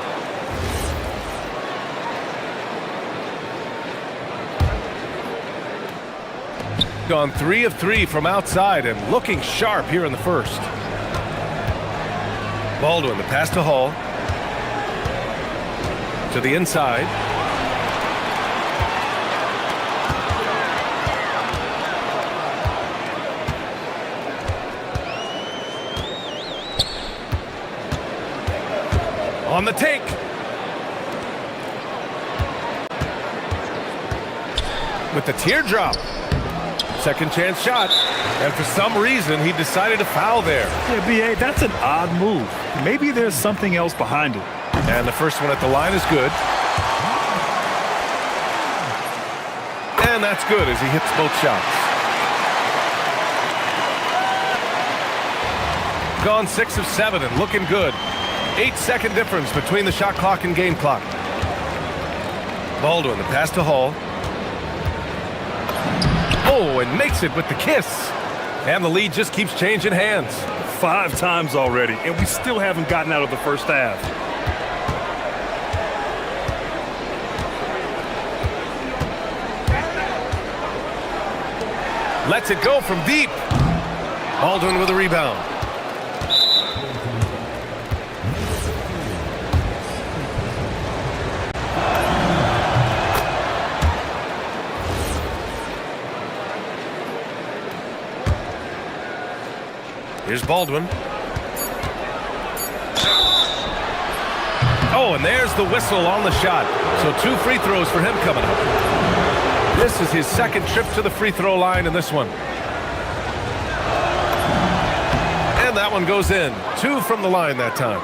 Gone 3 of 3 from outside and looking sharp here in the first. Baldwin, the pass to Hall. To the inside. On the take. With the teardrop. Second chance shot. And for some reason, he decided to foul there. Yeah, B.A., that's an odd move. Maybe there's something else behind it. And the first one at the line is good. And that's good as he hits both shots. Gone 6 of 7 and looking good. 8-second difference between the shot clock and game clock. Baldwin, the pass to Hall. Oh, and makes it with the kiss. And the lead just keeps changing hands. 5 times already, and we still haven't gotten out of the first half. Lets it go from deep. Baldwin with a rebound. Here's Baldwin. Oh, and there's the whistle on the shot. So 2 free throws for him coming up. This is his second trip to the free throw line in this one. And that one goes in. 2 from the line that time.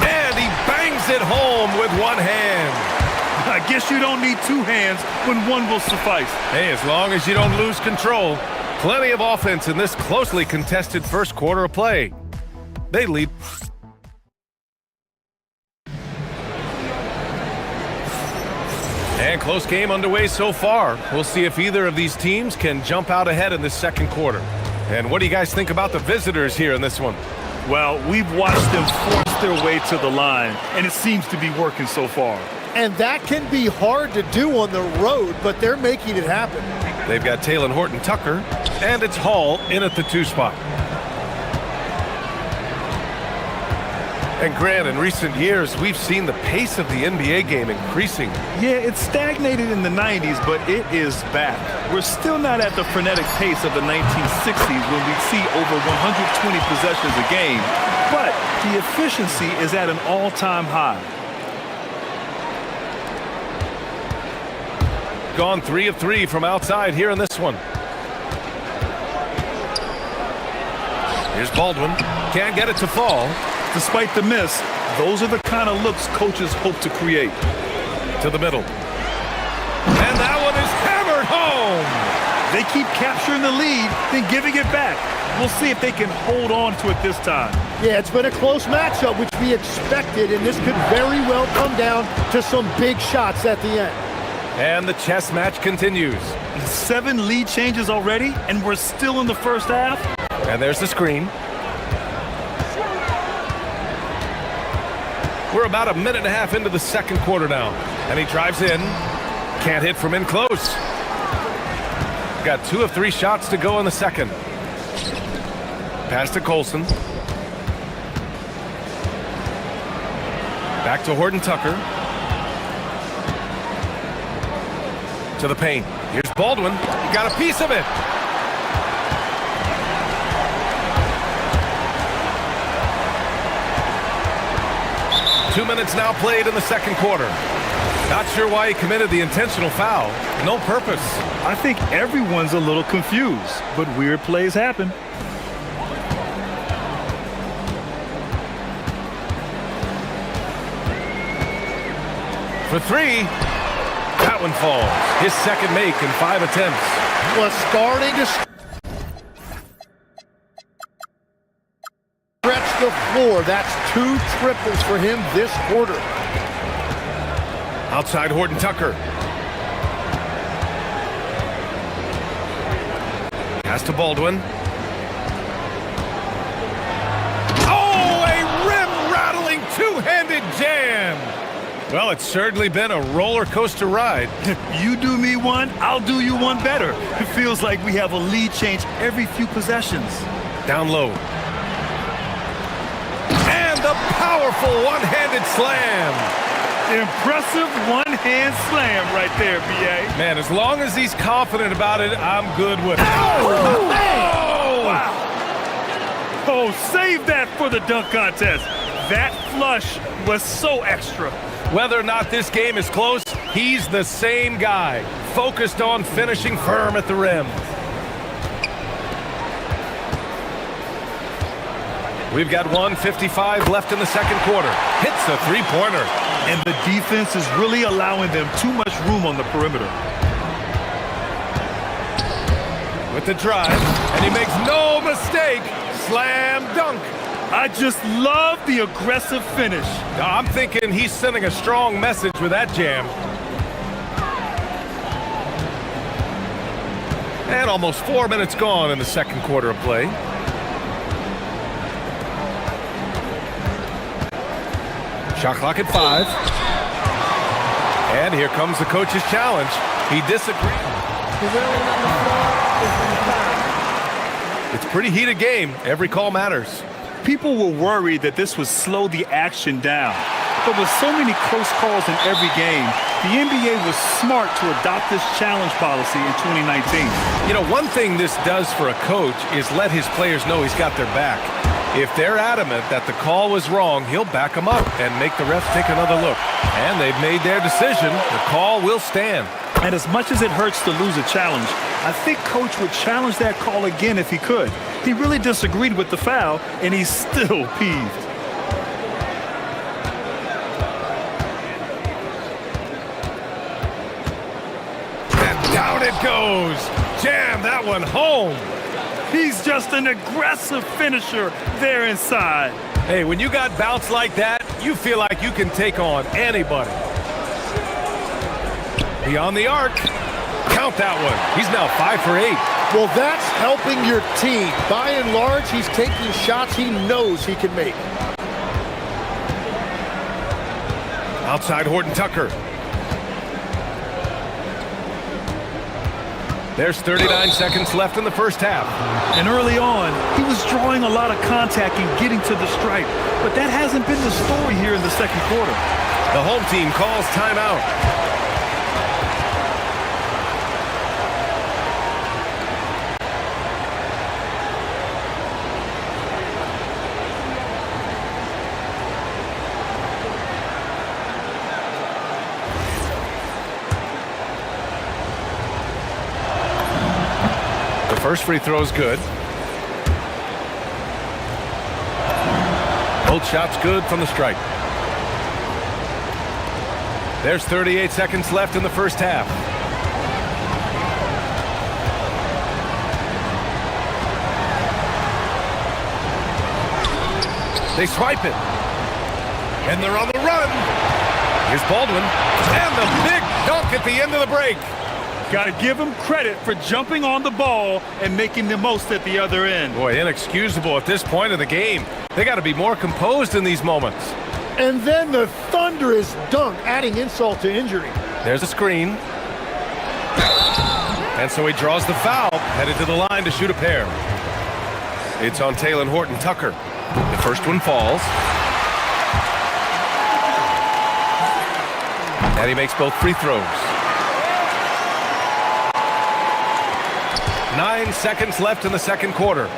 And he bangs it home with one hand. I guess you don't need 2 hands when one will suffice. Hey, as long as you don't lose control. Plenty of offense in this closely contested first quarter of play. They lead. And close game underway so far. We'll see if either of these teams can jump out ahead in this second quarter. And what do you guys think about the visitors here in this one? Well, we've watched them force their way to the line, and it seems to be working so far. And that can be hard to do on the road, but they're making it happen. They've got Taylor Horton Tucker, and it's Hall in at the 2 spot. And Grant, in recent years, we've seen the pace of the NBA game increasing. Yeah, it stagnated in the 90s, but it is back. We're still not at the frenetic pace of the 1960s when we see over 120 possessions a game, but the efficiency is at an all-time high. Gone 3 of 3 from outside here in this one. Here's Baldwin. Can't get it to fall. Despite the miss, those are the kind of looks coaches hope to create. To the middle. And that one is hammered home. They keep capturing the lead, then giving it back. We'll see if they can hold on to it this time. Yeah, it's been a close matchup, which we expected, and this could very well come down to some big shots at the end. And the chess match continues. 7 lead changes already, and we're still in the first half. And there's the screen. We're about a minute and a half into the second quarter now. And he drives in. Can't hit from in close. Got 2 of 3 shots to go in the second. Pass to Colson. Back to Horton Tucker. To the paint. Here's Baldwin. He got a piece of it. 2 minutes now played in the second quarter. Not sure why he committed the intentional foul. No purpose. I think everyone's a little confused, but weird plays happen. For three, that one falls. His second make in 5 attempts. Was starting to stretch the floor. That's 2 triples for him this quarter. Outside Horton Tucker. Pass to Baldwin. Oh, a rim-rattling two-handed jam. Well, it's certainly been a roller coaster ride. You do me one, I'll do you one better. It feels like we have a lead change every few possessions. Down low. And the powerful one-handed slam. Impressive one-hand slam right there, B.A. Man, as long as he's confident about it, I'm good with it. Oh! Wow. Oh, save that for the dunk contest. That flush was so extra. Whether or not this game is close, he's the same guy, focused on finishing firm at the rim. We've got 1:55 left in the second quarter. Hits the three-pointer. And the defense is really allowing them too much room on the perimeter. With the drive, and he makes no mistake. Slam dunk. I just love the aggressive finish. I'm thinking he's sending a strong message with that jam. And almost 4 minutes gone in the second quarter of play. Shot clock at 5. And here comes the coach's challenge. He disagrees. It's a pretty heated game. Every call matters. People were worried that this would slow the action down. But with so many close calls in every game, the NBA was smart to adopt this challenge policy in 2019. You know, one thing this does for a coach is let his players know he's got their back. If they're adamant that the call was wrong, he'll back them up and make the refs take another look. And they've made their decision. The call will stand. And as much as it hurts to lose a challenge, I think Coach would challenge that call again if he could. He really disagreed with the foul, and he's still peeved. And down it goes. Jam that one home. He's just an aggressive finisher there inside. Hey, when you got bounce like that, you feel like you can take on anybody. Beyond the arc. Count that one. He's now 5 for 8. Well, that's helping your team. By and large, he's taking shots he knows he can make. Outside Horton Tucker. There's 39 seconds left in the first half. And early on, he was drawing a lot of contact and getting to the stripe. But that hasn't been the story here in the second quarter. The home team calls timeout. First free throw is good. Both shots good from the stripe. There's 38 seconds left in the first half. They swipe it. And they're on the run. Here's Baldwin. And the big dunk at the end of the break. Got to give him credit for jumping on the ball and making the most at the other end. Boy, inexcusable at this point of the game. They got to be more composed in these moments. And then the thunderous dunk, adding insult to injury. There's a screen. And so he draws the foul, headed to the line to shoot a pair. It's on Taylor Horton Tucker. The first one falls. And he makes both free throws. 9 seconds left in the second quarter.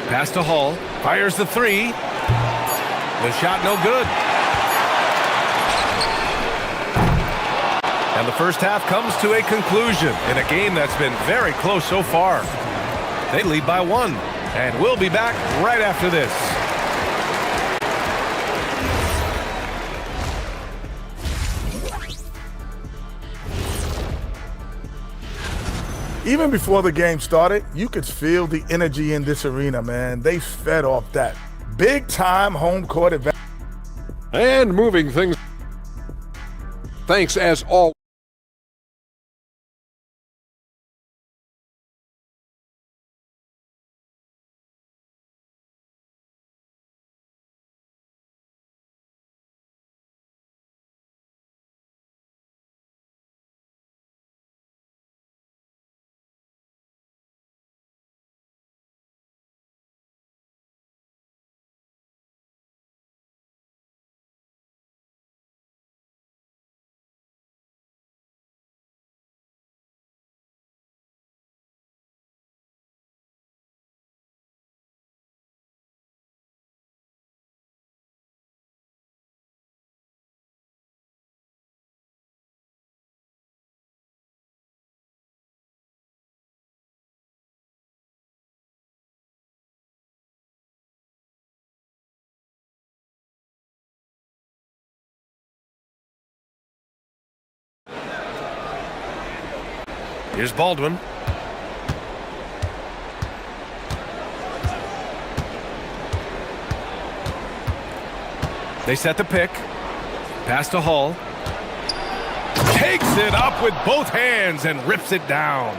Pass to Hall. Fires the three. The shot no good. And the first half comes to a conclusion in a game that's been very close so far. They lead by 1, and we'll be back right after this. Even before the game started, you could feel the energy in this arena, man. They fed off that big-time home court advantage. And moving things. Thanks as always. Here's Baldwin. They set the pick. Pass to Hall. Takes it up with both hands and rips it down.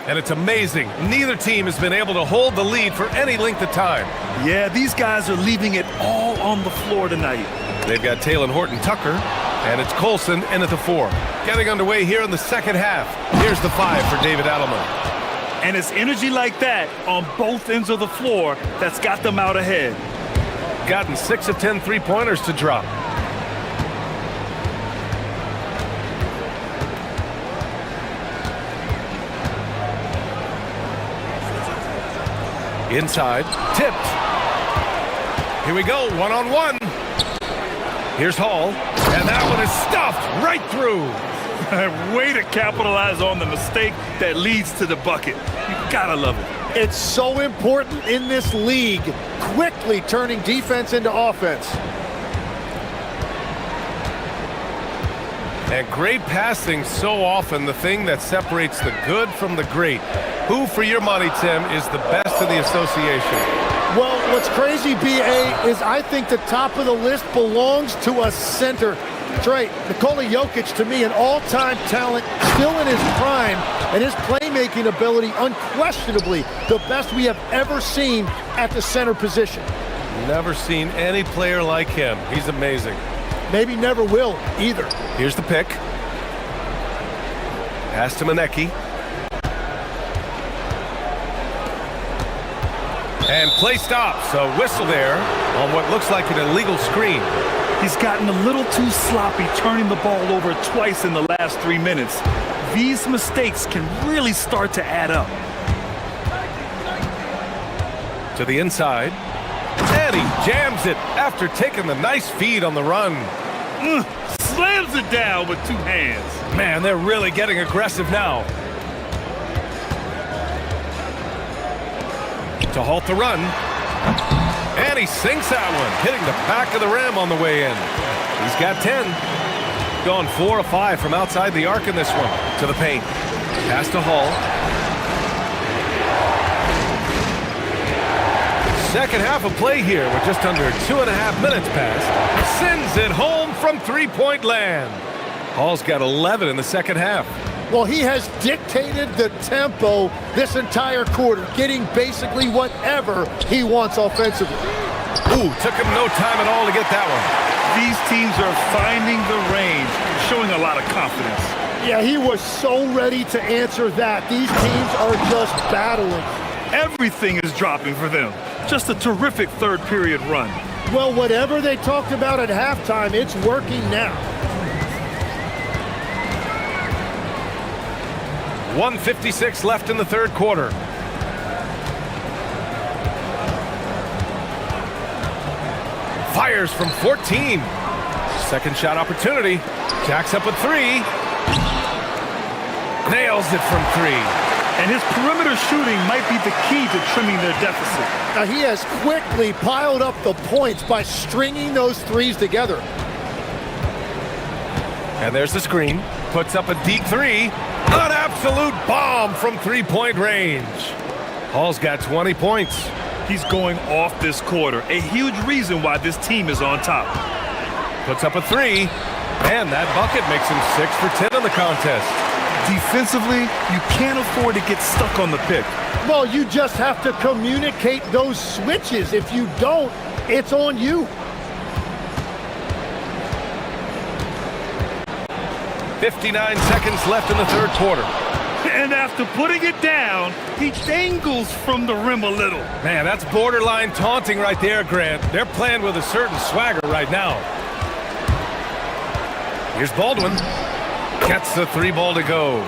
And it's amazing. Neither team has been able to hold the lead for any length of time. Yeah, these guys are leaving it all on the floor tonight. They've got Talon Horton-Tucker, and it's Colson in at the 4. Getting underway here in the second half. Here's the 5 for David Adelman. And it's energy like that on both ends of the floor that's got them out ahead. Gotten 6 of 10 three-pointers to drop. Inside, tipped. Here we go, one-on-one. Here's Hall, and that one is stuffed right through. Way to capitalize on the mistake that leads to the bucket. You gotta love it. It's so important in this league, quickly turning defense into offense. And great passing, so often the thing that separates the good from the great. Who, for your money, Tim, is the best in the association? Well, what's crazy, B.A., is I think the top of the list belongs to a center. Trey, Nikola Jokic, to me, an all-time talent, still in his prime, and his playmaking ability, unquestionably, the best we have ever seen at the center position. Never seen any player like him. He's amazing. Maybe never will, either. Here's the pick. Pass to Manecki. And play stops. A whistle there on what looks like an illegal screen. He's gotten a little too sloppy turning the ball over twice in the last 3 minutes. These mistakes can really start to add up. To the inside. And he jams it after taking the nice feed on the run. Slams it down with 2 hands. Man, they're really getting aggressive now. To halt the run. And he sinks that one, hitting the back of the rim on the way in. He's got 10. Gone 4 of 5 from outside the arc in this one. To the paint. Pass to Hall. Second half of play here with just under 2.5 minutes passed. Sends it home from three-point land. Hall's got 11 in the second half. Well, he has dictated the tempo this entire quarter, getting basically whatever he wants offensively. Ooh, took him no time at all to get that one. These teams are finding the range, showing a lot of confidence. Yeah, he was so ready to answer that. These teams are just battling. Everything is dropping for them. Just a terrific third period run. Well, whatever they talked about at halftime, it's working now. 1:56 left in the third quarter. Fires from 14. Second shot opportunity. Jacks up with 3. Nails it from 3. And his perimeter shooting might be the key to trimming their deficit. Now he has quickly piled up the points by stringing those threes together. And there's the screen. Puts up a deep 3. An absolute bomb from three-point range. Hall's got 20 points. He's going off this quarter. A huge reason why this team is on top. Puts up a 3. And that bucket makes him 6 for 10 in the contest. Defensively, you can't afford to get stuck on the pick. Well, you just have to communicate those switches. If you don't, it's on you. 59 seconds left in the third quarter. And after putting it down, he dangles from the rim a little. Man, that's borderline taunting right there, Grant. They're playing with a certain swagger right now. Here's Baldwin. Gets the 3 ball to go.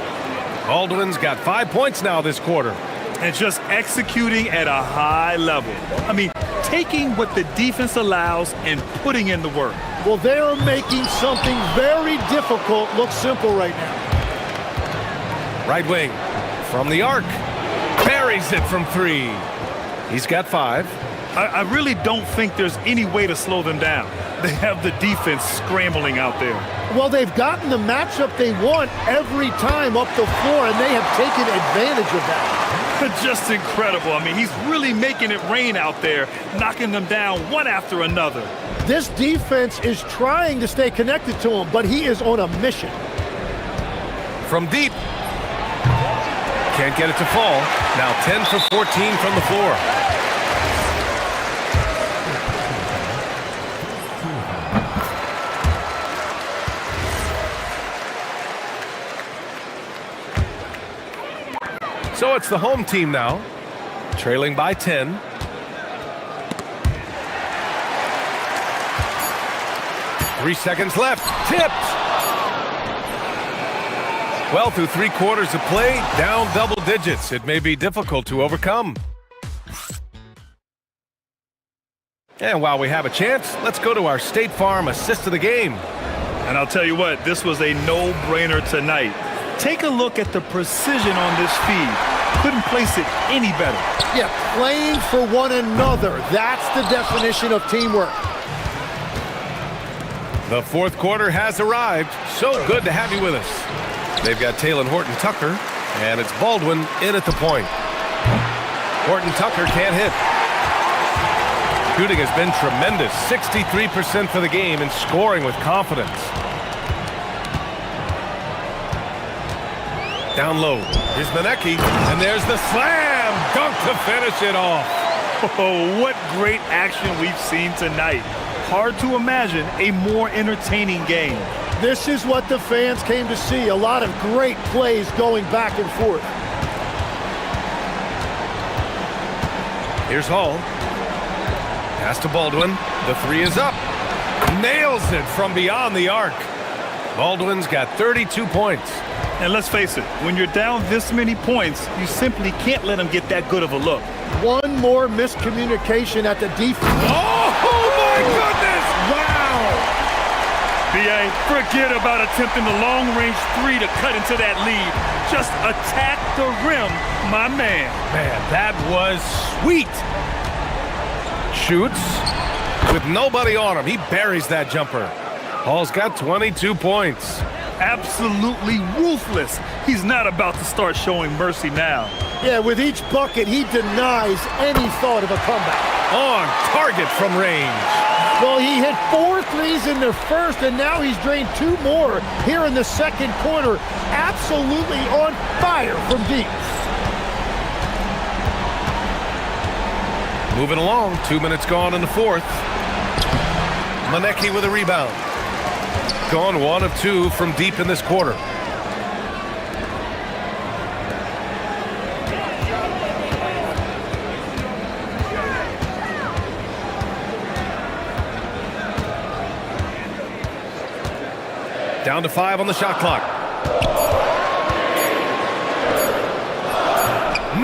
Baldwin's got 5 points now this quarter. And just executing at a high level. I mean, taking what the defense allows and putting in the work. Well, they're making something very difficult look simple right now. Right wing from the arc. Buries it from 3. He's got 5. I really don't think there's any way to slow them down. They have the defense scrambling out there. Well, they've gotten the matchup they want every time up the floor, and they have taken advantage of that. Just incredible. I mean, he's really making it rain out there, knocking them down one after another. This defense is trying to stay connected to him, but he is on a mission. From deep. Can't get it to fall. Now 10 for 14 from the floor. So it's the home team now, trailing by 10. Three seconds left. Tipped. Well, through 3 quarters of play, down double digits. It may be difficult to overcome. And while we have a chance, let's go to our State Farm assist of the game. And I'll tell you what, this was a no-brainer tonight. Take a look at the precision on this feed. Couldn't place it any better. Yeah, playing for one another. That's the definition of teamwork. The fourth quarter has arrived. So good to have you with us. They've got Taylor Horton-Tucker, and it's Baldwin in at the point. Horton-Tucker can't hit. Shooting has been tremendous. 63% for the game and scoring with confidence. Down low. Here's Manecki, and there's the slam dunk to finish it off. Oh, what great action we've seen tonight. Hard to imagine a more entertaining game. This is what the fans came to see. A lot of great plays going back and forth. Here's Hall. Pass to Baldwin. The 3 is up. Nails it from beyond the arc. Baldwin's got 32 points. And let's face it, when you're down this many points, you simply can't let them get that good of a look. One more miscommunication at the defense. Oh my goodness! Wow! B.A., forget about attempting the long-range 3 to cut into that lead. Just attack the rim, my man. Man, that was sweet. Shoots with nobody on him. He buries that jumper. Hall's got 22 points. Absolutely ruthless. He's not about to start showing mercy now. Yeah, with each bucket, he denies any thought of a comeback. On target from range. Well, he hit 4 threes in the first, and now he's drained 2 more here in the second quarter. Absolutely on fire from deep. Moving along, 2 minutes gone in the fourth. Manecki with a rebound. Gone 1 of 2 from deep in this quarter. Down to 5 on the shot clock.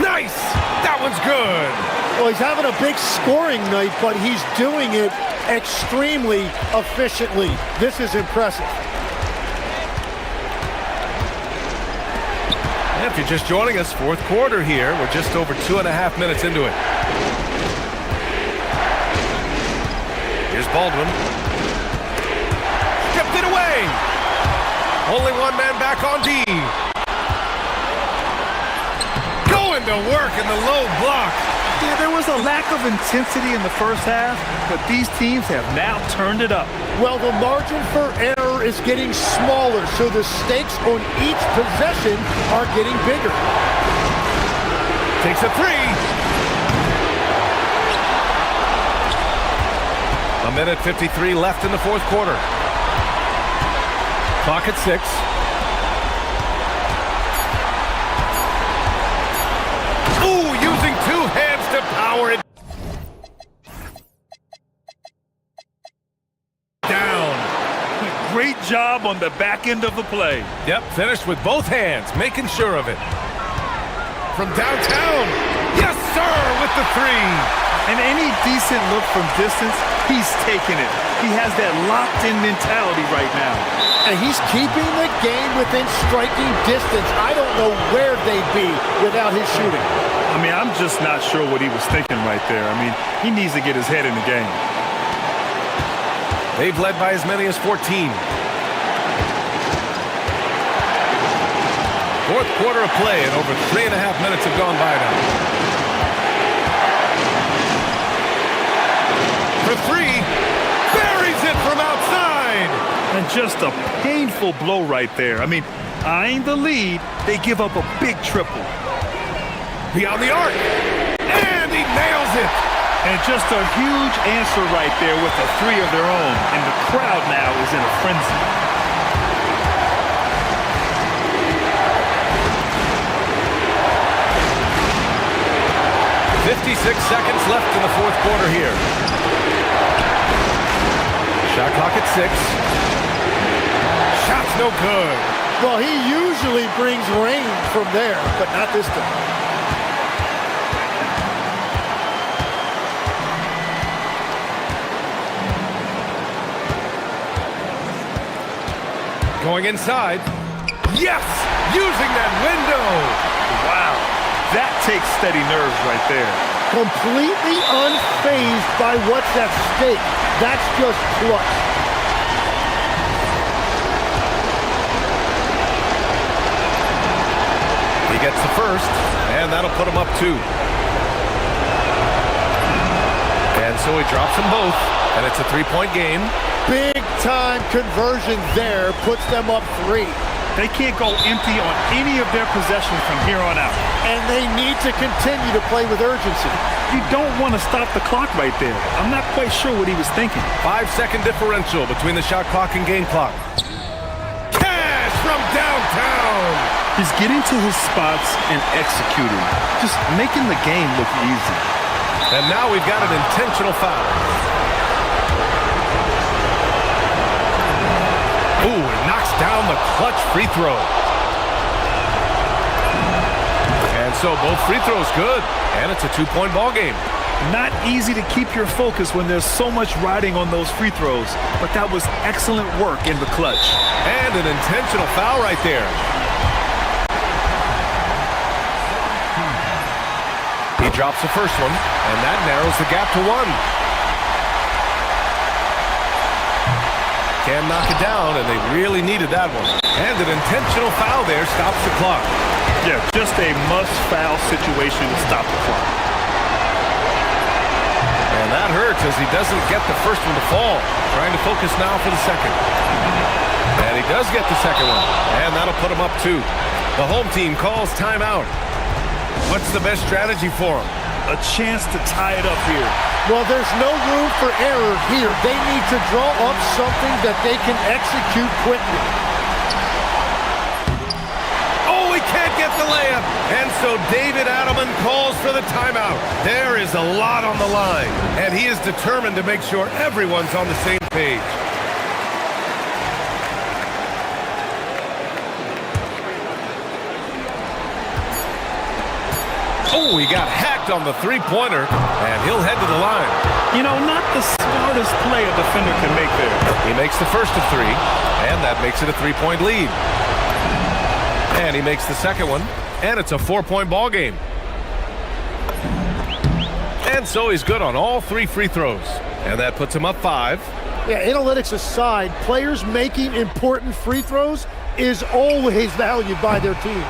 Nice! That one's good. Well, he's having a big scoring night, but he's doing it extremely efficiently. This is impressive. And if you're just joining us, fourth quarter here. We're just over 2.5 minutes into it. Here's Baldwin. Stripped it away. Only one man back on D. Going to work in the low block. Yeah, there was a lack of intensity in the first half, but these teams have now turned it up. Well, the margin for error is getting smaller, so the stakes on each possession are getting bigger. Takes a three. 1:53 left in the fourth quarter. Clock at 6. Ooh, using two hands to power it down. Great job on the back end of the play. Yep, finished with both hands, making sure of it. From downtown. Yes, sir, with the three. And any decent look from distance, he's taking it. He has that locked-in mentality right now. And he's keeping the game within striking distance. I don't know where they'd be without his shooting. I mean, I'm just not sure what he was thinking right there. I mean, he needs to get his head in the game. They've led by as many as 14. Fourth quarter of play, and over 3.5 minutes have gone by now. For three, buries it from outside. And just a painful blow right there. I mean, eyeing the lead, they give up a big triple. Beyond the arc, and he nails it. And just a huge answer right there with a three of their own. And the crowd now is in a frenzy. .56 seconds left in the fourth quarter here. Shot clock at 6. Shot's no good. Well, he usually brings rain from there, but not this time. Going inside. Yes! Using that window. Wow. That takes steady nerves right there. Completely unfazed by what's at stake. That's just clutch. He gets the first, and that'll put him up 2. And so he drops them both, and it's a 3-point game. Big time conversion there puts them up 3. They can't go empty on any of their possessions from here on out. And they need to continue to play with urgency. You don't want to stop the clock right there. I'm not quite sure what he was thinking. 5-second differential between the shot clock and game clock. Cash from downtown. He's getting to his spots and executing. Just making the game look easy. And now we've got an intentional foul. Ooh, it knocks down the clutch free throw. And so both free throws good, and it's a 2-point ball game. Not easy to keep your focus when there's so much riding on those free throws, but that was excellent work in the clutch. And an intentional foul right there. He drops the first one, and that narrows the gap to 1. Can knock it down, and they really needed that one. And an intentional foul there stops the clock. Yeah, just a must-foul situation to stop the clock. And that hurts as he doesn't get the first one to fall. Trying to focus now for the second. And he does get the second one, and that'll put him up 2. The home team calls timeout. What's the best strategy for him? A chance to tie it up here. Well, there's no room for error here. They need to draw up something that they can execute quickly. Oh, he can't get the layup. And so David Adelman calls for the timeout. There is a lot on the line, and he is determined to make sure everyone's on the same page. Oh, he got hacked on the three-pointer, and he'll head to the line. You know, not the smartest play a defender can make there. He makes the first of 3, and that makes it a 3-point lead. And he makes the second one, And it's a 4-point ball game. And so he's good on all 3 free throws. And that puts him up 5. Yeah, analytics aside, players making important free throws is always valued by their teams.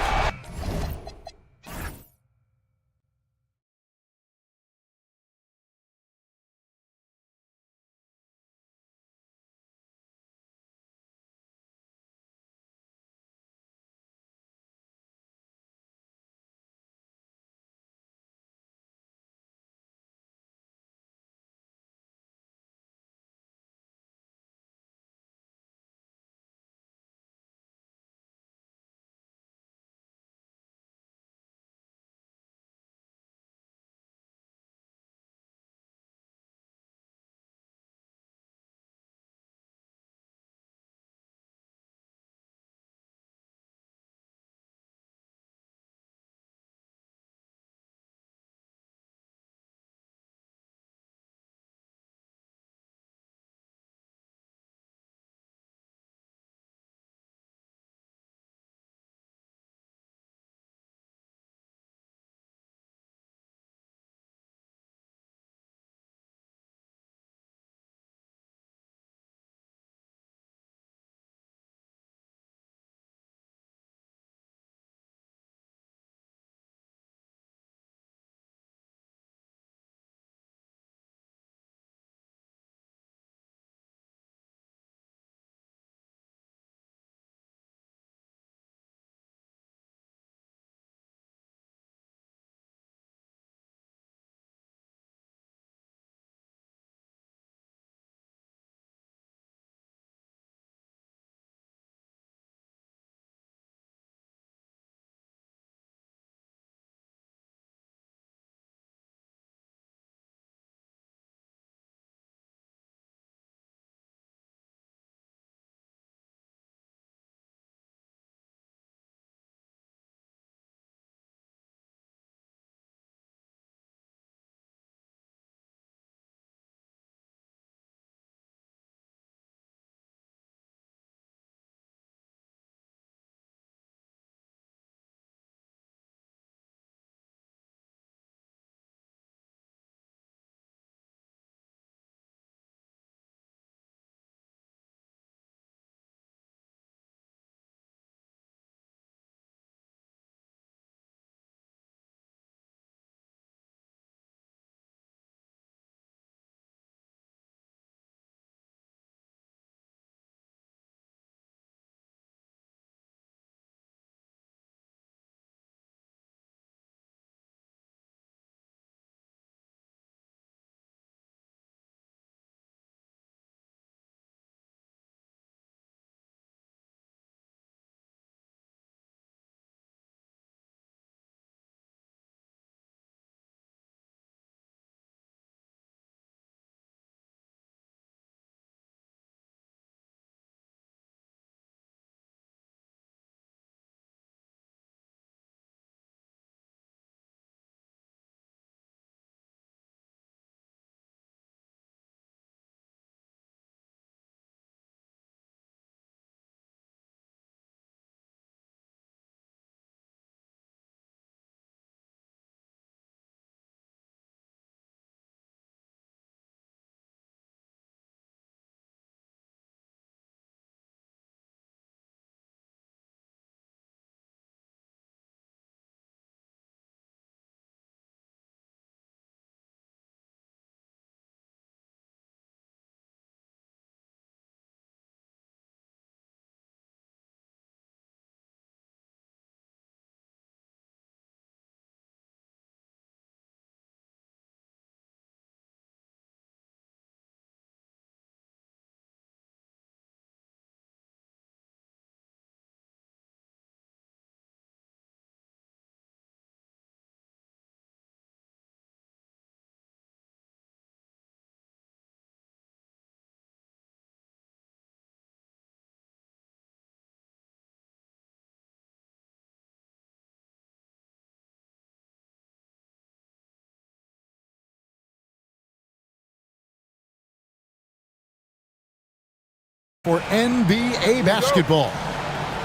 For NBA basketball.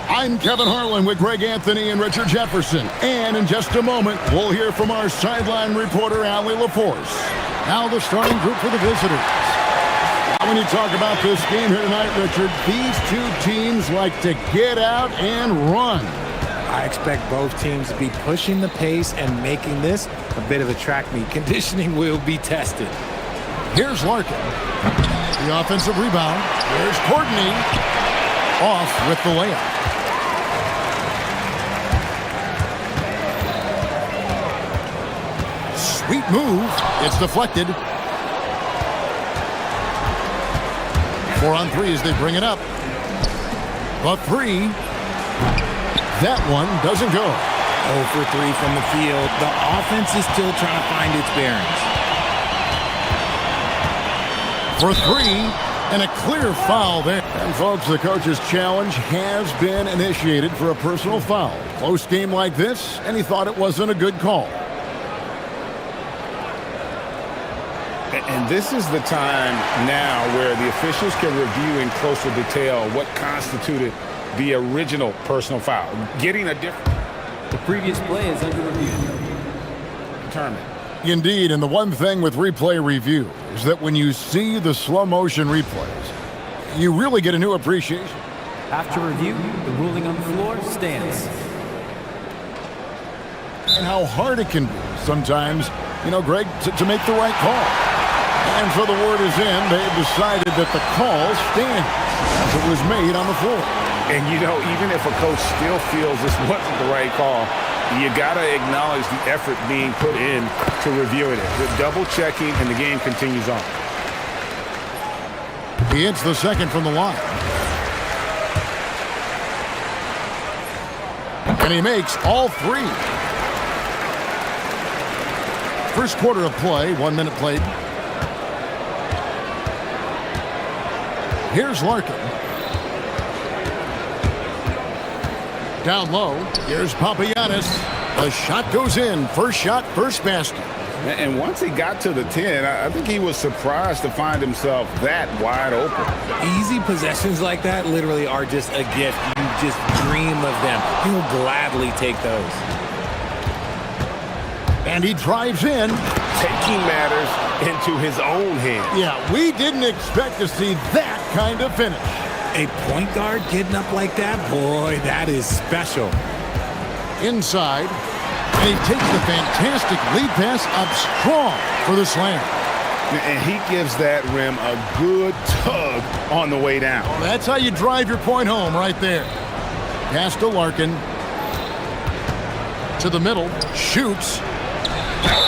I'm Kevin Harlan with Greg Anthony and Richard Jefferson. And in just a moment, we'll hear from our sideline reporter, Allie LaForce. Now the starting group for the visitors. Now when you talk about this game here tonight, Richard, these two teams like to get out and run. I expect both teams to be pushing the pace and making this a bit of a track meet. Conditioning will be tested. Here's Larkin. The offensive rebound. Here's Courtney. Off with the layup. Sweet move. It's deflected. 4 on 3 as they bring it up. The three. That one doesn't go. 0 for 3 from the field. The offense is still trying to find its bearings. For 3, and a clear foul there. And folks, the coach's challenge has been initiated for a personal foul. Close game like this, and he thought it wasn't a good call. And this is the time now where the officials can review in closer detail what constituted the original personal foul. Getting a different... The previous play is under review. Determined. Indeed, and the one thing with replay review is that when you see the slow motion replays, you really get a new appreciation. After review, the ruling on the floor stands. And how hard it can be sometimes, Greg, to make the right call. And so the word is in, they've decided that the call stands as it was made on the floor. And even if a coach still feels this wasn't the right call, you got to acknowledge the effort being put in to reviewing it. The double checking, and the game continues on. He hits the second from the line. And he makes all 3. First quarter of play, 1 minute played. Here's Larkin. Down low, here's Papagiannis. The shot goes in. First shot, first basket. And once he got to the 10, I think he was surprised to find himself that wide open. Easy possessions like that literally are just a gift. You just dream of them. He'll gladly take those. And he drives in. Taking matters into his own hands. Yeah, we didn't expect to see that kind of finish. A point guard getting up like that, boy, that is special. Inside, and he takes the fantastic lead pass up strong for the slam. And he gives that rim a good tug on the way down. Well, that's how you drive your point home right there. Pass to Larkin. To the middle, shoots.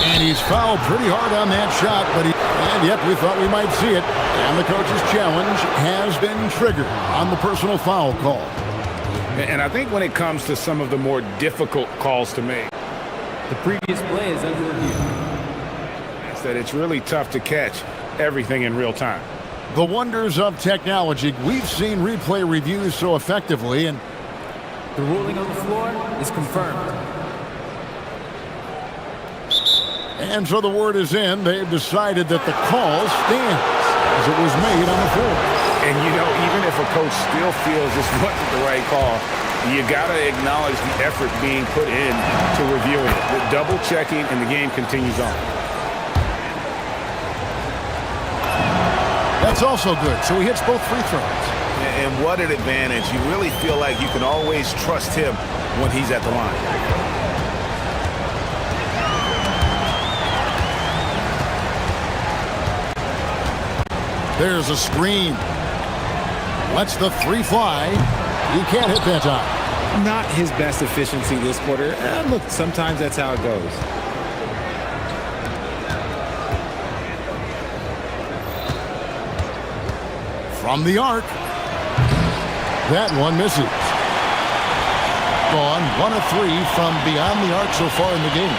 And he's fouled pretty hard on that shot, but we thought we might see it. And the coach's challenge has been triggered on the personal foul call. And I think when it comes to some of the more difficult calls to make, the previous play is under review. It's that it's really tough to catch everything in real time. The wonders of technology. We've seen replay reviews so effectively, and the ruling on the floor is confirmed. And so the word is in. They've decided that the call stands as it was made on the floor. And even if a coach still feels this wasn't the right call, you got to acknowledge the effort being put in to reviewing it. The double checking, and the game continues on. That's also good. So he hits both free throws. And what an advantage. You really feel like you can always trust him when he's at the line. There's a screen. Lets the 3 fly. He can't hit that time. Not his best efficiency this quarter. Look, sometimes that's how it goes. From the arc. That one misses. Gone 1 of 3 from beyond the arc so far in the game.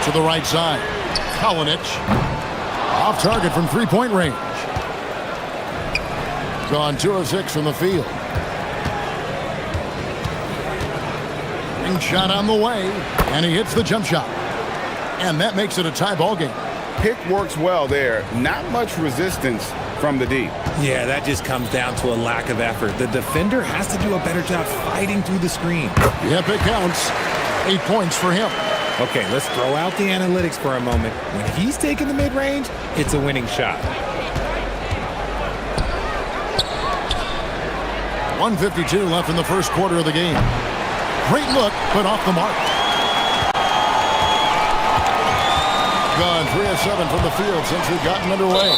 To the right side. Kalinic. Off target from 3-point range. Gone 2 of 6 from the field. Ring shot on the way, and he hits the jump shot. And that makes it a tie ball game. Pick works well there. Not much resistance from the D. Yeah, that just comes down to a lack of effort. The defender has to do a better job fighting through the screen. Yep, it counts. 8 points for him. Okay, let's throw out the analytics for a moment. When he's taking the mid-range, it's a winning shot. 1:52 left in the first quarter of the game. Great look, but off the mark. Gone 3 of 7 from the field since we've gotten underway.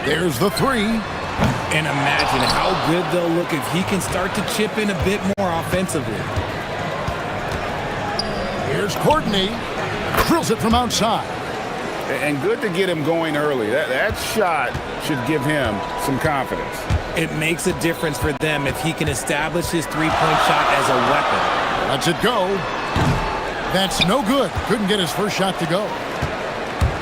There's the three. And imagine how good they'll look if he can start to chip in a bit more offensively. Here's Courtney. Drills it from outside. And good to get him going early. That shot should give him some confidence. It makes a difference for them if he can establish his three-point shot as a weapon. Lets it go. That's no good. Couldn't get his first shot to go.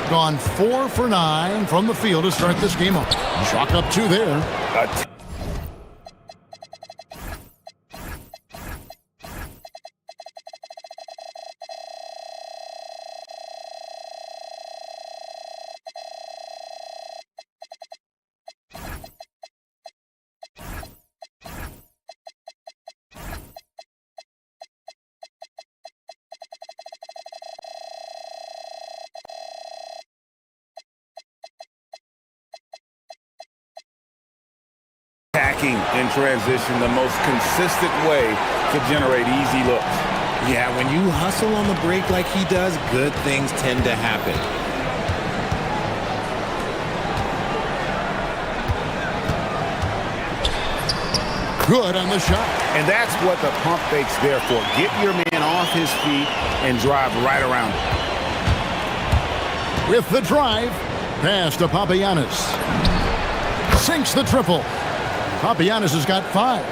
Gone 4 for 9 from the field to start this game up. Chalk up 2 there. In transition, the most consistent way to generate easy looks. Yeah, when you hustle on the break like he does, good things tend to happen. Good on the shot. And that's what the pump fake's there for. Get your man off his feet and drive right around him. With the drive, pass to Papagiannis. Sinks the triple. Papagiannis has got 5.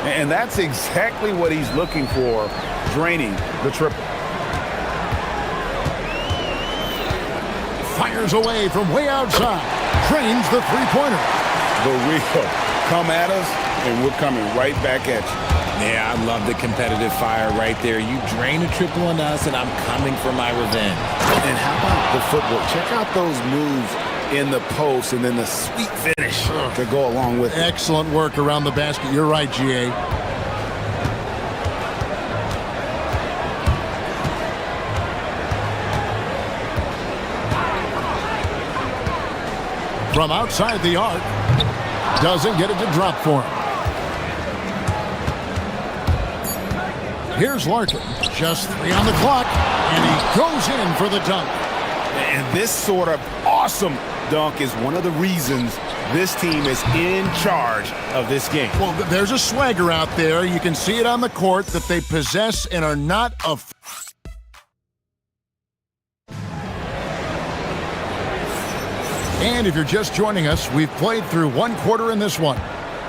And that's exactly what he's looking for, draining the triple. Fires away from way outside. Drains the three-pointer. The real come at us, and we're coming right back at you. Yeah, I love the competitive fire right there. You drain a triple on us, and I'm coming for my revenge. And how about the footwork? Check out those moves in the post and then the sweet finish to go along with it. Excellent work around the basket. You're right, GA. From outside the arc, doesn't get it to drop for him. Here's Larkin, just 3 on the clock, and he goes in for the dunk. And this sort of awesome dunk is one of the reasons this team is in charge of this game. Well, there's a swagger out there. You can see it on the court that they possess and are not of. And if you're just joining us, we've played through 1 quarter in this one.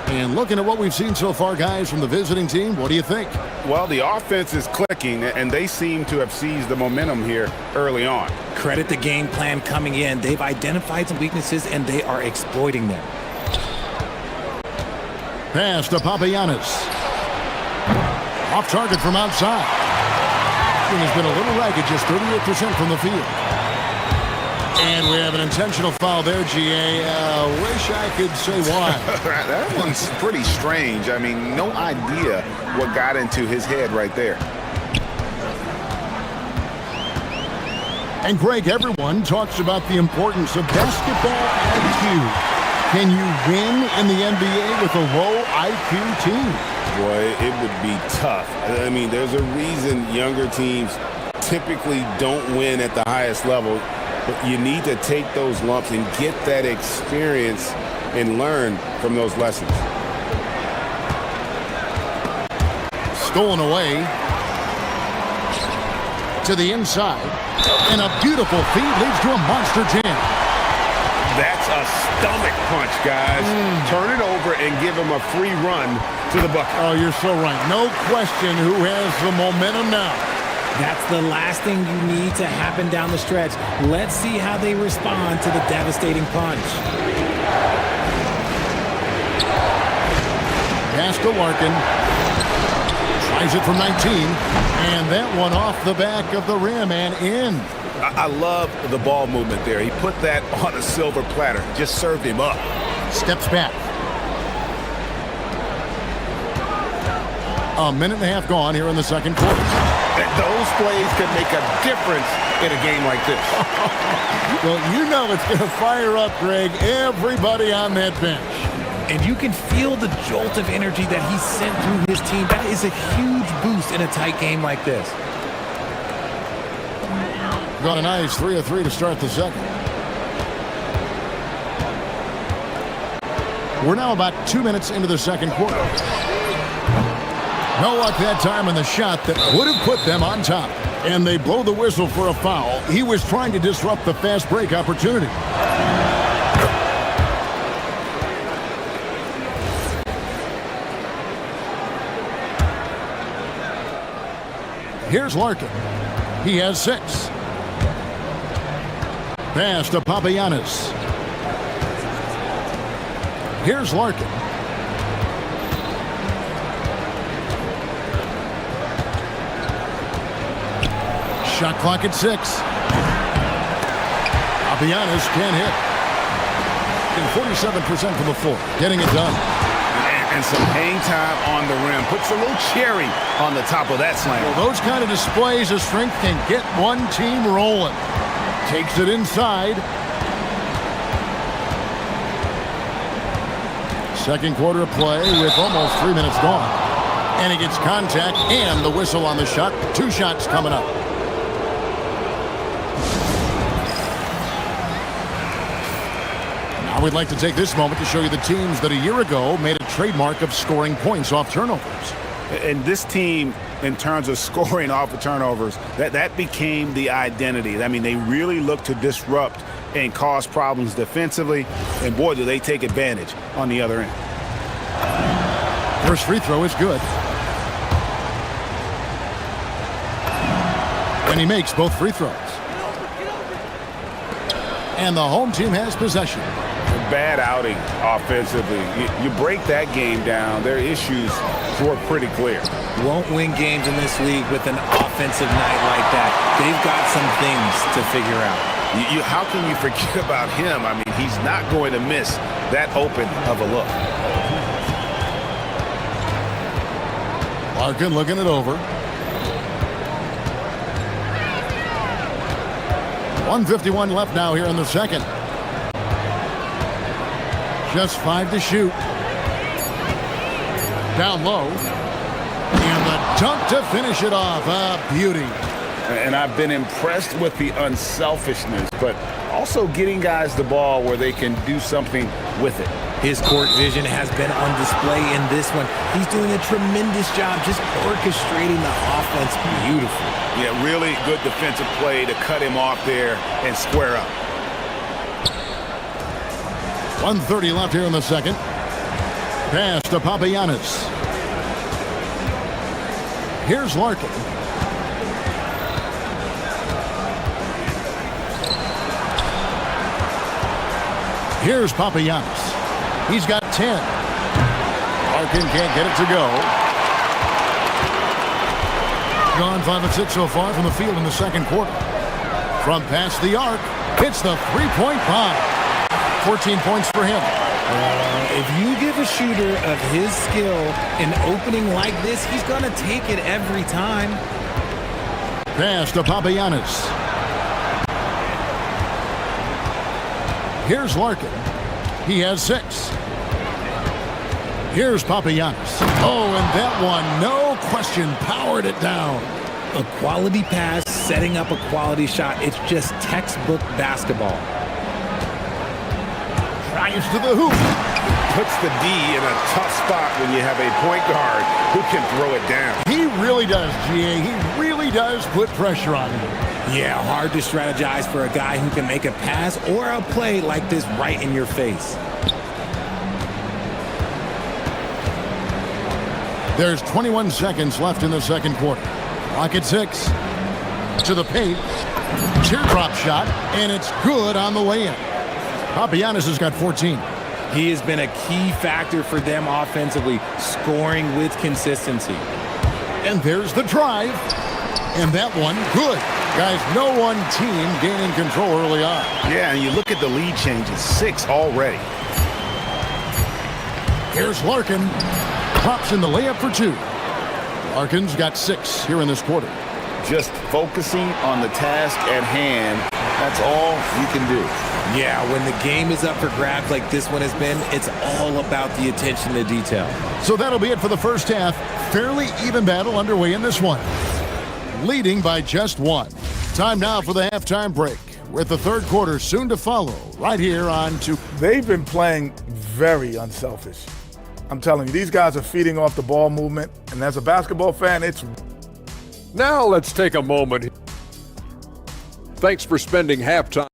And looking at what we've seen so far, guys, from the visiting team, what do you think? Well, the offense is clicking, and they seem to have seized the momentum here early on. Credit the game plan coming in. They've identified some weaknesses, and they are exploiting them. Pass to Papagiannis. Off target from outside. Shooting has been a little ragged, just 38% from the field. And we have an intentional foul there, GA. Wish I could say why. That one's pretty strange. I mean, no idea what got into his head right there. And Greg, everyone talks about the importance of basketball IQ. Can you win in the NBA with a low IQ team? Boy, it would be tough. I mean, there's a reason younger teams typically don't win at the highest level. But you need to take those lumps and get that experience and learn from those lessons. Stolen away to the inside. And a beautiful feed leads to a monster jam. That's a stomach punch, guys. Turn it over and give him a free run to the bucket. Oh, you're so right. No question who has the momentum now. That's the last thing you need to happen down the stretch. Let's see how they respond to the devastating punch. Pass to Larkin. Tries it from 19. And that one off the back of the rim and in. I love the ball movement there. He put that on a silver platter. Just served him up. Steps back. A minute and a half gone here in the second quarter. Those plays can make a difference in a game like this. Well, you know it's going to fire up, Greg, everybody on that bench. And you can feel the jolt of energy that he sent through his team. That is a huge boost in a tight game like this. Got a nice 3 of 3 to start the second. We're now about 2 minutes into the second quarter. No luck that time in the shot that would have put them on top. And they blow the whistle for a foul. He was trying to disrupt the fast break opportunity. Here's Larkin. He has 6. Pass to Papagiannis. Here's Larkin. Shot clock at 6. Papagiannis can't hit. And 47% from the floor. Getting it done. And some hang time on the rim. Puts a little cherry on the top of that slam. Well, those kind of displays of strength can get one team rolling. Takes it inside. Second quarter of play with almost 3 minutes gone. And he gets contact and the whistle on the shot. 2 shots coming up. Now we'd like to take this moment to show you the teams that a year ago made a trademark of scoring points off turnovers. And this team, in terms of scoring off of turnovers, that became the identity. I mean, they really look to disrupt and cause problems defensively. And boy, do they take advantage on the other end. First free throw is good. And he makes both free throws. And the home team has possession. Bad outing offensively. You break that game down, their issues were pretty clear. Won't win games in this league with an offensive night like that. They've got some things to figure out. How can you forget about him? I mean, he's not going to miss that open of a look. Larkin looking it over. 1:51 left now here in the second. Just 5 to shoot. Down low. And the dunk to finish it off. A beauty. And I've been impressed with the unselfishness, but also getting guys the ball where they can do something with it. His court vision has been on display in this one. He's doing a tremendous job just orchestrating the offense beautifully. Yeah, really good defensive play to cut him off there and square up. 1:30 left here in the second. Pass to Papagiannis. Here's Larkin. Here's Papagiannis. He's got 10. Larkin can't get it to go. Gone 5 of 6 so far from the field in the second quarter. From past the arc, hits the three-point bomb. 14 points for him. If you give a shooter of his skill an opening like this, he's going to take it every time. Pass to Papagiannis. Here's Larkin. He has 6. Here's Papagiannis. Oh, and that one, no question, powered it down. A quality pass, setting up a quality shot. It's just textbook basketball. Drives to the hoop. Puts the D in a tough spot when you have a point guard who can throw it down. He really does, GA. He really does put pressure on him. Yeah, hard to strategize for a guy who can make a pass or a play like this right in your face. There's 21 seconds left in the second quarter. Clock at 6. To the paint. Teardrop shot, and it's good on the way in. Papagiannis has got 14. He has been a key factor for them offensively, scoring with consistency. And there's the drive. And that one, good. Guys, no one team gaining control early on. Yeah, and you look at the lead changes, 6 already. Here's Larkin. Pops in the layup for 2. Larkin's got 6 here in this quarter. Just focusing on the task at hand, that's all you can do. Yeah, when the game is up for grabs like this one has been, it's all about the attention to detail. So that'll be it for the first half. Fairly even battle underway in this one. Leading by just 1. Time now for the halftime break, with the third quarter soon to follow right here on 2. They've been playing very unselfish. I'm telling you, these guys are feeding off the ball movement, and as a basketball fan, it's... Now let's take a moment. Thanks for spending halftime.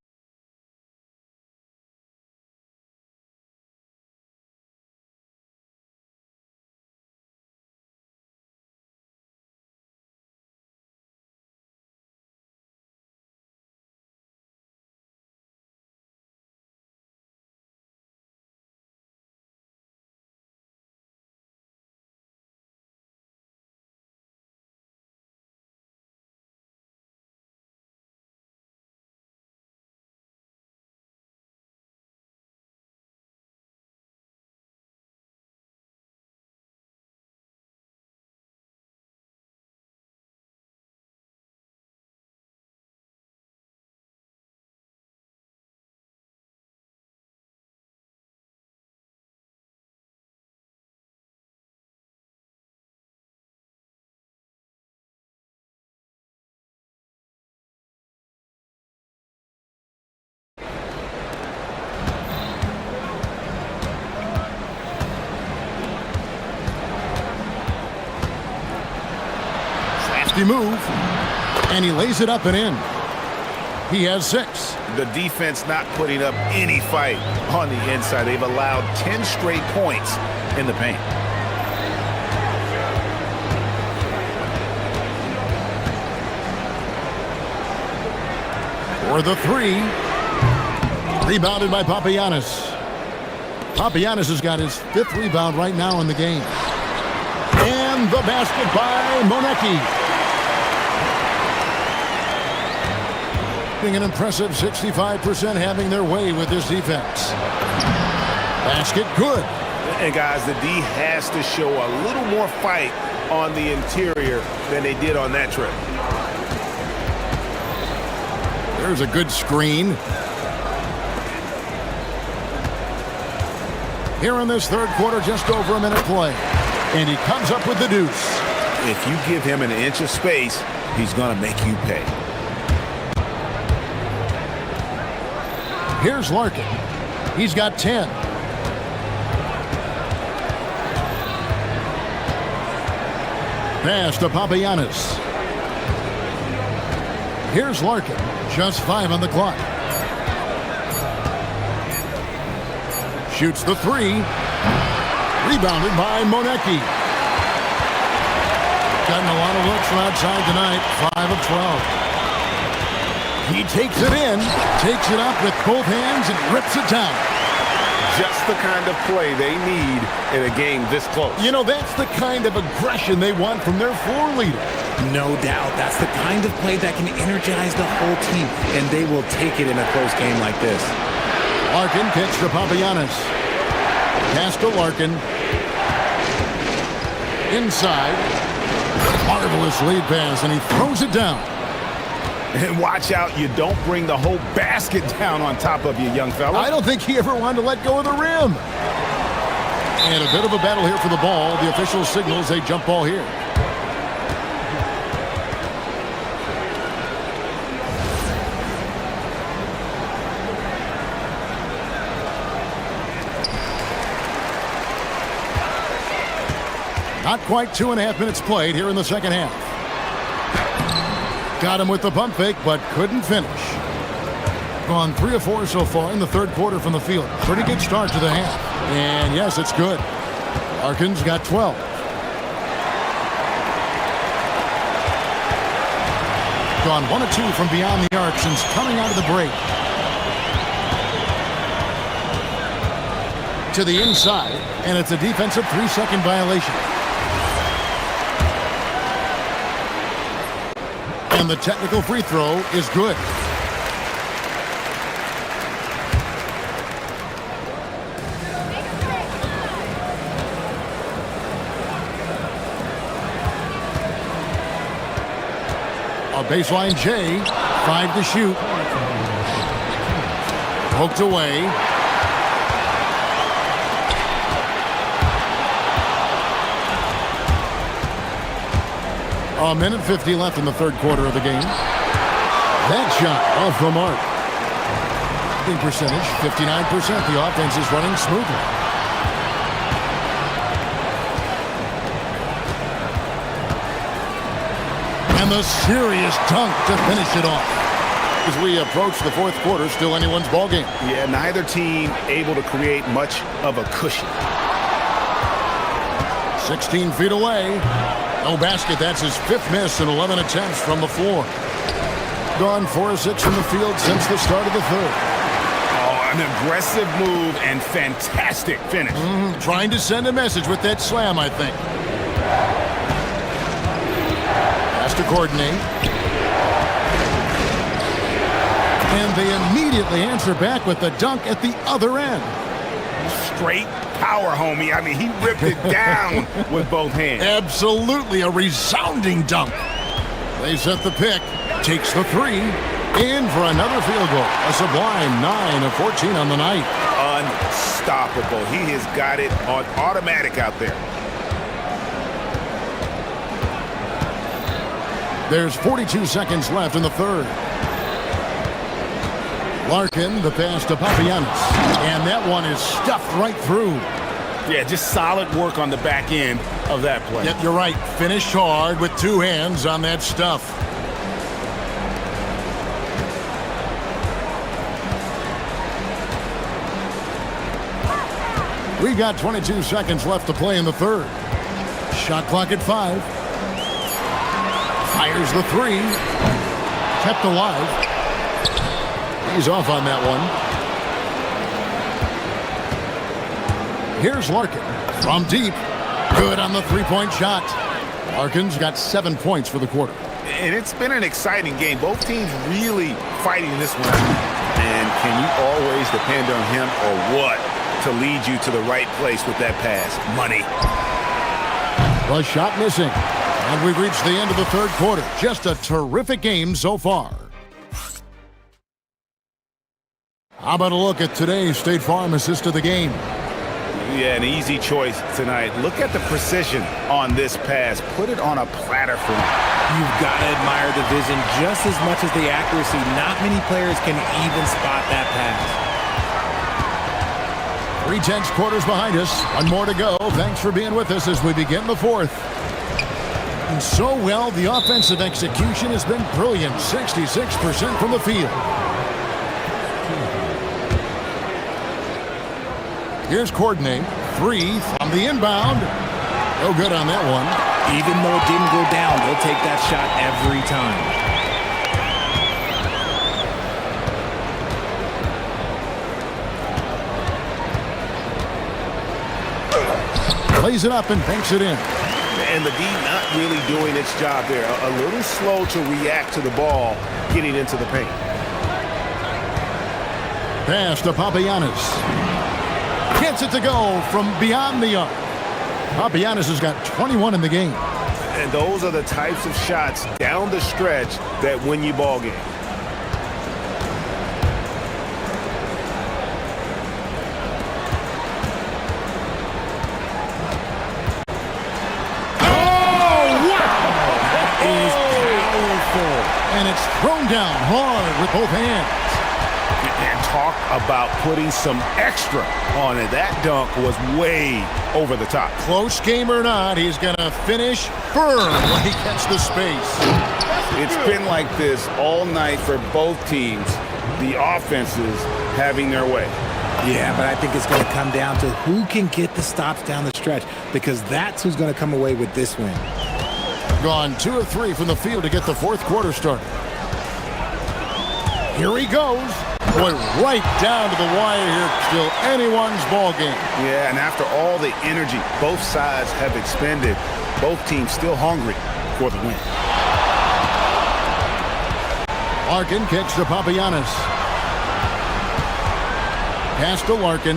Move, and he lays it up and in. He has 6. The defense not putting up any fight on the inside. They've allowed 10 straight points in the paint. For the 3. Rebounded by Papagiannis. Papagiannis has got his 5th rebound right now in the game. And the basket by Monecki. An impressive 65% having their way with this defense. Basket good. And guys, the D has to show a little more fight on the interior than they did on that trip. There's a good screen. Here in this third quarter, just over a minute play. And he comes up with the deuce. If you give him an inch of space, he's going to make you pay. Here's Larkin. He's got 10. Pass to Papagiannis. Here's Larkin. Just 5 on the clock. Shoots the 3. Rebounded by Monecki. Gotten a lot of looks from outside tonight. 5 of 12. He takes it in, takes it up with both hands, and rips it down. Just the kind of play they need in a game this close. You know, that's the kind of aggression they want from their floor leader. No doubt. That's the kind of play that can energize the whole team, and they will take it in a close game like this. Larkin kicks to Papagiannis. Pass to Larkin. Inside. Marvelous lead pass, and he throws it down. And watch out, you don't bring the whole basket down on top of you, young fella. I don't think he ever wanted to let go of the rim. And a bit of a battle here for the ball. The official signals a jump ball here. Not quite 2.5 minutes played here in the second half. Got him with the pump fake, but couldn't finish. Gone 3 of 4 so far in the third quarter from the field. Pretty good start to the half. And yes, it's good. Larkin's got 12. Gone 1 of 2 from beyond the arc since coming out of the break. to the inside, and it's a defensive 3-second violation. And the technical free throw is good. A baseline J, 5 to shoot. Poked away. A minute 50 left in the third quarter of the game. That shot off the mark. In percentage, 59%. The offense is running smoothly. And the serious dunk to finish it off. As we approach the fourth quarter, still anyone's ball game. Yeah, neither team able to create much of a cushion. 16 feet away. No basket. That's his 5th miss in 11 attempts from the floor. Gone 4 of 6 from the field since the start of the third. Oh, an aggressive move and fantastic finish. Trying to send a message with that slam, I think. Has to coordinate. And they immediately answer back with the dunk at the other end. Straight power, homie. I mean, he ripped it down with both hands. Absolutely a resounding dunk. They set the pick. Takes the 3. In for another field goal. A sublime 9 of 14 on the night. Unstoppable. He has got it on automatic out there. There's 42 seconds left in the third. Larkin, the pass to Papagiannis. And that one is stuffed right through. Yeah, just solid work on the back end of that play. Yep, you're right. Finished hard with 2 hands on that stuff. We got 22 seconds left to play in the third. Shot clock at 5. Fires the 3. Kept alive. He's off on that one. Here's Larkin from deep. Good on the 3-point shot. Larkin's got 7 points for the quarter. And it's been an exciting game. Both teams really fighting this one. And can you always depend on him or what to lead you to the right place with that pass? Money. The shot missing. And we've reached the end of the third quarter. Just a terrific game so far. How about a look at today's State Farm assist of the game? Yeah, an easy choice tonight. Look at the precision on this pass. Put it on a platter for me. You've got to admire the vision just as much as the accuracy. Not many players can even spot that pass. 3/10 quarters behind us. 1 more to go. Thanks for being with us as we begin the fourth. And so well, the offensive execution has been brilliant. 66% from the field. Here's coordinate. 3 from the inbound. No good on that one. Even though it didn't go down, they'll take that shot every time. Plays it up and banks it in. And the D not really doing its job there. A little slow to react to the ball getting into the paint. Pass to Papagiannis. Gets it to go from beyond the arc. Papagiannis has got 21 in the game. And those are the types of shots down the stretch that win you ball games. And it's thrown down hard with both hands. And talk about putting some extra on it. That dunk was way over the top. Close game or not, he's going to finish firm when he gets the space. It's been like this all night for both teams. The offenses having their way. Yeah, but I think it's going to come down to who can get the stops down the stretch, because that's who's going to come away with this win. Gone 2 of 3 from the field to get the fourth quarter started. Here he goes. Boy, right down to the wire here. Still anyone's ball game. Yeah, and after all the energy both sides have expended, both teams still hungry for the win. Larkin kicks to Papagiannis. Pass to Larkin.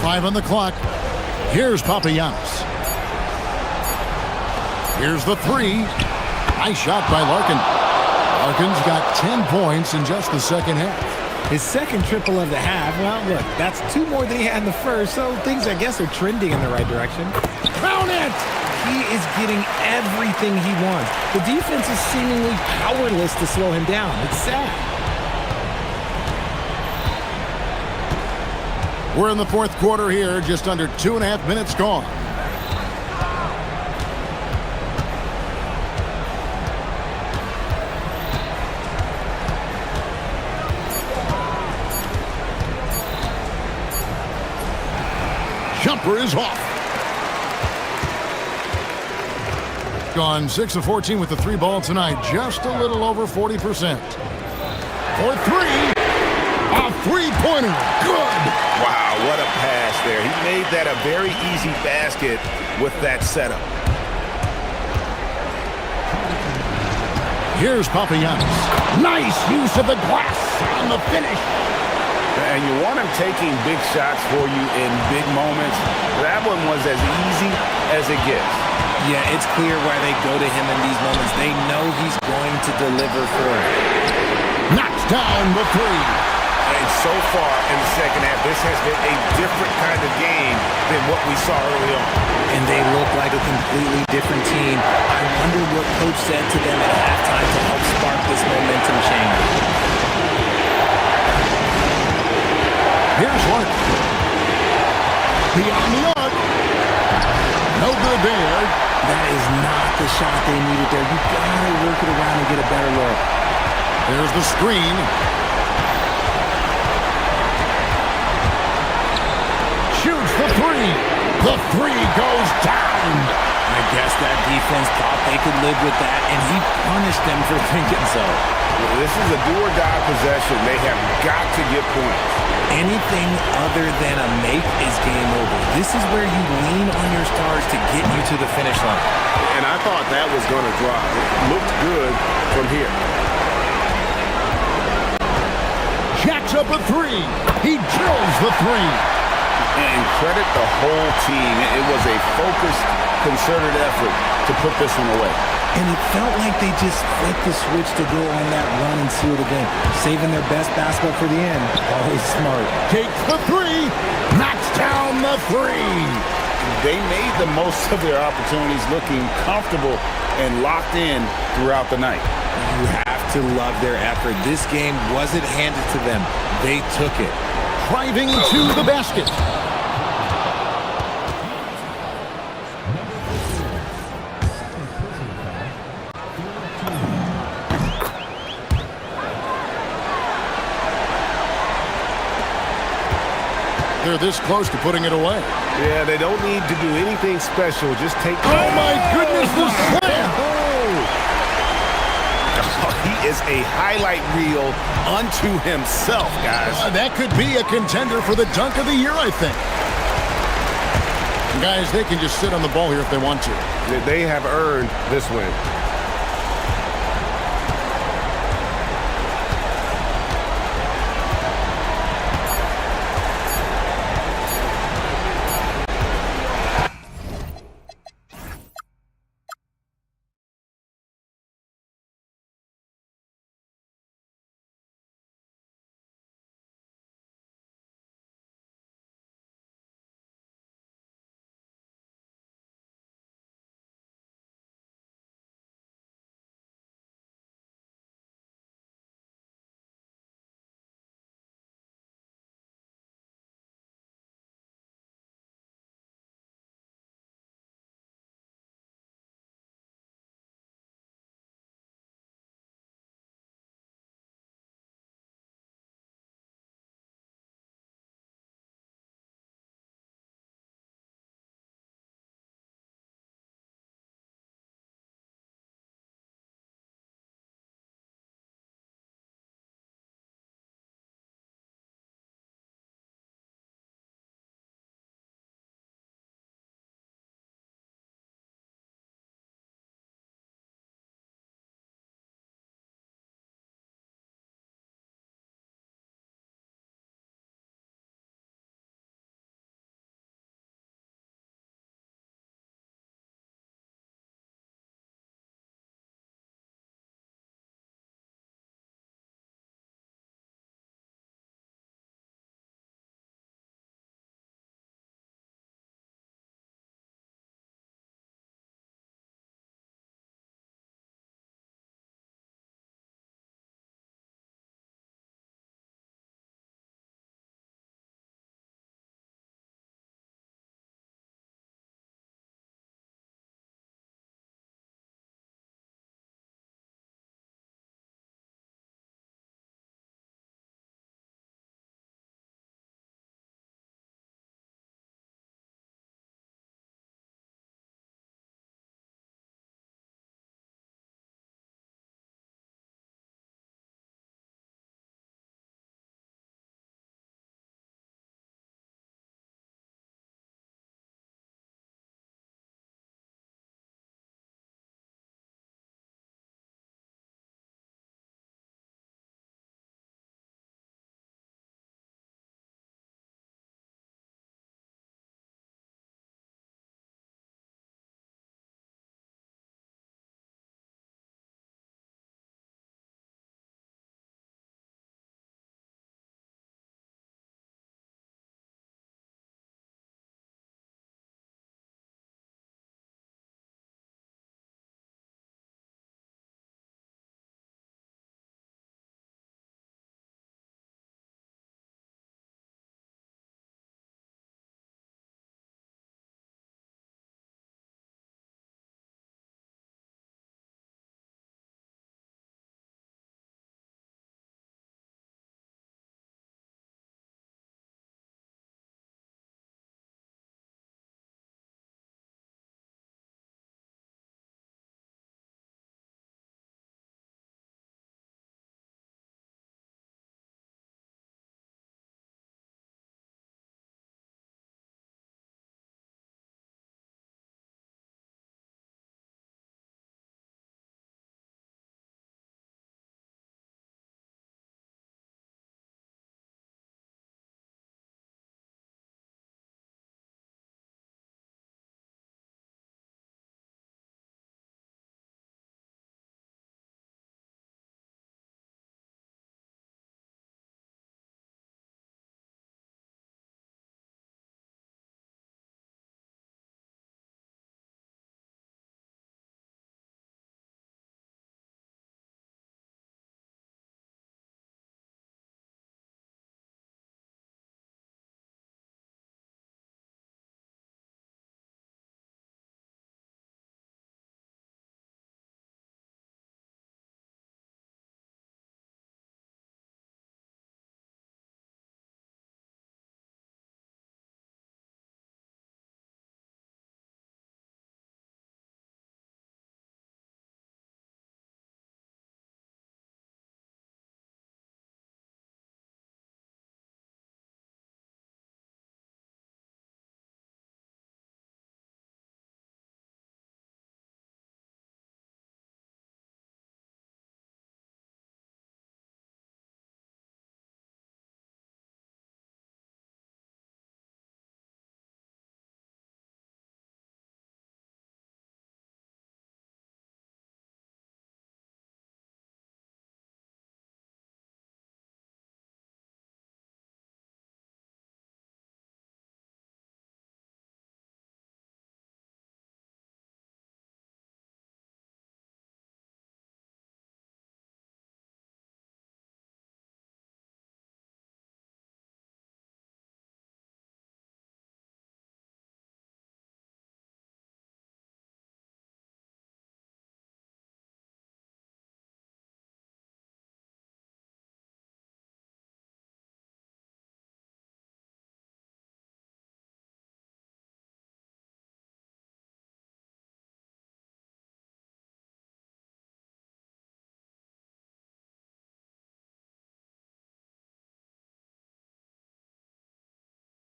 Five on the clock. Here's Papagiannis. Here's the three. Nice shot by Larkin. Larkin's got 10 points in just the second half. His second triple of the half. Well, look, that's 2 more than he had in the first, so things, I guess, are trending in the right direction. Found it! He is getting everything he wants. The defense is seemingly powerless to slow him down. It's sad. We're in the fourth quarter here, just under 2.5 minutes gone. Jumper is off. Gone 6 of 14 with the 3 ball tonight. Just a little over 40%. For 3. A 3-pointer. Good. Wow, what a pass there. He made that a very easy basket with that setup. Here's Papagiannis. Nice use of the glass on the finish. And you want him taking big shots for you in big moments. That one was as easy as it gets. Yeah, it's clear why they go to him in these moments. They know he's going to deliver for him. Knocks down the 3. And so far in the second half, this has been a different kind of game than what we saw early on. And they look like a completely different team. I wonder what coach said to them at halftime to help spark this momentum change. Here's Larkin. Beyond the arc. No good there. That is not the shot they needed there. You gotta work it around and get a better look. There's the screen. Shoots the 3. The 3 goes down. I guess that defense thought they could live with that, and he punished them for thinking so. This is a do-or-die possession. They have got to get points. Anything other than a make is game over. This is where you lean on your stars to get you to the finish line. And I thought that was going to drop. It looked good from here. Jacks up a 3. He drills the 3. And credit the whole team. It was a focused, concerted effort to put this one away. And it felt like they just flipped the switch to go on that run and seal the game. Saving their best basketball for the end. Always smart. Takes the 3. Knocks down the 3. They made the most of their opportunities, looking comfortable and locked in throughout the night. You have to love their effort. This game wasn't handed to them. They took it. Driving to the basket. They're this close to putting it away. Yeah, they don't need to do anything special. Just take... Oh, my goodness, the slam! He is a highlight reel unto himself, guys. That could be a contender for the dunk of the year, I think. And guys, they can just sit on the ball here if they want to. They have earned this win.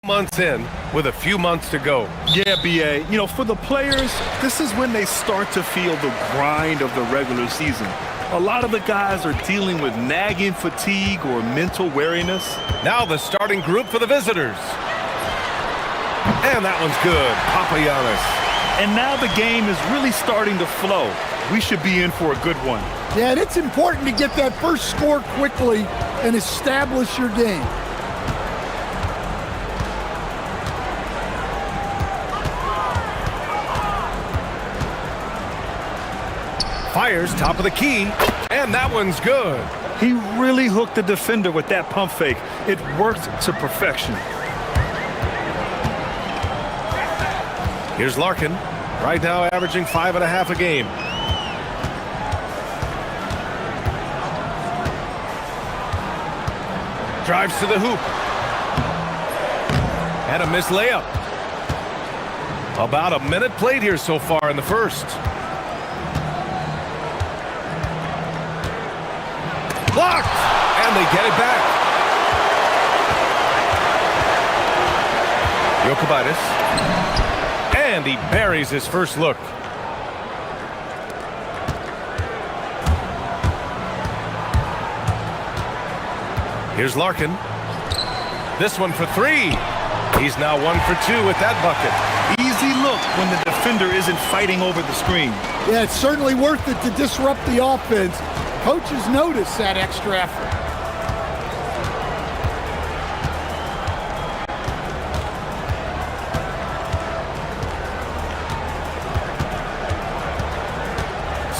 Months in with a few months to go. Yeah, BA. You know, for the players, this is when they start to feel the grind of the regular season. A lot of the guys are dealing with nagging fatigue or mental weariness. Now the starting group for the visitors. And that one's good. Papagiannis. And now the game is really starting to flow. We should be in for a good one. Yeah, and it's important to get that first score quickly and establish your game. Fires top of the key, and that one's good. He really hooked the defender with that pump fake. It worked to perfection. Here's Larkin, right now averaging 5.5 a game. Drives to the hoop. And a missed layup. About a minute played here so far in the first. Blocked! And they get it back. Jokic. And he buries his first look. Here's Larkin. This one for three. He's now 1 for 2 with that bucket. Easy look when the defender isn't fighting over the screen. Yeah, it's certainly worth it to disrupt the offense. Coaches notice that extra effort.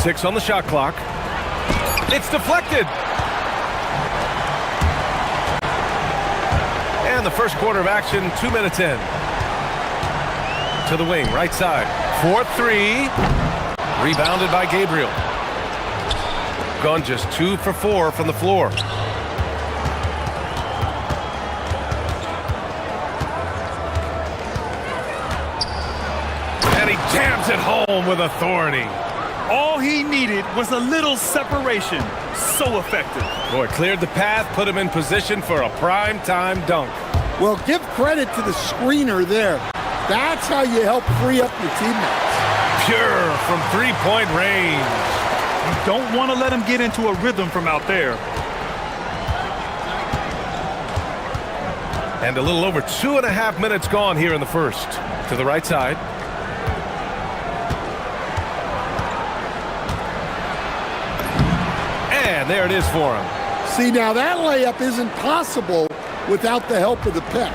Six on the shot clock. It's deflected. And the first quarter of action, 2 minutes in. To the wing, right side. 4-3. Rebounded by Gabriel. Gone just 2 for 4 from the floor. And he jams it home with authority. All he needed was a little separation. So effective. Boy, cleared the path, put him in position for a prime-time dunk. Well, give credit to the screener there. That's how you help free up your teammates. Pure from three-point range. You don't want to let him get into a rhythm from out there. And a little over 2.5 minutes gone here in the first. To the right side. And there it is for him. See, now that layup isn't possible without the help of the pick.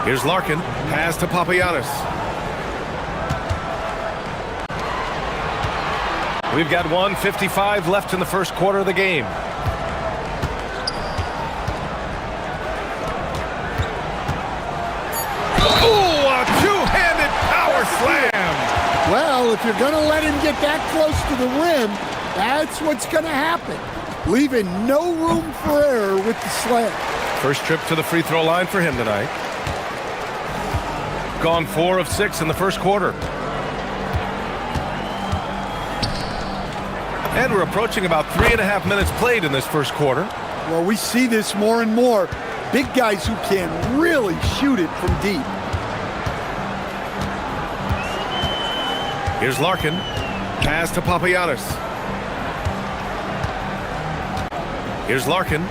Here's Larkin. Pass to Papagiannis. We've got 1:55 left in the first quarter of the game. Ooh, a two-handed power slam. Well, if you're going to let him get that close to the rim, that's what's going to happen. Leaving no room for error with the slam. First trip to the free throw line for him tonight. Gone 4 of 6 in the first quarter. And we're approaching about 3.5 minutes played in this first quarter. Well, we see this more and more. Big guys who can really shoot it from deep. Here's Larkin. Pass to Papagiannis. Here's Larkin.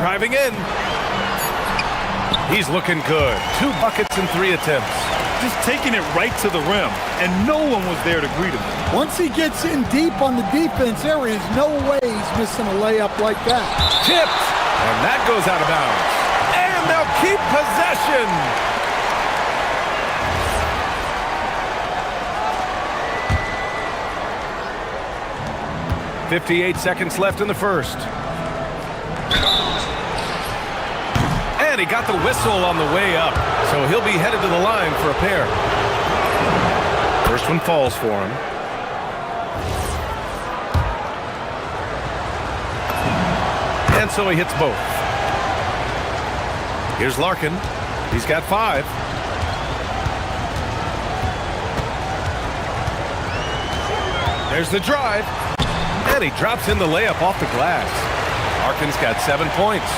Driving in. He's looking good. 2 buckets in 3 attempts. Just taking it right to the rim, and no one was there to greet him. Once he gets in deep on the defense, there is no way he's missing a layup like that. Tipped, and that goes out of bounds. And they'll keep possession. .58 seconds left in the first. And he got the whistle on the way up, so he'll be headed to the line for a pair. First one falls for him. And so he hits both. Here's Larkin. He's got 5. There's the drive. And he drops in the layup off the glass. Larkin's got 7 points.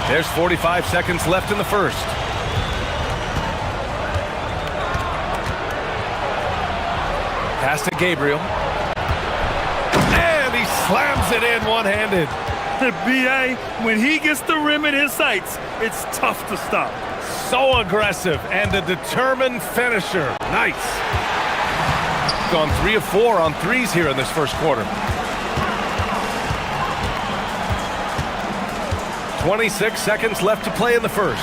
There's 45 seconds left in the first. Pass to Gabriel. And he slams it in one-handed. B.A., when he gets the rim in his sights, it's tough to stop. So aggressive and a determined finisher. Nice. Gone 3 of 4 on threes here in this first quarter. 26 seconds left to play in the first.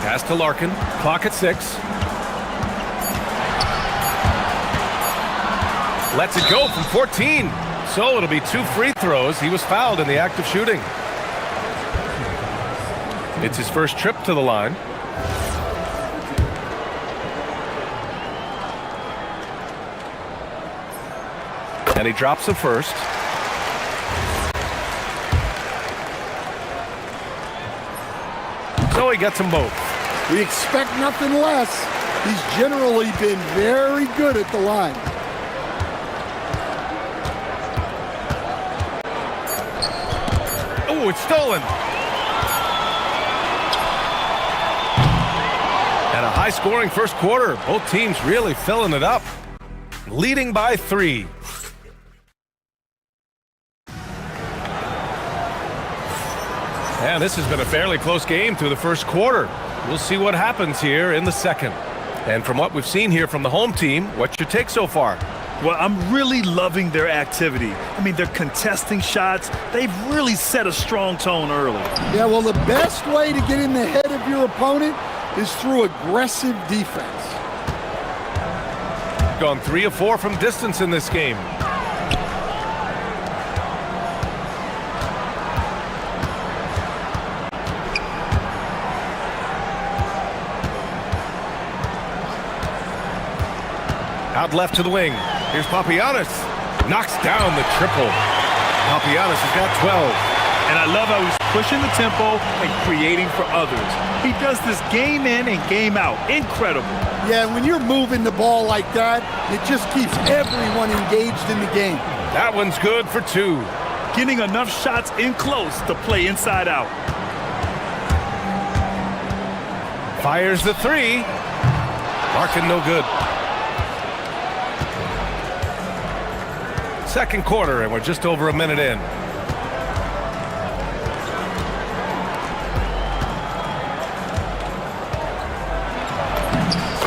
Pass to Larkin. Clock at 6. Lets it go from 14. So it'll be 2 free throws. He was fouled in the act of shooting. It's his first trip to the line. And he drops the first. So he gets them both. We expect nothing less. He's generally been very good at the line. Oh, it's stolen. And a high-scoring first quarter. Both teams really filling it up. Leading by 3. And this has been a fairly close game through the first quarter. We'll see what happens here in the second. And from what we've seen here from the home team, what's your take so far? Well, I'm really loving their activity. I mean, they're contesting shots. They've really set a strong tone early. Yeah, well, the best way to get in the head of your opponent is through aggressive defense. Gone 3 of 4 from distance in this game. Out left to the wing. Here's Papagiannis. Knocks down the triple. Papagiannis has got 12. And I love how he's pushing the tempo and creating for others. He does this game in and game out. Incredible. Yeah, when you're moving the ball like that, it just keeps everyone engaged in the game. That one's good for 2. Getting enough shots in close to play inside out. Fires the 3. Larkin no good. Second quarter, and we're just over a minute in.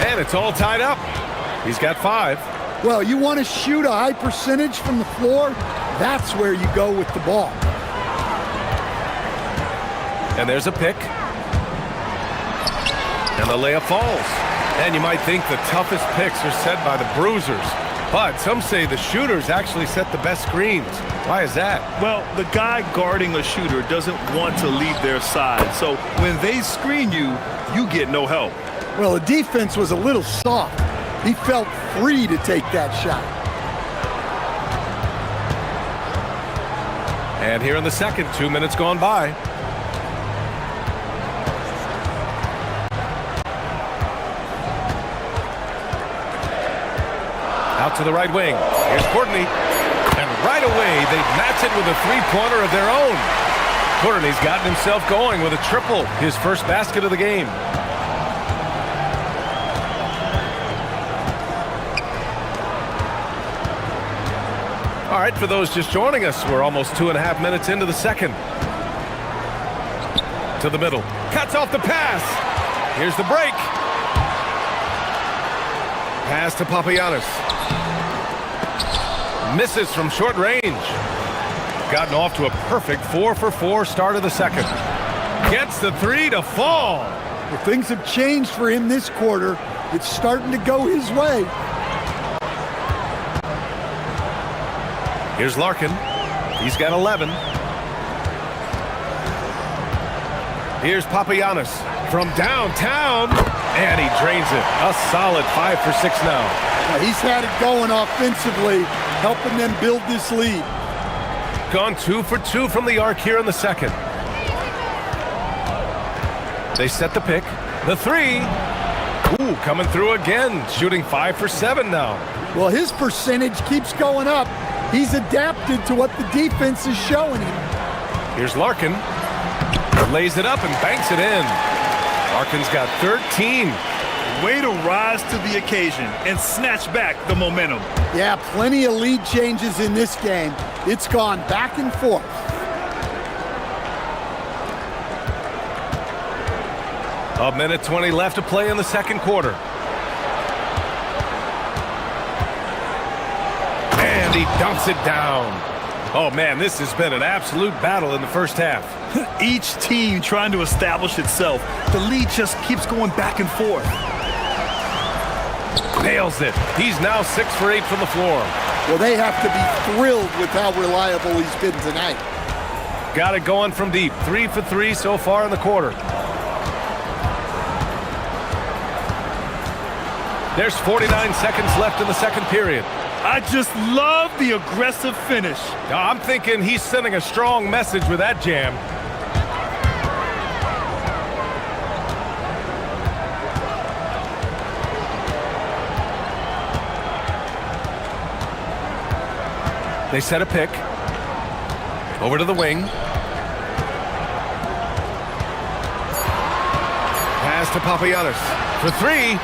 And it's all tied up. He's got 5. Well, you want to shoot a high percentage from the floor? That's where you go with the ball. And there's a pick. And the layup falls. And you might think the toughest picks are set by the bruisers. But some say the shooters actually set the best screens. Why is that? Well, the guy guarding a shooter doesn't want to leave their side. So when they screen you, you get no help. Well, the defense was a little soft. He felt free to take that shot. And here in the second, 2 minutes gone by. Out to the right wing. Here's Courtney. And right away, they match it with a three-pointer of their own. Courtney's gotten himself going with a triple, his first basket of the game. All right, for those just joining us, we're almost 2.5 minutes into the second. To the middle. Cuts off the pass. Here's the break. Pass to Papagiannis. Misses from short range. Gotten off to a perfect 4-for-4 start of the second. Gets the 3 to fall. Well, things have changed for him this quarter. It's starting to go his way. Here's Larkin. He's got 11. Here's Papagiannis from downtown. And he drains it. A solid 5 for 6 now. He's had it going offensively, helping them build this lead. Gone 2 for 2 from the arc here in the second. They set the pick. The 3. Ooh, coming through again, shooting 5 for 7 now. Well, his percentage keeps going up. He's adapted to what the defense is showing him. Here's Larkin. Lays it up and banks it in. Larkin's got 13. Way to rise to the occasion and snatch back the momentum. Yeah, plenty of lead changes in this game. It's gone back and forth. A minute 20 left to play in the second quarter. And he dunks it down. Oh man, this has been an absolute battle in the first half. Each team trying to establish itself. The lead just keeps going back and forth. Nails it. He's now 6 for 8 from the floor. Well, they have to be thrilled with how reliable he's been tonight. Got it going from deep. 3 for 3 so far in the quarter. There's 49 seconds left in the second period. I just love the aggressive finish. Now, I'm thinking he's sending a strong message with that jam. They set a pick. Over to the wing. Pass to Papagiannis. For 3.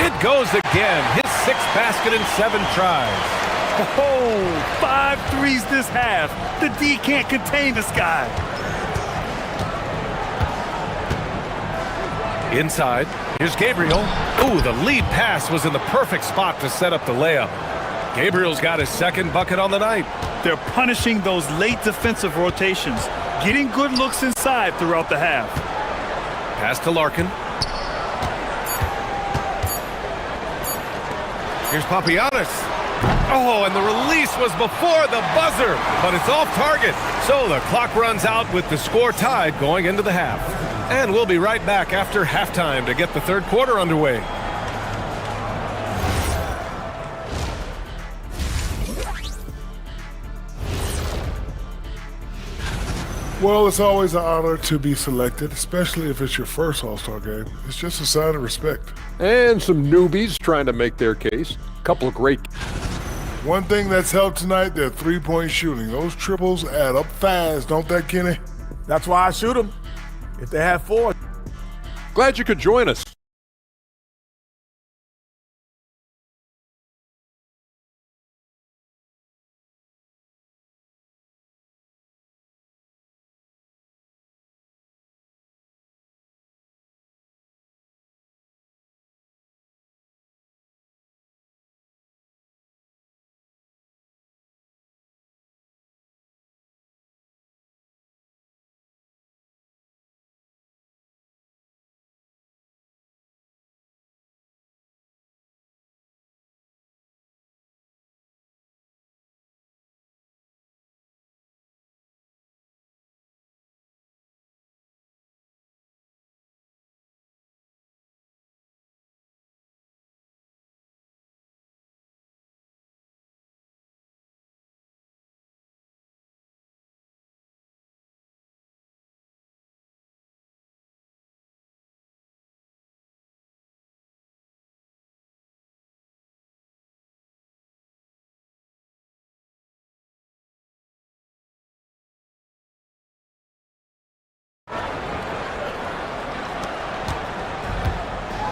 It goes again. His 6th basket in 7 tries. Oh, 5 threes this half. The D can't contain this guy. Inside. Here's Gabriel. Ooh, the lead pass was in the perfect spot to set up the layup. Gabriel's got his 2nd bucket on the night. They're punishing those late defensive rotations, getting good looks inside throughout the half. Pass to Larkin. Here's Papagiannis. Oh, and the release was before the buzzer, but it's off target. So the clock runs out with the score tied going into the half. And we'll be right back after halftime to get the third quarter underway. Well, it's always an honor to be selected, especially if it's your first All-Star game. It's just a sign of respect. And some newbies trying to make their case. A couple of great. One thing that's helped tonight, their three-point shooting. Those triples add up fast, don't they, Kenny? That's why I shoot them. If they have 4. Glad you could join us.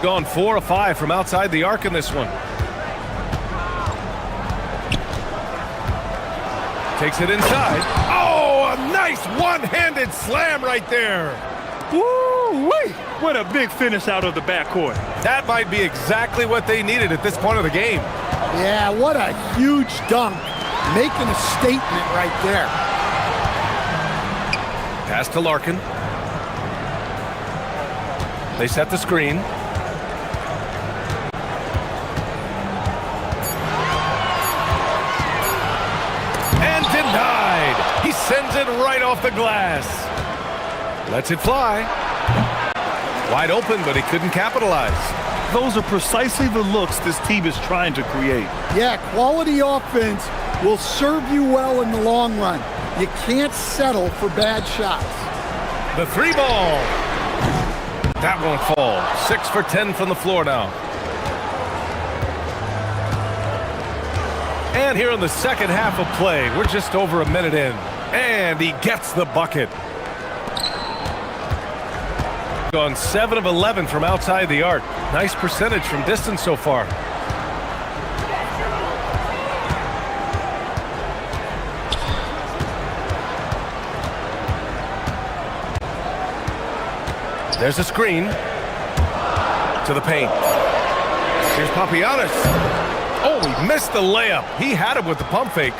Gone 4 of 5 from outside the arc in this one. Takes it inside. Oh, a nice one-handed slam right there. Woo-wee! What a big finish out of the backcourt. That might be exactly what they needed at this point of the game. Yeah, what a huge dunk. Making a statement right there. Pass to Larkin. They set the screen. And denied. He sends it right off the glass. Lets it fly. Wide open, but he couldn't capitalize. Those are precisely the looks this team is trying to create. Yeah, quality offense will serve you well in the long run. You can't settle for bad shots. The 3 ball. That won't fall. 6 for 10 from the floor now. And here in the second half of play, we're just over a minute in. And he gets the bucket. Gone 7 of 11 from outside the arc. Nice percentage from distance so far. There's a screen to the paint. Here's Papagiannis. Oh, he missed the layup. He had it with the pump fake.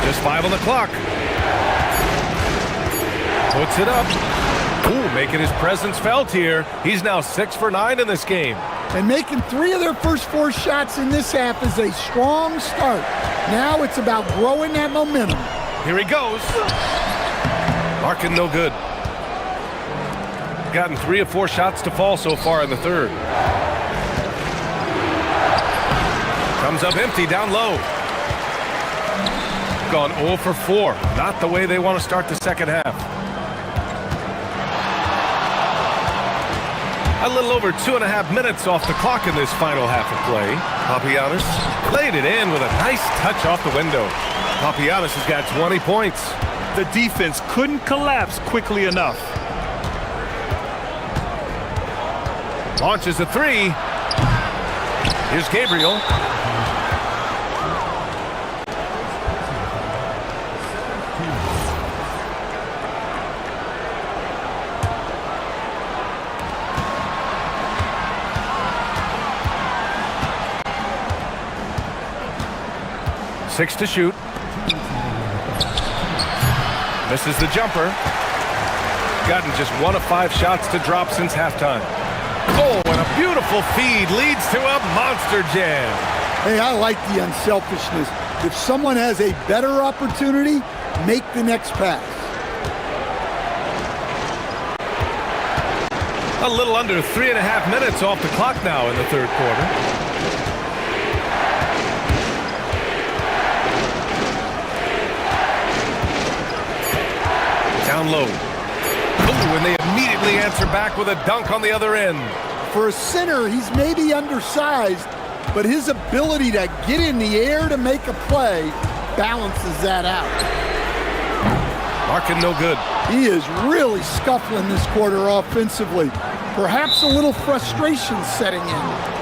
Just 5 on the clock. Puts it up. Ooh, making his presence felt here. He's now 6 for 9 in this game. And making 3 of their first 4 shots in this half is a strong start. Now it's about growing that momentum. Here he goes. Larkin no good. Gotten 3 of 4 shots to fall so far in the third. Comes up empty down low. Gone 0 for 4. Not the way they want to start the second half. A little over 2.5 minutes off the clock in this final half of play. Papagiannis laid it in with a nice touch off the window. Papagiannis has got 20 points. The defense couldn't collapse quickly enough. Launches a 3. Here's Gabriel. Six to shoot. Misses the jumper. Gotten just 1 of 5 shots to drop since halftime. Oh, and a beautiful feed leads to a monster jam. Hey, I like the unselfishness. If someone has a better opportunity, make the next pass. A little under 3.5 minutes off the clock now in the third quarter. Down low. Ooh, and they immediately answer back with a dunk on the other end. For a center, he's maybe undersized, but his ability to get in the air to make a play balances that out. Larkin no good. He is really scuffling this quarter offensively. Perhaps a little frustration setting in.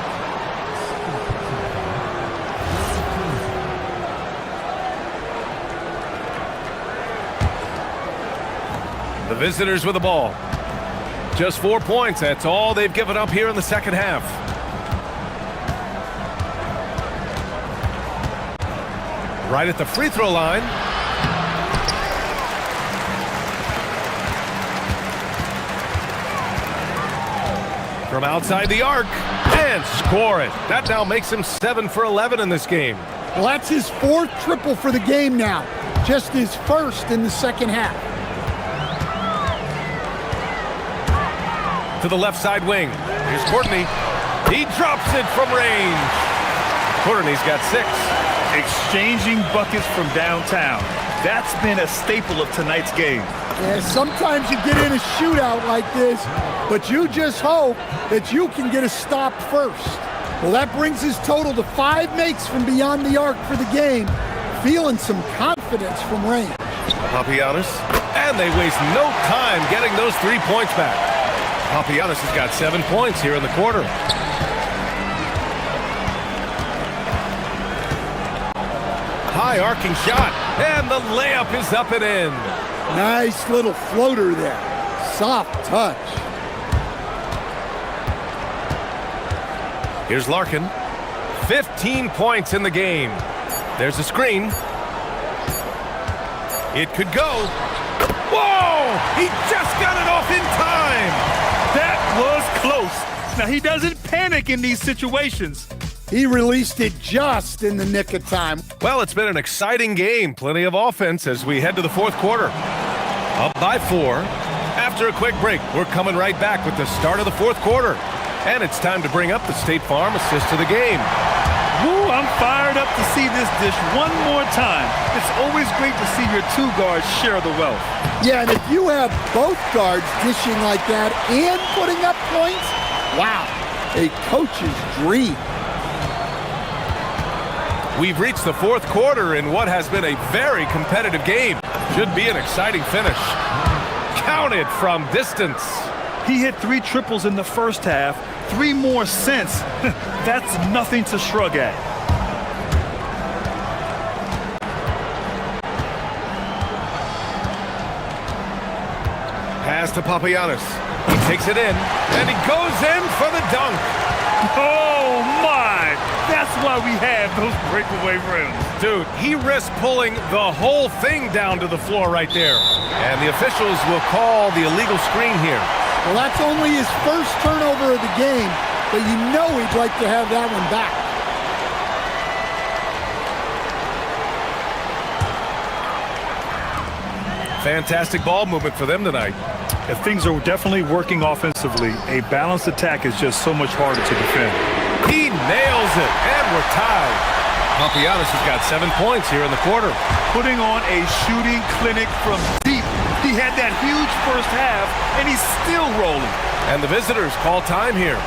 The visitors with the ball. Just 4 points. That's all they've given up here in the second half. Right at the free throw line. From outside the arc. And score it. That now makes him 7 for 11 in this game. Well, that's his 4th triple for the game now. Just his 1st in the second half. To the left side wing. Here's Courtney. He drops it from range. Courtney's got 6. Exchanging buckets from downtown. That's been a staple of tonight's game. Yeah, sometimes you get in a shootout like this, but you just hope that you can get a stop first. Well, that brings his total to 5 makes from beyond the arc for the game. Feeling some confidence from range. Papagiannis. And they waste no time getting those 3 points back. Papagiannis has got 7 points here in the quarter. High arcing shot, and the layup is up and in. Nice little floater there. Soft touch. Here's Larkin. 15 points in the game. There's a screen. It could go. Whoa! He just got it off in time. That was close. Now, he doesn't panic in these situations. He released it just in the nick of time. Well, it's been an exciting game. Plenty of offense as we head to the fourth quarter. Up by 4. After a quick break, we're coming right back with the start of the fourth quarter. And it's time to bring up the State Farm assist of the game. Woo, I'm fired up to see this dish one more time. It's always great to see your two guards share the wealth. Yeah, and if you have both guards dishing like that and putting up points, wow, a coach's dream. We've reached the fourth quarter in what has been a very competitive game. Should be an exciting finish. Counted from distance. He hit 3 triples in the first half, 3 more since. That's nothing to shrug at. Pass to Papagiannis. He takes it in, and he goes in for the dunk. Oh, my! That's why we have those breakaway rims. Dude, he risked pulling the whole thing down to the floor right there. And the officials will call the illegal screen here. Well, that's only his first turnover of the game, but you know he'd like to have that one back. Fantastic ball movement for them tonight. If things are definitely working offensively, a balanced attack is just so much harder to defend. He nails it, and we're tied. Papagiannis has got 7 points here in the quarter. Putting on a shooting clinic from deep. He had that huge first half, and he's still rolling. And the visitors call time here.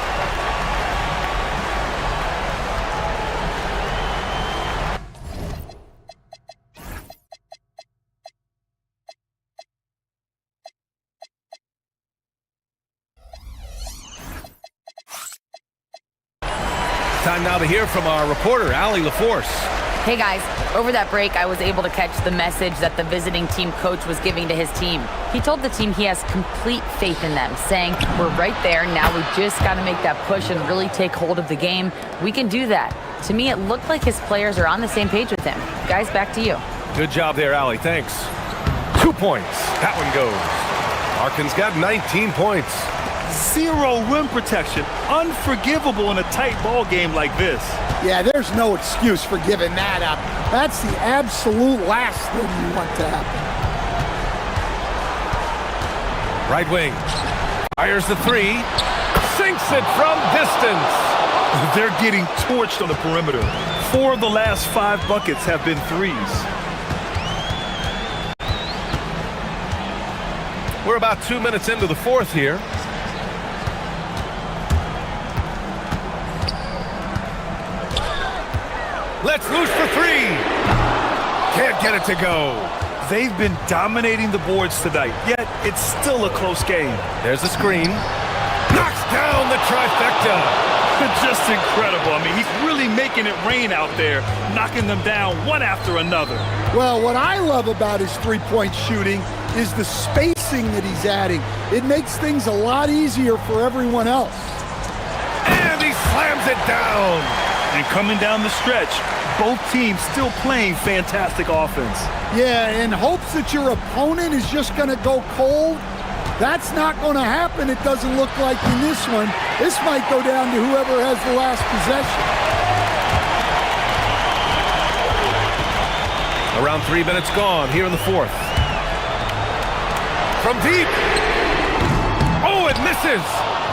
Time now to hear from our reporter, Allie LaForce. Hey guys, over that break, I was able to catch the message that the visiting team coach was giving to his team. He told the team he has complete faith in them, saying, we're right there, now we just got to make that push and really take hold of the game. We can do that. To me, it looked like his players are on the same page with him. Guys, back to you. Good job there, Allie, thanks. 2 points, that one goes. Larkin's got 19 points. 0 rim protection. Unforgivable in a tight ball game like this. Yeah, there's no excuse for giving that up. That's the absolute last thing you want to happen. Right wing. Fires the 3. Sinks it from distance. They're getting torched on the perimeter. 4 of the last 5 buckets have been threes. We're about 2 minutes into the fourth here. Let's loose for 3. Can't get it to go. They've been dominating the boards tonight, yet it's still a close game. There's a screen. Knocks down the trifecta. Just incredible. I mean, he's really making it rain out there, knocking them down one after another. Well, what I love about his three-point shooting is the spacing that he's adding. It makes things a lot easier for everyone else. And he slams it down. And coming down the stretch, both teams still playing fantastic offense. Yeah, in hopes that your opponent is just going to go cold, that's not going to happen, it doesn't look like in this one. This might go down to whoever has the last possession. Around 3 minutes gone here in the fourth. From deep. Oh, it misses.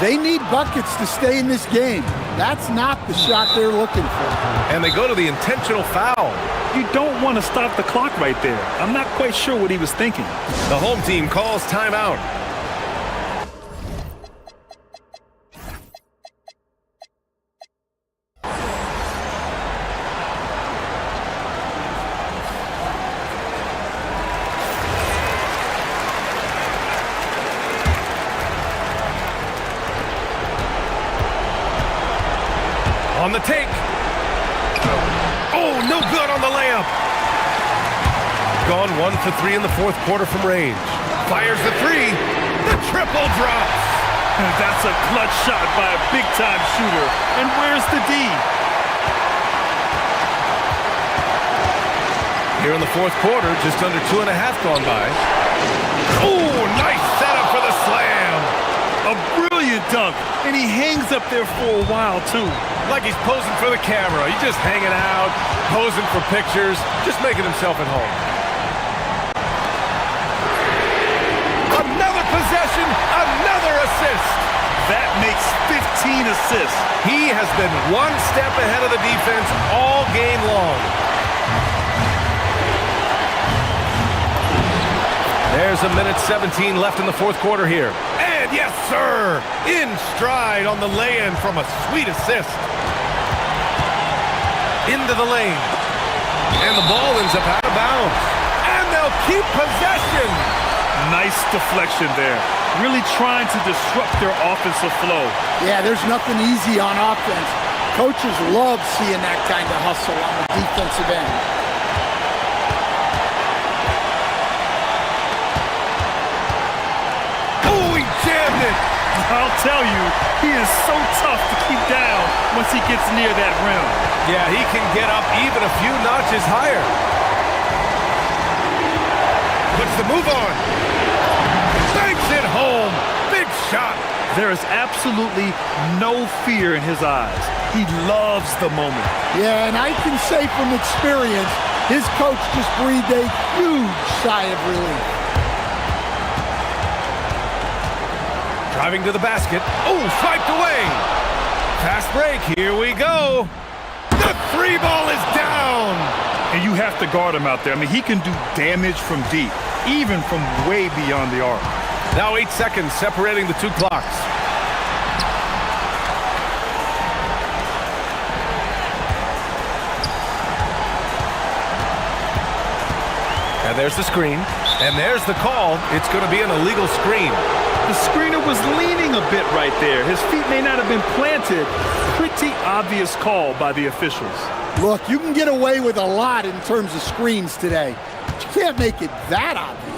They need buckets to stay in this game. That's not the shot they're looking for. And they go to the intentional foul. You don't want to stop the clock right there. I'm not quite sure what he was thinking. The home team calls timeout. On the take. Oh, no good on the layup. Gone 1 for 3 in the fourth quarter from range. Fires the 3. The triple drops. That's a clutch shot by a big-time shooter. And where's the D? Here in the fourth quarter, just under 2.5 gone by. Oh, nice setup for the slam. A brilliant dunk. And he hangs up there for a while, too. Like he's posing for the camera. He's just hanging out, posing for pictures, just making himself at home. Another possession, another assist. That makes 15 assists. He has been one step ahead of the defense all game long. There's a minute 17 left in the fourth quarter here. And yes, sir, in stride on the lay-in from a sweet assist. Into the lane. And the ball ends up out of bounds. And they'll keep possession. Nice deflection there. Really trying to disrupt their offensive flow. Yeah, there's nothing easy on offense. Coaches love seeing that kind of hustle on the defensive end. Oh, he jammed it. I'll tell you, he is so tough to keep down once he gets near that rim. Yeah, he can get up even a few notches higher. Puts the move on. Banks it home. Big shot. There is absolutely no fear in his eyes. He loves the moment. Yeah, and I can say from experience, his coach just breathed a huge sigh of relief. Driving to the basket. Oh, swiped away. Fast break. Here we go. The three ball is down. And you have to guard him out there. I mean, he can do damage from deep, even from way beyond the arc. Now 8 seconds separating the two clocks. And there's the screen. And there's the call. It's going to be an illegal screen. The screener was leaning a bit right there. His feet may not have been planted. Pretty obvious call by the officials. Look, you can get away with a lot in terms of screens today, but you can't make it that obvious.